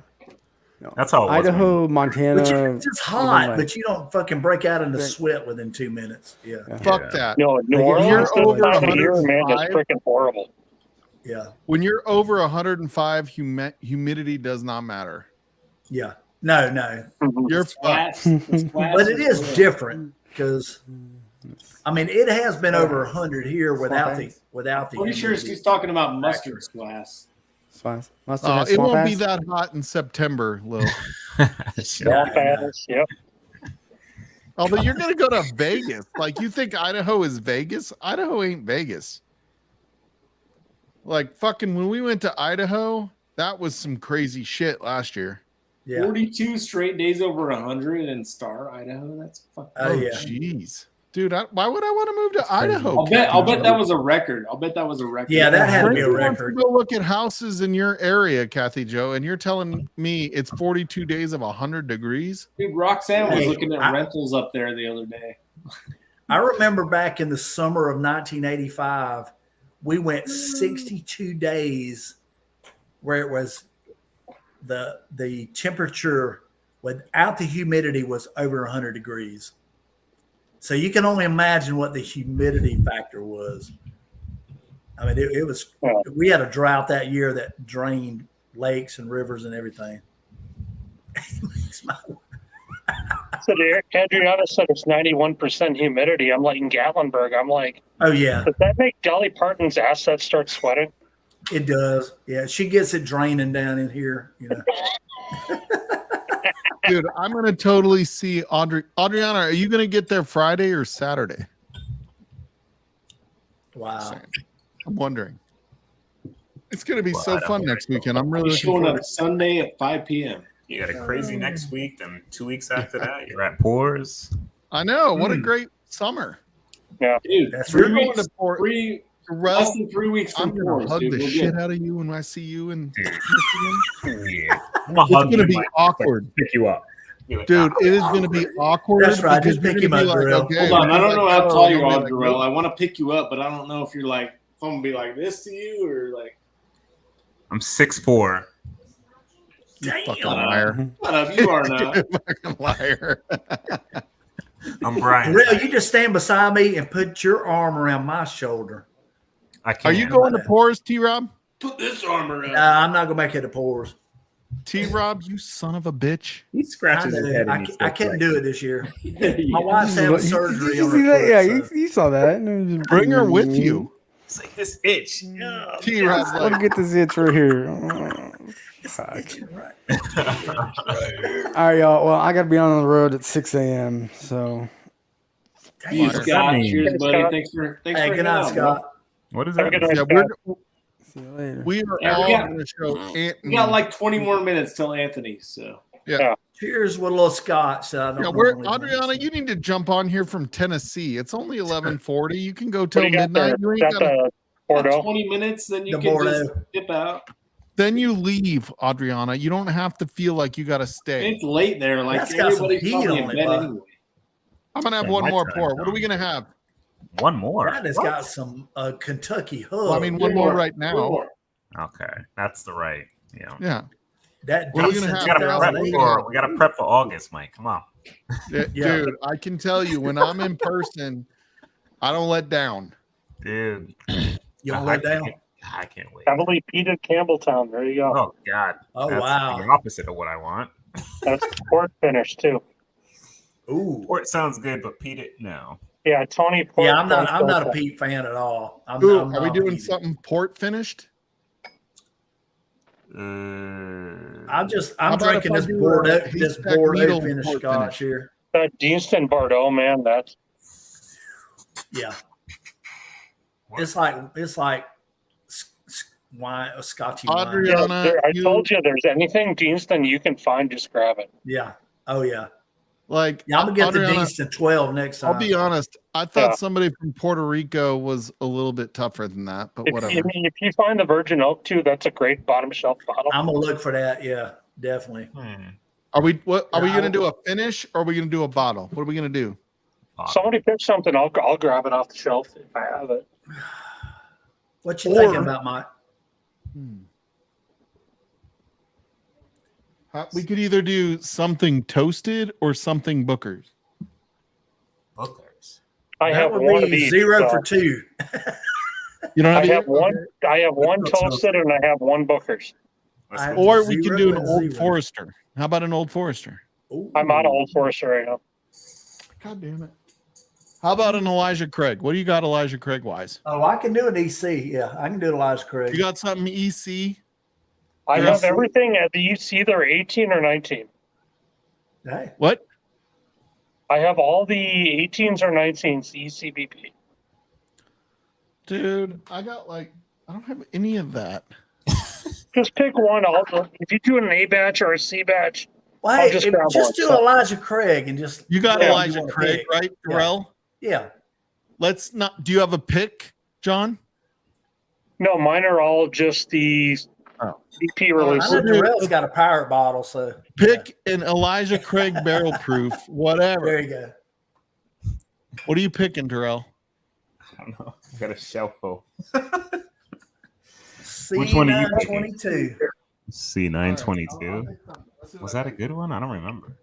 Speaker 9: No.
Speaker 13: That's how it was.
Speaker 9: Idaho, Montana.
Speaker 11: Which is just
Speaker 9: even,
Speaker 11: hot,
Speaker 9: like-
Speaker 11: but you don't fucking break out into
Speaker 9: Right.
Speaker 11: sweat within 2 minutes. Yeah.
Speaker 2: Fuck
Speaker 13: Yeah.
Speaker 2: that.
Speaker 5: No, New
Speaker 9: Like,
Speaker 5: Orleans,
Speaker 2: you're
Speaker 5: this
Speaker 2: over
Speaker 5: time of year, man,
Speaker 2: 105.
Speaker 5: it's freaking horrible.
Speaker 11: Yeah.
Speaker 2: When you're over 105, humidity does not matter.
Speaker 11: Yeah. No, no.
Speaker 2: You're
Speaker 3: Splats,
Speaker 2: fucked.
Speaker 3: the splats
Speaker 11: But it is
Speaker 3: real.
Speaker 11: different because I mean it has been over 100 here without the
Speaker 3: Pretty sure
Speaker 11: humidity.
Speaker 3: he's talking about mustard splash.
Speaker 9: Swamp- must have had
Speaker 2: It
Speaker 9: swamp
Speaker 2: won't be
Speaker 9: ass.
Speaker 2: that hot in September, Lil.
Speaker 5: Swamp ass, yep.
Speaker 2: Although you're gonna go to Vegas. Like you think Idaho is Vegas? Idaho ain't Vegas. Like fucking when we went to Idaho, that was some crazy shit last year.
Speaker 11: Yeah.
Speaker 3: 42 straight days over 100 in Star, Idaho. That's fucking.
Speaker 11: Oh, yeah.
Speaker 2: Jeez. Dude, why would I want to move to
Speaker 9: crazy.
Speaker 2: Idaho?
Speaker 3: I'll bet
Speaker 2: Kathy
Speaker 3: that
Speaker 2: Joe?
Speaker 3: was a record. I'll bet that was a record.
Speaker 11: Yeah, that had to be a
Speaker 2: Frankie wants to
Speaker 11: record.
Speaker 2: go look at houses in your area, Kathy Joe, and you're telling me it's 42 days of 100 degrees?
Speaker 3: Dude, Roxanne was
Speaker 11: Hey,
Speaker 3: looking at
Speaker 11: I-
Speaker 3: rentals up there the other day.
Speaker 11: I remember back in the summer of 1985 we went 62 days where it was the temperature without the humidity was over 100 degrees. So you can only imagine what the humidity factor was. I mean, it was, we had a drought that year that drained lakes and rivers and everything.
Speaker 5: So Adriana said it's 91% humidity. I'm like in Gatlinburg. I'm like,
Speaker 11: oh yeah.
Speaker 5: Does that make Dolly Parton's assets start sweating?
Speaker 11: It does. Yeah, she gets it draining down in here. You know.
Speaker 2: Dude, I'm gonna totally see Adriana. Are you gonna get there Friday or Saturday?
Speaker 11: Wow.
Speaker 2: I'm wondering. It's gonna be so fun next weekend. I'm really
Speaker 3: He's
Speaker 2: looking
Speaker 3: showing
Speaker 2: forward.
Speaker 3: up Sunday at 5 p.m.
Speaker 13: You got a crazy next week, then 2 weeks after that, you're at Pours.
Speaker 2: I know. What a great summer.
Speaker 5: Yeah,
Speaker 3: dude.
Speaker 11: That's
Speaker 2: We're
Speaker 11: really
Speaker 2: going to Port.
Speaker 3: Less than 3 weeks
Speaker 2: I'm
Speaker 3: from
Speaker 2: gonna
Speaker 3: Pours,
Speaker 2: hug
Speaker 3: dude.
Speaker 2: the
Speaker 3: We'll
Speaker 2: shit
Speaker 3: get-
Speaker 2: out of you when I see you in Michigan.
Speaker 13: Yeah. I'm
Speaker 2: It's gonna be awkward,
Speaker 6: Pick you up.
Speaker 2: dude. It is gonna be awkward.
Speaker 11: That's right.
Speaker 2: because
Speaker 11: Just
Speaker 2: you're
Speaker 11: pick
Speaker 2: gonna
Speaker 11: him
Speaker 2: be
Speaker 11: up,
Speaker 2: like,
Speaker 11: Darrell.
Speaker 2: okay,
Speaker 3: Hold on, I don't know how tall you are,
Speaker 2: like,
Speaker 3: Darrell. I want to pick you up, but I don't know if you're like, if I'm gonna be like this to you or like.
Speaker 13: I'm 6'4".
Speaker 2: You fucking liar.
Speaker 3: Shut up, you are not.
Speaker 2: Fucking liar.
Speaker 13: I'm Brian.
Speaker 11: Darrell, you just stand beside me and put your arm around my shoulder.
Speaker 13: I
Speaker 2: Are
Speaker 13: can't.
Speaker 2: you going to Pours, T-Rob?
Speaker 3: Put this arm around.
Speaker 11: I'm not gonna make it to Pours.
Speaker 2: T-Rob, you son of a bitch.
Speaker 6: He scratches his head. And
Speaker 11: I can't do it this year. My wife's having surgery
Speaker 9: You
Speaker 11: on
Speaker 9: see
Speaker 11: her
Speaker 9: that?
Speaker 11: foot.
Speaker 9: Yeah,
Speaker 11: so-
Speaker 9: you saw that.
Speaker 2: Bring her with you.
Speaker 13: It's like this itch.
Speaker 2: T-Rob's
Speaker 9: Let me
Speaker 2: like,
Speaker 9: get this itch right here. Oh, fuck. All right, y'all. Well, I got to be on the road at 6 a.m. So
Speaker 3: You,
Speaker 2: Water.
Speaker 3: Scott.
Speaker 6: Funny.
Speaker 3: Cheers, buddy.
Speaker 5: Scott.
Speaker 3: Thanks for
Speaker 11: Hey,
Speaker 3: hanging
Speaker 11: good night,
Speaker 3: out,
Speaker 11: Scott.
Speaker 13: What is
Speaker 5: Have a
Speaker 13: that?
Speaker 5: good night,
Speaker 2: yeah,
Speaker 5: Scott.
Speaker 9: see you later.
Speaker 2: we are
Speaker 3: Yeah, we
Speaker 2: all
Speaker 3: got-
Speaker 2: going to show Anthony.
Speaker 3: We got like 20 more minutes till Anthony, so.
Speaker 11: Cheers with a little scotch. That I don't
Speaker 2: Yeah, we're
Speaker 11: normally drink.
Speaker 2: Adriana. You need to jump on here from Tennessee. It's only 11:40. You can go till
Speaker 5: What do you got there?
Speaker 2: midnight. You ain't
Speaker 5: Got
Speaker 2: gotta,
Speaker 5: the Bordeaux?
Speaker 3: 20 minutes, then you
Speaker 11: The
Speaker 3: can
Speaker 11: Bordeaux.
Speaker 3: just dip out.
Speaker 2: then you leave, Adriana. You don't have to feel like you got to stay.
Speaker 3: It's late there. Like
Speaker 11: That's got some
Speaker 3: everybody's
Speaker 11: heat
Speaker 3: probably
Speaker 11: on
Speaker 3: in
Speaker 11: it,
Speaker 3: bed
Speaker 11: bud.
Speaker 3: anyway.
Speaker 2: I'm gonna have
Speaker 13: Yeah,
Speaker 2: one
Speaker 13: my
Speaker 2: more
Speaker 13: time
Speaker 2: pour. What are we
Speaker 13: zone.
Speaker 2: gonna have?
Speaker 13: One more.
Speaker 11: That has got some Kentucky hug.
Speaker 2: Well, I mean, one more right now.
Speaker 13: Okay, that's the right. Yeah.
Speaker 2: Yeah.
Speaker 11: that
Speaker 2: what are we
Speaker 11: decent
Speaker 2: gonna
Speaker 13: We gotta prep
Speaker 11: 2008.
Speaker 13: for. We gotta prep for August, Mike. Come on.
Speaker 2: Yeah,
Speaker 11: Yeah.
Speaker 2: dude. I can tell you when I'm in person, I don't let down.
Speaker 13: Dude.
Speaker 11: You don't
Speaker 13: I
Speaker 11: let down.
Speaker 13: I can't wait.
Speaker 5: Heavily peated Campbelltown. There you go.
Speaker 13: Oh God.
Speaker 11: Oh,
Speaker 13: That's
Speaker 11: wow.
Speaker 13: the opposite of what I want.
Speaker 5: That's port finish too.
Speaker 11: Ooh.
Speaker 13: Port sounds good, but Pete it no.
Speaker 5: Yeah, Tony Port.
Speaker 11: Yeah, I'm not a Pete fan at all.
Speaker 2: Ooh,
Speaker 11: I'm
Speaker 2: are we
Speaker 11: not
Speaker 2: doing
Speaker 11: Pete.
Speaker 2: something port finished?
Speaker 11: I'm
Speaker 2: How about
Speaker 11: drinking
Speaker 2: if I
Speaker 11: this
Speaker 2: do a
Speaker 11: Bordeaux,
Speaker 2: haystack needle
Speaker 11: finish
Speaker 2: port
Speaker 11: scotch
Speaker 2: finish?
Speaker 11: here.
Speaker 5: That Deanston Bordeaux, man. That's
Speaker 11: Yeah. It's like wine, a Scotchy wine.
Speaker 2: Adriana,
Speaker 5: I told you, there's anything Deanston you can find, just grab it.
Speaker 11: Yeah. Oh yeah.
Speaker 2: like
Speaker 11: Yeah, I'm gonna get the
Speaker 2: Adriana,
Speaker 11: Deanston 12 next time.
Speaker 2: I'll be honest. I thought
Speaker 5: Yeah.
Speaker 2: somebody from Puerto Rico was a little bit tougher than that, but whatever.
Speaker 5: If you find the Virgin Oak too, that's a great bottom shelf bottle.
Speaker 11: I'm gonna look for that. Yeah, definitely.
Speaker 2: Are we
Speaker 11: Yeah,
Speaker 2: gonna do a finish or are we gonna do a bottle? What are we gonna do?
Speaker 5: Somebody pick something, I'll grab it off the shelf if I have it.
Speaker 11: What you
Speaker 2: Or-
Speaker 11: thinking about, Mike?
Speaker 2: We could either do something toasted or something Booker's.
Speaker 13: Bookers.
Speaker 5: I
Speaker 11: That
Speaker 5: have
Speaker 11: would
Speaker 5: one of
Speaker 11: be
Speaker 5: these.
Speaker 11: 0
Speaker 5: so
Speaker 11: for 2.
Speaker 2: You don't
Speaker 5: I
Speaker 2: have,
Speaker 5: have one. I have one toasted and I have one Booker's.
Speaker 11: I-
Speaker 2: or we can
Speaker 11: 0
Speaker 2: do an
Speaker 11: and
Speaker 2: Old
Speaker 11: 0.
Speaker 2: Forester. How about an Old Forester?
Speaker 11: Ooh.
Speaker 5: I'm out of Old Forester right now.
Speaker 2: God damn it. How about an Elijah Craig? What do you got, Elijah Craig wise?
Speaker 11: Oh, I can do an EC. Yeah, I can do an Elijah Craig.
Speaker 2: You got something EC?
Speaker 5: I
Speaker 2: Yes.
Speaker 5: have everything at the it's either 18 or 19.
Speaker 11: Hey,
Speaker 2: What?
Speaker 5: I have all the 18s or 19s ECBP.
Speaker 2: Dude, I got like, I don't have any of that.
Speaker 5: Just pick one. If you do an A batch or a C batch,
Speaker 11: well,
Speaker 5: I'll
Speaker 11: hey,
Speaker 5: just
Speaker 11: if-
Speaker 5: grab
Speaker 11: just
Speaker 5: one,
Speaker 11: do
Speaker 5: so.
Speaker 11: Elijah Craig and just
Speaker 2: You got
Speaker 11: Yeah, you
Speaker 2: Elijah
Speaker 11: wanna
Speaker 2: Craig,
Speaker 11: pick.
Speaker 2: right,
Speaker 11: Yeah.
Speaker 2: Darrell?
Speaker 11: yeah.
Speaker 2: Let's not. Do you have a pick, John?
Speaker 5: no, mine are all just the
Speaker 2: Oh.
Speaker 5: BP
Speaker 11: I
Speaker 5: release.
Speaker 11: know Darrell's got a pirate bottle, so
Speaker 2: Pick an Elijah Craig barrel proof,
Speaker 11: there
Speaker 2: whatever.
Speaker 11: you go.
Speaker 2: What are you picking, Darrell?
Speaker 13: I don't know. Got a shelf full. Which one are you taking?
Speaker 11: C922.
Speaker 13: C922. Was that a good one? I don't remember.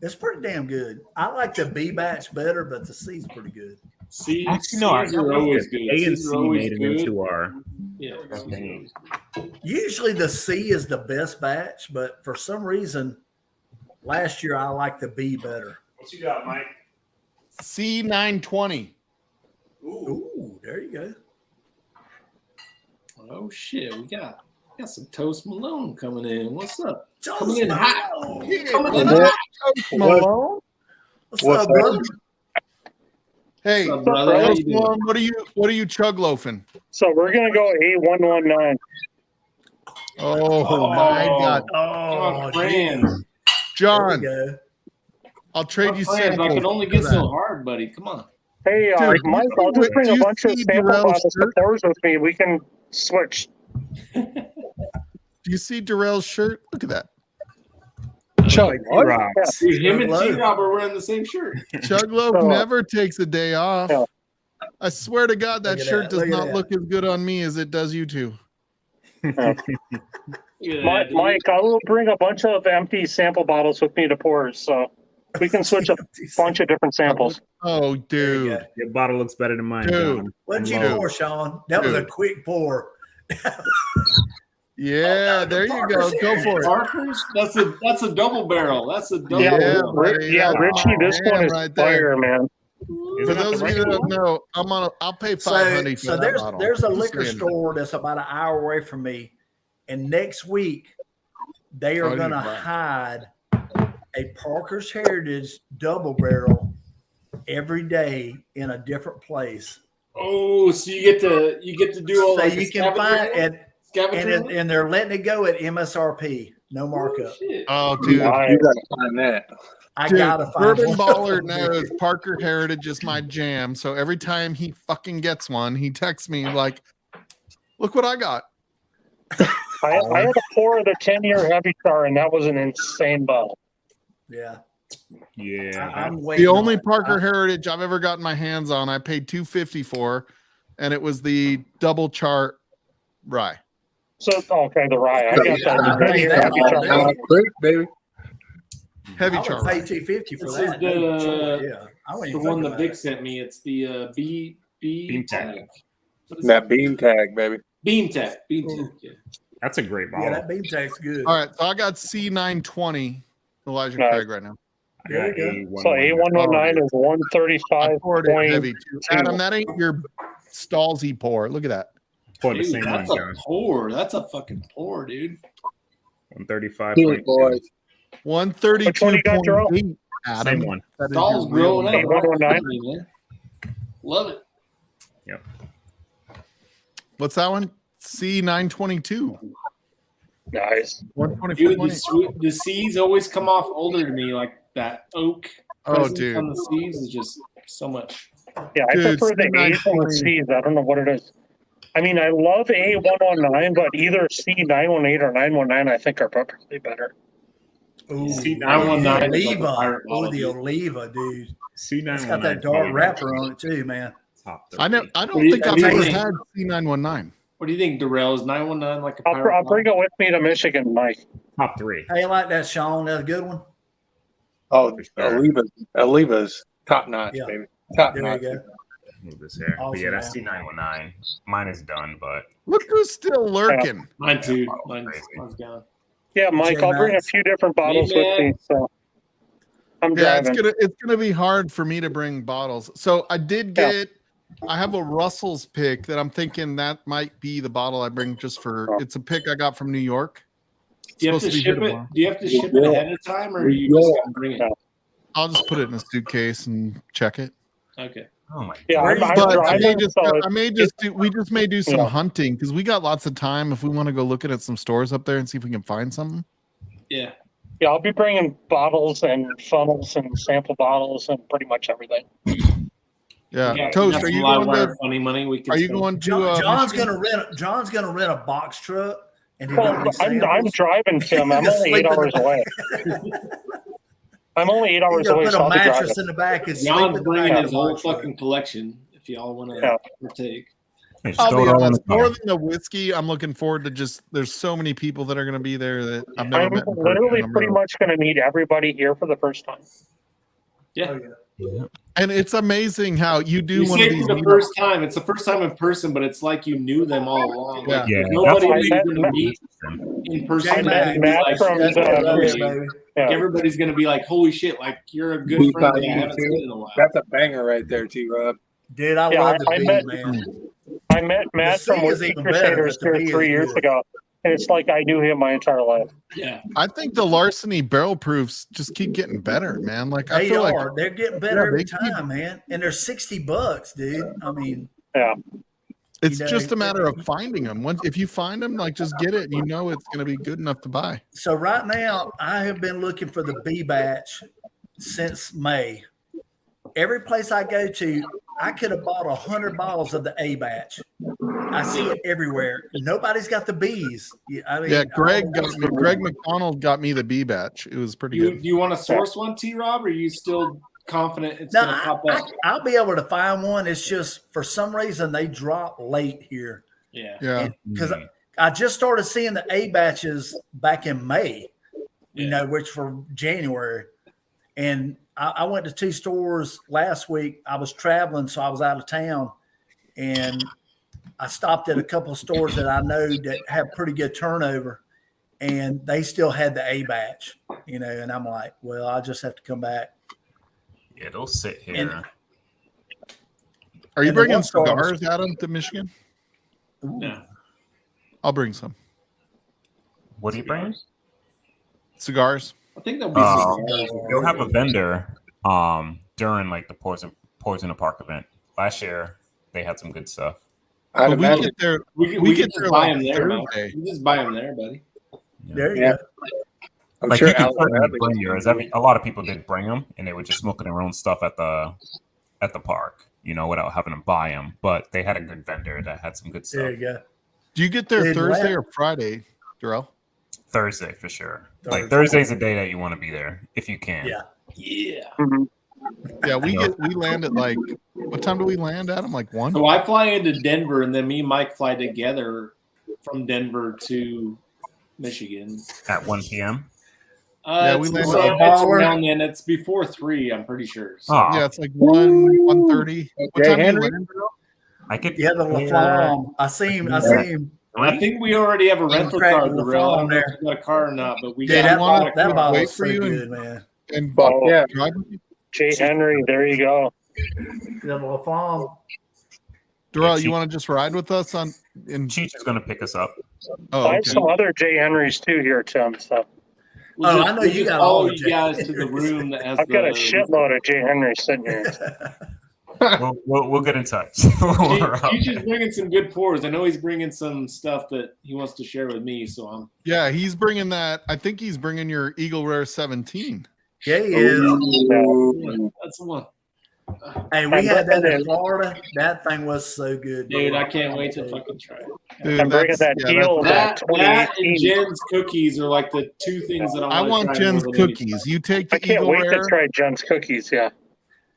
Speaker 11: It's pretty damn good. I like the B batch better, but the C's pretty good.
Speaker 3: C,
Speaker 13: Actually, no,
Speaker 3: C's are always good.
Speaker 13: A and
Speaker 3: C's are
Speaker 13: C
Speaker 3: always
Speaker 13: made it
Speaker 3: good.
Speaker 13: into our.
Speaker 3: Yeah.
Speaker 13: thing.
Speaker 11: Usually the C is the best batch, but for some reason, last year I liked the B better.
Speaker 13: What you got, Mike?
Speaker 2: C920.
Speaker 11: Ooh, there you go.
Speaker 3: Oh shit, we got some Toast Malone coming in. What's up?
Speaker 11: Toast
Speaker 3: Coming in hot.
Speaker 11: Malone.
Speaker 3: Coming in hot.
Speaker 2: Malone.
Speaker 11: What's up, brother?
Speaker 2: Hey,
Speaker 3: What's up, brother? How
Speaker 2: Toast
Speaker 3: you doing?
Speaker 2: Malone, what are you chug loafing?
Speaker 5: So we're gonna go A119.
Speaker 2: Oh my God,
Speaker 11: Oh,
Speaker 3: friends.
Speaker 2: John,
Speaker 11: there you go.
Speaker 2: I'll trade you
Speaker 3: Friends, I
Speaker 2: samples.
Speaker 3: can only
Speaker 2: for
Speaker 3: get
Speaker 2: that.
Speaker 3: so hard, buddy. Come on.
Speaker 5: Hey,
Speaker 2: Dude,
Speaker 5: Mike, I'll just bring
Speaker 2: do
Speaker 5: a
Speaker 2: you
Speaker 5: bunch of
Speaker 2: see
Speaker 5: sample
Speaker 2: Darrell's
Speaker 5: bottles to
Speaker 2: shirt?
Speaker 5: pours with me. We can switch.
Speaker 2: Do you see Darrell's shirt? Look at that.
Speaker 12: Chuck, what?
Speaker 3: Dude, him and
Speaker 11: Loaf.
Speaker 3: T-Rob are wearing the same shirt.
Speaker 2: Chug Loaf
Speaker 5: So,
Speaker 2: never takes a day off.
Speaker 5: Yeah.
Speaker 2: I swear to God, that
Speaker 11: Look at
Speaker 2: shirt
Speaker 11: that,
Speaker 2: does
Speaker 11: look at
Speaker 2: not
Speaker 11: that.
Speaker 2: look as good on me as it does you two.
Speaker 5: Mike, I will bring a bunch of empty sample bottles with me to pours, so we can switch a bunch of different samples.
Speaker 2: Oh, dude.
Speaker 13: Your bottle looks better than mine,
Speaker 2: Dude.
Speaker 13: John.
Speaker 11: What'd you
Speaker 2: Dude.
Speaker 11: pour, Sean? That was a
Speaker 2: Dude.
Speaker 11: quick pour.
Speaker 2: Yeah, there you go. Go for it.
Speaker 3: Parker's? That's a double barrel. That's a double
Speaker 5: Yeah,
Speaker 2: Yeah,
Speaker 3: barrel.
Speaker 2: buddy,
Speaker 5: yeah,
Speaker 2: that's
Speaker 5: Richie,
Speaker 2: my
Speaker 5: this one
Speaker 2: jam
Speaker 5: is
Speaker 2: right there.
Speaker 5: fire, man.
Speaker 2: For those of you that don't know, I'll pay $500 for
Speaker 11: So
Speaker 2: that bottle.
Speaker 11: there's a
Speaker 2: Just
Speaker 11: liquor
Speaker 2: saying.
Speaker 11: store that's about an hour away from me, and next week they are
Speaker 2: Oh,
Speaker 11: going to
Speaker 2: you're right.
Speaker 11: hide a Parker's Heritage double barrel every day in a different place.
Speaker 3: Oh, so you get to do all
Speaker 11: So
Speaker 3: like
Speaker 11: you
Speaker 3: the
Speaker 11: can find
Speaker 3: scavenger
Speaker 11: it,
Speaker 3: scavenger?
Speaker 11: and they're letting it go at MSRP, no markup.
Speaker 3: Shit.
Speaker 2: Oh, dude.
Speaker 5: Nice.
Speaker 12: You gotta find that.
Speaker 11: I
Speaker 2: Dude,
Speaker 11: gotta find
Speaker 2: Bourbon
Speaker 11: one.
Speaker 2: Baller knows Parker Heritage is my jam. So every time he fucking gets one, he texts me like, "Look what I got."
Speaker 5: I had a pour of the 10-year Heavy Star, and that was an insane bottle.
Speaker 11: Yeah,
Speaker 13: Yeah.
Speaker 11: I'm waiting.
Speaker 2: The only
Speaker 11: on it.
Speaker 2: Parker Heritage I've ever gotten my hands on, I paid $250 for, and it was the double chart rye.
Speaker 5: So, okay, the rye. I got
Speaker 11: Yeah,
Speaker 5: that.
Speaker 11: I
Speaker 5: The
Speaker 11: paid
Speaker 5: 10-year
Speaker 11: that
Speaker 5: Heavy
Speaker 11: all
Speaker 5: Star.
Speaker 11: day.
Speaker 12: Quick, baby.
Speaker 2: Heavy
Speaker 11: I would
Speaker 2: chart
Speaker 11: pay
Speaker 2: rye.
Speaker 11: $250 for
Speaker 3: This
Speaker 11: that.
Speaker 3: is the-
Speaker 11: yeah, I wouldn't
Speaker 3: The
Speaker 11: even
Speaker 3: one
Speaker 11: think
Speaker 3: that
Speaker 11: about
Speaker 3: Vic
Speaker 11: it.
Speaker 3: sent me. It's the
Speaker 13: Beam tag.
Speaker 3: What is
Speaker 12: That beam tag, baby.
Speaker 3: Beam tag. Beam tag. Yeah.
Speaker 13: That's a great bottle.
Speaker 11: Yeah, that beam tag's good.
Speaker 2: All right, so I got C920 Elijah
Speaker 5: Nice.
Speaker 2: Craig right now.
Speaker 13: I
Speaker 11: There
Speaker 13: got
Speaker 11: you
Speaker 5: So A119 is
Speaker 2: I
Speaker 5: 135.
Speaker 2: poured it heavy too. Adam, that ain't your Stallsy pour. Look at that.
Speaker 13: Pour the
Speaker 3: Dude,
Speaker 13: same one,
Speaker 3: that's a
Speaker 13: John.
Speaker 3: pour. That's a fucking pour, dude.
Speaker 13: 135.
Speaker 12: Do it, boys.
Speaker 2: 132.8. Adam.
Speaker 13: Same one.
Speaker 2: That is
Speaker 3: Doll's
Speaker 2: your real
Speaker 3: growing up.
Speaker 2: number.
Speaker 5: A119.
Speaker 3: Love it.
Speaker 2: What's that one? C922.
Speaker 5: Nice.
Speaker 3: Dude,
Speaker 2: 124.8.
Speaker 3: the C's always come off older to me, like that oak.
Speaker 2: Oh,
Speaker 3: presence
Speaker 2: dude.
Speaker 3: On the C's is just so much.
Speaker 5: Yeah, I
Speaker 2: Dude,
Speaker 5: prefer the A's and the
Speaker 2: C920.
Speaker 5: C's. I don't know what it is. I mean, I love A119, but either C918 or 919 I think are probably better.
Speaker 11: Ooh,
Speaker 3: C919
Speaker 11: the
Speaker 3: is like a
Speaker 11: Oliva.
Speaker 3: pirate
Speaker 11: Oh,
Speaker 3: bottle,
Speaker 11: the
Speaker 3: dude.
Speaker 11: Oliva, dude.
Speaker 13: C919.
Speaker 11: It's got that dark wrapper on it too, man.
Speaker 13: Top
Speaker 2: I don't
Speaker 3: What do you-
Speaker 2: think I've
Speaker 3: what do you
Speaker 2: ever
Speaker 3: think?
Speaker 2: had C919.
Speaker 3: What do you think, Darrell? Is 919 like a
Speaker 5: I'll
Speaker 3: pirate
Speaker 5: bring
Speaker 3: bottle?
Speaker 5: it with me to Michigan, Mike.
Speaker 13: Top 3.
Speaker 11: How you like that, Sean? That's a good one.
Speaker 12: Oh,
Speaker 13: For sure.
Speaker 12: Oliva's top notch,
Speaker 11: Yeah.
Speaker 12: baby. Top
Speaker 11: There
Speaker 12: notch.
Speaker 11: you go.
Speaker 13: Move this here. But
Speaker 11: Awesome,
Speaker 13: yeah, that's
Speaker 11: man.
Speaker 13: C919. Mine is done, but
Speaker 2: Look who's still lurking.
Speaker 3: Mine too.
Speaker 13: Oh,
Speaker 3: Mine's
Speaker 13: crazy.
Speaker 3: gone.
Speaker 5: Yeah, Mike, I'll bring a
Speaker 11: J-Max.
Speaker 5: few different bottles with me.
Speaker 3: J-Max.
Speaker 5: So I'm
Speaker 2: Yeah,
Speaker 5: driving.
Speaker 2: it's gonna be hard for me to bring bottles. So I did
Speaker 5: Yeah.
Speaker 2: I have a Russell's pick that I'm thinking that might be the bottle I bring just for it's a pick I got from New York. It's
Speaker 3: Do you have to
Speaker 2: supposed be here
Speaker 3: ship it?
Speaker 2: tomorrow.
Speaker 3: Do you have to ship it ahead of time, or are you just gonna bring it?
Speaker 2: I'll just put it in a suitcase and check it.
Speaker 3: Okay.
Speaker 13: oh my
Speaker 5: Yeah,
Speaker 13: god.
Speaker 5: I'm
Speaker 2: But
Speaker 5: driving, so
Speaker 2: I may just do, we just may do some
Speaker 5: Yeah.
Speaker 2: hunting because we got lots of time if we want to go looking at some stores up there and see if we can find something.
Speaker 3: Yeah.
Speaker 5: yeah, I'll be bringing bottles and funnels and sample bottles and pretty much everything.
Speaker 2: Yeah,
Speaker 3: We got
Speaker 2: Toast.
Speaker 3: some
Speaker 2: Are you
Speaker 3: live
Speaker 2: going
Speaker 3: wire
Speaker 2: to?
Speaker 3: funny money? We can.
Speaker 2: Are you
Speaker 3: spend.
Speaker 2: going to?
Speaker 11: John's
Speaker 2: Michigan?
Speaker 11: gonna rent a box truck, and he
Speaker 5: Well,
Speaker 11: got these
Speaker 5: I'm
Speaker 11: samples.
Speaker 5: driving, Tim. I'm
Speaker 11: Just
Speaker 5: only
Speaker 11: sleep
Speaker 5: 8
Speaker 11: in the
Speaker 5: hours
Speaker 11: back.
Speaker 5: away. I'm only 8 hours
Speaker 11: He's gonna
Speaker 5: away,
Speaker 11: put
Speaker 5: so
Speaker 11: a
Speaker 5: I'll be
Speaker 11: mattress
Speaker 5: driving.
Speaker 11: in the back and sleep
Speaker 3: John's
Speaker 11: in the
Speaker 3: bringing
Speaker 11: back of
Speaker 3: his
Speaker 11: the
Speaker 3: whole
Speaker 11: box truck.
Speaker 3: fucking collection. If if y'all want to partake.
Speaker 2: I'll be honest, more than the whiskey, I'm looking forward to just. There's so many people that are going to be there that I've never met.
Speaker 5: I'm literally pretty much going to meet everybody here for the first time.
Speaker 3: Yeah.
Speaker 2: And it's amazing how you do
Speaker 3: You
Speaker 2: one
Speaker 3: say
Speaker 2: of
Speaker 3: it
Speaker 2: these.
Speaker 3: for the first time. It's the first time in person, but it's like you knew them all along. Like,
Speaker 2: Yeah.
Speaker 3: nobody
Speaker 5: That's
Speaker 3: you're
Speaker 5: why
Speaker 3: going to meet in person.
Speaker 5: Matt- Matt from the-
Speaker 3: Like, everybody's going to be like, "Holy shit! Like you're a good friend that I haven't seen in a while."
Speaker 14: That's a banger right there, T-Rob.
Speaker 11: Dude, I love the bee,
Speaker 5: met,
Speaker 11: man.
Speaker 5: I met Matt
Speaker 11: The
Speaker 5: from
Speaker 11: sea is
Speaker 5: Whiskey
Speaker 11: even better,
Speaker 5: Crusaders
Speaker 11: but the bee is
Speaker 5: 3 years
Speaker 11: good.
Speaker 5: ago. And it's like I knew him my entire life.
Speaker 3: Yeah.
Speaker 2: I think the Larceny barrel proofs just keep getting better, man. Like I
Speaker 11: They
Speaker 2: feel
Speaker 11: are.
Speaker 2: like
Speaker 11: They're getting better
Speaker 2: Yeah,
Speaker 11: every
Speaker 2: they keep-
Speaker 11: time, man. And they're $60, dude. I mean,
Speaker 5: yeah.
Speaker 2: it's
Speaker 11: you know,
Speaker 2: just a matter of finding them. Once if you find them, like just get it. You know it's going to be good enough to buy.
Speaker 11: so right now I have been looking for the B batch since May. Every place I go to, I could have bought 100 bottles of the A batch. I see it everywhere. Nobody's got the B's. I mean,
Speaker 2: Yeah, Greg McDonald got me the B batch. It was pretty
Speaker 3: Do
Speaker 2: good.
Speaker 3: you want to source one, T-Rob, or are you still confident it's
Speaker 11: No,
Speaker 3: going to pop up?
Speaker 11: I'll be able to find one. It's just for some reason they drop late here.
Speaker 3: Yeah.
Speaker 2: Yeah.
Speaker 11: Because I just started seeing the A batches back in May, you know, which for January. And I went to 2 stores last week. I was traveling, so I was out of town. And I stopped at a couple of stores that I know that have pretty good turnover. And they still had the A batch, you know, and I'm like, well, I'll just have to come back.
Speaker 13: Yeah, they'll sit here.
Speaker 11: And-
Speaker 2: Are you
Speaker 11: and the
Speaker 2: bringing
Speaker 11: one store-
Speaker 2: cigars, Adam, to Michigan?
Speaker 3: No.
Speaker 2: I'll bring some
Speaker 13: What are you bringing?
Speaker 2: cigars.
Speaker 3: I think there'll be some.
Speaker 13: They'll have a vendor during like the Poison in the Park event. Last year they had some good stuff.
Speaker 14: I'd
Speaker 2: But we
Speaker 14: imagine.
Speaker 2: get there.
Speaker 3: We
Speaker 2: We
Speaker 3: can
Speaker 2: get
Speaker 3: just
Speaker 2: there
Speaker 3: buy
Speaker 2: like
Speaker 3: them there, man.
Speaker 2: Thursday.
Speaker 3: You just buy them there, buddy.
Speaker 11: There you
Speaker 14: Yeah.
Speaker 11: go.
Speaker 14: I'm
Speaker 13: Like
Speaker 14: sure
Speaker 13: you can
Speaker 14: Alan
Speaker 13: certainly
Speaker 14: Bradley-
Speaker 13: bring yours. A lot of people did bring them, and they were just smoking their own stuff at the park, you know, without having to buy them. But they had a good vendor that had some good
Speaker 11: There
Speaker 13: stuff.
Speaker 11: you go.
Speaker 2: Do you get there
Speaker 11: Dude,
Speaker 2: Thursday
Speaker 11: last-
Speaker 2: or Friday, Darrell?
Speaker 13: Thursday for sure. Like
Speaker 11: Thursday.
Speaker 13: Thursday's a day that you want to be there if you can.
Speaker 11: Yeah.
Speaker 3: Yeah.
Speaker 2: Yeah, we land at like what time do we land, Adam? Like 1?
Speaker 3: So I fly into Denver, and then me and Mike fly together from Denver to Michigan.
Speaker 13: At 1 p.m.
Speaker 2: Yeah, we
Speaker 3: it's,
Speaker 2: land
Speaker 3: it's
Speaker 11: at-
Speaker 3: around then. It's before 3, I'm pretty sure. So.
Speaker 13: Oh,
Speaker 2: Yeah, it's like 1:30. What
Speaker 14: Jay
Speaker 2: time do you
Speaker 14: Henry?
Speaker 2: land?
Speaker 13: I could.
Speaker 11: Yeah, the LaFlamme. I see him.
Speaker 3: I think we already have a rental
Speaker 11: crack
Speaker 3: car,
Speaker 11: the
Speaker 3: Darrell. I don't
Speaker 11: phone
Speaker 3: know if
Speaker 11: there.
Speaker 3: you got a car or not, but we
Speaker 11: Dude,
Speaker 3: got
Speaker 11: that
Speaker 2: wanna
Speaker 11: bottle, that
Speaker 2: wait
Speaker 11: bottle's
Speaker 2: for
Speaker 11: so
Speaker 2: you and-
Speaker 11: good, man.
Speaker 2: And
Speaker 14: Fuck yeah.
Speaker 2: drive with you?
Speaker 5: Jay Henry, there you go.
Speaker 11: The LaFlamme.
Speaker 2: Darrell,
Speaker 13: Cheech.
Speaker 2: you want to just ride with us on? In
Speaker 13: Cheech is going to pick us up.
Speaker 2: oh,
Speaker 5: I have
Speaker 2: okay.
Speaker 5: some other Jay Henrys too here, Tim. So
Speaker 3: We'll
Speaker 11: Oh,
Speaker 3: just-
Speaker 11: I know
Speaker 3: we'll
Speaker 11: you
Speaker 3: just
Speaker 11: got
Speaker 3: follow
Speaker 11: all the
Speaker 3: you guys to the
Speaker 11: Jack
Speaker 3: room that has
Speaker 5: I've got a
Speaker 3: the
Speaker 5: shitload of Jay Henrys sitting here.
Speaker 13: We'll get in touch.
Speaker 3: He's just bringing some good pours. I know he's bringing some stuff that he wants to share with me. So I'm.
Speaker 2: Yeah, he's bringing that. I think he's bringing your Eagle Rare 17.
Speaker 11: Yeah, he is.
Speaker 3: That's the one.
Speaker 11: Hey, we had that in Florida. That thing was so good,
Speaker 3: Dude,
Speaker 11: bro.
Speaker 3: I can't wait to fucking try it.
Speaker 2: Dude,
Speaker 5: I'm bringing
Speaker 2: that's-
Speaker 5: that
Speaker 2: yeah,
Speaker 5: deal
Speaker 2: that's-
Speaker 5: that
Speaker 3: That and
Speaker 5: 2018.
Speaker 3: Jen's cookies are like the 2 things that
Speaker 2: I
Speaker 3: I
Speaker 2: want
Speaker 3: try
Speaker 2: Jen's
Speaker 3: more than anything.
Speaker 2: cookies. You take
Speaker 5: I
Speaker 2: the
Speaker 5: can't
Speaker 2: Eagle
Speaker 5: wait
Speaker 2: Rare.
Speaker 5: to try Jen's cookies. Yeah.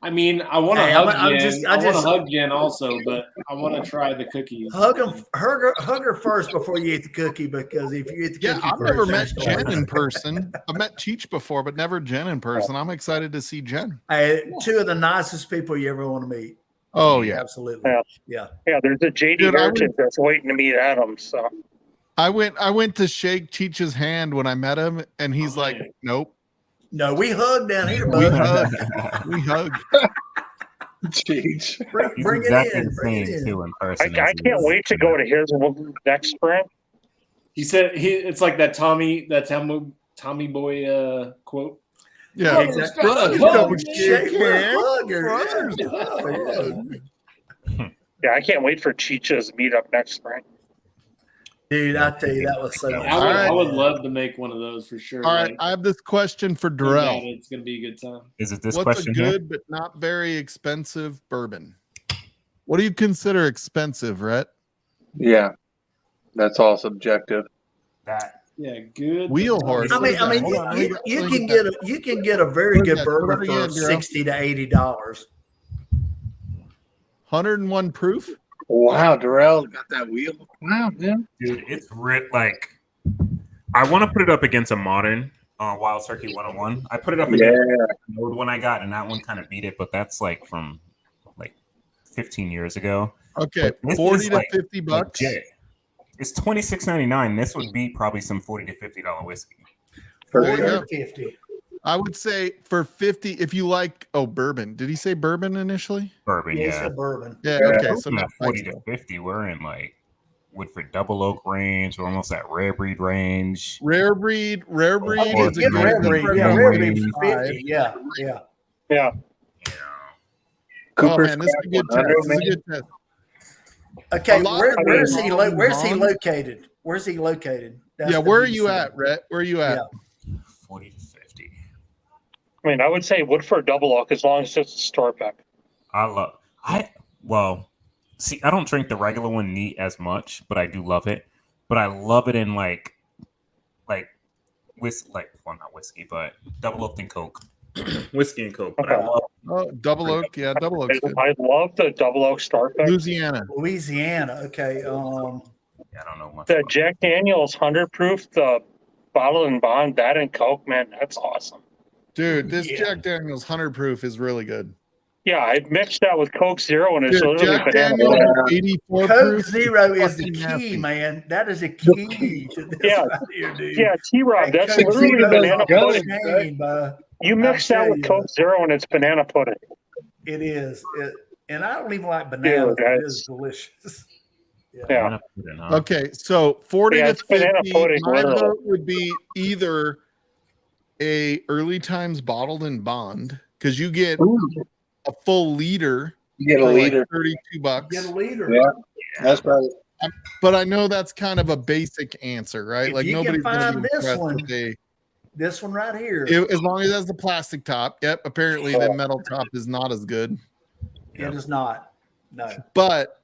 Speaker 3: I mean, I want to
Speaker 11: Hey,
Speaker 3: hug
Speaker 11: I'm
Speaker 3: Jen.
Speaker 11: just-
Speaker 3: I
Speaker 11: I
Speaker 3: want to
Speaker 11: just-
Speaker 3: hug Jen also, but I want to try the cookies.
Speaker 11: Hug her first before you eat the cookie, because if you eat the
Speaker 2: Yeah,
Speaker 11: cookie
Speaker 2: I've
Speaker 11: first,
Speaker 2: never met
Speaker 11: that's
Speaker 2: Jen
Speaker 11: gonna-
Speaker 2: in person. I've met Cheech before, but never Jen in person. I'm excited to see Jen.
Speaker 11: Hey, 2 of the nicest people you ever want to meet.
Speaker 2: Oh yeah,
Speaker 11: Absolutely.
Speaker 5: Yeah.
Speaker 11: Yeah.
Speaker 5: Yeah. There's a JD
Speaker 2: Dude, I would-
Speaker 5: Heritage that's waiting to meet Adam. So
Speaker 2: I went to shake Cheech's hand when I met him, and he's like, "Nope."
Speaker 11: No, we hug down here,
Speaker 2: We
Speaker 11: bud.
Speaker 2: hug. We hug.
Speaker 14: Jeez.
Speaker 13: He's
Speaker 11: Bring it
Speaker 13: exactly
Speaker 11: in.
Speaker 13: the
Speaker 11: Bring it
Speaker 13: same
Speaker 11: in.
Speaker 13: too in
Speaker 5: I
Speaker 13: person.
Speaker 5: can't wait to go to his next spring.
Speaker 3: He said it's like that Tommy Boy quote.
Speaker 2: Yeah,
Speaker 11: Exactly.
Speaker 2: Hug.
Speaker 11: Shake her,
Speaker 2: Hug.
Speaker 11: hug her.
Speaker 2: Hug.
Speaker 11: Yeah.
Speaker 5: Yeah, I can't wait for Cheech's meetup next spring.
Speaker 11: Dude, I tell you, that was so much
Speaker 3: I would,
Speaker 2: All right.
Speaker 3: I would love to make one of those for sure.
Speaker 2: All right,
Speaker 3: Like,
Speaker 2: I have this question for
Speaker 3: no
Speaker 2: Darrell.
Speaker 3: doubt it's gonna be a good time.
Speaker 13: Is it this
Speaker 2: What's
Speaker 13: question
Speaker 2: a
Speaker 13: here?
Speaker 2: good but not very expensive bourbon? What do you consider expensive, Rhett?
Speaker 14: Yeah. That's all subjective.
Speaker 13: That
Speaker 3: Yeah, good.
Speaker 2: Wheel horse.
Speaker 11: I mean,
Speaker 2: Hold on, let me
Speaker 11: you
Speaker 2: let
Speaker 11: can
Speaker 2: me
Speaker 11: get a very
Speaker 2: Where's
Speaker 11: good
Speaker 2: that?
Speaker 11: bourbon
Speaker 2: Where
Speaker 11: for
Speaker 2: are you at, Darrell?
Speaker 11: $60 to $80.
Speaker 2: 101 proof.
Speaker 14: Wow, Darrell got that wheel. Wow, man.
Speaker 13: Dude, it's like I want to put it up against a modern Wild Turkey 101. I put it up against the old one I got, and that one kind of beat it, but that's like from like 15 years ago.
Speaker 2: Okay, 40 to 50 bucks.
Speaker 13: Legit. It's $26.99. This would be probably some $40 to $50 whiskey.
Speaker 11: 40 to 50.
Speaker 2: I would say for 50, if you like bourbon. Did he say bourbon initially?
Speaker 13: Bourbon,
Speaker 11: Yeah, he
Speaker 13: yeah.
Speaker 11: said bourbon.
Speaker 2: Yeah, okay. So
Speaker 13: at 40 to 50, we're in like Woodford Double Oak range. We're almost at rare breed range.
Speaker 2: Rare breed is a
Speaker 11: Give
Speaker 2: good
Speaker 11: rare breed. Yeah, rare breed for 50. Yeah.
Speaker 5: Yeah.
Speaker 2: Oh man, this is a good test. This is a good test.
Speaker 11: Okay, where's he
Speaker 2: Bond.
Speaker 11: located? Where's he located? That's
Speaker 2: Yeah,
Speaker 11: the
Speaker 2: where are
Speaker 11: piece
Speaker 2: you
Speaker 11: of
Speaker 2: at,
Speaker 11: it.
Speaker 2: Rhett? Where are you at?
Speaker 11: Yeah.
Speaker 13: 40 to 50.
Speaker 5: I mean, I would say Woodford Double Oak as long as it's a store pick.
Speaker 13: See, I don't drink the regular one neat as much, but I do love it. But I love it in not whiskey, but double oaked and Coke. Whiskey and Coke. But I love
Speaker 2: Double Oak. Yeah, Double Oak's good.
Speaker 5: I love the Double Oak store pick.
Speaker 2: Louisiana.
Speaker 11: Okay.
Speaker 13: I don't know much.
Speaker 5: The Jack Daniel's 100 proof, the bottle and bond, that and Coke, man, that's awesome.
Speaker 2: Dude, this Jack Daniel's 100 proof is really good.
Speaker 5: Yeah, I mixed that with Coke Zero and it's
Speaker 2: Dude,
Speaker 5: literally
Speaker 2: Jack
Speaker 5: banana.
Speaker 2: Daniel's 84
Speaker 11: Coke
Speaker 2: proof.
Speaker 11: Zero is the
Speaker 2: fucking
Speaker 11: key,
Speaker 2: nasty.
Speaker 11: man. That is a key to this
Speaker 5: Yeah.
Speaker 11: right here, dude.
Speaker 5: Yeah, T-Rob,
Speaker 11: Hey,
Speaker 5: that's
Speaker 11: Coke
Speaker 5: literally
Speaker 11: Zero's
Speaker 5: banana
Speaker 11: good,
Speaker 5: pudding.
Speaker 11: man, bud.
Speaker 5: You mix
Speaker 11: I'll
Speaker 5: that
Speaker 11: tell
Speaker 5: with
Speaker 11: you.
Speaker 5: Coke Zero and it's banana pudding.
Speaker 11: It is. And I don't even like bananas.
Speaker 5: Dude,
Speaker 11: It is delicious.
Speaker 5: Yeah.
Speaker 2: Okay, so 40
Speaker 5: Yeah,
Speaker 2: to
Speaker 5: it's banana
Speaker 2: 50.
Speaker 5: pudding,
Speaker 2: My
Speaker 5: literally.
Speaker 2: vote would be either a early times bottled and bond because you get a full liter.
Speaker 14: You get a
Speaker 2: for
Speaker 14: liter.
Speaker 2: like 32 bucks.
Speaker 11: Get a liter.
Speaker 14: Yeah, that's right.
Speaker 2: But I know that's kind of a basic answer, right?
Speaker 11: If
Speaker 2: Like
Speaker 11: you can
Speaker 2: nobody's gonna
Speaker 11: find
Speaker 2: be
Speaker 11: this
Speaker 2: impressed
Speaker 11: one,
Speaker 2: if
Speaker 11: This one right here.
Speaker 2: as long as it has the plastic top. Yep. Apparently the metal top is not as good.
Speaker 11: It is not. No.
Speaker 2: But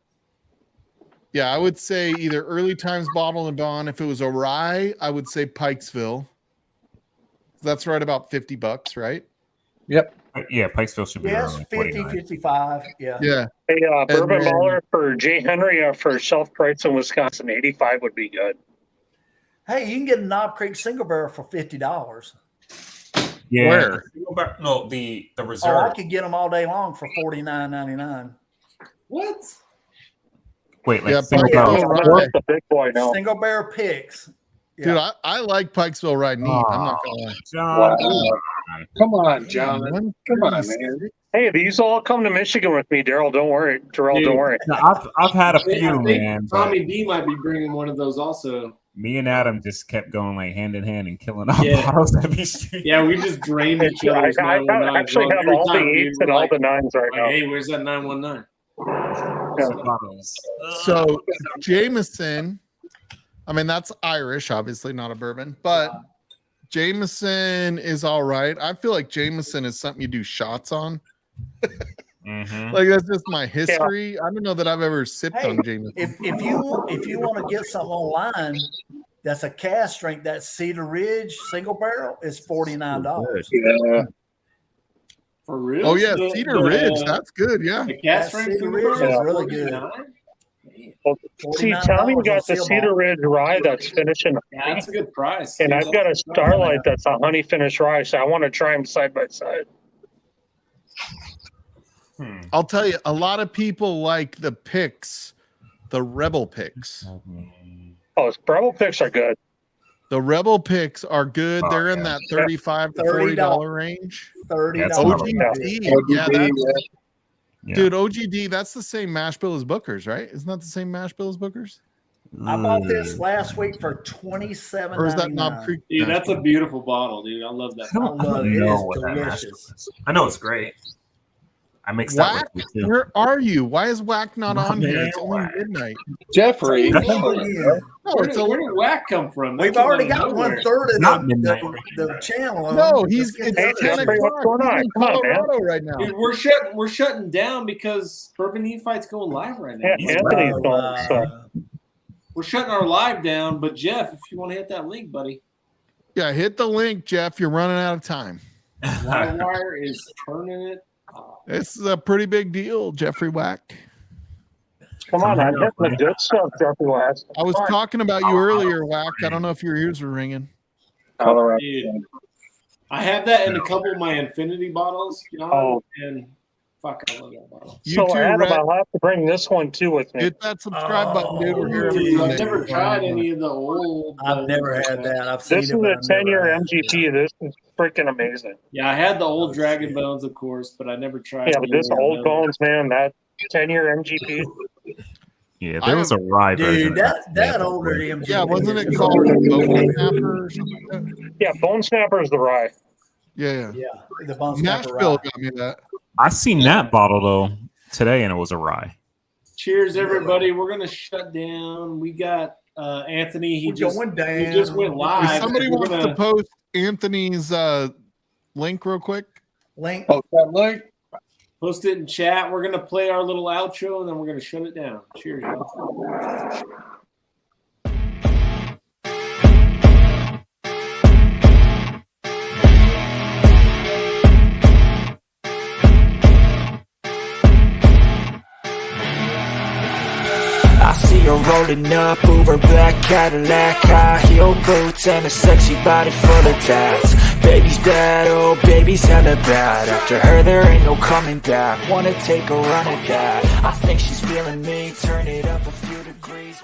Speaker 2: yeah, I would say either early times bottle and bond. If it was a rye, I would say Pikesville. That's right about 50 bucks, right?
Speaker 14: Yep.
Speaker 13: Yeah, Pikesville should be
Speaker 11: Yes,
Speaker 13: around like
Speaker 11: 50,
Speaker 13: 49.
Speaker 11: 55. Yeah.
Speaker 2: Yeah.
Speaker 5: Hey, Bourbon
Speaker 2: then-
Speaker 5: Baller for Jay Henry for shelf price in Wisconsin, 85 would be good.
Speaker 11: Hey, you can get a Knob Creek single barrel for $50.
Speaker 13: Yeah.
Speaker 2: Where?
Speaker 13: No, the
Speaker 11: Oh,
Speaker 13: reserve.
Speaker 11: I could get them all day long for $49.99.
Speaker 3: What?
Speaker 13: Wait, like
Speaker 2: Yeah,
Speaker 13: single
Speaker 2: Pikesville
Speaker 13: barrel.
Speaker 2: rye.
Speaker 5: What's the big boy now?
Speaker 11: Single barrel picks. Yeah.
Speaker 2: Dude, I like Pikesville rye neat. I'm not gonna lie.
Speaker 13: John,
Speaker 14: Come on, John. Come on,
Speaker 2: 136.
Speaker 14: man.
Speaker 5: Hey, these all come to Michigan with me, Daryl. Don't worry. Darrell,
Speaker 3: Dude.
Speaker 5: don't worry.
Speaker 13: No, I've had a
Speaker 3: I think
Speaker 13: few, man. but
Speaker 3: Tommy B might be bringing one of those also.
Speaker 13: Me and Adam just kept going like hand in hand and killing all
Speaker 3: Yeah.
Speaker 13: bottles every street.
Speaker 3: Yeah, we just drained each other's
Speaker 5: I
Speaker 3: 919.
Speaker 5: actually have
Speaker 3: Every
Speaker 5: all the
Speaker 3: time, dude,
Speaker 5: 8s
Speaker 3: we're
Speaker 5: and all
Speaker 3: like-
Speaker 5: the 9s right
Speaker 3: like,
Speaker 5: now.
Speaker 3: hey, where's that 919?
Speaker 13: Bottles.
Speaker 2: So Jameson, I mean that's Irish, obviously not a bourbon, but Jameson is all right. I feel like Jameson is something you do shots on.
Speaker 13: Mhm.
Speaker 2: Like that's just my history. I don't know that I've ever sipped
Speaker 11: Hey,
Speaker 2: on Jameson.
Speaker 11: If you want to get something online that's a cask strength, that Cedar Ridge single barrel is $49.
Speaker 14: Yeah.
Speaker 3: For real?
Speaker 2: Oh yeah,
Speaker 3: The-
Speaker 2: Cedar
Speaker 3: the-
Speaker 2: Ridge. That's good. Yeah.
Speaker 3: The gas
Speaker 11: That
Speaker 3: strength
Speaker 11: Cedar
Speaker 3: single
Speaker 11: Ridge
Speaker 3: barrel
Speaker 11: is really good.
Speaker 3: 49?
Speaker 5: Well, see, Tommy
Speaker 11: $49
Speaker 5: got the
Speaker 11: on Seal
Speaker 5: Cedar
Speaker 11: Malt.
Speaker 5: Ridge rye that's finishing,
Speaker 3: Yeah, that's a good price.
Speaker 5: and
Speaker 3: dude.
Speaker 5: I've got a
Speaker 3: That's-
Speaker 5: Starlight that's a honey finished rye, so I want to try them side by side.
Speaker 2: I'll tell you, a lot of people like the picks, the Rebel picks.
Speaker 5: Oh, Bravo picks are good.
Speaker 2: The Rebel picks are good.
Speaker 13: Oh,
Speaker 2: They're in
Speaker 13: yeah.
Speaker 2: that $35 to $40 range.
Speaker 11: $30.
Speaker 13: That's another
Speaker 2: OGD,
Speaker 14: OGD,
Speaker 2: yeah, that's,
Speaker 13: Yeah.
Speaker 2: dude. OGD, that's the same mash bill as Booker's, right? Isn't that the same mash bill as Booker's?
Speaker 11: I bought this last week for $27.99.
Speaker 2: Or is that Knob Creek?
Speaker 3: Dude,
Speaker 2: mash
Speaker 3: that's a
Speaker 2: bill?
Speaker 3: beautiful bottle, dude. I love that.
Speaker 2: Oh,
Speaker 11: I
Speaker 3: bottle.
Speaker 11: love it. It
Speaker 13: know
Speaker 11: is
Speaker 13: what that mash
Speaker 11: delicious.
Speaker 13: is. I know it's great. I mixed
Speaker 2: Whack,
Speaker 13: that with you too.
Speaker 2: where are you? Why is Whack not
Speaker 13: My
Speaker 2: on here?
Speaker 13: man,
Speaker 2: It's only
Speaker 13: Whack.
Speaker 2: midnight.
Speaker 14: Jeffrey.
Speaker 2: No,
Speaker 3: Where
Speaker 2: it's
Speaker 3: did,
Speaker 2: a,
Speaker 3: where did Whack come from? That
Speaker 11: We've
Speaker 3: came out
Speaker 11: already
Speaker 3: of
Speaker 11: got
Speaker 3: nowhere.
Speaker 11: 1/3 of
Speaker 13: Not midnight.
Speaker 11: the channel. on.
Speaker 2: no,
Speaker 11: Let's
Speaker 2: he's
Speaker 11: get
Speaker 2: it's
Speaker 5: Hey,
Speaker 11: started.
Speaker 2: 10
Speaker 5: Jeffrey, what's
Speaker 2: o'clock.
Speaker 5: going on?
Speaker 2: He's in
Speaker 5: Come on, man.
Speaker 2: Colorado right now.
Speaker 3: Dude, we're shutting down because Bourbon Heat Fight's going live right now.
Speaker 5: Yeah, Anthony's going.
Speaker 11: Uh,
Speaker 5: So
Speaker 3: We're shutting our live down, but Jeff, if you want to hit that link, buddy,
Speaker 2: Yeah, hit the link, Jeff. You're running out of time.
Speaker 3: Livewire is turning it off.
Speaker 2: This is a pretty big deal, Jeffrey Whack.
Speaker 5: Come on, I'm hitting the good stuff, Jumpy West.
Speaker 2: I was talking about you earlier, Whack. I don't know if your ears were ringing.
Speaker 14: Colorado.
Speaker 3: Dude, I have that in a couple of my Infinity bottles, John, and fuck, I love that bottle.
Speaker 5: So Adam, I'll have to bring this one too with me.
Speaker 2: Hit that subscribe button, dude. We're here every
Speaker 3: Dude,
Speaker 2: Sunday.
Speaker 3: I've never tried any of the old.
Speaker 11: I've never had that. I've seen
Speaker 5: This is
Speaker 11: it, but
Speaker 5: a
Speaker 11: I've never
Speaker 5: 10-year
Speaker 11: had it.
Speaker 5: MGP. This is freaking amazing.
Speaker 3: Yeah, I had the old Dragon Bones, of course, but I never tried.
Speaker 5: Yeah, but this old bones, man, that 10-year MGP.
Speaker 13: Yeah, there was a rye version.
Speaker 11: Dude, that older MGP.
Speaker 2: Yeah, wasn't it called Bone Snapper or something like that?
Speaker 5: Yeah, Bone Snapper is the rye.
Speaker 2: Yeah.
Speaker 11: Yeah, the Bone Snapper
Speaker 2: Nashville
Speaker 11: rye.
Speaker 2: got me that.
Speaker 13: I seen that bottle though today, and it was a rye.
Speaker 3: Cheers, everybody. We're gonna shut down. We got Anthony. He
Speaker 11: We're
Speaker 3: just
Speaker 11: going down.
Speaker 3: He just went live.
Speaker 2: If somebody
Speaker 3: We're
Speaker 2: wants
Speaker 3: gonna-
Speaker 2: to post Anthony's link real quick.
Speaker 11: Link.
Speaker 14: Oh, that link.
Speaker 3: Post it in chat. We're gonna play our little outro and then we're gonna shut it down. Cheers, y'all.
Speaker 1: I see her rolling up, Uber black Cadillac, high heel boots and a sexy body full of tats. Baby's bad, oh baby's hella bad. After her there ain't no coming back. Wanna take a run at that? I think she's feeling me. Turn it up a few degrees.